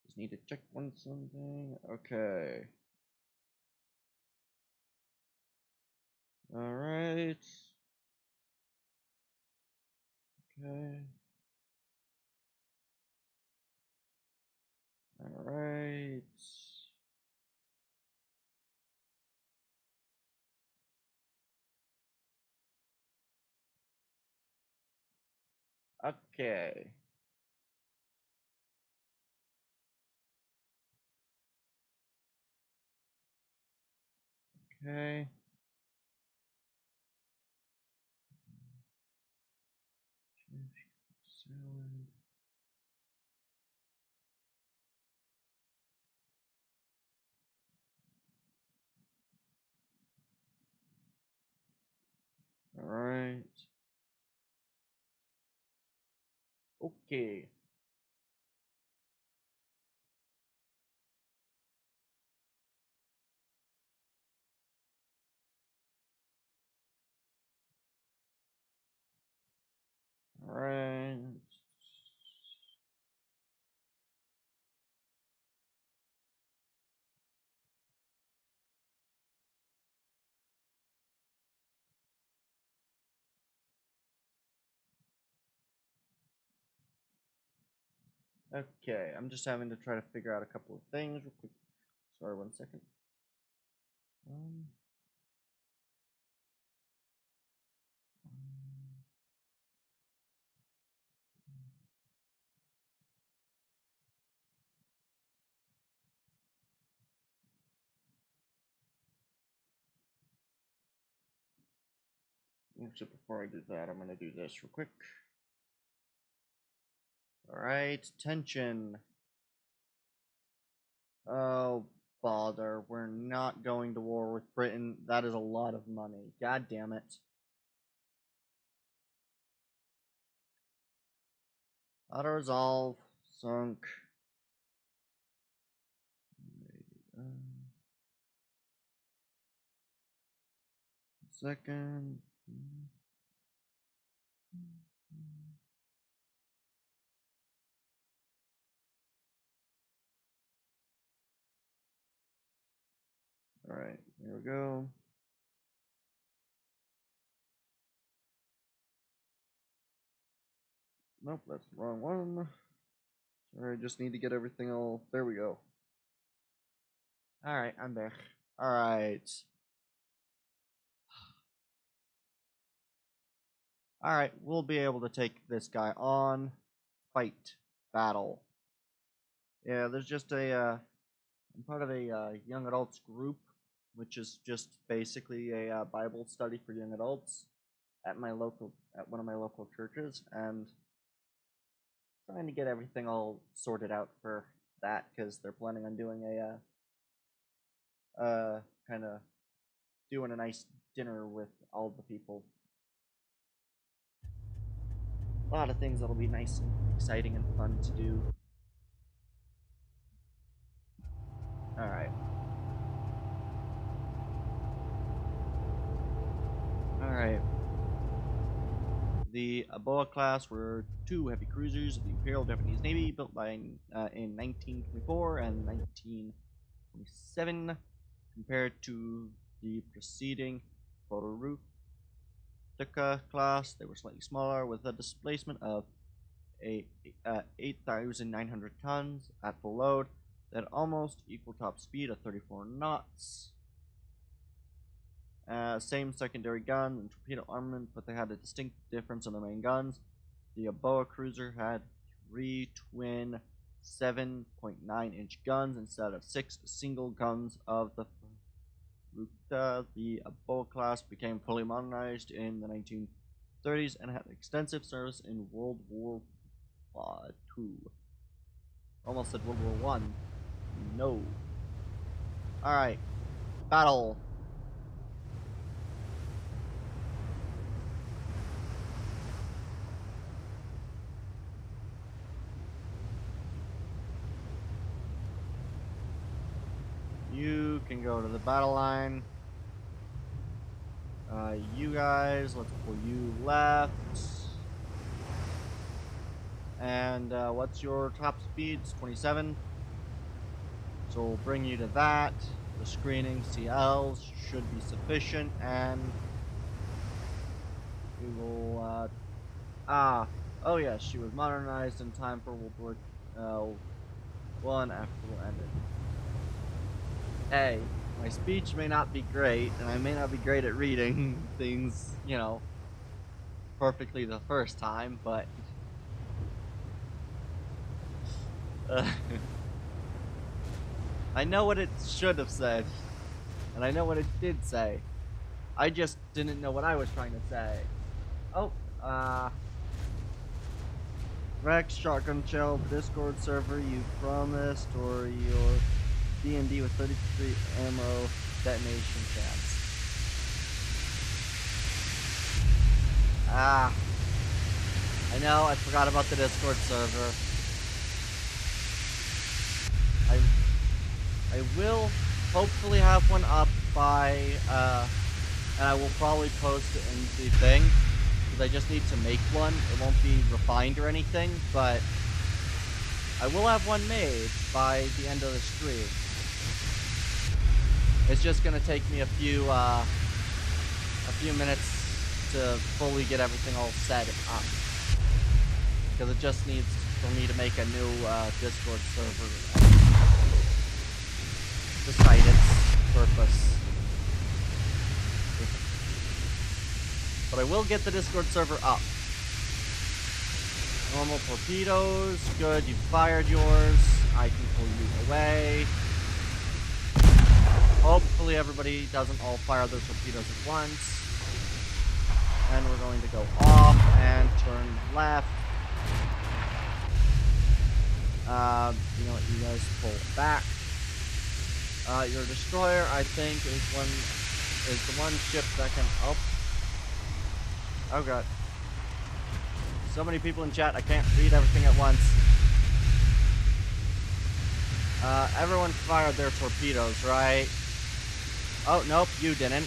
Just need to check something. Okay. Alright. Okay. Alright. Okay. Okay. Alright. Okay. Alright. Okay, I'm just having to try to figure out a couple of things real quick. Sorry, 1 second. So before I do that, I'm gonna do this real quick. Alright, tension. Oh, bother. We're not going to war with Britain. That is a lot of money. God damn it. Auto resolve. Sunk. Second. Alright, here we go. Nope, that's the wrong one. Sorry, I just need to get everything all. There we go. Alright, I'm back. Alright. Alright, we'll be able to take this guy on. Fight. Battle. Yeah, there's just I'm part of a young adults group, which is just basically a Bible study for young adults at one of my local churches, and trying to get everything all sorted out for that because they're planning on doing kind of doing a nice dinner with all the people. A lot of things that'll be nice and exciting and fun to do. Alright. Alright. The Aboa class were two heavy cruisers of the Imperial Japanese Navy built in 1924 and 1927, compared to the preceding Borutica class. They were slightly smaller, with a displacement of 8,900 tons at full load. They had almost equal top speed of 34 knots. Same secondary gun and torpedo armament, but they had a distinct difference in their main guns. The Aboa cruiser had 3 twin 7.9-inch guns instead of 6 single guns of the Ruta. The Aboa class became fully modernized in the 1930s and had extensive service in World War II. Almost said World War I. No. Alright. Battle. You can go to the battle line. You guys, let's pull you left. And what's your top speed? It's 27. So we'll bring you to that. The screening CLs should be sufficient, and we will. Oh yes, she was modernized in time for World War I after we'll end it. Hey, my speech may not be great, and I may not be great at reading things, you know, perfectly the first time, but I know what it should have said, and I know what it did say. I just didn't know what I was trying to say. Oh, Rex, Shotgun Shell, Discord server, you promised, or your D&D with 33 ammo detonation chance. I know, I forgot about the Discord server. I will hopefully have one up by, and I will probably post it in the thing, because I just need to make one. It won't be refined or anything, but I will have one made by the end of the stream. It's just gonna take me a few minutes to fully get everything all set up, because it just needs for me to make a new Discord server to cite its purpose. But I will get the Discord server up. Normal torpedoes, good, you fired yours. I can pull you away. Hopefully everybody doesn't all fire their torpedoes at once. And we're going to go off and turn left. You know what, you guys pull back. Your destroyer, I think, is the one ship that can. Oh god. So many people in chat, I can't read everything at once. Everyone fired their torpedoes, right? Oh, nope, you didn't.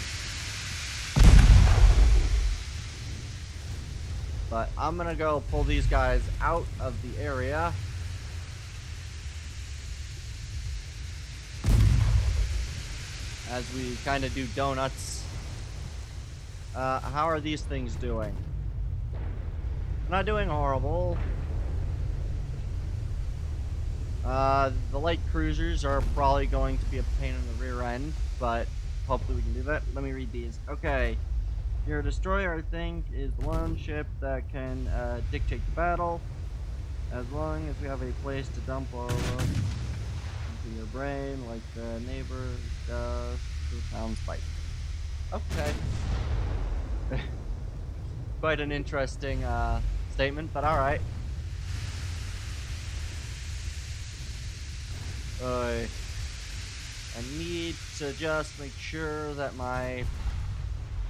But I'm gonna go pull these guys out of the area. As we kind of do donuts. How are these things doing? Not doing horrible. The light cruisers are probably going to be a pain in the rear end, but hopefully we can do that. Let me read these. Okay. Your destroyer, I think, is the one ship that can dictate the battle. As long as we have a place to dump our love into your brain, like the neighbor does to the town's bike. Okay. Quite an interesting statement, but alright. I need to just make sure that my...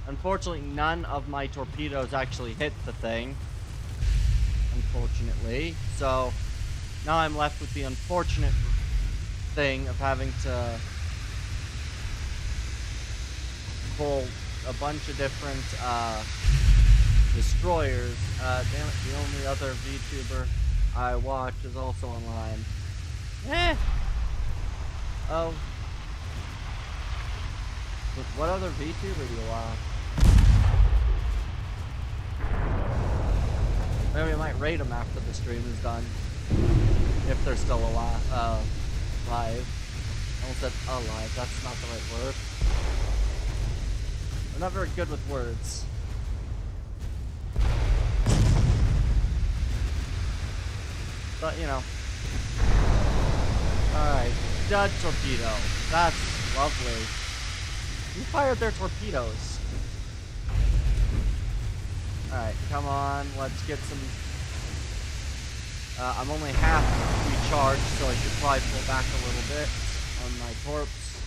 Unfortunately, none of my torpedoes actually hit the thing. Unfortunately. So, now I'm left with the unfortunate thing of having to pull a bunch of different destroyers. Damn it, the only other VTuber I watch is also online. Oh. What other VTuber do you watch? Maybe I might rate them after the stream is done. If they're still alive. Live. I almost said alive. That's not the right word. I'm not very good with words. But, you know. Alright. Dud torpedo. That's lovely. Who fired their torpedoes? Alright, come on. Let's get some... I'm only half recharged, so I should probably pull back a little bit on my torps.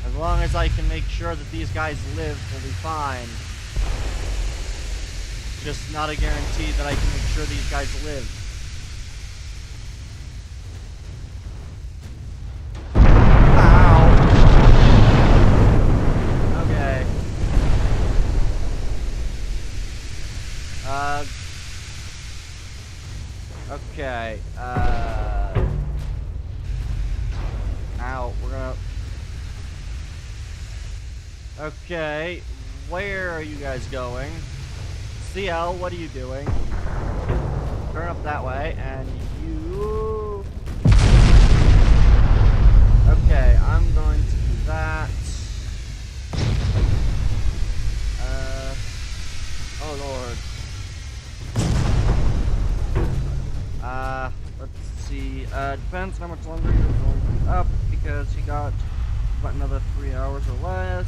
As long as I can make sure that these guys live, we'll be fine. Just not a guarantee that I can make sure these guys live. Okay, ow, we're gonna... Okay, where are you guys going? CL, what are you doing? Turn up that way, and you... Okay, I'm going to do that. Oh lord. Let's see. Depends how much longer you're going to be up, because you got about another 3 hours or less.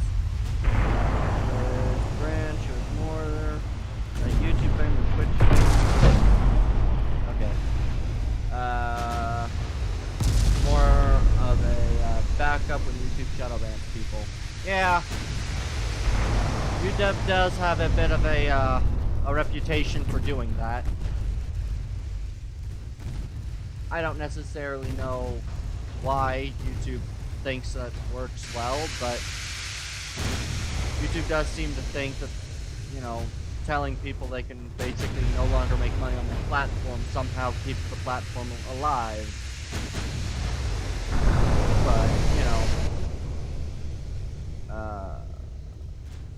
There's branch, there's more there. YouTube fame and Twitch fame. Okay. More of a backup when YouTube shadow bans people. Yeah. UW does have a bit of a reputation for doing that. I don't necessarily know why YouTube thinks that works well, but YouTube does seem to think that, you know, telling people they can basically no longer make money on their platform somehow keeps the platform alive. But, you know.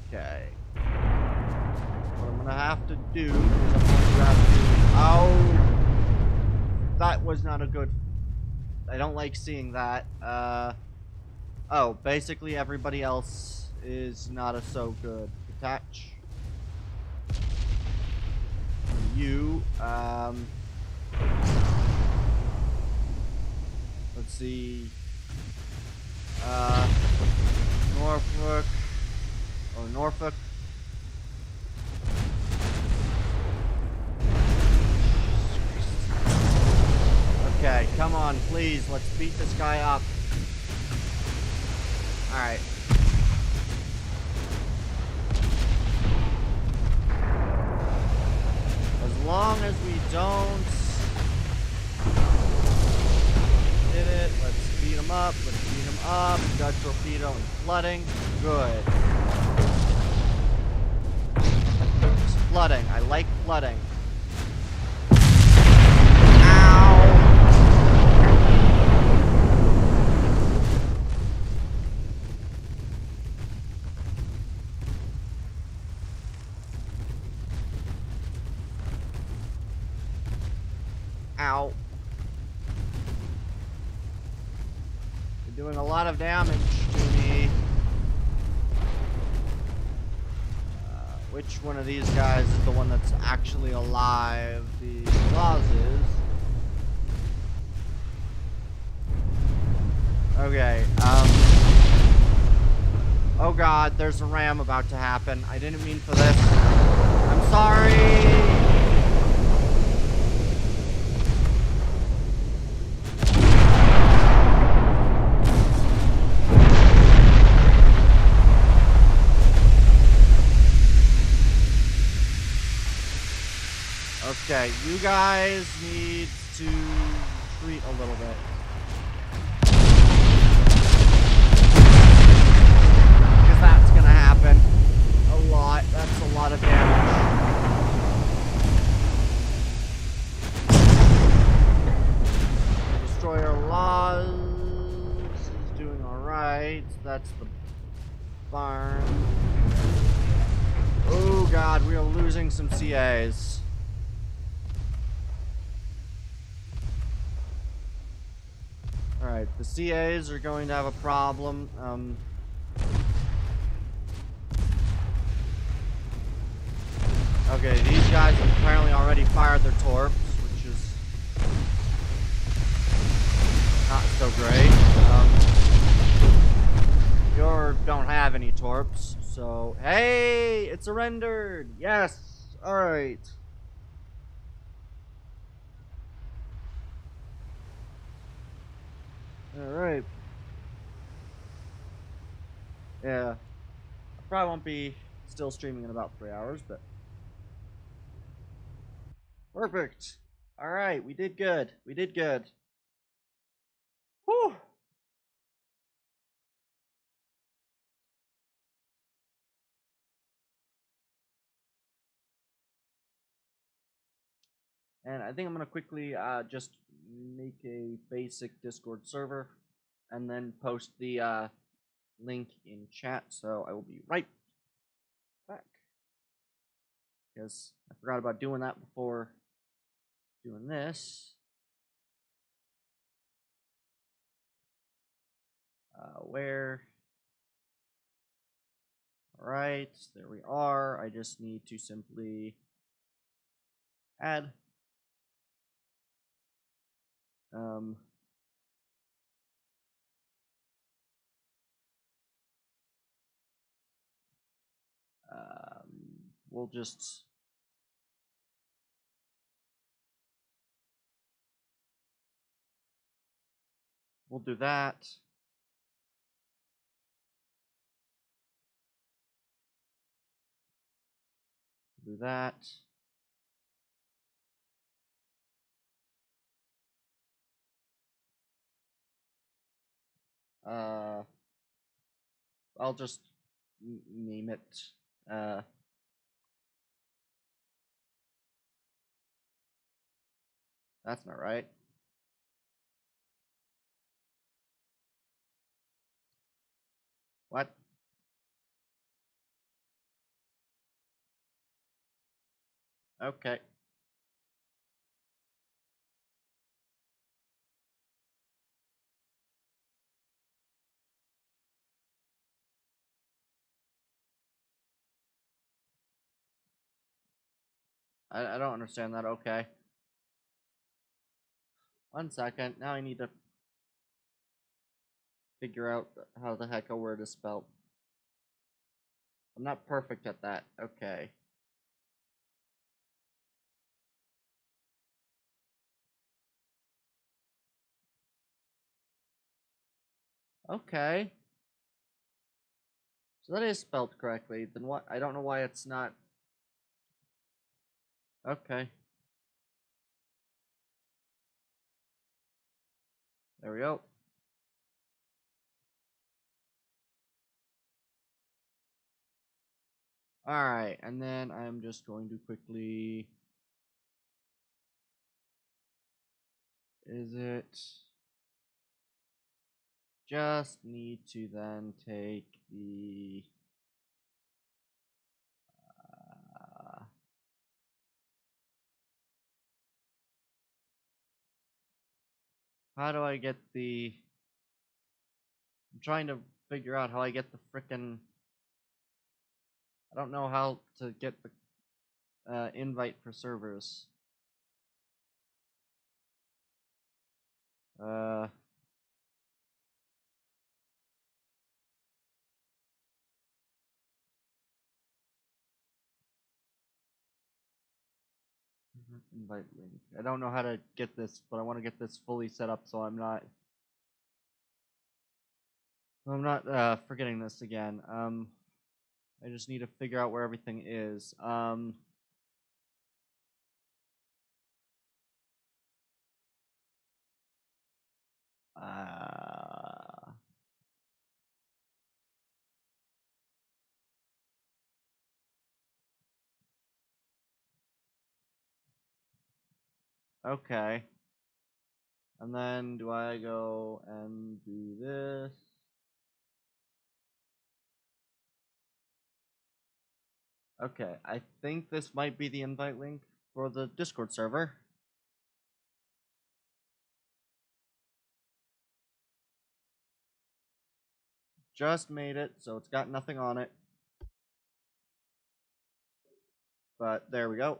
Okay. What I'm gonna have to do is I'm going to have to... Oh! That was not a good... I don't like seeing that. Oh, basically everybody else is not a so good. Attach. You, let's see. Norfolk. Oh, Norfolk. Okay, come on. on, please. Let's beat this guy up. Alright. As long as we don't hit it, let's beat him up. Let's beat him up. Got torpedo and flooding. Good. Just flooding. I like flooding. Ow. You're doing a lot of damage to me. Which one of these guys is the one that's actually alive? The Laws is. Okay, oh god, there's a ram about to happen. I didn't mean for this. I'm sorry! Okay, you guys need to retreat a little bit. Because that's gonna happen. A lot. That's a lot of damage. Destroyer Laws is doing alright. That's the barn. Oh god, we are losing some CAs. Alright, the CAs are going to have a problem. Okay, these guys have apparently already fired their torps, which is not so great. You don't have any torps, so... Hey! It surrendered! Yes! Alright. Alright. Yeah. I probably won't be still streaming in about 3 hours, but... Perfect! Alright, we did good. We did good. Whew! And I think I'm going to quickly just make a basic Discord server and then post the link in chat. So I will be right back. Because I forgot about doing that before doing this. Where? Alright, there we are. I just need to simply add. We'll just we'll do that. Do that. I'll just name it. That's not right. What? Okay. I don't understand that. Okay. 1 second. Now I need to figure out how the heck a word is spelled. I'm not perfect at that. Okay. Okay. So that is spelled correctly. Then what? I don't know why it's not. Okay. There we go. Alright, and then I'm just going to quickly... Is it... Just need to then take the... how do I get the... I'm trying to figure out how I get the frickin'... I don't know how to get the invite for servers. Invite link. I don't know how to get this, but I want to get this fully set up so I'm not forgetting this again. I just need to figure out where everything is. Okay. And then do I go and do this? Okay, I think this might be the invite link for the Discord server. Just made it, so it's got nothing on it. But there we go.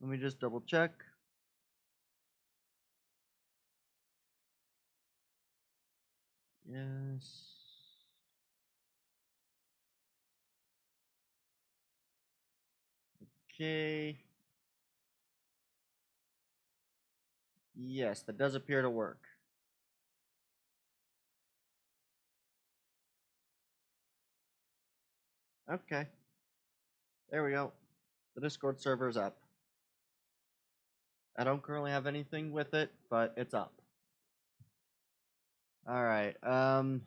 Let me just double check. Yes. Okay. Yes, that does appear to work. Okay. There we go. The Discord server is up. I don't currently have anything with it, but it's up. Alright, another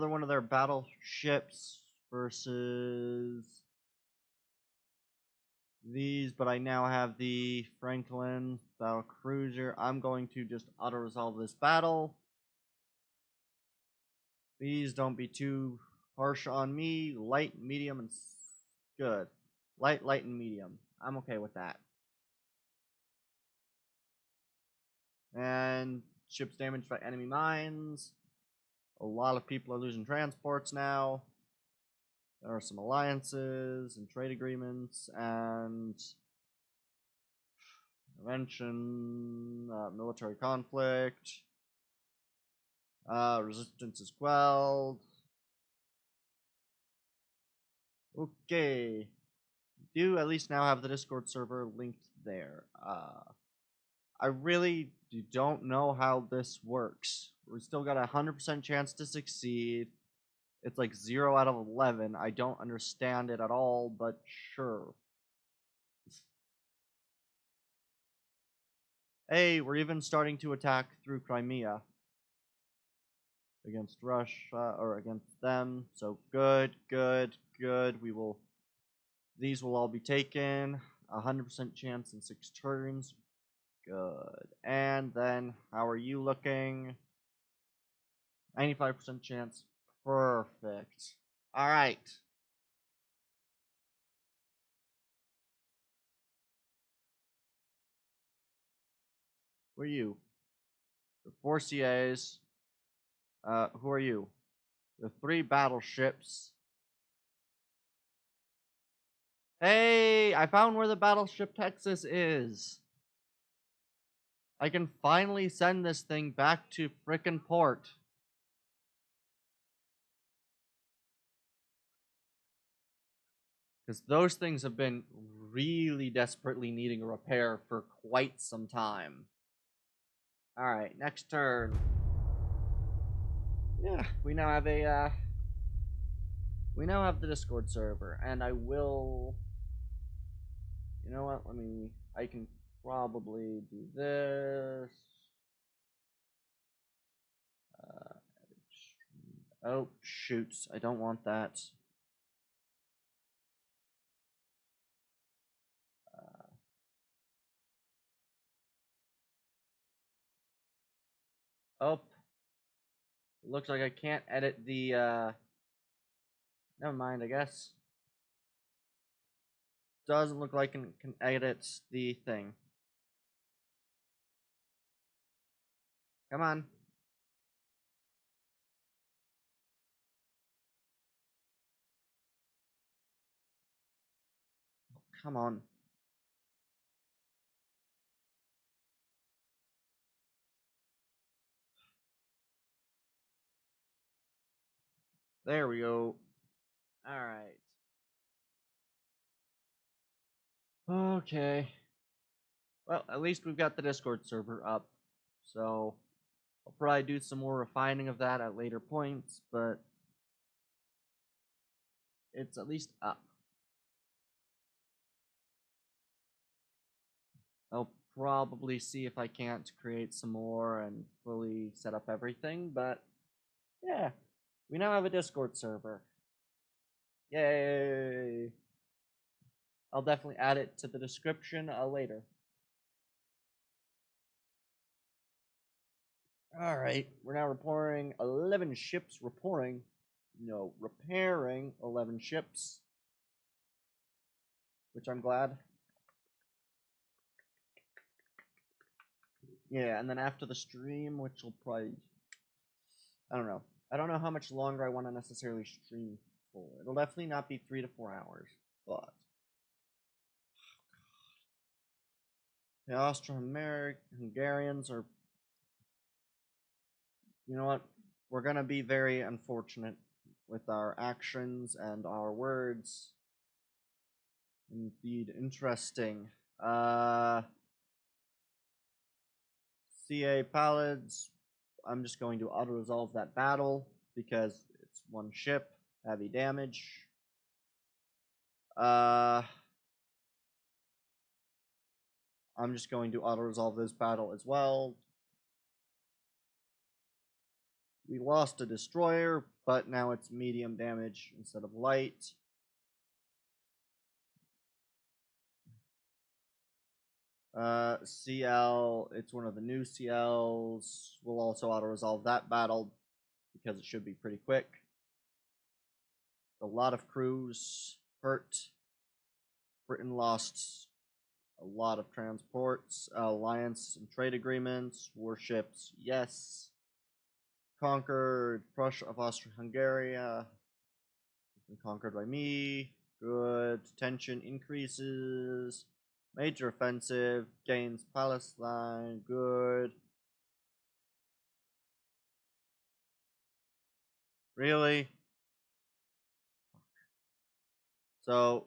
one of their battleships versus these, but I now have the Franklin battle cruiser. I'm going to just auto-resolve this battle. Please don't be too harsh on me. Light, medium, and good. Light, light, and medium. I'm okay with that. And ships damaged by enemy mines. A lot of people are losing transports now. There are some alliances and trade agreements and intervention, military conflict. Resistance is quelled. Okay. Do at least now have the Discord server linked there. I really don't know how this works. We still got a 100% chance to succeed. It's like 0 out of 11. I don't understand it at all, but sure. Hey, we're even starting to attack through Crimea against Russia, or against them. So good, good, good. These will all be taken. 100% chance in 6 turns. Good. And then, how are you looking? 95% chance. Perfect. Alright. Who are you? The 4 CAs. Who are you? The 3 battleships. Hey, I found where the battleship Texas is. I can finally send this thing back to frickin' port. Because those things have been really desperately needing a repair for quite some time. Alright, next turn. Yeah, we now have a, we now have the Discord server, and I will... You know what, I can probably do this. Oh, shoots, I don't want that. Oh, looks like I can't edit the, never mind, I guess. Doesn't look like I can edit the thing. Come on. Come on. There we go. Alright. Okay. Well, at least we've got the Discord server up. So, I'll probably do some more refining of that at later points, but it's at least up. I'll probably see if I can't create some more and fully set up everything, but yeah, we now have a Discord server. Yay! I'll definitely add it to the description later. Alright, we're now repairing 11 ships. Repairing 11 ships. Which I'm glad. Yeah, and then after the stream, which will probably... I don't know. I don't know how much longer I want to necessarily stream for. It'll definitely not be 3 to 4 hours, but... The Austro-Hungarians are... You know what? We're gonna be very unfortunate with our actions and our words. Indeed, interesting. CA Pallets, I'm just going to auto-resolve that battle because it's one ship, heavy damage. I'm just going to auto-resolve this battle as well. We lost a destroyer, but now it's medium damage instead of light. CL, it's one of the new CLs. We'll also auto-resolve that battle because it should be pretty quick. A lot of crews hurt. Britain lost a lot of transports, alliance and trade agreements, warships, yes. Conquered Prussia of Austria-Hungary. Been conquered by me. Good. Tension increases. Major offensive. Gains Palestine. Good. Really? So...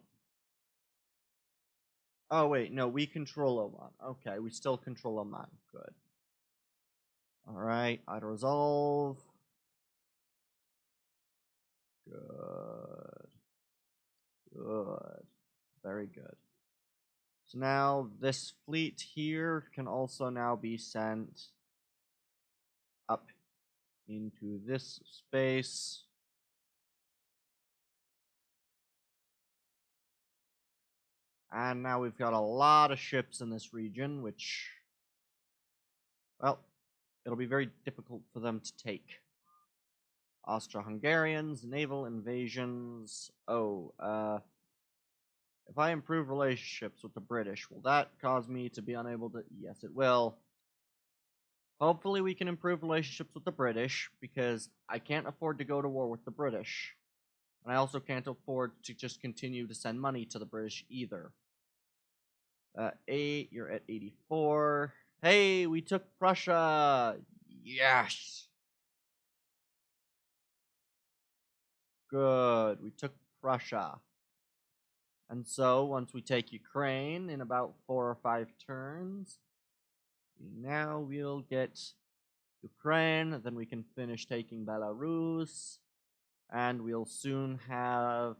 Oh, wait. No, we control Oman. Okay, we still control Oman. Good. Alright, auto-resolve. Good. Good. Very good. So now this fleet here can also now be sent up into this space. And now we've got a lot of ships in this region, which, well, it'll be very difficult for them to take. Austro-Hungarians, naval invasions. Oh, if I improve relationships with the British, will that cause me to be unable to... Yes, it will. Hopefully we can improve relationships with the British, because I can't afford to go to war with the British. And I also can't afford to just continue to send money to the British either. 8, you're at 84. Hey, we took Prussia! Yes! Good, we took Prussia. And so, once we take Ukraine in about 4 or 5 turns, Now we'll get Ukraine, then we can finish taking Belarus, and we'll soon have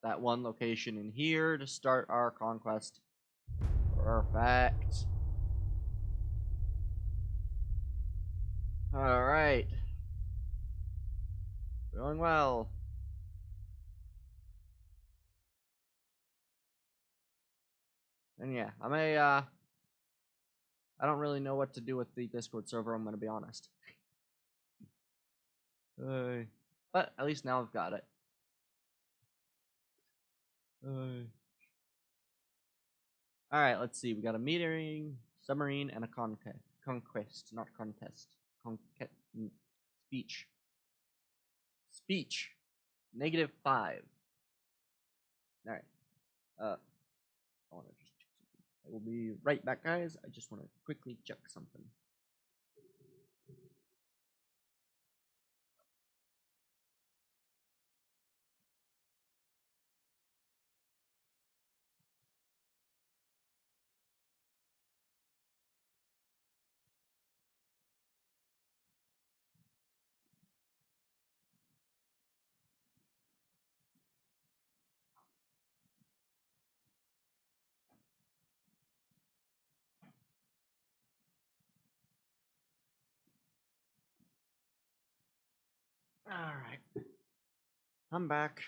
that one location in here to start our conquest. Perfect. Alright. Going well. And yeah, I don't really know what to do with the Discord server, I'm gonna be honest. But at least now I've got it. Alright, let's see. We got a metering, submarine, and a conquest, not contest. Speech. Speech. -5. Alright. I want to just check something. I will be right back, guys. I just want to quickly check something. Alright. I'm back.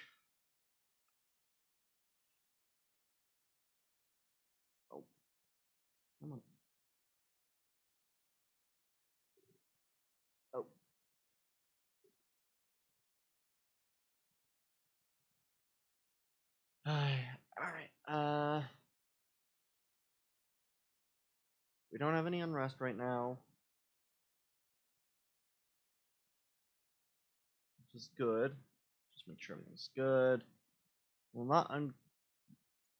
Oh. Come on. Oh. Alright. We don't have any unrest right now. Which is good. Just make sure everything's good. Will not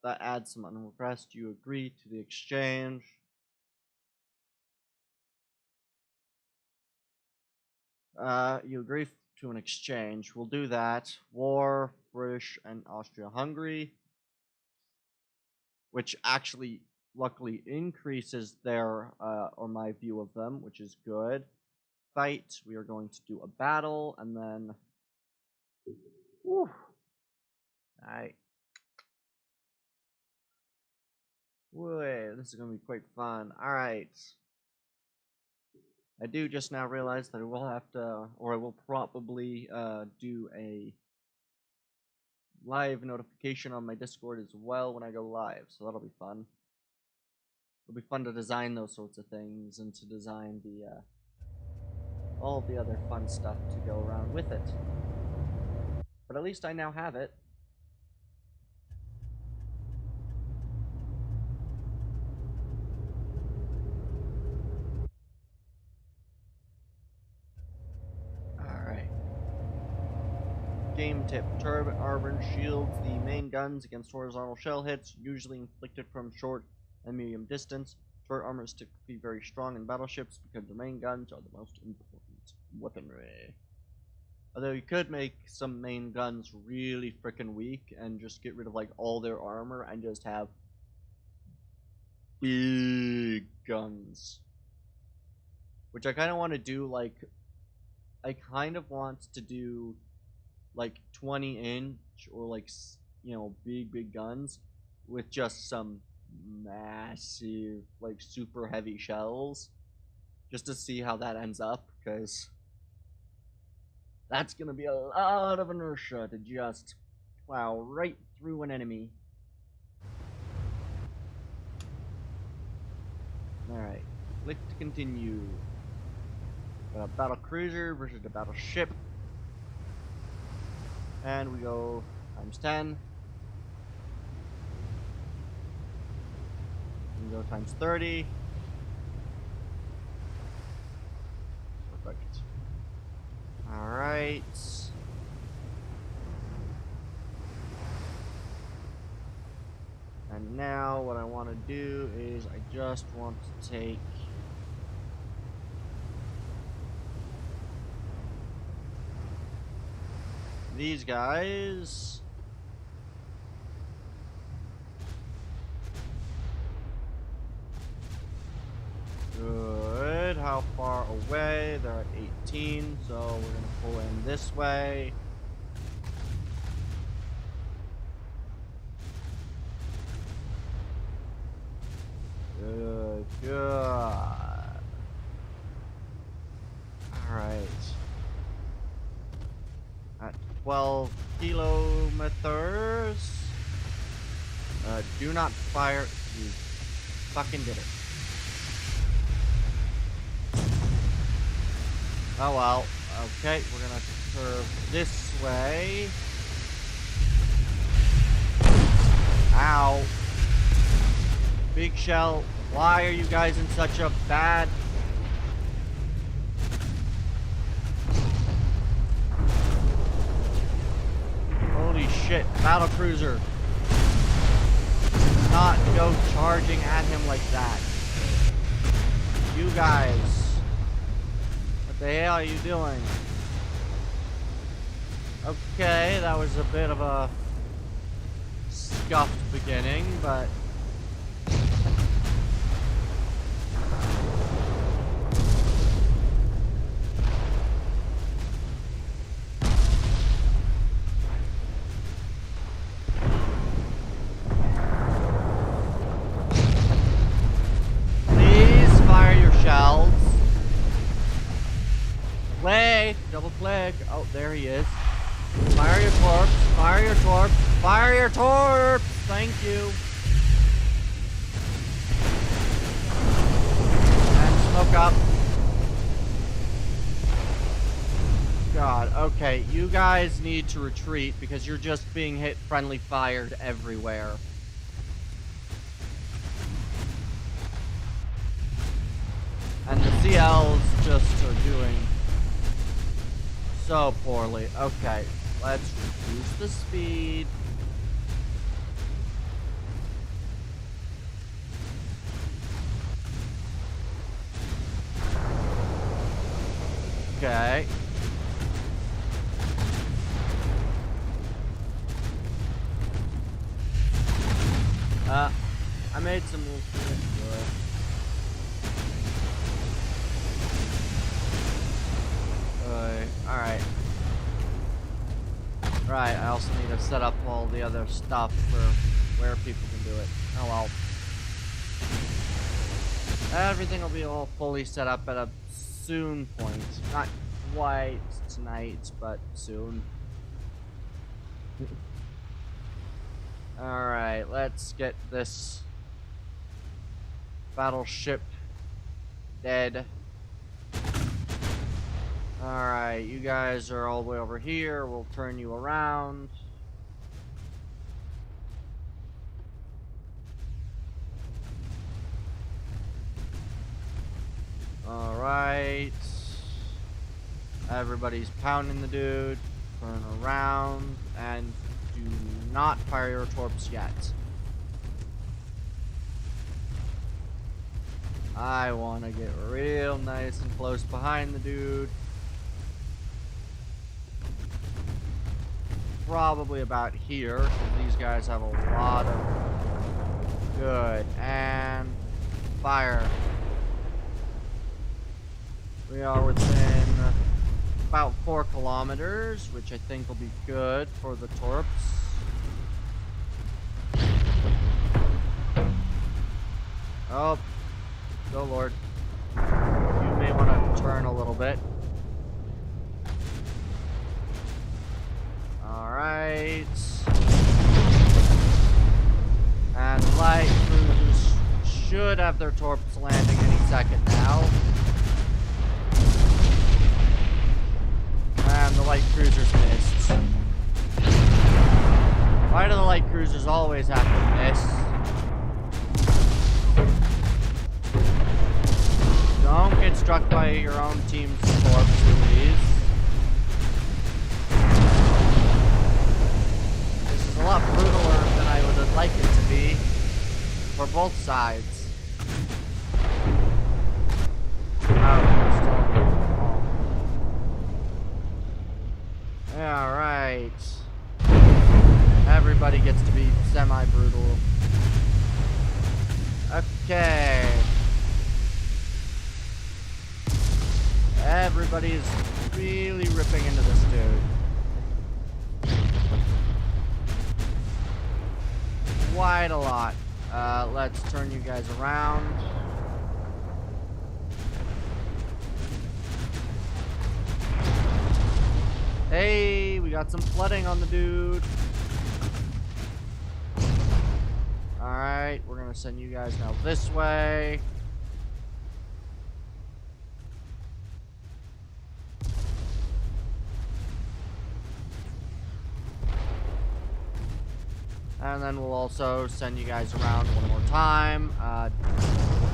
that adds some unrest. You agree to the exchange. You agree to an exchange. We'll do that. War, British and Austria-Hungary. Which actually, luckily, increases their, or my view of them, which is good. Fight. We are going to do a battle, and then... Whew. Alright. Wait, this is going to be quite fun. Alright. I do just now realize that I will have to, or I will probably do a live notification on my Discord as well when I go live, so that'll be fun. It'll be fun to design those sorts of things and to design the all the other fun stuff to go around with it. But at least I now have it. Game tip. Turret armor shields the main guns against horizontal shell hits, usually inflicted from short and medium distance. Turret armor is typically very strong in battleships because the main guns are the most important weaponry. Although you could make some main guns really freaking weak and just get rid of like all their armor and just have big guns. Which I kind of want to do, like, I kind of want to do like 20-inch or like, you know, big guns with just some massive, like, super heavy shells, just to see how that ends up, because that's gonna be a lot of inertia to just plow right through an enemy. Alright, click to continue. Got a battle cruiser versus a battleship. And we go times 10. We go times 30. Perfect. Alright. And now what I want to do is I just want to take these guys. how far away. They're at 18, so we're going to pull in this way. Good, good. Alright. At 12 kilometers. Do not fire. You fucking did it. Oh well. Okay, we're gonna curve this way. Ow. Big Shell, why are you guys in such a bad... Holy shit, battle cruiser. Do not go charging at him like that. You guys. What the hell are you doing? Okay, that was a bit of a scuffed beginning, but... Double click. Oh, there he is. Fire your torps. Fire your torps. Fire your torps. Thank you. And smoke up. God. Okay, you guys need to retreat because you're just being hit friendly fired everywhere. And the CLs just are doing so poorly. Okay, let's reduce the speed. Okay. I made some moves to it. Alright. Right, I also need to set up all the other stuff for where people can do it. Oh well. Everything will be all fully set up at a soon point. Not quite tonight, but soon. Alright, let's get this battleship dead. Alright, you guys are all the way over here. We'll turn you around. Alright. Everybody's pounding the dude. Turn around. And do not fire your torps yet. I want to get real nice and close behind the dude. Probably about here, because these guys have a lot of... Good. And... fire. We are within about 4 kilometers, which I think will be good for the torps. Oh. Go, Lord. You may want to turn a little bit. Alright. And light cruisers should have their torps landing any second now. And the light cruisers missed. Why do the light cruisers always have to miss? Don't get struck by your own team's torps, please. This is a lot brutaler than I would have liked it to be for both sides. Alright. Everybody gets to be semi-brutal. Okay. Everybody's really ripping into this dude. Quite a lot. Let's turn you guys around. Hey, we got some flooding on the dude. Alright, we're gonna send you guys now this way. And then we'll also send you guys around one more time.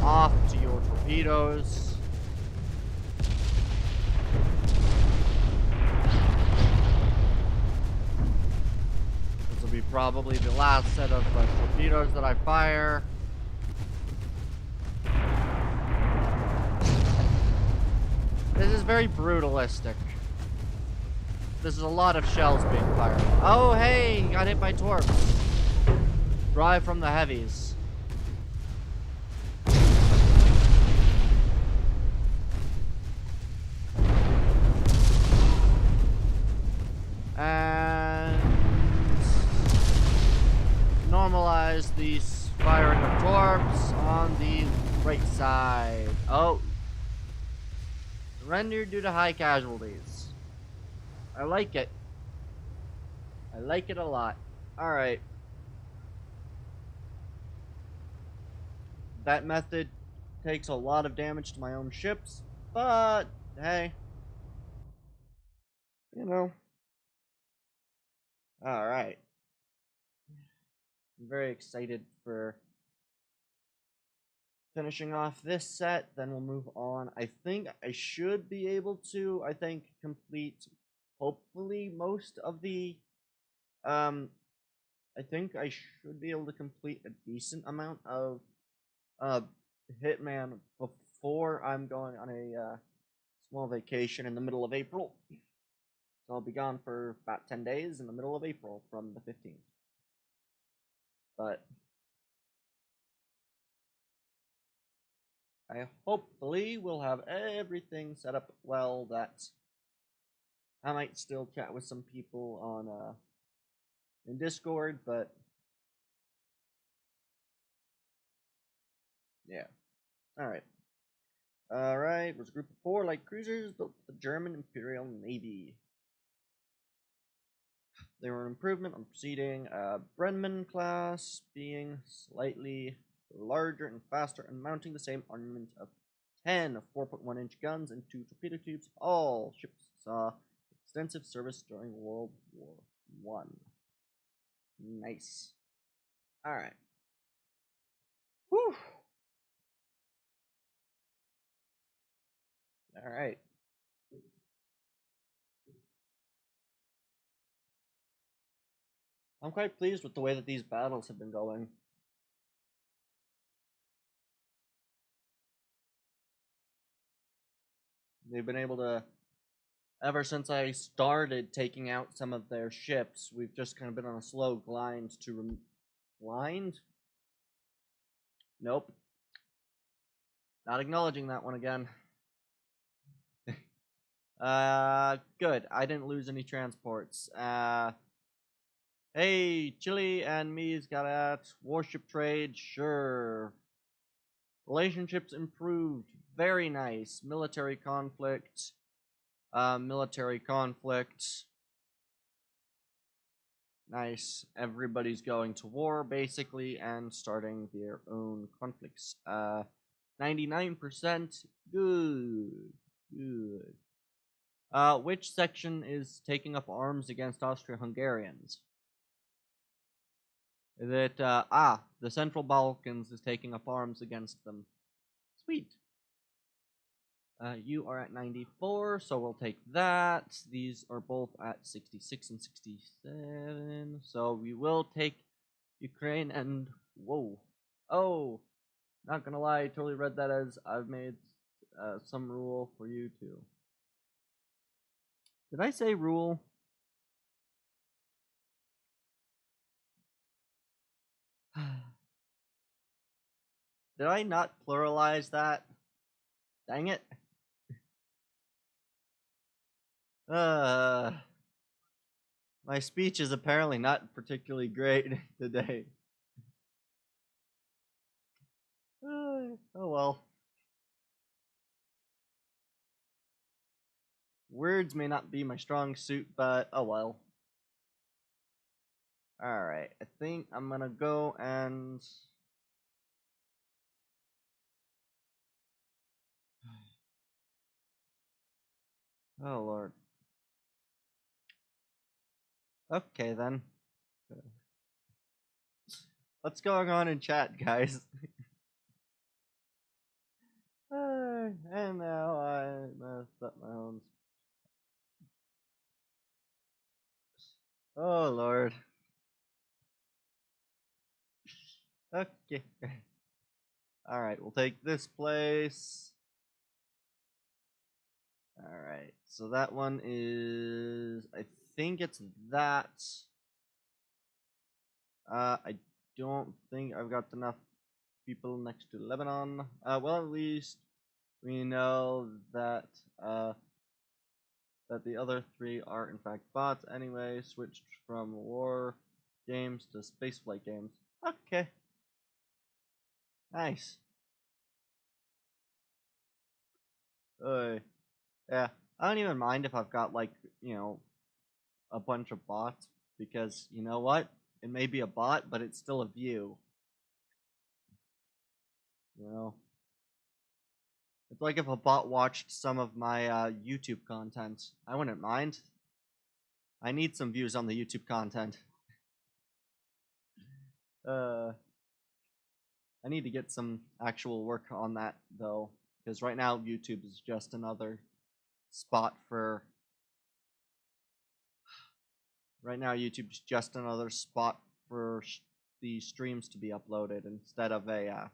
Off to your torpedoes. This will be probably the last set of torpedoes that I fire. This is very brutalistic. This is a lot of shells being fired. Oh, hey, he got hit by torps. Drive from the heavies. And normalize the firing of torps on the right side. Oh. Surrendered due to high casualties. I like it. I like it a lot. Alright. That method takes a lot of damage to my own ships, but hey. You know. Alright. I'm very excited for finishing off this set, then we'll move on. I think I should be able to, complete, hopefully, most of the, I think I should be able to complete a decent amount of, Hitman before I'm going on a, small vacation in the middle of April. So I'll be gone for about 10 days in the middle of April from the 15th. But I hopefully will have everything set up well that I might still chat with some people on in Discord, but yeah. Alright. Alright, was a group of 4 light cruisers built for the German Imperial Navy. They were an improvement on preceding Brenman class, being slightly larger and faster and mounting the same armament of 10 4.1-inch guns and 2 torpedo tubes. All ships saw extensive service during World War I. Nice. Alright. Whew. Alright. I'm quite pleased with the way that these battles have been going. They've been able to, ever since I started taking out some of their ships, we've just kind of been on a slow grind to blind? Nope. Not acknowledging that one again. Good. I didn't lose any transports. Hey, Chile and me's got at warship trade, sure. Relationships improved, very nice. Military conflict. Nice. Everybody's going to war, basically, and starting their own conflicts. 99%, good. Which section is taking up arms against Austria-Hungarians? Is it, the Central Balkans is taking up arms against them. Sweet. You are at 94, so we'll take that. These are both at 66 and 67, so we will take Ukraine and, whoa. Oh, not gonna lie, I totally read that as I've made some rule for you too. Did I say rule? Did I not pluralize that? Dang it. Uh, my speech is apparently not particularly great today. Oh well. Words may not be my strong suit, but oh well. Alright, I think I'm gonna go and... Oh lord. Okay then. What's going on in chat, guys? And now I messed up my own... Oh lord. Okay. Alright, we'll take this place. Alright, so that one is... I think it's that. I don't think I've got enough people next to Lebanon. Well, at least we know that that the other three are in fact bots anyway, switched from war games to spaceflight games. Okay. Nice. Yeah, I don't even mind if I've got like, a bunch of bots, because you know what? It may be a bot, but it's still a view. You know? It's like if a bot watched some of my YouTube content. I wouldn't mind. I need some views on the YouTube content. I need to get some actual work on that, though, because right now YouTube is just another spot for... Right now YouTube is just another spot for the streams to be uploaded instead of a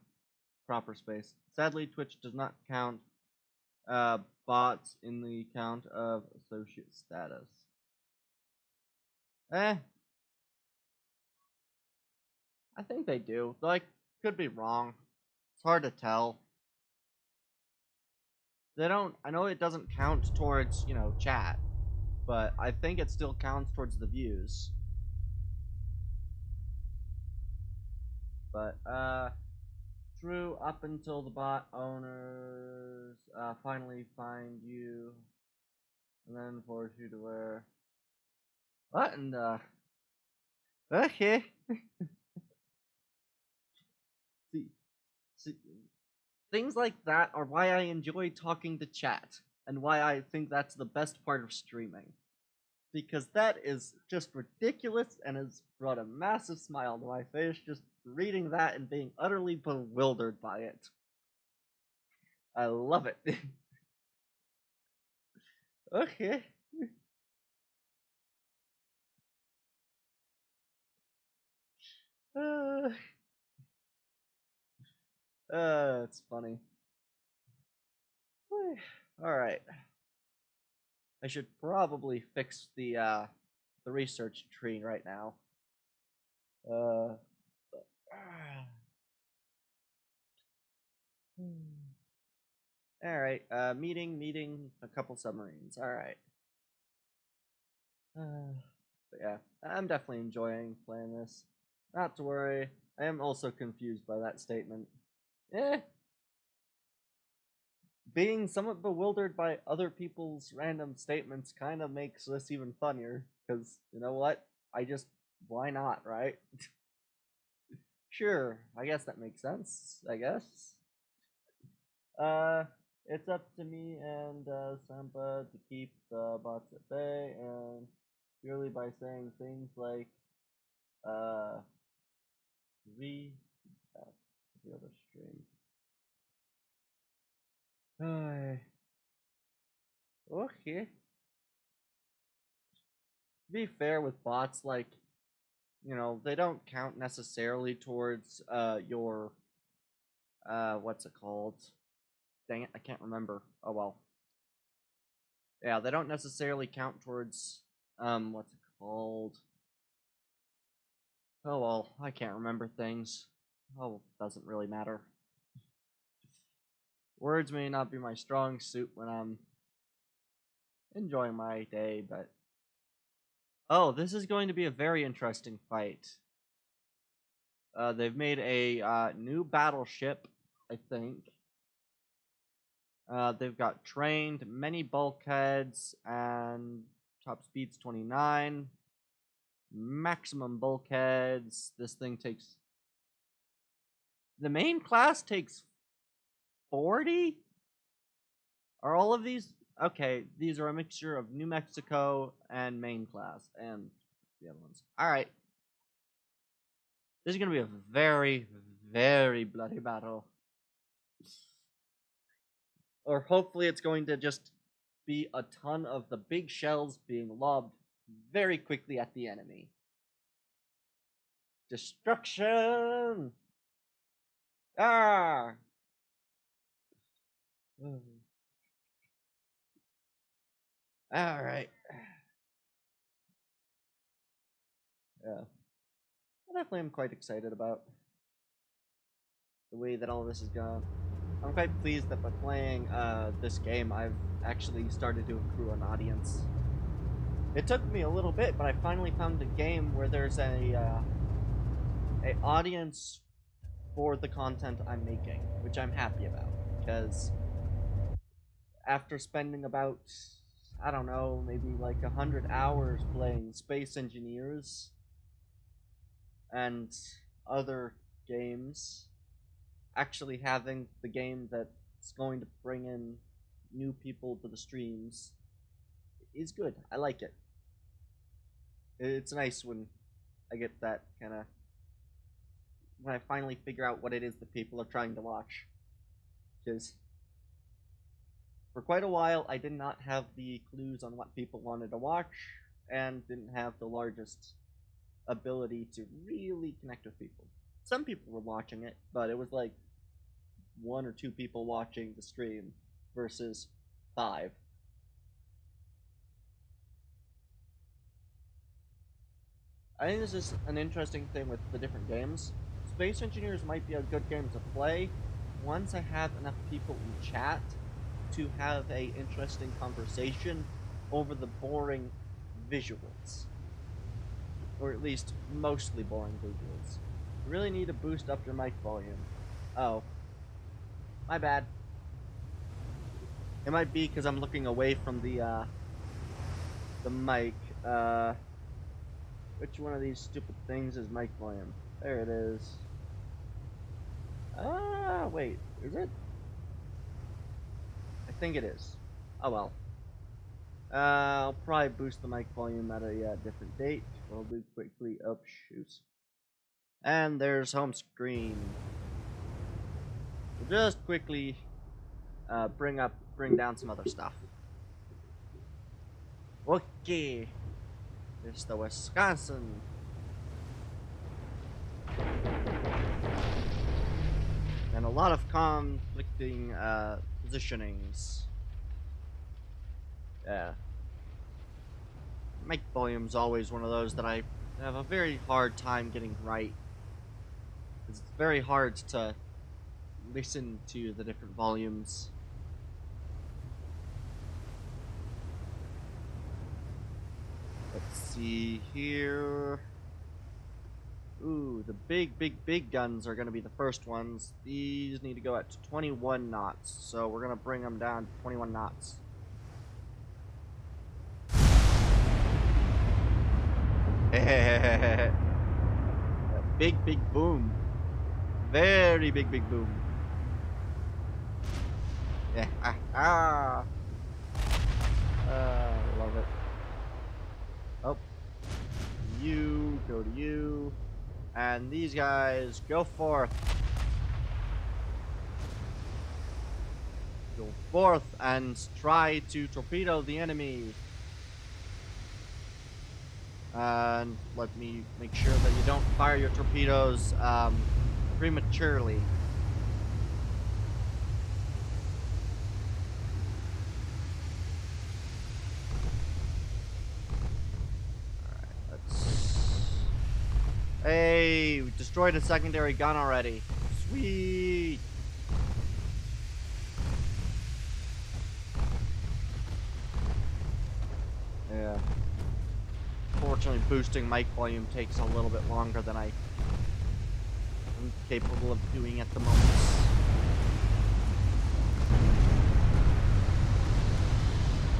proper space. Sadly, Twitch does not count bots in the count of associate status. I think they do. Though I could be wrong. It's hard to tell. They don't... I know it doesn't count towards, chat, but I think it still counts towards the views. But, true, up until the bot owners finally find you and then force you to wear... What in the... Okay. see, things like that are why I enjoy talking to chat, and why I think that's the best part of streaming. Because that is just ridiculous and has brought a massive smile to my face just reading that and being utterly bewildered by it. I love it. Okay. It's funny. Alright. I should probably fix the research tree right now. Alright, meeting a couple submarines. Alright. But yeah, I'm definitely enjoying playing this. Not to worry, I am also confused by that statement. Being somewhat bewildered by other people's random statements kind of makes this even funnier, because, you know what? Why not, right? Sure, I guess that makes sense, I guess. It's up to me and Sampa to keep the bots at bay, and purely by saying things like, the other stream. Okay. To be fair with bots, like, they don't count necessarily towards your what's it called? Dang it, I can't remember. Oh well. Yeah, they don't necessarily count towards what's it called? Oh well, I can't remember things. Oh, doesn't really matter. Words may not be my strong suit when I'm enjoying my day, but oh, this is going to be a very interesting fight. They've made a new battleship, I think. They've got trained, many bulkheads, and top speed's 29. Maximum bulkheads. This thing takes... The main class takes 40? Are all of these... Okay, these are a mixture of New Mexico and main class, and the other ones. Alright. This is going to be a very, very bloody battle. Or hopefully it's going to just be a ton of the big shells being lobbed very quickly at the enemy. Destruction! Ah! Alright. Yeah. I definitely am quite excited about the way that all this has gone. I'm quite pleased that by playing this game, I've actually started to accrue an audience. It took me a little bit, but I finally found a game where there's a audience for the content I'm making, which I'm happy about, because after spending about, I don't know, maybe like 100 hours playing Space Engineers and other games, actually having the game that's going to bring in new people to the streams is good. I like it. It's nice when I get that kind of... when I finally figure out what it is that people are trying to watch. Because for quite a while, I did not have the clues on what people wanted to watch, and didn't have the largest ability to really connect with people. Some people were watching it, but it was like 1 or 2 people watching the stream versus 5. I think this is an interesting thing with the different games. Space Engineers might be a good game to play once I have enough people in chat to have a interesting conversation over the boring visuals. Or at least mostly boring visuals. You really need to boost up your mic volume. Oh. My bad. It might be because I'm looking away from the mic. Which one of these stupid things is mic volume? There it is. Wait, is it? I think it is. Oh well. I'll probably boost the mic volume at a different date. We'll do quickly. Oh, shoot. And there's home screen. We'll just quickly bring down some other stuff. Okay. It's the Wisconsin. And a lot of conflicting positionings. Yeah. Mic volume's always one of those that I have a very hard time getting right. It's very hard to listen to the different volumes. Let's see here. Ooh, the big guns are going to be the first ones. These need to go at 21 knots, so we're going to bring them down to 21 knots. Big boom. Very big boom. Yeah. Love it. Oh. You, go to you. And these guys, go forth. Go forth and try to torpedo the enemy. And let me make sure that you don't fire your torpedoes prematurely. Hey, we destroyed a secondary gun already. Sweet. Yeah. Fortunately, boosting mic volume takes a little bit longer than I'm capable of doing at the moment.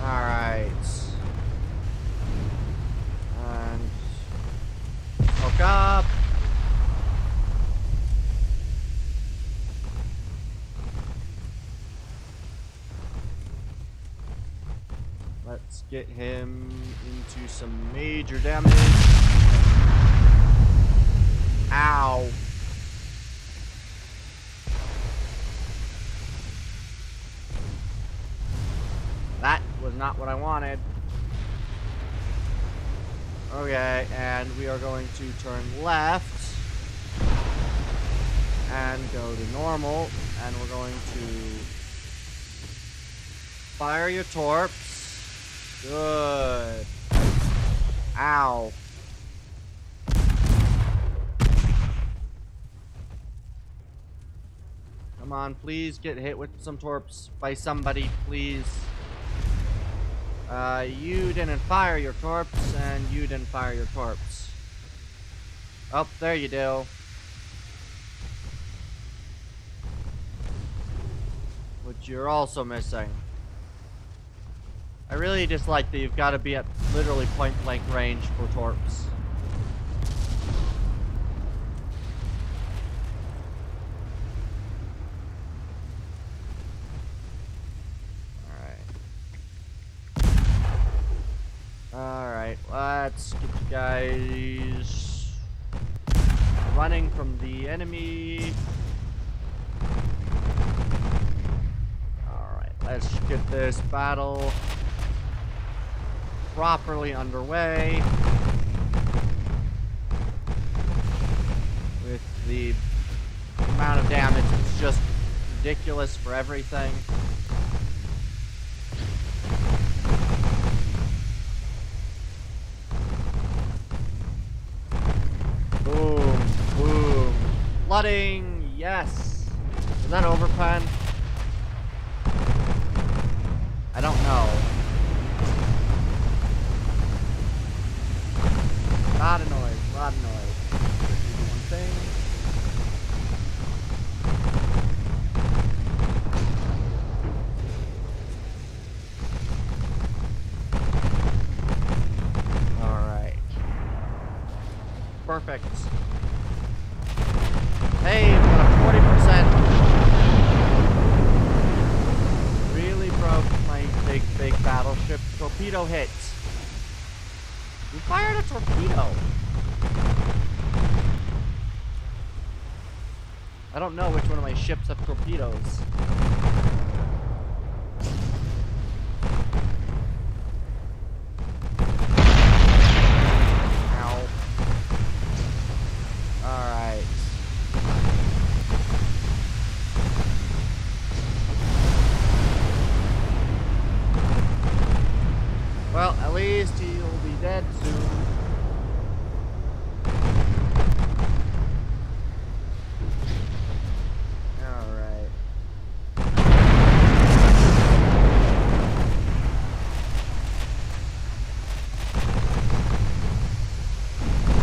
Alright. And hook up. Let's get him into some major damage. Ow. That was not what I wanted. Okay, and we are going to turn left and go to normal, and we're going to fire your torps. Good. Ow. Come on, please get hit with some torps by somebody, please. You didn't fire your torps, and you didn't fire your torps. Oh, there you do. Which you're also missing. I really dislike that you've got to be at literally point-blank range for torps. Alright, let's get you guys running from the enemy. Alright, let's get this battle properly underway. With the amount of damage, it's just ridiculous for everything. Boom, boom. Flooding, yes. Is that overpen? I don't know. Lot of noise, lot of noise. Do one thing. Alright. Perfect. Hey, we got a 40%. Really broke my big battleship. Torpedo hit. We fired a torpedo. I don't know which one of my ships have torpedoes. Ow. Alright. Well, at least he'll be dead soon. Alright.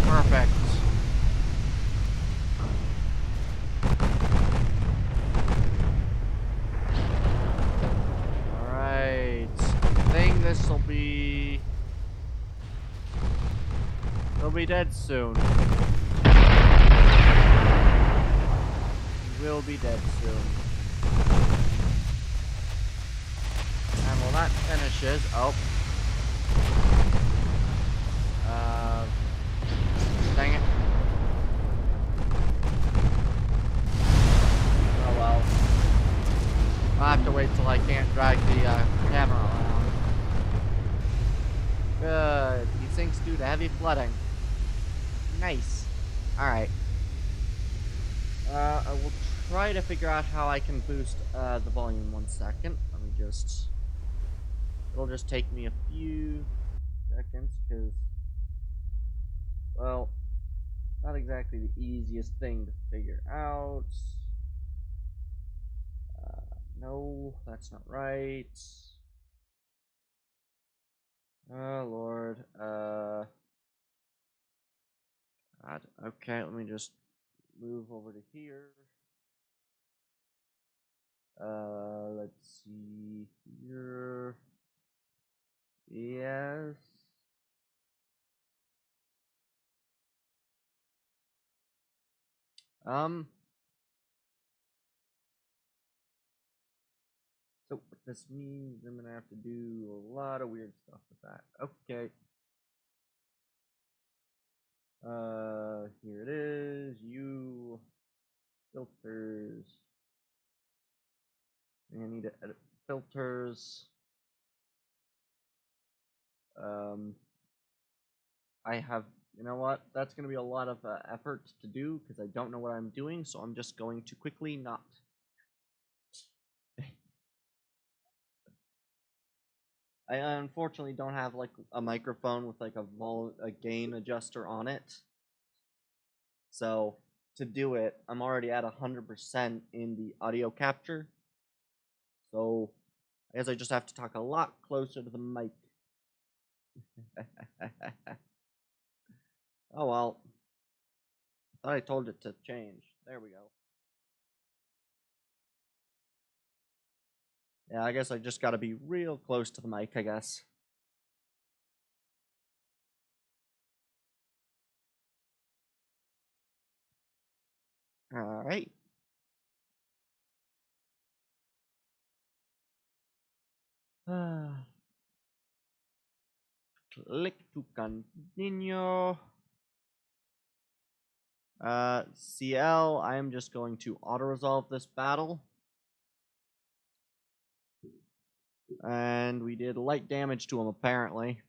Perfect. Alright. I think this'll be... He'll be dead soon. He will be dead soon. And well, that finishes... Oh. Dang it. Oh well. I'll have to wait till I can't drag the camera around. Good. These things due to heavy flooding. Nice. Alright. I will try to figure out how I can boost the volume 1 second. Let me just... It'll just take me a few seconds, because... Well, not exactly the easiest thing to figure out. No, that's not right. Oh, Lord. God. Okay, let me just move over to here. Let's see here. Yes. Um. So what this means, I'm gonna have to do a lot of weird stuff with that. Okay. Here it is. You filters. I need to edit filters. Um, I have, you know what? That's going to be a lot of effort to do because I don't know what I'm doing, so I'm just going to quickly not. I unfortunately don't have like a microphone with like a gain adjuster on it. So to do it, I'm already at 100% in the audio capture. So I guess I just have to talk a lot closer to the mic. Oh well. I thought I told it to change. There we go. Yeah, I guess I just gotta be real close to the mic, I guess. Alright. Click to continue. CL, I am just going to auto-resolve this battle. And we did light damage to them, apparently.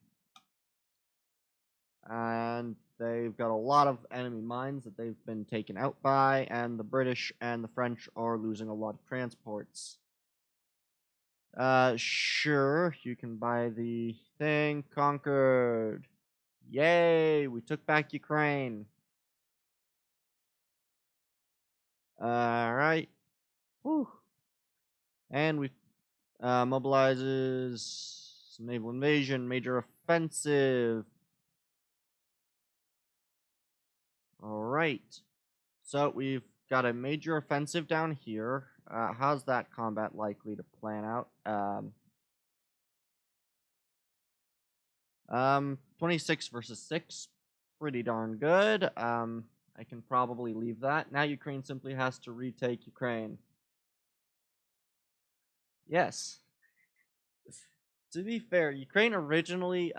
And they've got a lot of enemy mines that they've been taken out by, and the British and the French are losing a lot of transports. Sure, you can buy the thing. Conquered. Yay, we took back Ukraine. Alright. Whew. And we mobilizes some naval invasion, major offensive. Alright. So we've got a major offensive down here. How's that combat likely to plan out? 26 versus 6. Pretty darn good. I can probably leave that. Now Ukraine simply has to retake Ukraine. Yes. To be fair, Ukraine originally,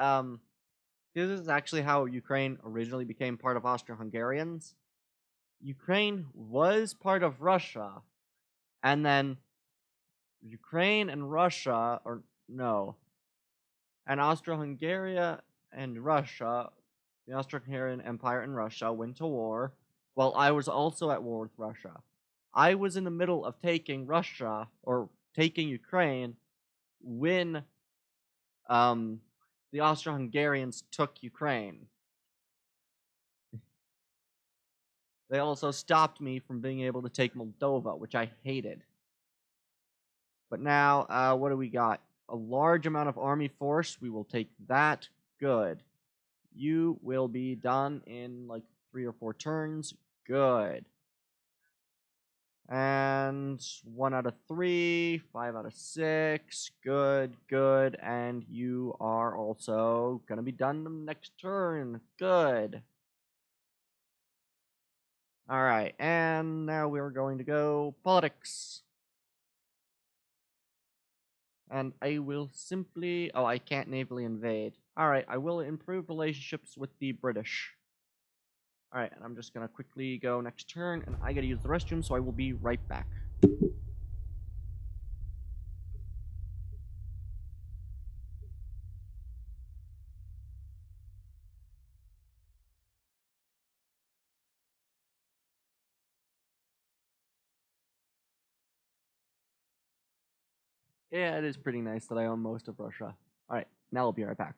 this is actually how Ukraine originally became part of Austro-Hungarians. Ukraine was part of Russia, and then Ukraine and Russia, or no, and Austro-Hungary and Russia, the Austro-Hungarian Empire and Russia went to war, while I was also at war with Russia. I was in the middle of taking Russia, or taking Ukraine, when the Austro-Hungarians took Ukraine. They also stopped me from being able to take Moldova, which I hated. But now, what do we got? A large amount of army force. We will take that. Good. You will be done in like 3 or 4 turns. Good. And 1 out of 3, 5 out of 6. Good, good. And you are also gonna be done the next turn. Good. Alright, and now we're going to go politics. And I will simply... Oh, I can't navally invade. Alright, I will improve relationships with the British. Alright, and I'm just gonna quickly go next turn, and I gotta use the restroom, so I will be right back. Yeah, it is pretty nice that I own most of Russia. Alright, now I'll be right back.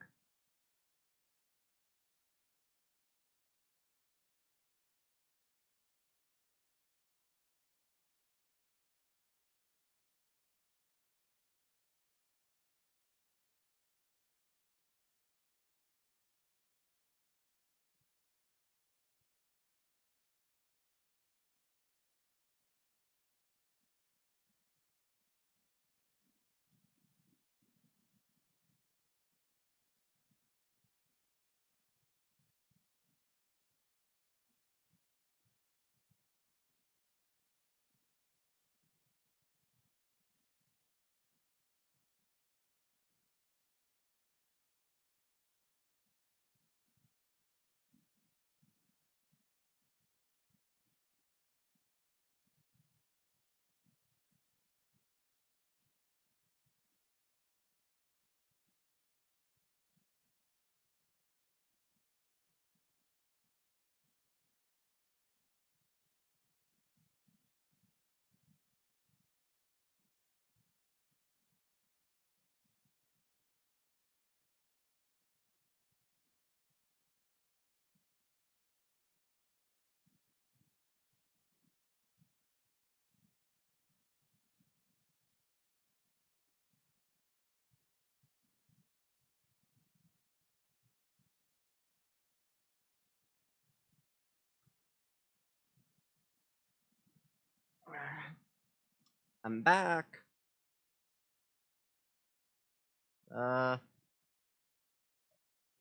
I'm back.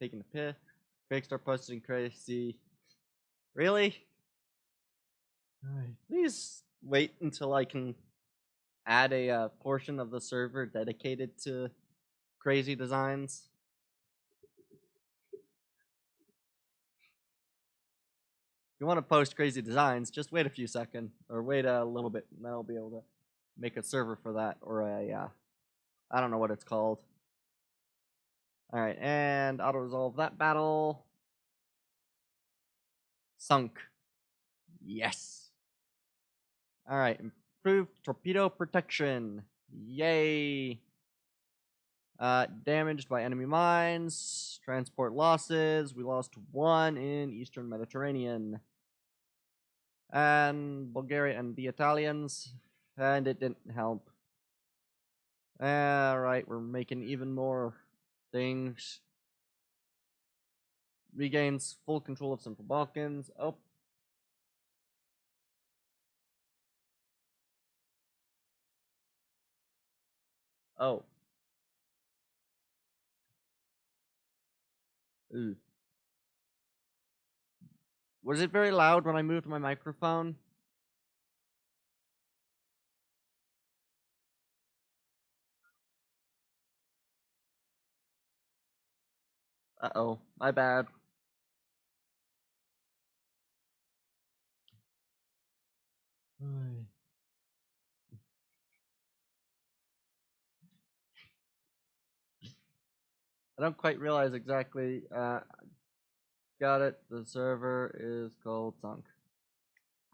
Taking a piss. Fake start posting crazy. Really? Please wait until I can add a portion of the server dedicated to crazy designs. If you want to post crazy designs, just wait a few seconds, or wait a little bit, and then I'll be able to make a server for that, or I don't know what it's called. Alright, and auto-resolve that battle. Sunk. Yes. Alright, improved torpedo protection. Yay. Damaged by enemy mines. Transport losses. We lost 1 in Eastern Mediterranean. And Bulgaria and the Italians. And it didn't help. Alright, we're making even more things. Regains full control of Central Balkans. Oh. Oh. Ooh. Was it very loud when I moved my microphone? Uh-oh. My bad. I don't quite realize exactly. Got it. The server is called Sunk.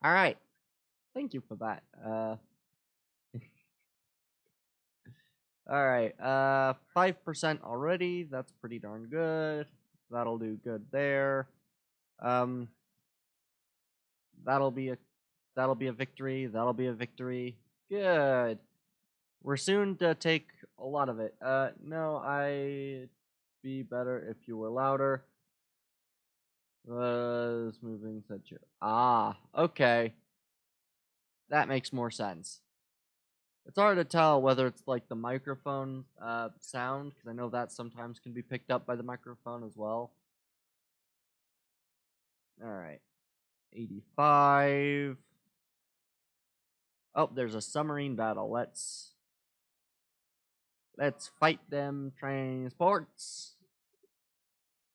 All right. Thank you for that. All right. 5% already. That's pretty darn good. That'll do good there. That'll be a victory. That'll be a victory. Good. We're soon to take a lot of it. No, I'd be better if you were louder. Was moving such a... Ah, okay. That makes more sense. It's hard to tell whether it's like the microphone sound, because I know that sometimes can be picked up by the microphone as well. Alright. 85. Oh, there's a submarine battle. Let's fight them transports.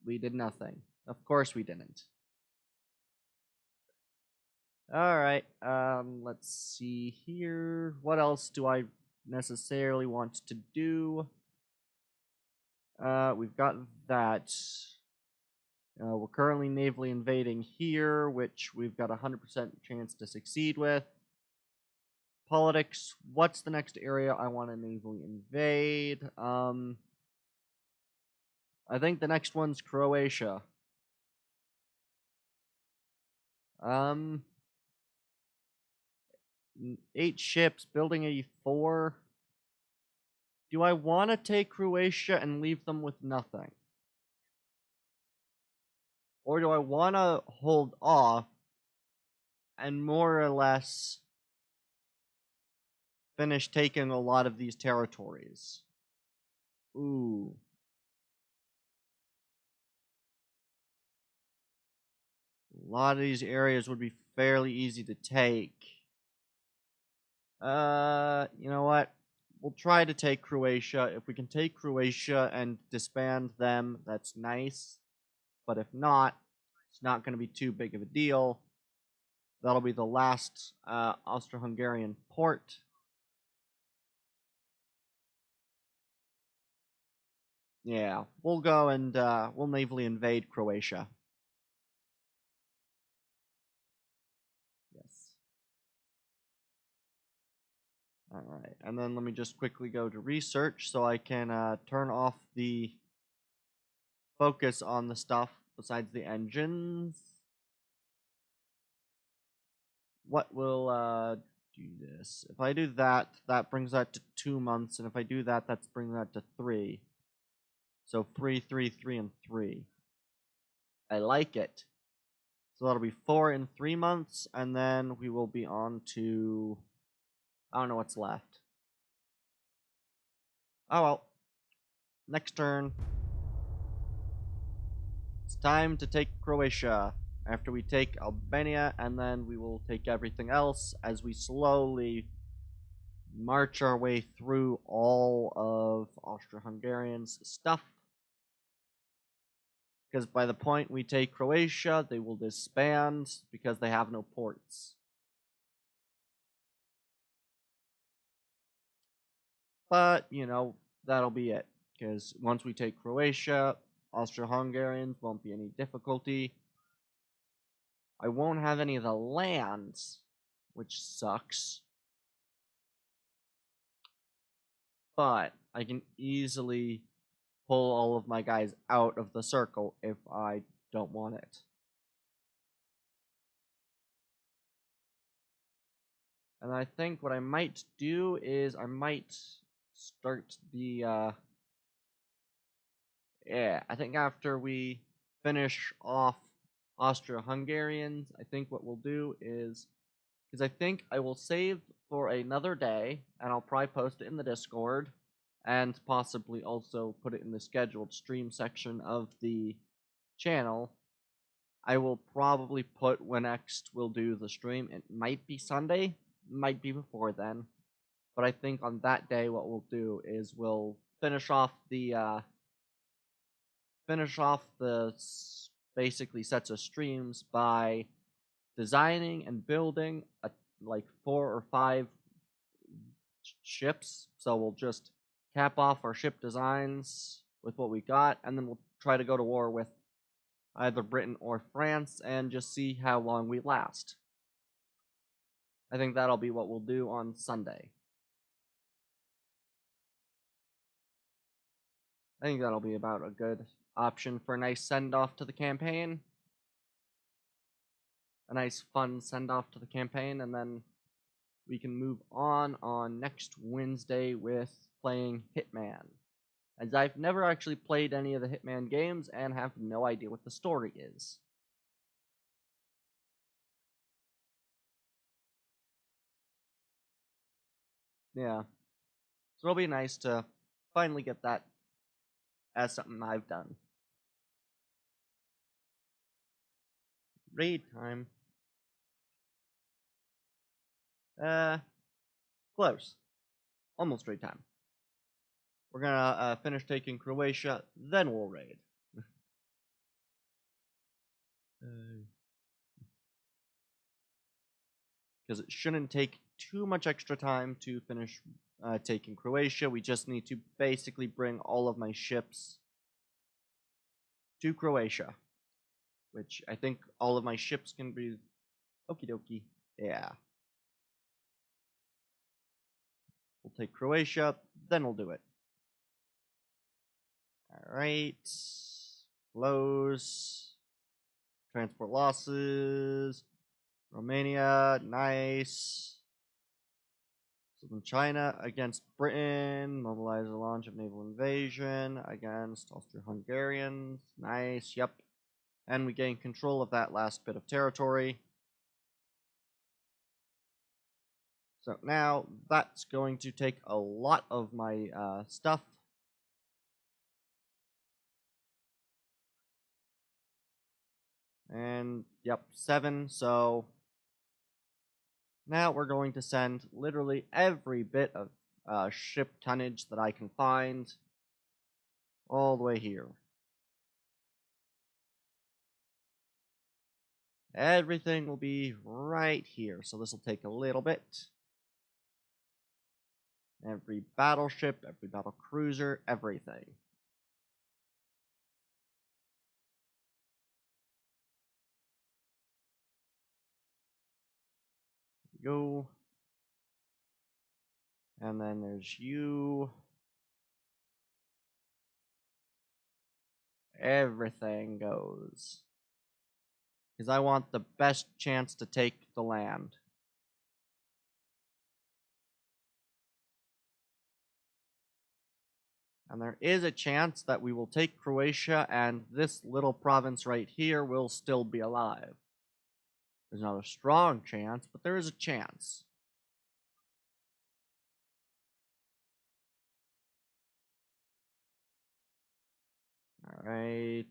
We did nothing. Of course we didn't. Alright, let's see here. What else do I necessarily want to do? We've got that. We're currently navally invading here, which we've got a 100% chance to succeed with. Politics, what's the next area I want to navally invade? I think the next one's Croatia. 8 ships, building 84. Do I want to take Croatia and leave them with nothing? Or do I want to hold off and more or less finish taking a lot of these territories? Ooh. A lot of these areas would be fairly easy to take. You know what? We'll try to take Croatia. If we can take Croatia and disband them, that's nice. But if not, it's not going to be too big of a deal. That'll be the last Austro-Hungarian port. Yeah, we'll go and we'll navally invade Croatia. Yes. Alright, and then let me just quickly go to research so I can turn off the focus on the stuff besides the engines. What will do this? If I do that, that brings that to 2 months, and if I do that, that's bringing that to 3. So 3, 3, 3, and 3. I like it. So that'll be 4 in 3 months, and then we will be on to I don't know what's left. Oh well. Next turn. It's time to take Croatia. After we take Albania, and then we will take everything else as we slowly march our way through all of Austro-Hungarian's stuff. Because by the point we take Croatia, they will disband because they have no ports. But, you know, that'll be it. Because once we take Croatia, Austro-Hungarians won't be any difficulty. I won't have any of the lands, which sucks. But I can easily pull all of my guys out of the circle if I don't want it. And I think what I might do is I might start the, I think after we finish off Austro-Hungarians, I think what we'll do is I think I will save for another day, and I'll probably post it in the Discord, and possibly also put it in the scheduled stream section of the channel. I will probably put when next we'll do the stream. It might be Sunday, might be before then, but I think on that day what we'll do is we'll finish off the basically sets of streams by designing and building like 4 or 5 ships. So we'll just cap off our ship designs with what we got, and then we'll try to go to war with either Britain or France and just see how long we last. I think that'll be what we'll do on Sunday. I think that'll be about a good option for a nice send-off to the campaign. A nice fun send-off to the campaign, and then we can move on next Wednesday with playing Hitman. As I've never actually played any of the Hitman games and have no idea what the story is. Yeah. So it'll be nice to finally get that as something I've done. Raid time. Close. Almost raid time. We're gonna finish taking Croatia, then we'll raid. Because it shouldn't take too much extra time to finish taking Croatia. We just need to basically bring all of my ships to Croatia. Which I think all of my ships can be... Okie dokie. Yeah. We'll take Croatia, then we'll do it. Alright. Close. Transport losses. Romania, nice. Southern China against Britain. Mobilize the launch of naval invasion against Austro-Hungarians. Nice, yep. And we gain control of that last bit of territory. So now that's going to take a lot of my stuff. And, yep, 7, so now we're going to send literally every bit of ship tonnage that I can find all the way here. Everything will be right here, so this will take a little bit. Every battleship, every battle cruiser, everything. Go. And then there's you. Everything goes. Because I want the best chance to take the land. And there is a chance that we will take Croatia and this little province right here will still be alive. There's not a strong chance, but there is a chance. Alright.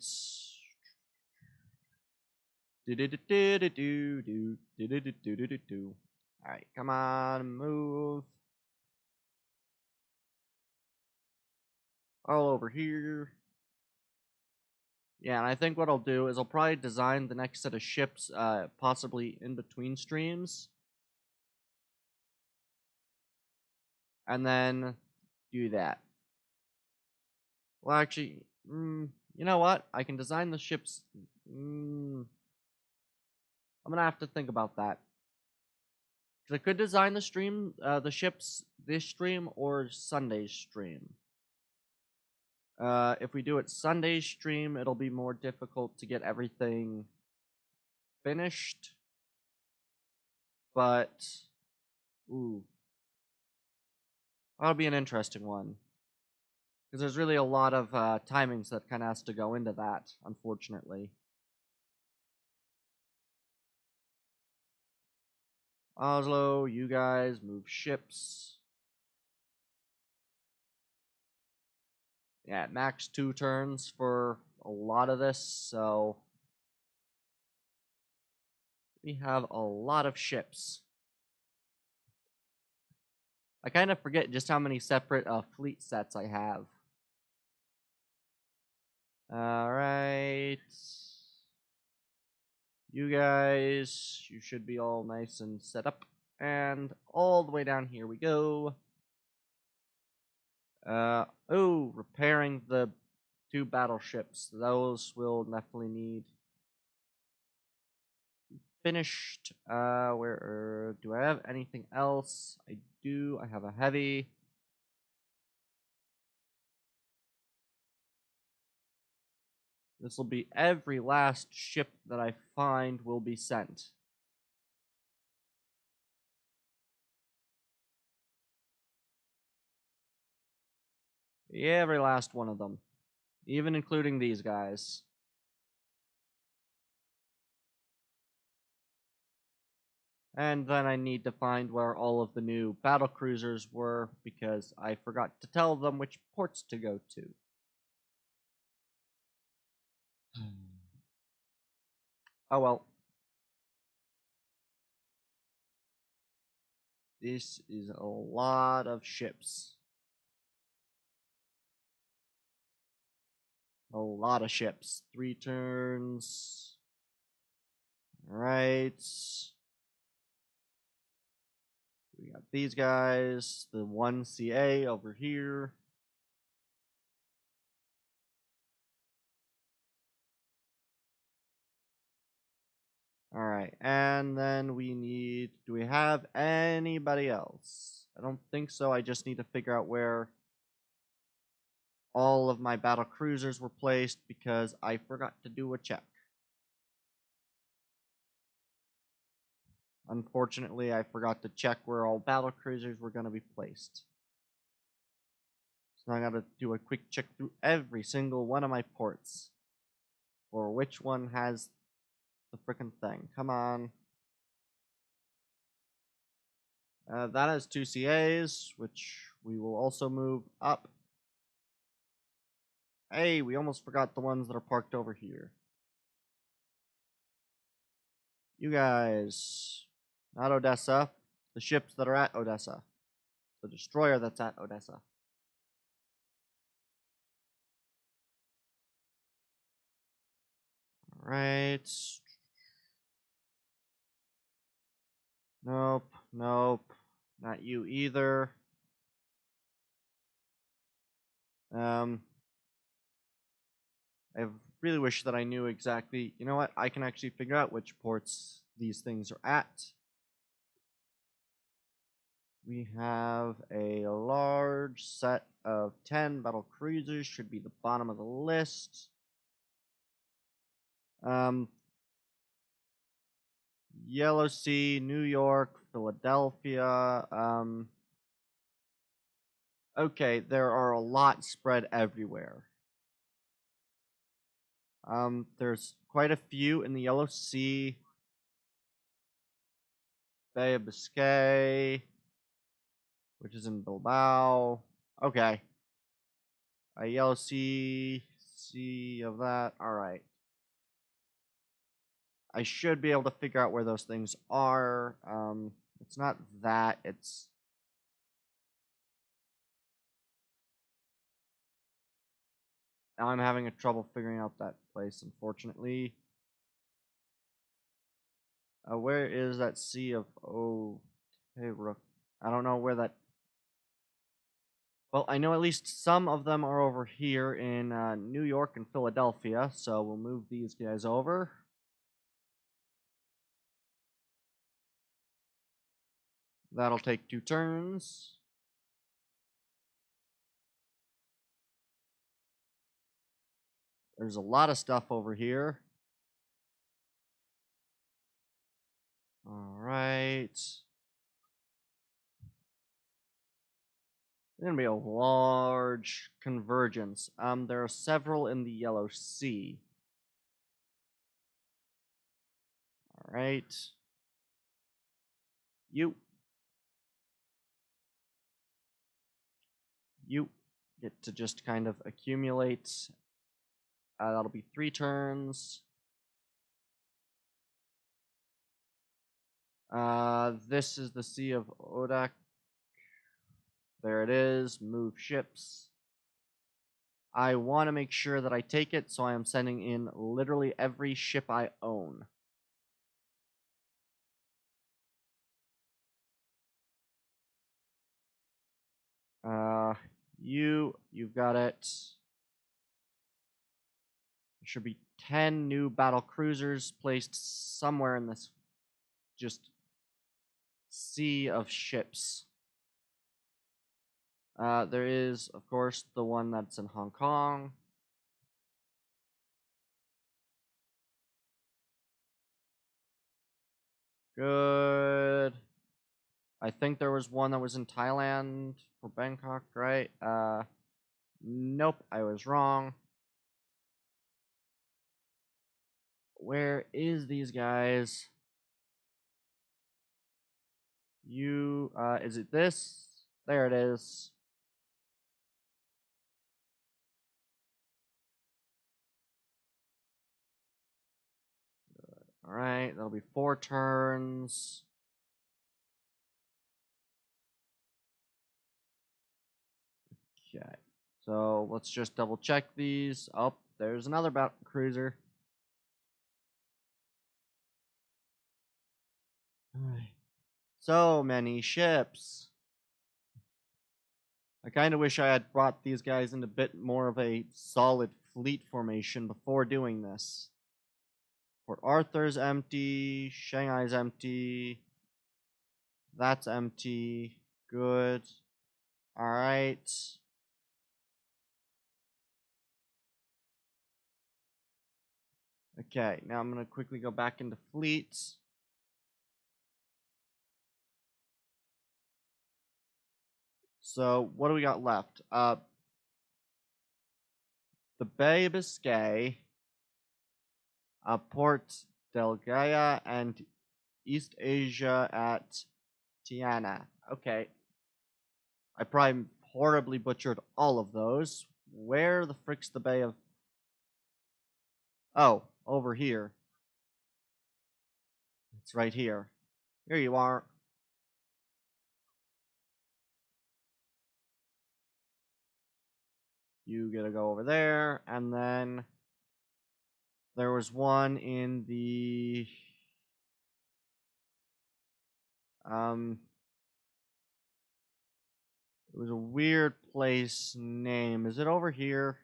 Alright, come on, move. All over here. Yeah, and I think what I'll do is I'll probably design the next set of ships, possibly in between streams. And then do that. Well, actually, you know what? I can design the ships. I'm gonna have to think about that. Because I could design the ships this stream or Sunday's stream. If we do it Sunday's stream, it'll be more difficult to get everything finished. But, ooh, that'll be an interesting one. Because there's really a lot of timings that kind of has to go into that, unfortunately. Oslo, you guys move ships. Yeah, max 2 turns for a lot of this, so we have a lot of ships. I kind of forget just how many separate fleet sets I have. Alright. You guys, you should be all nice and set up. And all the way down here we go. Repairing the 2 battleships. Those will definitely need finished. Where do I have anything else? I do. I have a heavy. This will be every last ship that I find will be sent. Yeah, every last one of them. Even including these guys. And then I need to find where all of the new battle cruisers were because I forgot to tell them which ports to go to. Oh well. This is a lot of ships. A lot of ships. 3 turns. Alright. We got these guys. The 1 CA over here. Alright, and then we need... Do we have anybody else? I don't think so. I just need to figure out where all of my battle cruisers were placed because I forgot to do a check. Unfortunately, I forgot to check where all battle cruisers were going to be placed. So now I gotta do a quick check through every single one of my ports. For which one has the frickin' thing. Come on. That has 2 CAs, which we will also move up. Hey, we almost forgot the ones that are parked over here. You guys, not Odessa, the ships that are at Odessa. The destroyer that's at Odessa. Alright. Nope, nope. Not you either. I really wish that I knew exactly. You know what? I can actually figure out which ports these things are at. We have a large set of 10 battle cruisers. Should be the bottom of the list. Yellow Sea, New York, Philadelphia. Okay, there are a lot spread everywhere. There's quite a few in the Yellow Sea, Bay of Biscay, which is in Bilbao. Okay. Yellow Sea, sea of that. All right. I should be able to figure out where those things are. It's not that. It's I'm having a trouble figuring out that place, unfortunately. Where is that sea of Rook? I don't know where that. Well, I know at least some of them are over here in New York and Philadelphia, so we'll move these guys over. That'll take 2 turns. There's a lot of stuff over here. All right. It's going to be a large convergence. There are several in the Yellow Sea. All right. You get to just kind of accumulate. That'll be 3 turns. This is the Sea of Odak. There it is. Move ships. I want to make sure that I take it, so I am sending in literally every ship I own. You've got it. There should be 10 new battle cruisers placed somewhere in this just sea of ships. There is, of course, the one that's in Hong Kong. Good. I think there was one that was in Thailand for Bangkok, right? Nope, I was wrong. Where is these guys? Is it this? There it is. All right, that'll be 4 turns. Okay, so let's just double check these. Oh, there's another battle cruiser. So many ships. I kind of wish I had brought these guys into a bit more of a solid fleet formation before doing this. Port Arthur's empty. Shanghai's empty. That's empty. Good. All right. Okay, now I'm going to quickly go back into fleets. So, what do we got left? The Bay of Biscay, Port Del Gaia, and East Asia at Tiana. Okay. I probably horribly butchered all of those. Where the frick's the Bay of... Oh, over here. It's right here. Here you are. You get to go over there, and then there was one in the it was a weird place name. Is it over here?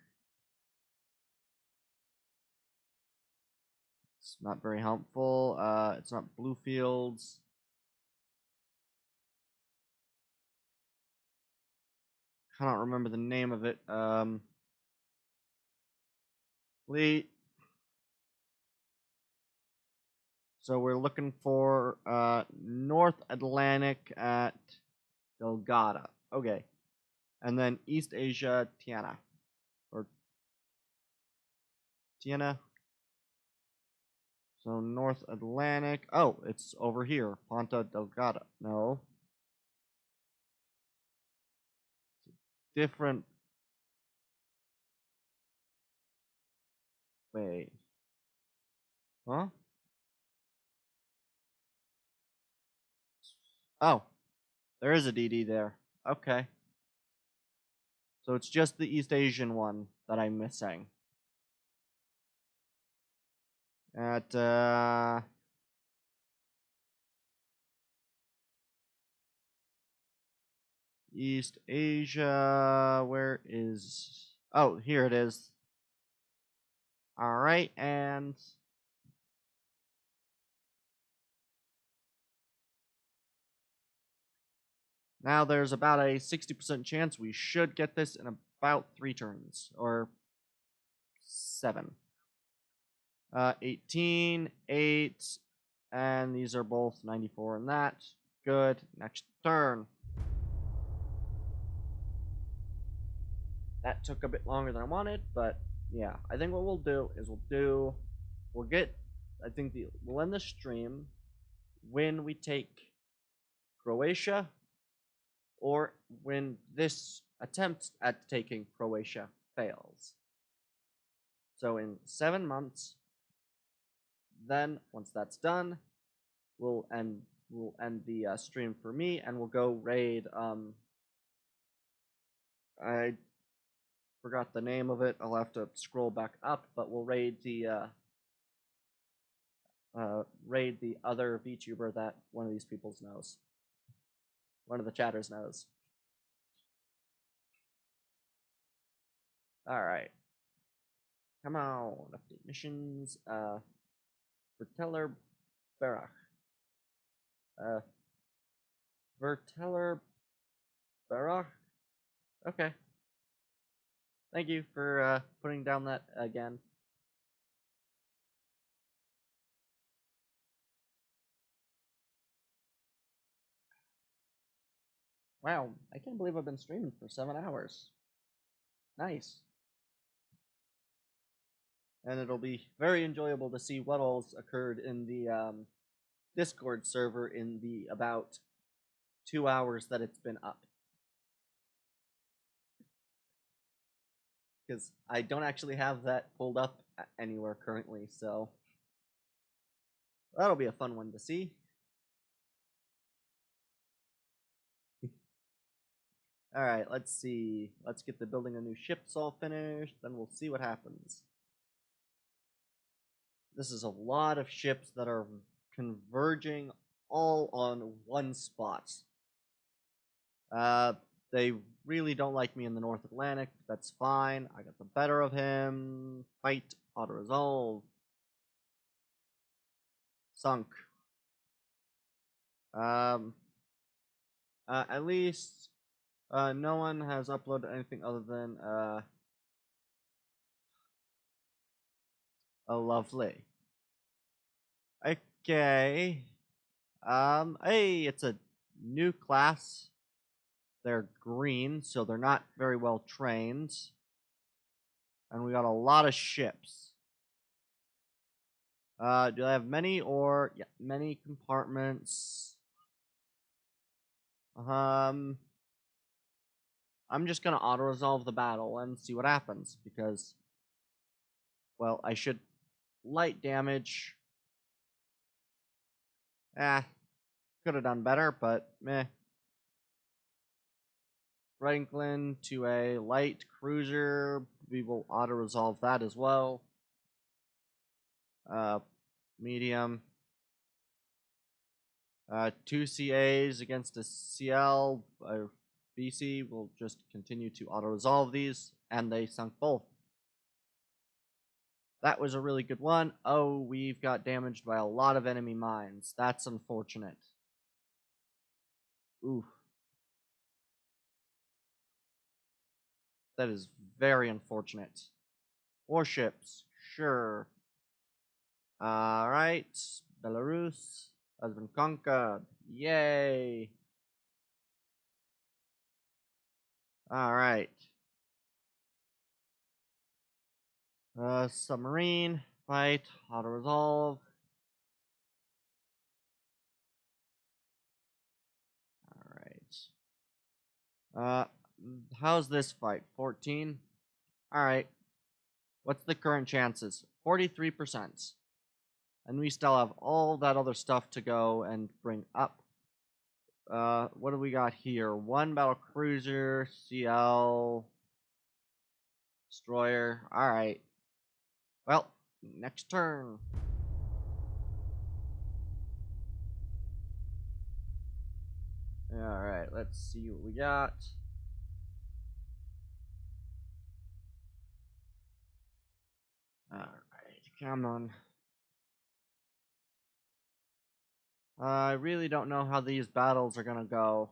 It's not very helpful. It's not Bluefields. Cannot remember the name of it. Fleet. So we're looking for North Atlantic at Delgada. Okay. And then East Asia, Tiana. Or Tiana. So North Atlantic. Oh, it's over here. Ponta Delgada. No. Different. Wait. Huh? Oh, there is a DD there. Okay. So it's just the East Asian one that I'm missing. At, East Asia, where is... Oh, here it is. Alright, and... Now there's about a 60% chance we should get this in about 3 turns. Or 7. 18, 8, and these are both 94 and that. Good. Next turn. That took a bit longer than I wanted, but yeah. I think what we'll do is we'll get, we'll end the stream when we take Croatia, or when this attempt at taking Croatia fails. So in 7 months, then once that's done, we'll end the stream for me, and we'll go raid. I forgot the name of it. I'll have to scroll back up, but we'll raid the other VTuber that one of these people knows. One of the chatters knows. All right. Come on, update missions. Verteller Barach. Verteller Barach. Okay. Thank you for putting down that again. Wow, I can't believe I've been streaming for 7 hours. Nice. And it'll be very enjoyable to see what all's occurred in the Discord server in the about 2 hours that it's been up. Because I don't actually have that pulled up anywhere currently, so that'll be a fun one to see. Alright, let's see. Let's get the building of new ships all finished, then we'll see what happens. This is a lot of ships that are converging all on one spot. They really don't like me in the North Atlantic. That's fine. I got the better of him. Fight. Auto-resolve. Sunk. At least no one has uploaded anything other than a lovely. Okay. Hey, it's a new class. They're green, so they're not very well trained. And we got a lot of ships. Do I have many or yeah, many compartments? I'm just gonna auto-resolve the battle and see what happens, because, well, I should light damage. Could have done better, but meh. Franklin to a light cruiser. We will auto-resolve that as well. Medium. 2 CAs against a CL. BC will just continue to auto-resolve these, and they sunk both. That was a really good one. Oh, we've got damaged by a lot of enemy mines. That's unfortunate. Oof. That is very unfortunate. Warships, sure. Alright, Belarus has been conquered. Yay! Alright. Submarine, fight, auto-resolve. Alright. How's this fight? 14? Alright. What's the current chances? 43%. And we still have all that other stuff to go and bring up. What do we got here? 1 battle cruiser, CL, destroyer. Alright. Well, next turn. Alright, let's see what we got. Alright, come on. I really don't know how these battles are gonna go.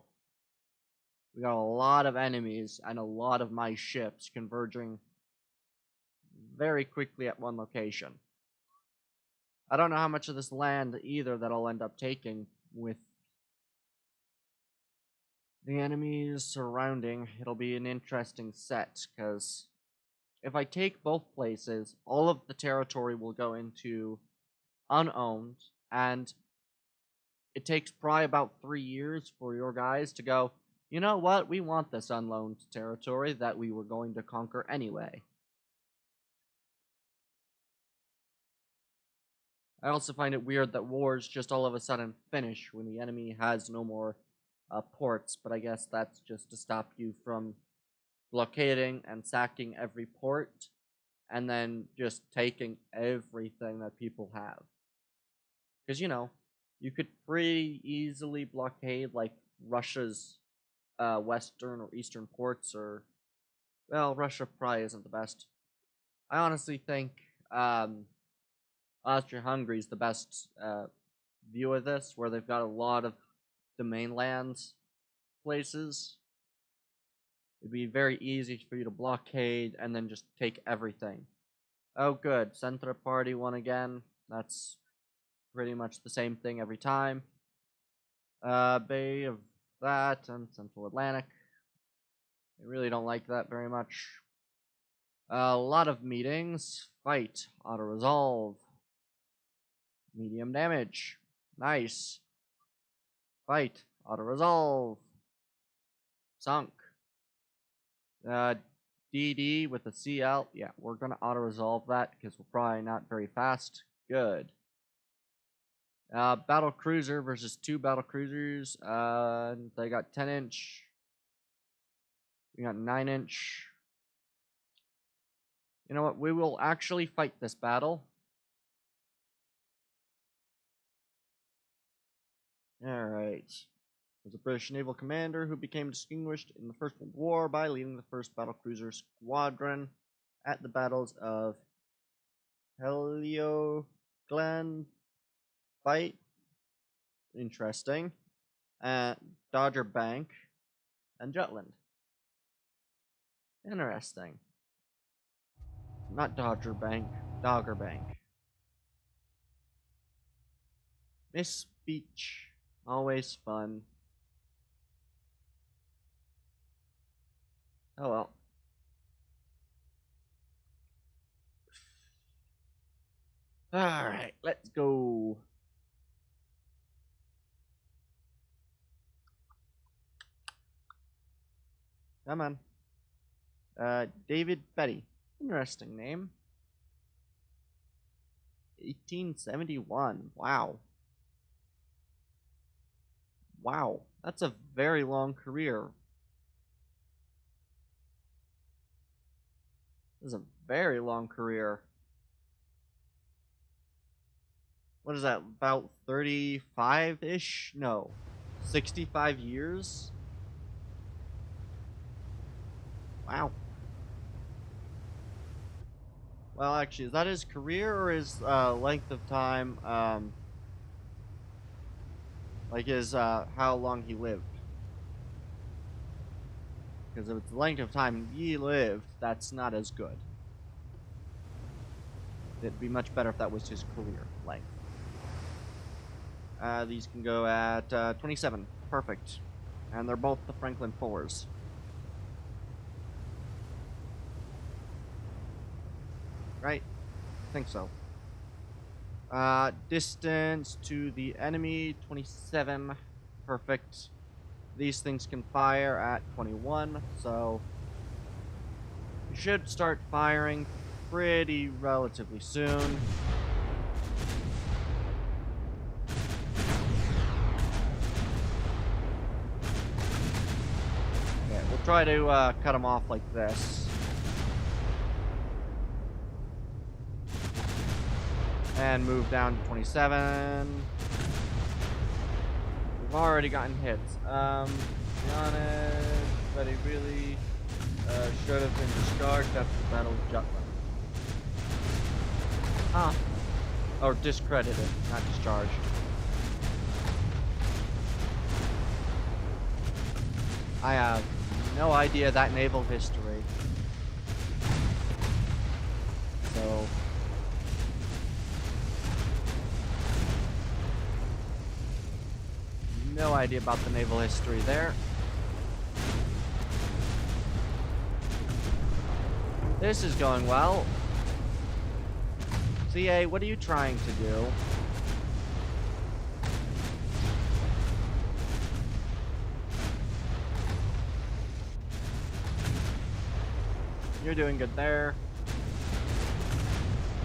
We got a lot of enemies and a lot of my ships converging very quickly at one location. I don't know how much of this land either that I'll end up taking with the enemies surrounding. It'll be an interesting set, because if I take both places, all of the territory will go into unowned, and it takes probably about 3 years for your guys to go, you know what, we want this unowned territory that we were going to conquer anyway. I also find it weird that wars just all of a sudden finish when the enemy has no more ports, but I guess that's just to stop you from blockading and sacking every port, and then just taking everything that people have. Because, you know, you could pretty easily blockade, like, Russia's western or eastern ports, or, well, Russia probably isn't the best. I honestly think Austria-Hungary is the best view of this, where they've got a lot of the mainland places. It'd be very easy for you to blockade and then just take everything. Oh, good. Centre Party won again. That's pretty much the same thing every time. Bay of that and Central Atlantic. I really don't like that very much. A lot of meetings. Fight. Auto-resolve. Medium damage. Nice. Fight. Auto-resolve. Sunk. DD with the CL. Yeah, we're going to auto-resolve that because we're probably not very fast. Good. Battle cruiser versus 2 battle cruisers. They got 10-inch. We got 9-inch. You know what? We will actually fight this battle. Alright. Was a British naval commander who became distinguished in the First World War by leading the first battlecruiser squadron at the battles of Helioglan Fight. Interesting. Dodger Bank and Jutland. Interesting. Not Dodger Bank, Dogger Bank. Miss Beach. Always fun. Oh well. Alright, let's go. Come on. David Betty. Interesting name. 1871. Wow. Wow. That's a very long career. This is a very long career. What is that? About 35-ish? No. 65 years? Wow. Well, actually, is that his career or his length of time? Like his how long he lived? Because if it's the length of time he lived, that's not as good. It'd be much better if that was his career length. These can go at 27. Perfect. And they're both the Franklin 4s. Right? I think so. Distance to the enemy, 27. Perfect. These things can fire at 21, so we should start firing pretty relatively soon. Okay, we'll try to cut them off like this. And move down to 27. We've already gotten hits. To be honest, but he really should have been discharged after the Battle of Jutland. Huh. Or discredited, not discharged. I have no idea that naval history. So... no idea about the naval history there. This is going well. CA, what are you trying to do? You're doing good there.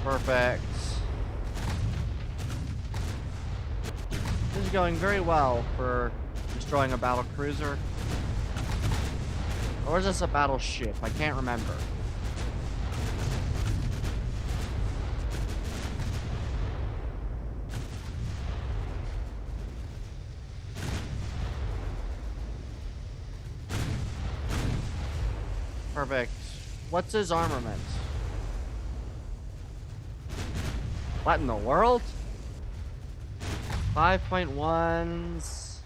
Perfect. This is going very well for destroying a battle cruiser. Or is this a battleship? I can't remember. Perfect. What's his armament? What in the world? 5.1s.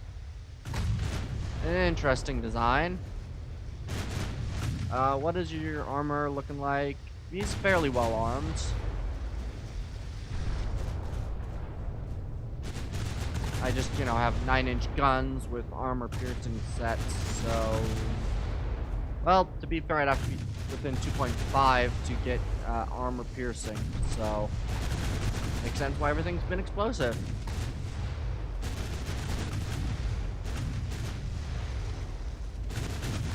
Interesting design. What is your armor looking like? He's fairly well armed. I just, you know, have 9-inch guns with armor piercing sets, so... well, to be fair, I'd have to be within 2.5 to get armor piercing, so... makes sense why everything's been explosive.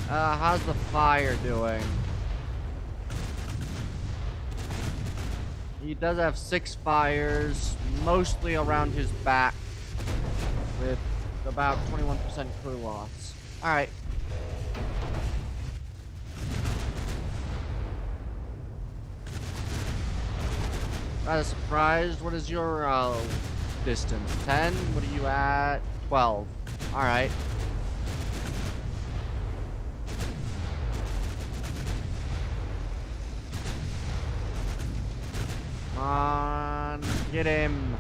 How's the fire doing? He does have 6 fires, mostly around his back, with about 21% crew loss. Alright. Rather surprised. What is your distance? 10? What are you at? 12. Alright. Come on, get him.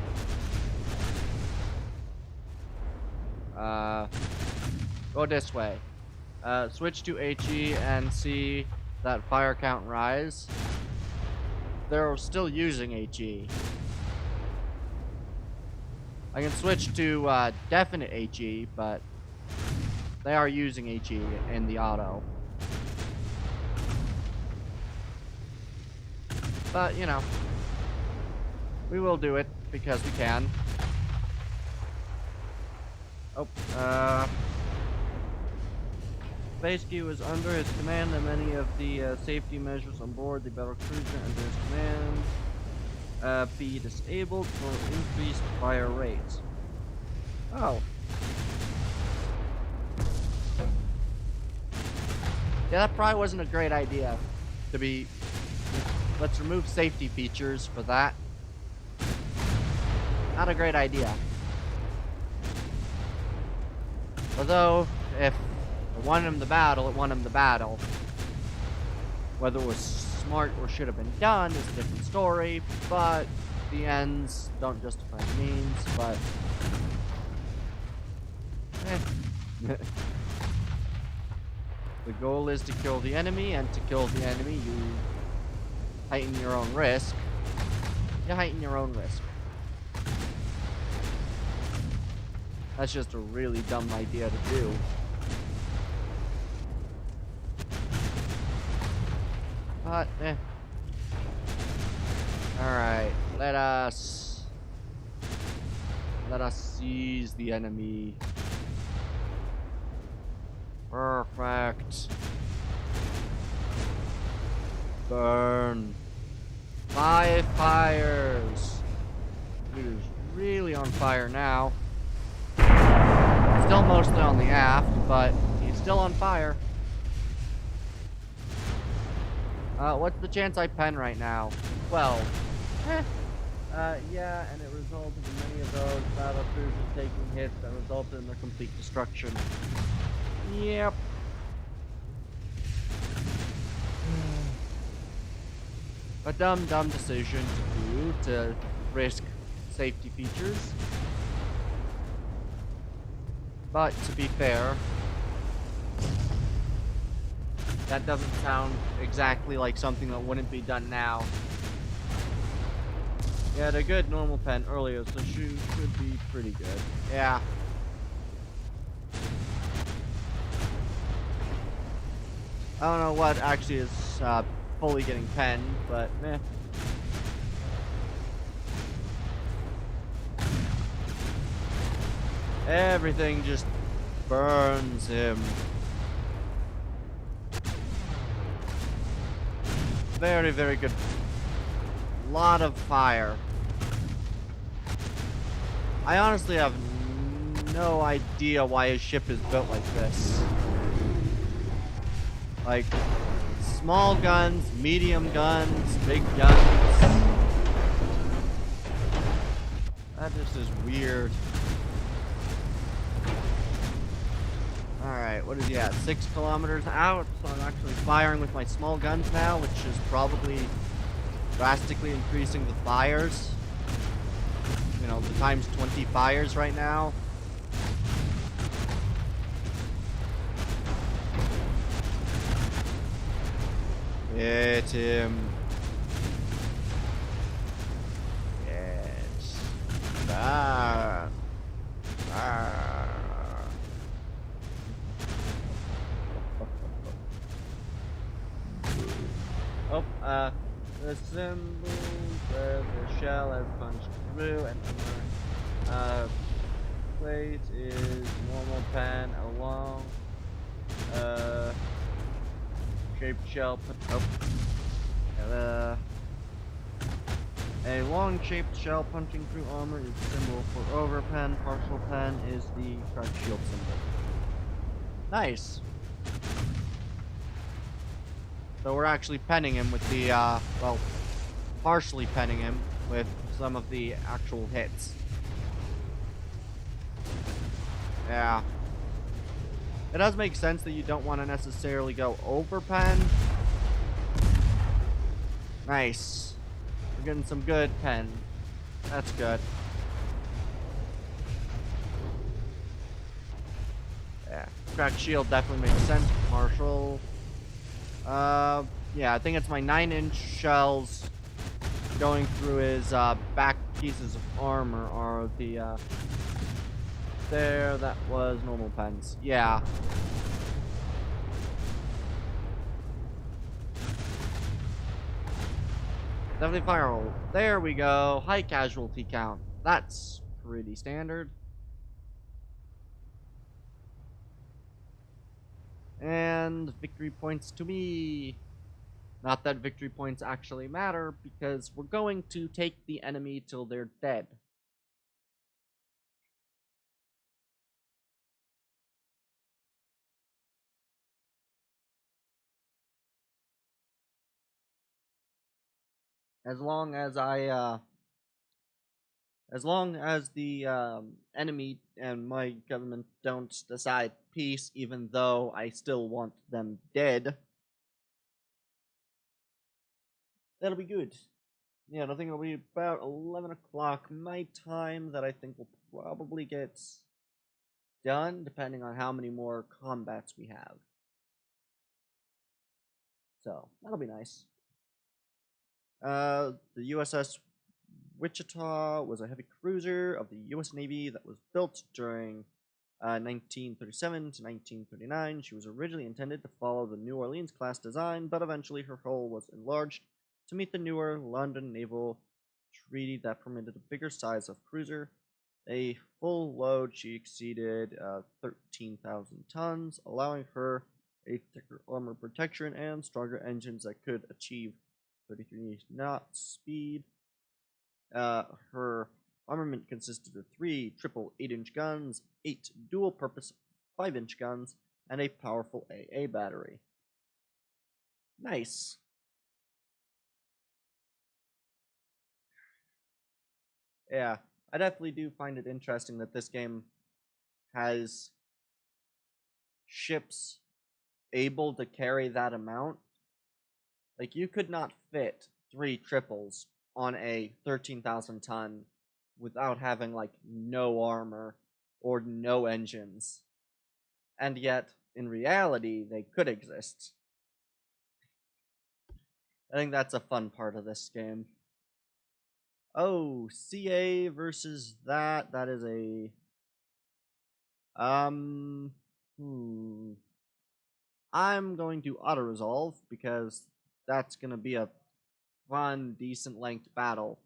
Go this way. Switch to HE and see that fire count rise. They're still using HE. I can switch to definite HE, but they are using HE in the auto. But, you know, we will do it because we can. Oh, Basically was under his command, and many of the safety measures on board the battle cruiser under his command be disabled for increased fire rates. Oh. Yeah, that probably wasn't a great idea to be... let's remove safety features for that. Not a great idea. Although, if it won him the battle, it won him the battle. Whether it was smart or should have been done is a different story, but the ends don't justify the means, but... The goal is to kill the enemy, and to kill the enemy, you heighten your own risk. You heighten your own risk. That's just a really dumb idea to do. But, Alright, let us seize the enemy. Perfect. Burn. 5 fires. Dude is really on fire now. Still mostly on the aft, but he's still on fire. What's the chance I pen right now? 12. Yeah, and it resulted in many of those battle cruisers taking hits that resulted in their complete destruction. Yep. A dumb decision to risk safety features. But to be fair, that doesn't sound exactly like something that wouldn't be done now. Yeah, had a good normal pen earlier, so should be pretty good. Yeah. I don't know what actually is fully getting penned, but meh. Everything just burns him. Very, very good. Lot of fire. I honestly have no idea why his ship is built like this. Like, small guns, medium guns, big guns. That just is weird. Alright, what is he at? 6 kilometers out, so I'm actually firing with my small guns now, which is probably drastically increasing the fires. You know, the times 20 fires right now. Hit him. Yes. Ah. Ah. Oh, the symbol where the shell has punched through and plate is normal pen along shaped shell a long shaped shell punching through armor is the symbol for overpen. Partial pen is the crack shield symbol. Nice. So we're actually penning him with the well, partially penning him with some of the actual hits. Yeah. It does make sense that you don't want to necessarily go over pen. Nice. We're getting some good pen. That's good. Yeah. Cracked shield definitely makes sense. Marshall. Yeah, I think it's my 9-inch shells going through his back pieces of armor are the there, that was normal pens. Yeah. Definitely firehole. There we go. High casualty count. That's pretty standard. And victory points to me. Not that victory points actually matter, because we're going to take the enemy till they're dead. As long as the enemy and my government don't decide peace, even though I still want them dead, that'll be good. Yeah, I think it'll be about 11 o'clock my time that I think we'll probably get done, depending on how many more combats we have. So, that'll be nice. The USS Wichita was a heavy cruiser of the U.S. Navy that was built during 1937 to 1939. She was originally intended to follow the New Orleans class design, but eventually her hull was enlarged to meet the newer London Naval Treaty that permitted a bigger size of cruiser. A full load, she exceeded 13,000 tons, allowing her a thicker armor protection and stronger engines that could achieve 33 knots speed. Her armament consisted of 3 triple 8-inch guns, 8 dual-purpose 5-inch guns, and a powerful AA battery. Nice. Yeah, I definitely do find it interesting that this game has ships able to carry that amount. Like, you could not fit 3 triples on a 13,000 ton without having, like, no armor or no engines. And yet, in reality, they could exist. I think that's a fun part of this game. Oh, CA versus that. That is a... I'm going to auto-resolve because that's going to be a fun, decent length battle.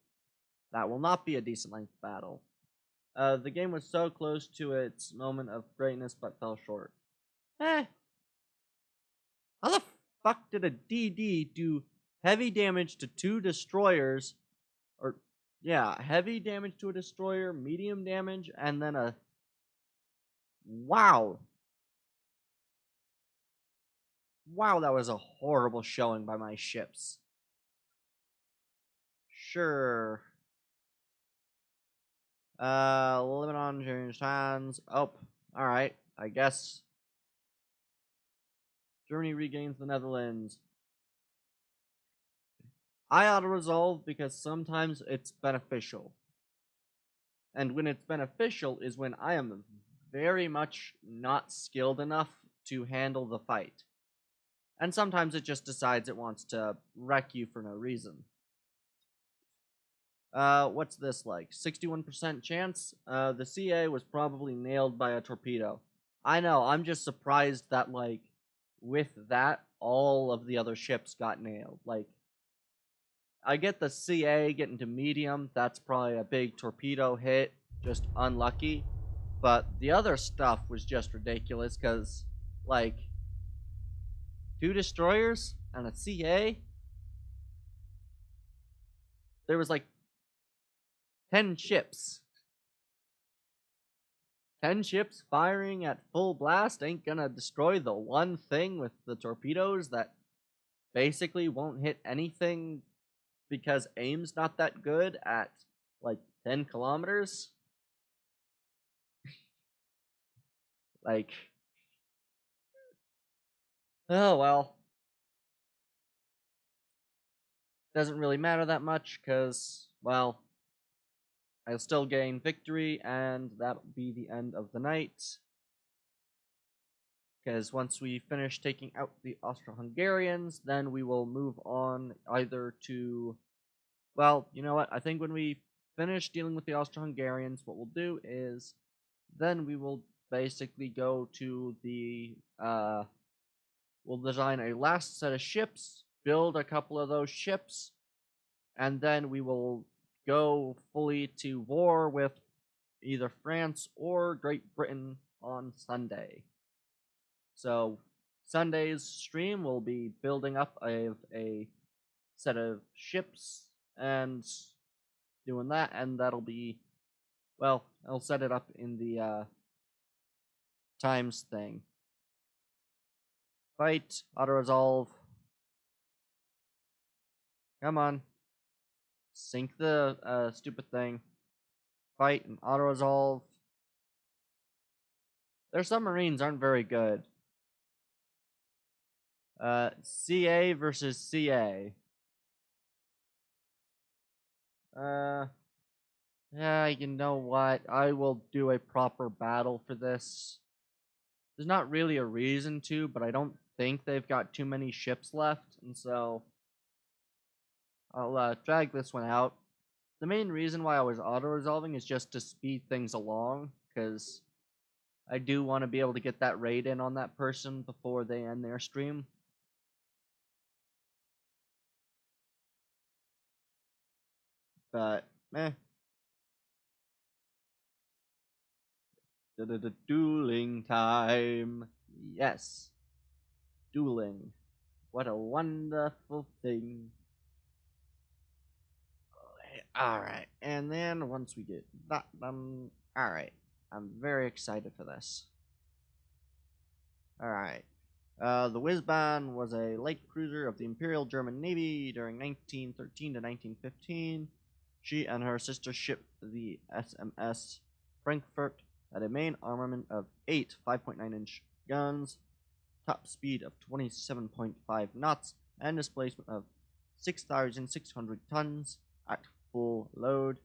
That will not be a decent length battle. The game was so close to its moment of greatness but fell short. How the fuck did a DD do heavy damage to 2 destroyers? Or, yeah, heavy damage to a destroyer, medium damage, and then a... Wow. Wow, that was a horrible showing by my ships. Sure. Limit on change hands. Oh, alright. I guess Germany regains the Netherlands. I auto-resolve because sometimes it's beneficial. And when it's beneficial is when I am very much not skilled enough to handle the fight. And sometimes it just decides it wants to wreck you for no reason. What's this like? 61% chance? The CA was probably nailed by a torpedo. I know, I'm just surprised that, like, with that, all of the other ships got nailed. Like, I get the CA getting to medium, that's probably a big torpedo hit, just unlucky. But the other stuff was just ridiculous, because, like, 2 destroyers and a CA? There was, like, 10 ships. 10 ships firing at full blast ain't gonna destroy the one thing with the torpedoes that basically won't hit anything because aim's not that good at, like, 10 kilometers. Like, oh well. Doesn't really matter that much, because, well, I'll still gain victory, and that'll be the end of the night. Because once we finish taking out the Austro-Hungarians, then we will move on either to... Well, you know what? I think when we finish dealing with the Austro-Hungarians, what we'll do is then we will basically go to the... we'll design a last set of ships, build a couple of those ships, and then we will go fully to war with either France or Great Britain on Sunday. So Sunday's stream will be building up a set of ships and doing that, and that'll be, well, I'll set it up in the times thing. Fight, auto-resolve. Come on. Sink the stupid thing. Fight and auto-resolve. Their submarines aren't very good. CA versus CA. Yeah, you know what? I will do a proper battle for this. There's not really a reason to, but I don't think they've got too many ships left, and so I'll drag this one out. The main reason why I was auto-resolving is just to speed things along, because I do want to be able to get that raid in on that person before they end their stream. But, meh. Dueling time. Yes. Dueling. What a wonderful thing. Alright, and then once we get that done, alright, I'm very excited for this. Alright. The Whizban was a light cruiser of the Imperial German Navy during 1913 to 1915. She and her sister ship, the SMS Frankfurt, had a main armament of 8 5.9-inch guns, top speed of 27.5 knots, and displacement of 6,600 tons at full load.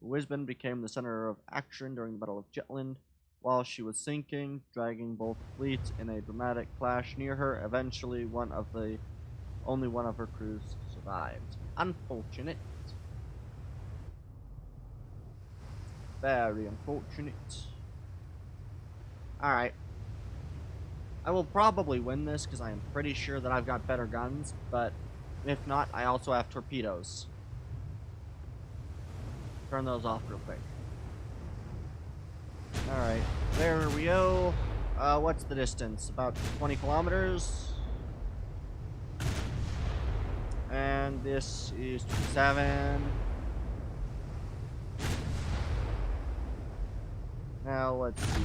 Wisbon became the center of action during the Battle of Jutland. While she was sinking, dragging both fleets in a dramatic clash near her, eventually only one of her crews survived. Unfortunate. Very unfortunate. Alright. I will probably win this because I am pretty sure that I've got better guns, but if not, I also have torpedoes. Turn those off real quick. Alright, there we go. What's the distance? About 20 kilometers. And this is 7. Now, let's see.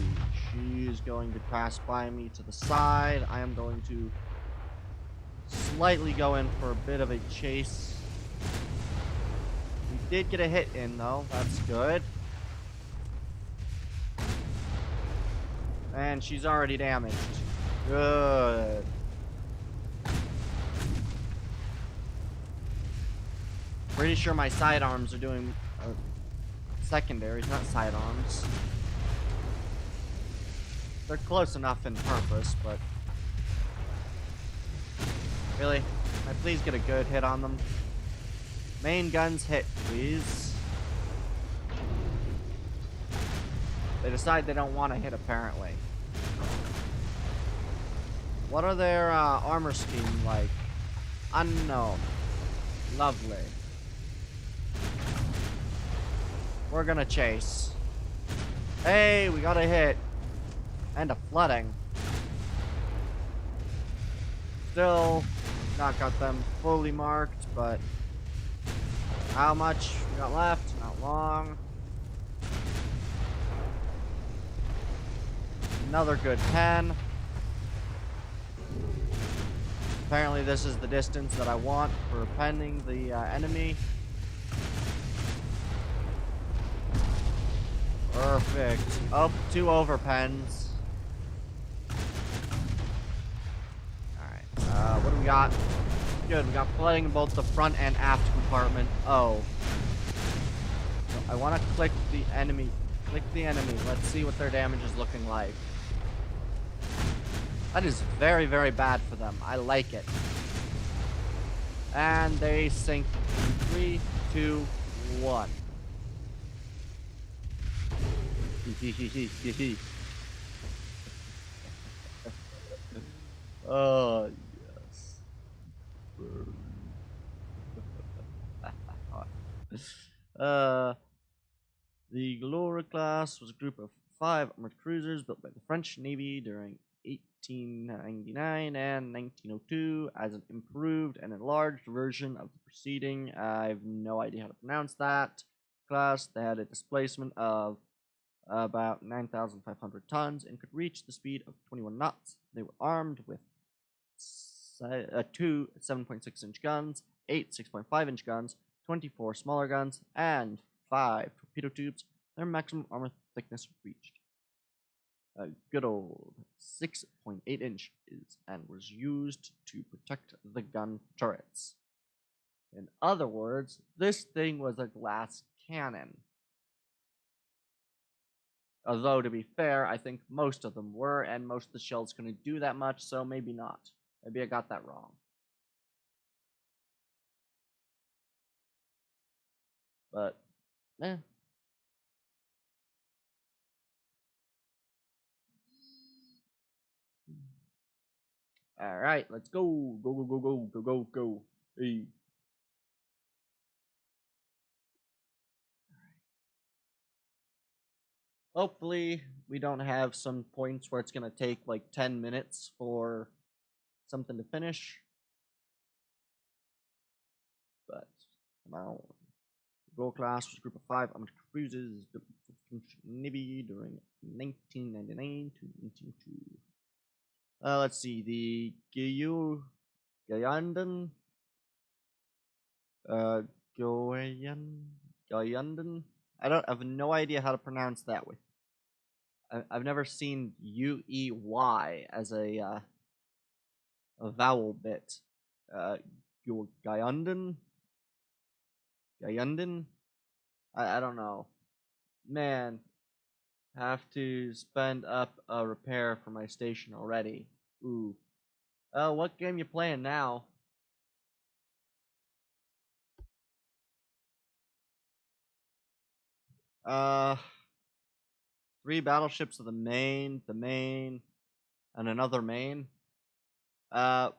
She's going to pass by me to the side. I am going to slightly go in for a bit of a chase. We did get a hit in, though. That's good. And she's already damaged. Good. Pretty sure my sidearms are doing secondaries, not sidearms. They're close enough in purpose, but really, can I please get a good hit on them? Main guns hit, please. They decide they don't want to hit, apparently. What are their armor scheme like? Unknown. Lovely. We're gonna chase. Hey, we got a hit. And a flooding. Still not got them fully marked, but how much we got left? Not long. Another good 10. Apparently this is the distance that I want for penning the enemy. Perfect. Up 2 overpens. Alright. What do we got? Good. We got flooding in both the front and aft compartment. Oh. So I want to click the enemy. Click the enemy. Let's see what their damage is looking like. That is very, very bad for them. I like it. And they sink in 3, 2, 1. Oh, yes. The Glory class was a group of 5 armored cruisers built by the French Navy during 1899 and 1902 as an improved and enlarged version of the preceding. I have no idea how to pronounce that class. They had a displacement of about 9,500 tons and could reach the speed of 21 knots. They were armed with 2 7.6-inch guns, 8 6.5-inch guns, 24 smaller guns, and 5 torpedo tubes. Their maximum armor thickness reached a good old 6.8 inches and was used to protect the gun turrets. In other words, this thing was a glass cannon. Although, to be fair, I think most of them were, and most of the shells couldn't do that much, so maybe not. Maybe I got that wrong. But, eh. Alright, let's go. Go, go, go, go, go, go, go. Hey. Hopefully, we don't have some points where it's going to take like 10 minutes for something to finish. But, come on. Role class was group of 5 amateur cruisers Navy during 1999 to 1902. Let's see, the Gayandan, Gayandan. I have no idea how to pronounce that one. I've never seen UEY as a vowel bit. Gayandan, Gayandan. I don't know. Man, have to spend up a repair for my station already. Ooh. What game you playing now? Uh, 3 battleships of the main, and another main. Auto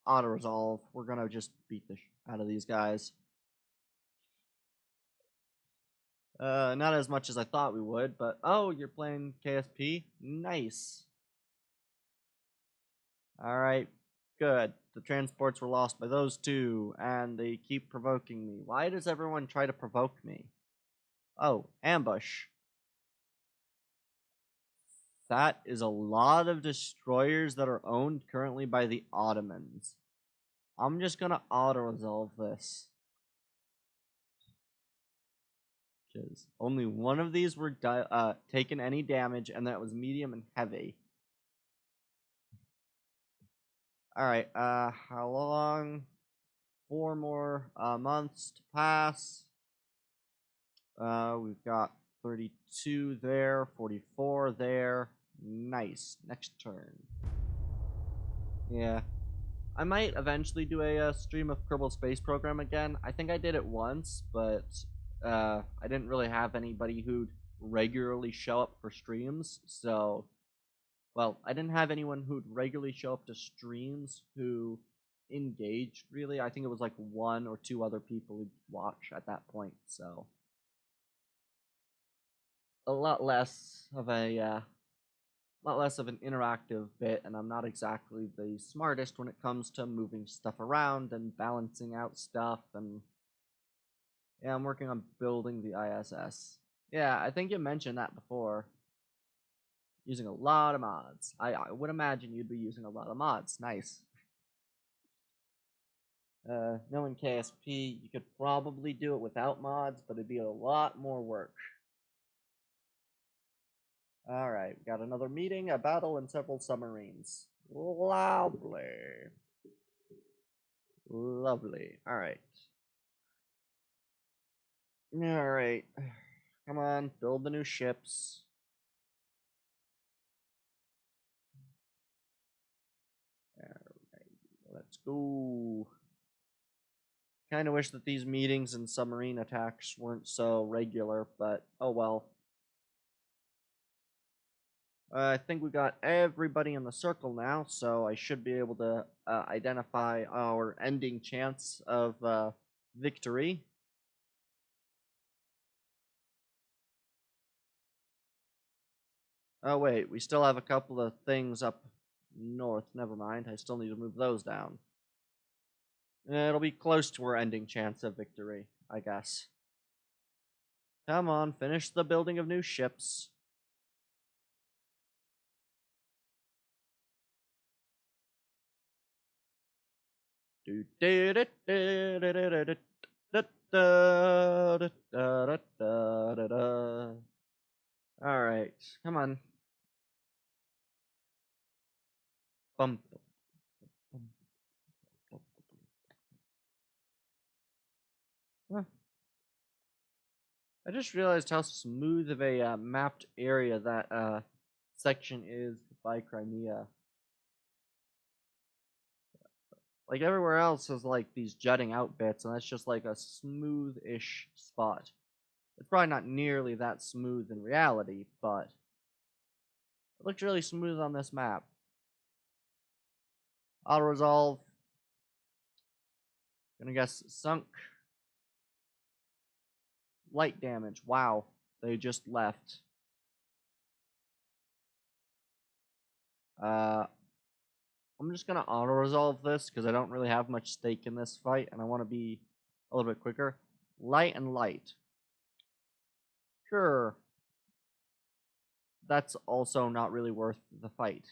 resolve. We're gonna just beat the out of these guys. Not as much as I thought we would, but oh, you're playing KSP? Nice. Alright, good. The transports were lost by those two, and they keep provoking me. Why does everyone try to provoke me? Oh, ambush. That is a lot of destroyers that are owned currently by the Ottomans. I'm just gonna auto-resolve this. Because only one of these were taken any damage, and that was medium and heavy. Alright, how long? 4 more months to pass. We've got 32 there, 44 there. Nice. Next turn. Yeah. I might eventually do a stream of Kerbal Space Program again. I think I did it once, but I didn't really have anybody who'd regularly show up for streams, so... Well, I didn't have anyone who'd regularly show up to streams who engaged, really. I think it was like 1 or 2 other people who'd watch at that point, so... A lot less of an interactive bit, and I'm not exactly the smartest when it comes to moving stuff around and balancing out stuff, and yeah, I'm working on building the ISS. Yeah, I think you mentioned that before. Using a lot of mods. I would imagine you'd be using a lot of mods. Nice. Knowing KSP, you could probably do it without mods, but it'd be a lot more work. Alright, we got another meeting, a battle, and several submarines. Lovely. Lovely. Alright. Alright. Come on, build the new ships. Alright, let's go. Kinda wish that these meetings and submarine attacks weren't so regular, but oh well. I think we got everybody in the circle now, so I should be able to identify our ending chance of victory. Oh wait, we still have a couple of things up north. Never mind, I still need to move those down. It'll be close to our ending chance of victory, I guess. Come on, finish the building of new ships. Alright, come on. Bump. Huh. I just realized how smooth of a mapped area that section is by Crimea. Like everywhere else is like these jutting out bits, and that's just like a smooth-ish spot. It's probably not nearly that smooth in reality, but it looks really smooth on this map. Auto resolve. Gonna guess sunk. Light damage. Wow, they just left. I'm just gonna auto resolve this because I don't really have much stake in this fight, and I want to be a little bit quicker. Light and light. Sure. That's also not really worth the fight.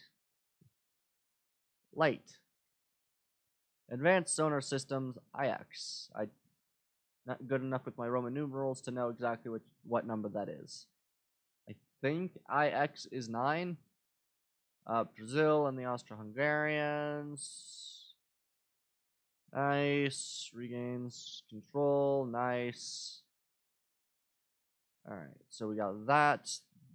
Light. Advanced sonar systems, IX. I'm not good enough with my Roman numerals to know exactly what number that is. I think IX is 9. Brazil and the Austro-Hungarians. Nice. Regains control. Nice. Alright, so we got that.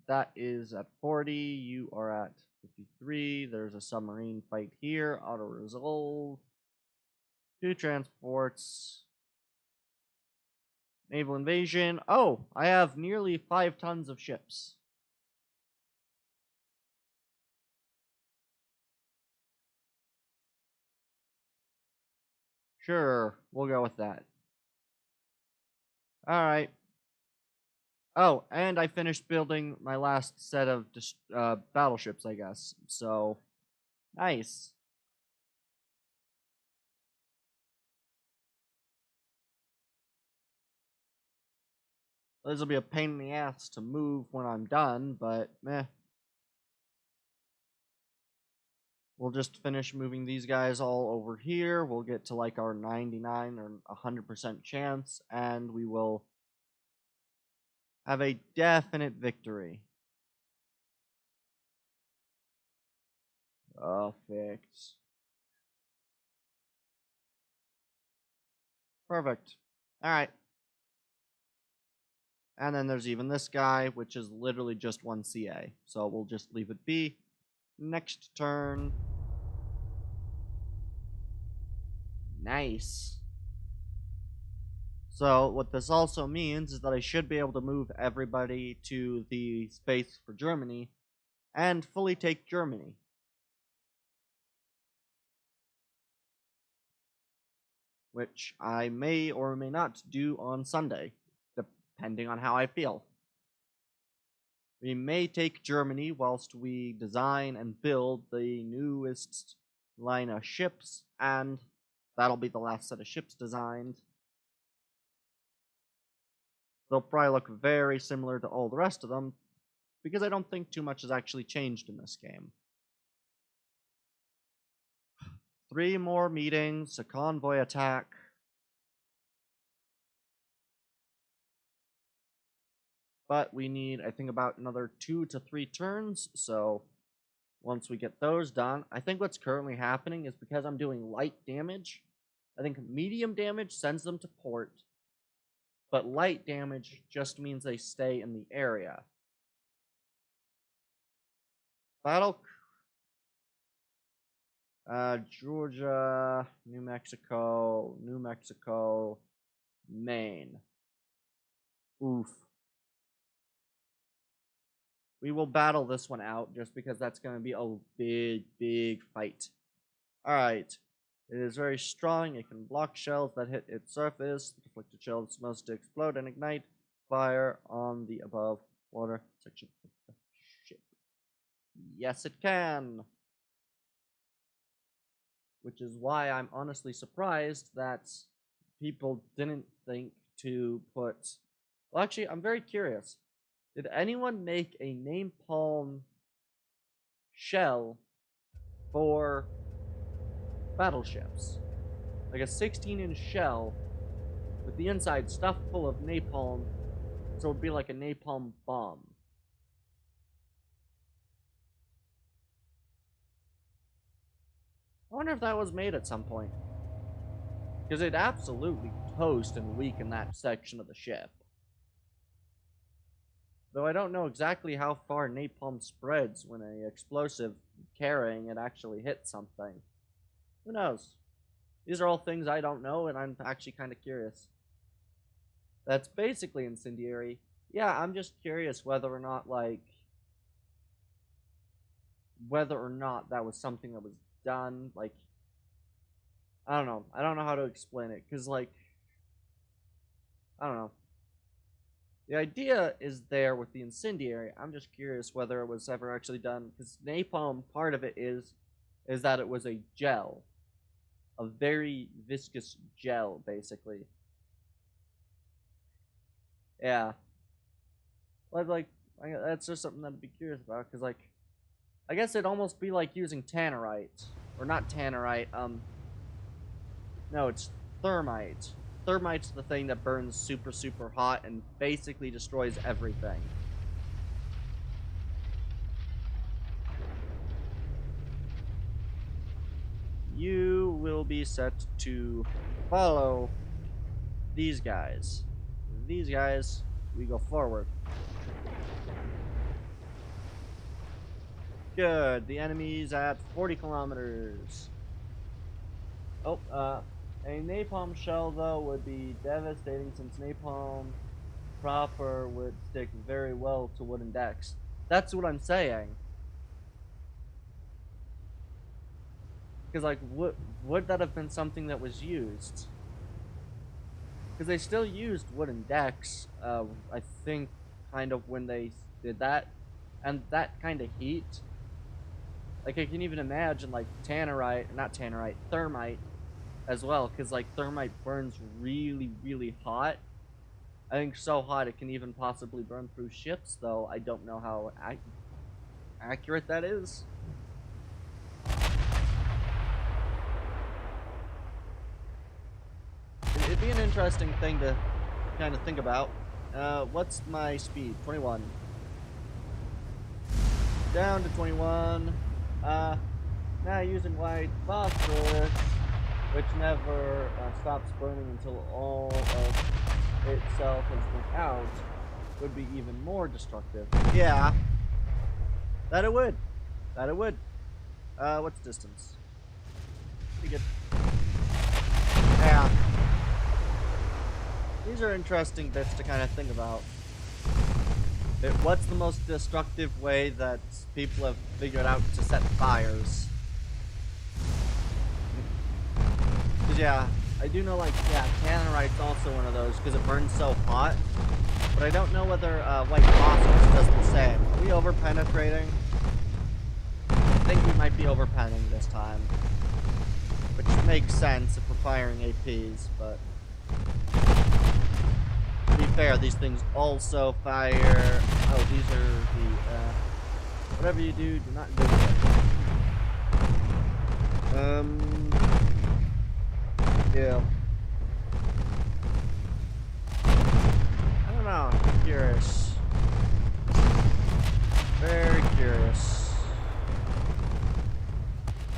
That is at 40. You are at 53. There's a submarine fight here. Auto-resolve. 2 transports. Naval invasion. Oh, I have nearly 5 tons of ships. Sure, we'll go with that. Alright. Oh, and I finished building my last set of battleships, I guess. So, nice. This will be a pain in the ass to move when I'm done, but meh. We'll just finish moving these guys all over here. We'll get to like our 99 or 100% chance, and we will have a definite victory. Perfect. Perfect. Alright. And then there's even this guy, which is literally just 1 CA. So we'll just leave it be. Next turn. Nice. So what this also means is that I should be able to move everybody to the space for Germany and fully take Germany. Which I may or may not do on Sunday, depending on how I feel. We may take Germany whilst we design and build the newest line of ships, and that'll be the last set of ships designed. They'll probably look very similar to all the rest of them, because I don't think too much has actually changed in this game. 3 more meetings, a convoy attack. But we need, I think, about another 2 to 3 turns, so once we get those done, I think what's currently happening is because I'm doing light damage, I think medium damage sends them to port, but light damage just means they stay in the area. Battle. Georgia, New Mexico, Maine. Oof. We will battle this one out just because that's going to be a big, big fight. Alright. It is very strong. It can block shells that hit its surface. The deflected shell is supposed to explode and ignite fire on the above water section of the ship. Yes, it can. Which is why I'm honestly surprised that people didn't think to put... Well, actually, I'm very curious. Did anyone make a napalm shell for battleships? Like a 16-inch shell with the inside stuffed full of napalm, so it would be like a napalm bomb. I wonder if that was made at some point. Because it'd absolutely toast and weaken that section of the ship. Though I don't know exactly how far napalm spreads when an explosive carrying it actually hits something. Who knows? These are all things I don't know, and I'm actually kind of curious. That's basically incendiary. Yeah, I'm just curious whether or not, like... whether or not that was something that was done, like... I don't know. I don't know how to explain it, because, like... I don't know. The idea is there with the incendiary. I'm just curious whether it was ever actually done, because napalm, part of it is that it was a gel. A very viscous gel, basically. Yeah. That's just something I'd be curious about, because, like, I guess it'd almost be like using tannerite. Or not tannerite, no, it's thermite. Thermite's the thing that burns super, super hot and basically destroys everything. You will be set to follow these guys. These guys, we go forward. Good. The enemy's at 40 kilometers. Oh, a napalm shell, though, would be devastating, since napalm proper would stick very well to wooden decks. That's what I'm saying. Because, like, would that have been something that was used? Because they still used wooden decks, I think, kind of when they did that. And that kind of heat. Like, I can even imagine, like, thermite as well. Because, like, thermite burns really, really hot. I think so hot it can even possibly burn through ships, though I don't know how accurate that is. It'd be an interesting thing to kind of think about. What's my speed? 21. Down to 21. Now using white phosphorus, which never stops burning until all of itself has been out, would be even more destructive. Yeah. That it would. That it would. What's distance? Pretty good. Yeah. These are interesting bits to kind of think about. What's the most destructive way that people have figured out to set fires? Because, yeah, I do know, like, yeah, tannerite's also one of those, because it burns so hot. But I don't know whether white phosphorus does the same. Are we over-penetrating? I think we might be over-penning this time. Which makes sense if we're firing APs, but... to be fair, these things also fire... Oh, these are the, whatever you do, do not do it. Yeah. I don't know, I'm curious. Very curious.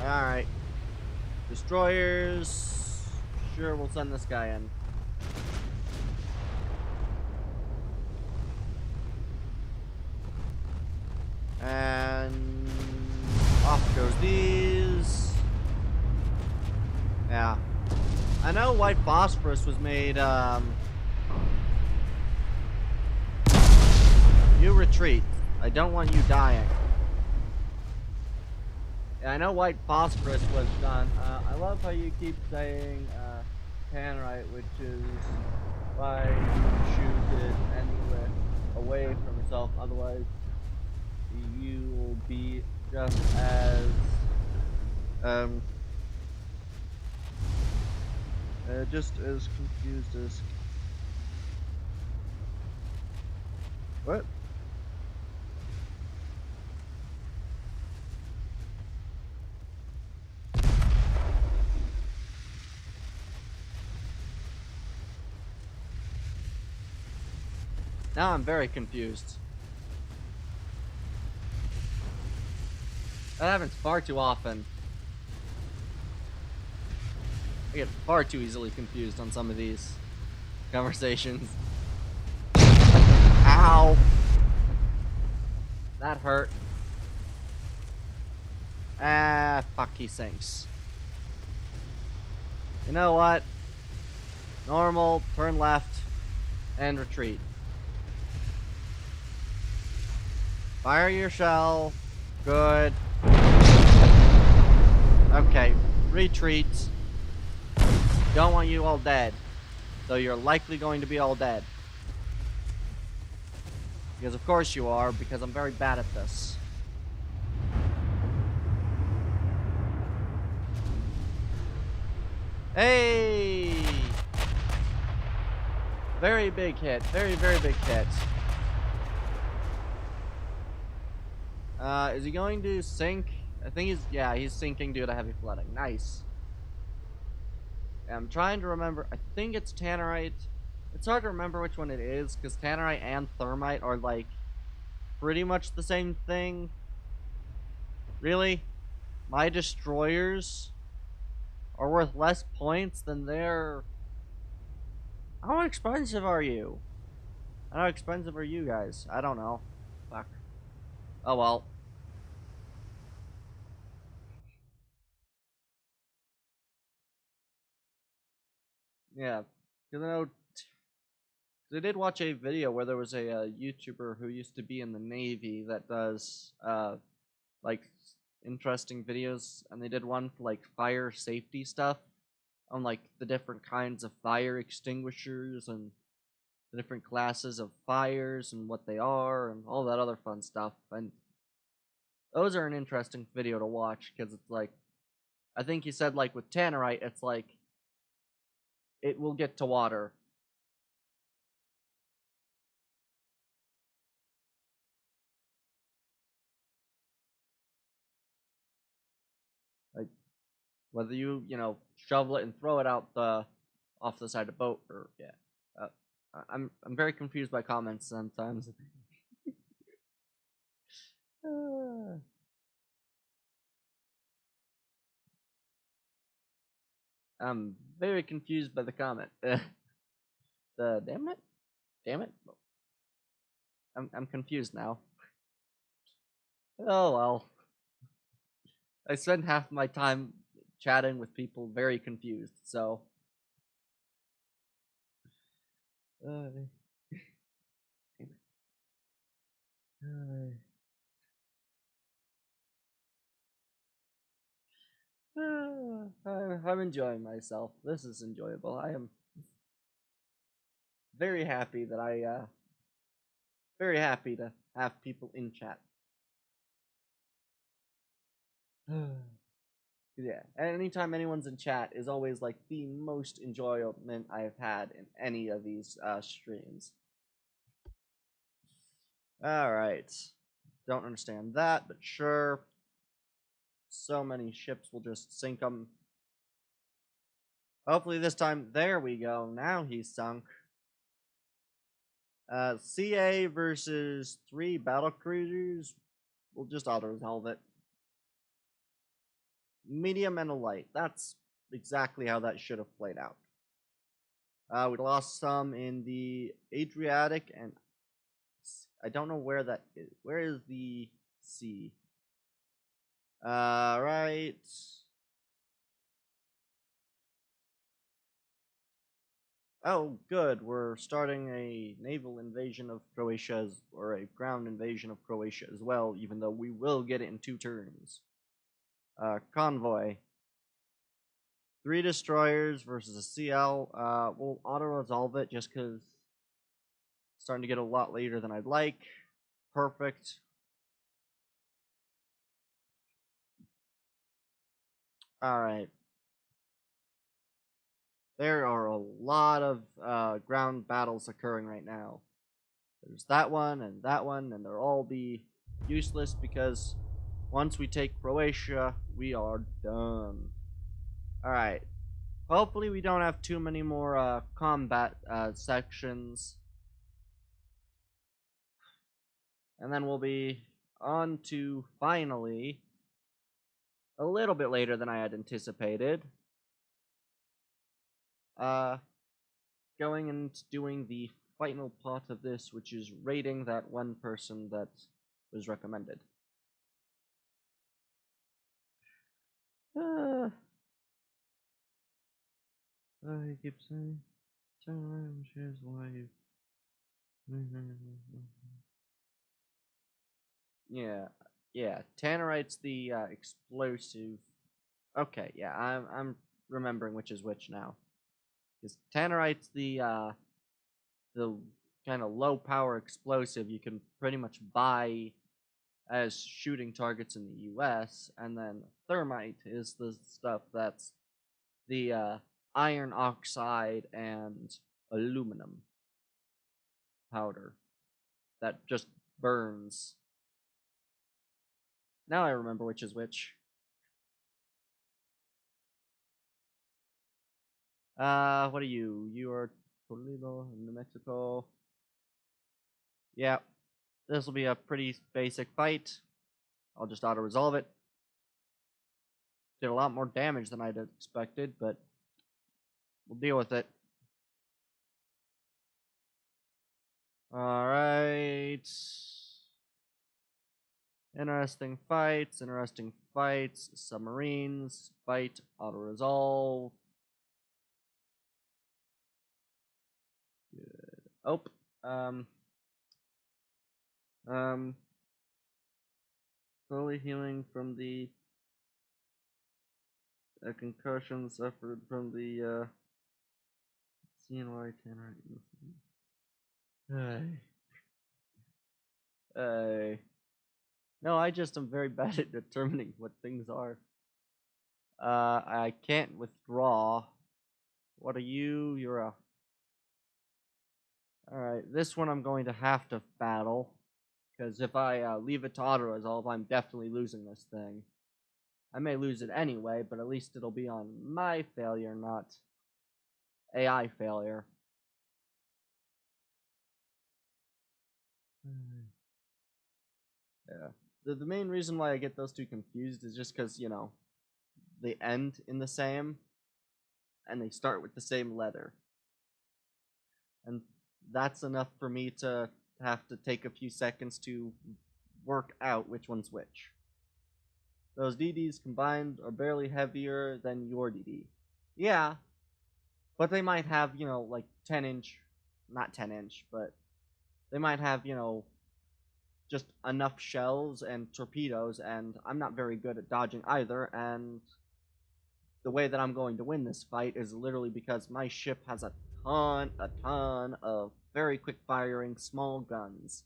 Alright. Destroyers. Sure, we'll send this guy in. And off goes these. Yeah. I know white phosphorus was made, you retreat. I don't want you dying. Yeah, I know white phosphorus was done. I love how you keep saying, tannerite, which is why you shoot it anywhere away from yourself, otherwise you will be just as confused as what? Now I'm very confused. That happens far too often. I get far too easily confused on some of these conversations. Ow! That hurt. Ah, fuck, he sinks. You know what? Normal, turn left, and retreat. Fire your shell. Good. Okay, retreat. Don't want you all dead. Though you're likely going to be all dead. Because of course you are, because I'm very bad at this. Hey! Very big hit. Very, very big hit. Is he going to sink? I think he's sinking due to heavy flooding. Nice. I'm trying to remember. I think it's tannerite. It's hard to remember which one it is, because tannerite and thermite are, like, pretty much the same thing. Really? My destroyers are worth less points than their... How expensive are you? How expensive are you guys? I don't know. Fuck. Oh well. Yeah. Because I know... I did watch a video where there was a YouTuber who used to be in the Navy that does, like, interesting videos, and they did one for, like, fire safety stuff on, like, the different kinds of fire extinguishers and the different classes of fires and what they are and all that other fun stuff. And those are an interesting video to watch, because it's like, I think he said, like, with tannerite, it's like, it will get to water. Like, whether you shovel it and throw it out off the side of the boat, or, yeah. I'm very confused by comments sometimes. I'm very confused by the comment. Damn it. Damn it. I'm confused now. Oh well. I spend half my time chatting with people very confused, so. Damn it. I'm enjoying myself. This is enjoyable. I am very happy that very happy to have people in chat. Yeah, anytime anyone's in chat is always like the most enjoyment I've had in any of these streams. Alright. Don't understand that, but sure. So many ships will just sink them. Hopefully this time, there we go. Now he's sunk. CA versus 3 battle cruisers. We'll just auto-resolve it. Medium and a light. That's exactly how that should have played out. We lost some in the Adriatic, and I don't know where that is. Where is the sea? Right. Oh, good. We're starting a naval invasion of Croatia, or a ground invasion of Croatia as well, even though we will get it in 2 turns. Convoy. 3 destroyers versus a CL. We'll auto-resolve it just because it's starting to get a lot later than I'd like. Perfect. Alright. There are a lot of ground battles occurring right now. There's that one, and they'll all be useless because once we take Croatia, we are done. Alright. Hopefully we don't have too many more combat sections. And then we'll be on to, finally, a little bit later than I had anticipated, going and doing the final part of this, which is rating that one person that was recommended. I keep saying, shares life. Yeah, Tannerite's the explosive. Okay, yeah, I'm remembering which is which now. Because Tannerite's the kind of low power explosive you can pretty much buy as shooting targets in the US, and then Thermite is the stuff that's the iron oxide and aluminum powder that just burns. Now I remember which is which. What are you? You are Toledo, New Mexico. Yeah, this will be a pretty basic fight. I'll just auto-resolve it. Did a lot more damage than I'd expected, but we'll deal with it. Alright. Interesting fights. Submarines, fight, auto-resolve. Good. Oh, slowly healing from the concussion suffered from the CNY 10 Hey. No, I just am very bad at determining what things are. I can't withdraw. What are you? You're a... Alright, this one I'm going to have to battle. Because if I leave it to auto-resolve, I'm definitely losing this thing. I may lose it anyway, but at least it'll be on my failure, not AI failure. Yeah. The main reason why I get those two confused is just because, you know, they end in the same, and they start with the same letter. And that's enough for me to have to take a few seconds to work out which one's which. Those DDs combined are barely heavier than your DD. Yeah, but they might have, you know, like 10-inch, not 10-inch, but they might have, you know, just enough shells and torpedoes, and I'm not very good at dodging either, and the way that I'm going to win this fight is literally because my ship has a ton of very quick firing small guns.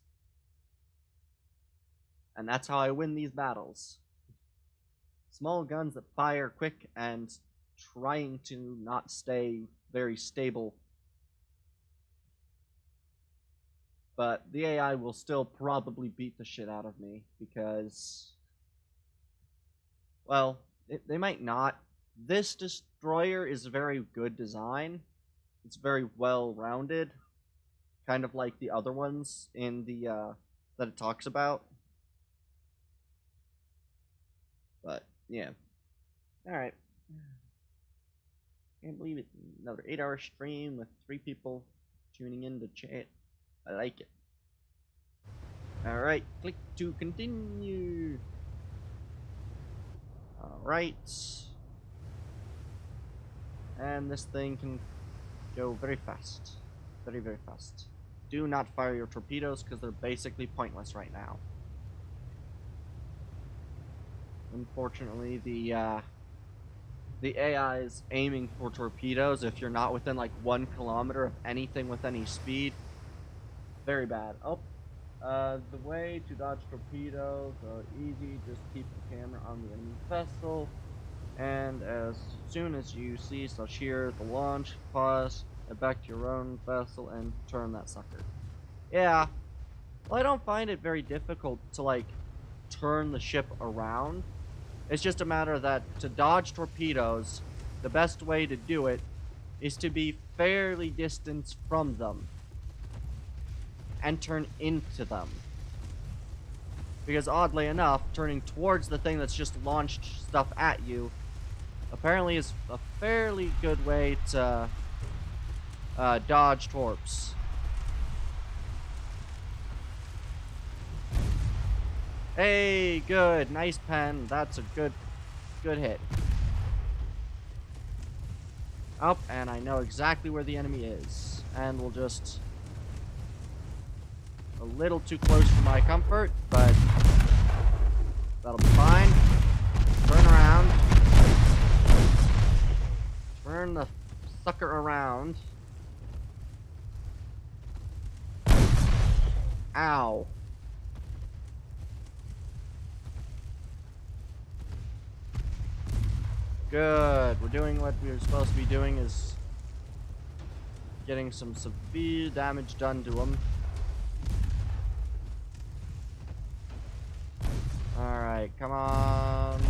And that's how I win these battles. Small guns that fire quick and trying to not stay very stable. But the AI will still probably beat the shit out of me because, well, they might not. This destroyer is a very good design. It's very well rounded, kind of like the other ones in the that it talks about. But yeah, all right. Can't believe it. Another 8-hour stream with 3 people tuning in to chat. I like it. All right, click to continue. All right. And this thing can go very fast. Very, very fast. Do not fire your torpedoes because they're basically pointless right now. Unfortunately, the AI is aiming for torpedoes if you're not within like 1 kilometer of anything with any speed. Very bad. Oh, the way to dodge torpedoes are easy. Just keep the camera on the enemy vessel. And as soon as you see such here, the launch, pause, back to your own vessel, and turn that sucker. Yeah. Well, I don't find it very difficult to, like, turn the ship around. It's just a matter that to dodge torpedoes, the best way to do it is to be fairly distant from them and turn into them. Because oddly enough, turning towards the thing that's just launched stuff at you apparently is a fairly good way to dodge torps. Hey, good. Nice pen. That's a good hit. Oh, and I know exactly where the enemy is. And we'll just... a little too close for my comfort, but that'll be fine. Turn around. Turn the sucker around. Ow. Good. We're doing what we were supposed to be doing, is getting some severe damage done to them. Alright, come on.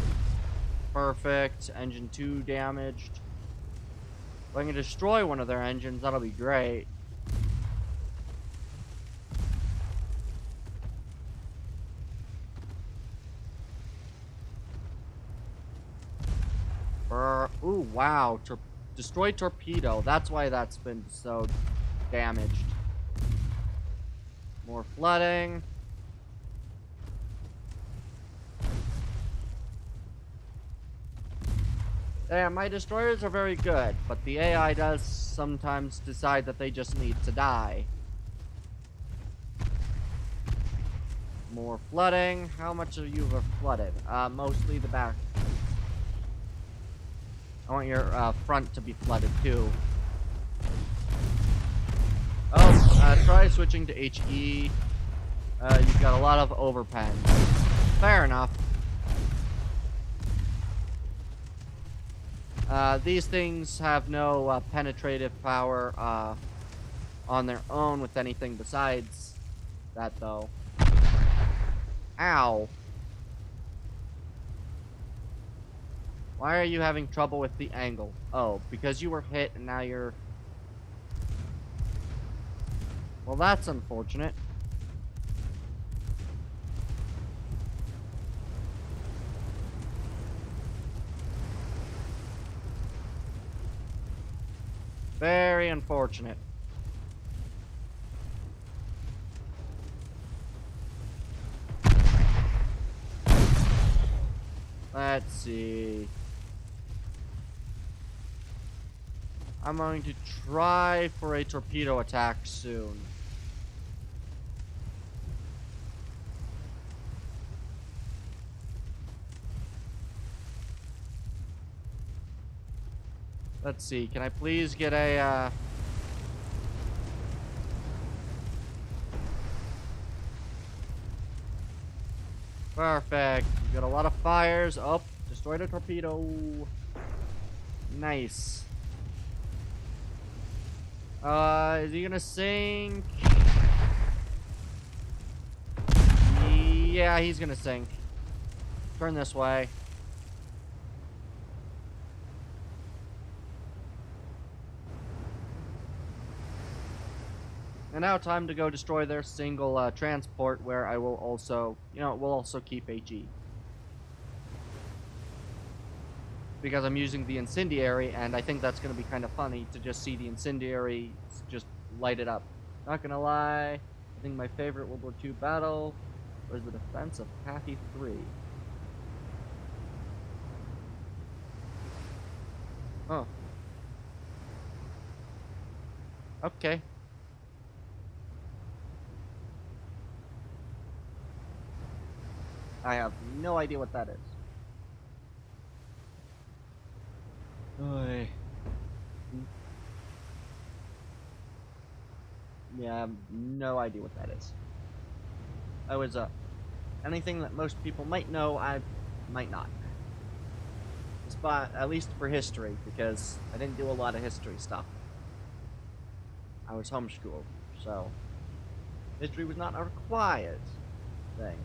Perfect. Engine 2 damaged. If I can destroy one of their engines, that'll be great. Ooh, wow. Destroy torpedo. That's why that's been so damaged. More flooding. Yeah, my destroyers are very good, but the AI does sometimes decide that they just need to die. More flooding. How much of you have flooded? Mostly the back. I want your front to be flooded too. Oh, try switching to HE. You've got a lot of overpens. Fair enough. These things have no penetrative power on their own with anything besides that, though. Ow. Why are you having trouble with the angle? Oh, because you were hit and now you're... Well, that's unfortunate. Very unfortunate. Let's see. I'm going to try for a torpedo attack soon. Let's see. Can I please get a Perfect. You got a lot of fires. Oh, destroyed a torpedo. Nice. Is he gonna sink? Yeah, he's gonna sink. Turn this way. And now time to go destroy their single transport, where I will also, we'll also keep HE. Because I'm using the incendiary, and I think that's going to be kind of funny to just see the incendiary just light it up. Not gonna lie, I think my favorite World War II battle was the defense of Pathy 3. Oh. Okay. I have no idea what that is. Oy. Yeah, I have no idea what that is. I was, anything that most people might know, I might not. At least for history, because I didn't do a lot of history stuff. I was homeschooled, so history was not a required thing.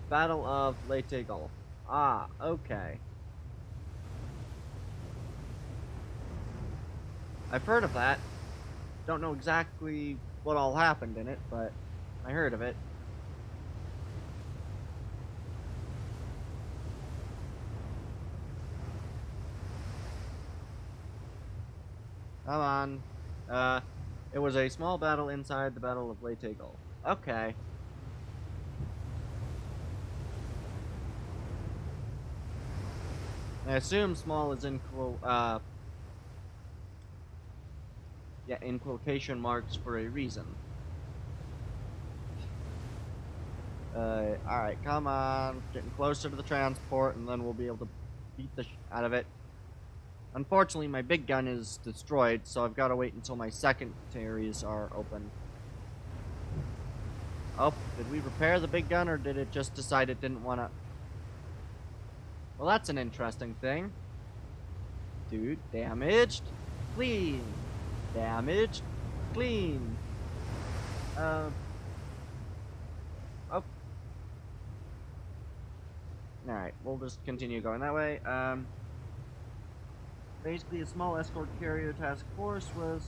Battle of Leyte Gulf. Ah, okay. I've heard of that. Don't know exactly what all happened in it, but I heard of it. Come on. It was a small battle inside the Battle of Leyte Gulf. Okay. I assume small is in quotation marks for a reason. Alright, come on. Getting closer to the transport, and then we'll be able to beat the out of it. Unfortunately, my big gun is destroyed, so I've got to wait until my secondaries are open. Oh, did we repair the big gun, or did it just decide it didn't want to... Well, that's an interesting thing. Dude, damaged. Clean. Damaged. Clean. Oh. Alright, we'll just continue going that way. Basically, a small escort carrier task force was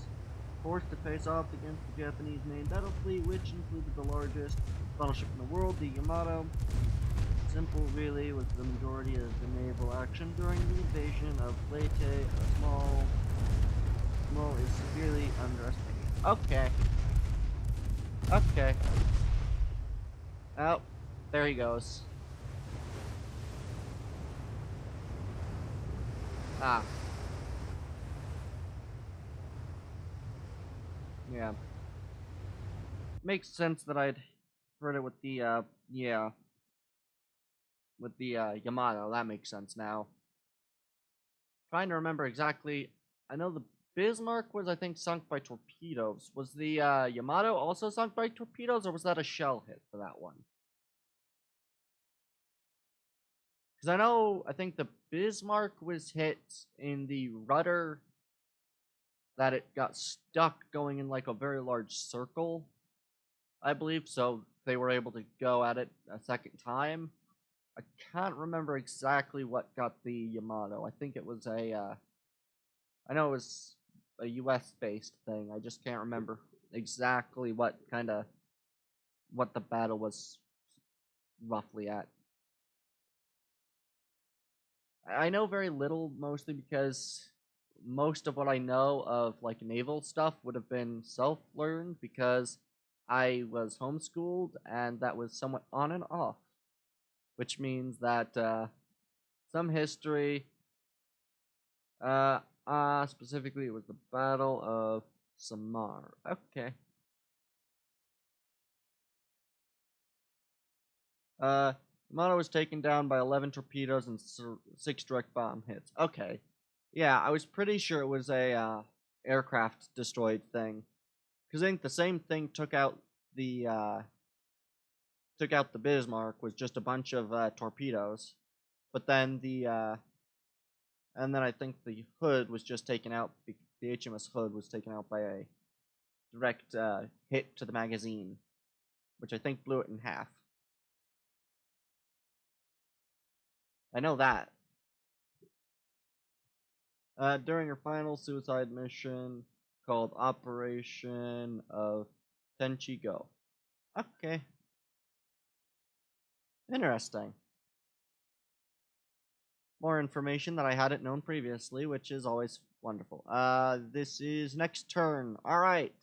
forced to face off against the Japanese main battle fleet, which included the largest battleship in the world, the Yamato. Simple, really, was the majority of the naval action during the invasion of Leyte. A small is severely underestimated. Okay. Okay. Oh, there he goes. Ah. Yeah. Makes sense that I'd heard it with the, yeah. With the, Yamato. That makes sense now. Trying to remember exactly. I know the Bismarck was, I think, sunk by torpedoes. Was the, Yamato also sunk by torpedoes, or was that a shell hit for that one? Because I think the Bismarck was hit in the rudder that it got stuck going in like a very large circle, I believe, so they were able to go at it a second time. I can't remember exactly what got the Yamato. I think it was I know it was a US based thing. I just can't remember exactly what the battle was roughly at. I know very little, mostly because most of what I know of like naval stuff would have been self-learned because I was homeschooled and that was somewhat on and off, which means that some history, specifically it was the Battle of Samar. Okay. Yamato was taken down by 11 torpedoes and 6 direct bomb hits. Okay. Yeah, I was pretty sure it was a aircraft destroyed thing. Because I think the same thing took out the Bismarck was just a bunch of torpedoes. But then and then I think the Hood was just taken out. The HMS Hood was taken out by a direct hit to the magazine, which I think blew it in half. I know that. During her final suicide mission called Operation of Tenchi-Go. Okay. Interesting. More information that I hadn't known previously, which is always wonderful. This is next turn. Alright.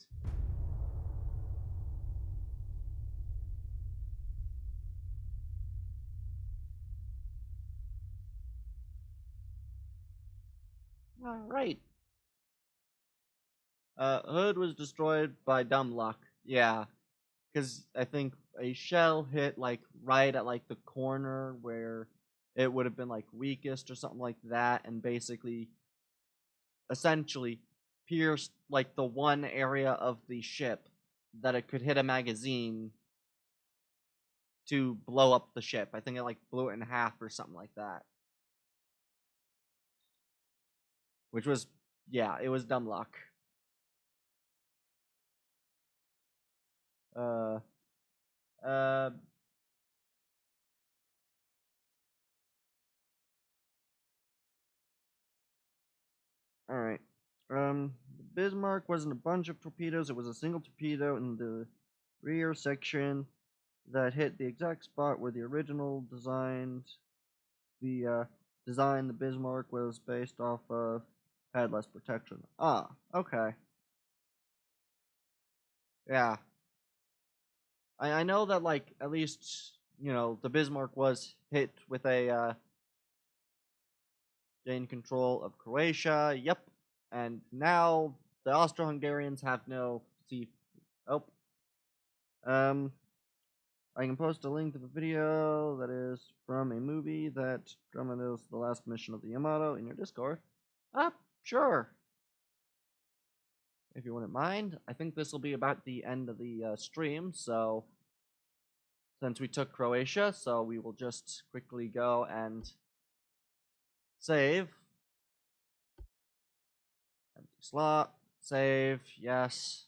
Alright. Hood was destroyed by dumb luck. Yeah. Because I think a shell hit, like, right at, like, the corner where it would have been, like, weakest or something like that, and basically, essentially, pierced, like, the one area of the ship that it could hit a magazine to blow up the ship. I think it, like, blew it in half or something like that. Which was, yeah, it was dumb luck. Uh, uh, Alright. The Bismarck wasn't a bunch of torpedoes, it was a single torpedo in the rear section that hit the exact spot where the original design the Bismarck was based off of had less protection. Ah, okay. Yeah. I know that, like, at least, the Bismarck was hit with a gain control of Croatia. Yep. And now the Austro-Hungarians have no sea. Oh. I can post a link to the video that is from a movie that does the last mission of the Yamato in your Discord. Sure. If you wouldn't mind. I think this will be about the end of the stream, so since we took Croatia, so we will just quickly go and save. Empty slot. Save. Yes.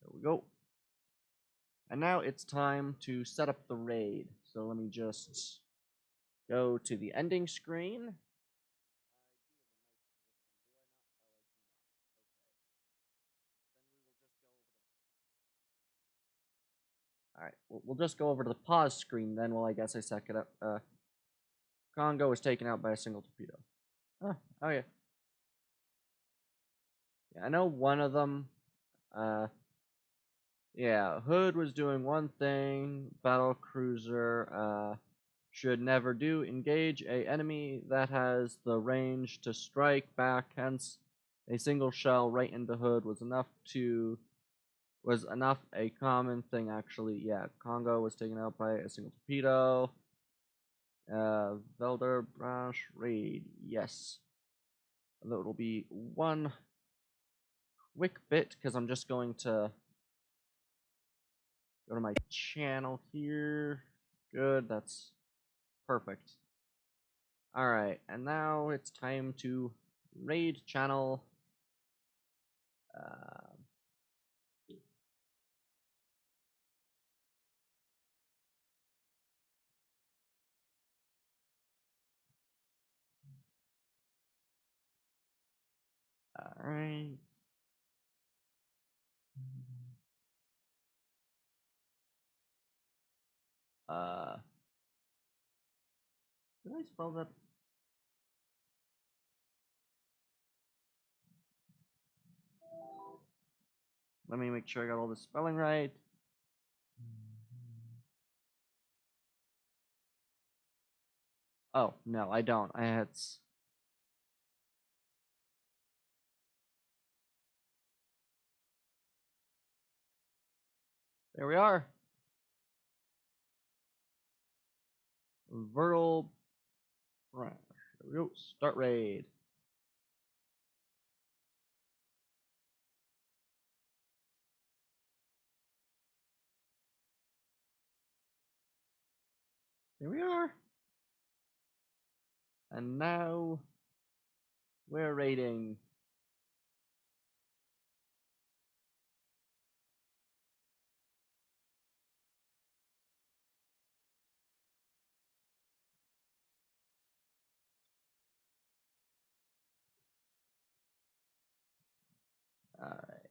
There we go. And now it's time to set up the raid. So let me just go to the ending screen. All right, we'll just go over to the pause screen then. Well, I guess I set it up. Congo was taken out by a single torpedo. Oh yeah. Yeah, I know one of them. Yeah, Hood was doing one thing. Battle cruiser. Should never do engage a enemy that has the range to strike back. Hence, a single shell right into Hood was enough a common thing actually. Yeah, Congo was taken out by a single torpedo. Velder Brash Raid, yes. Although it'll be one quick bit because I'm just going to go to my channel here. Good, that's perfect. Alright, and now it's time to raid channel. Alright. Did I spell that? Let me make sure I got all the spelling right. Oh, no, I don't. There we are. Vertical. There we go. Start raid. Here we are. And now we're raiding. Alright.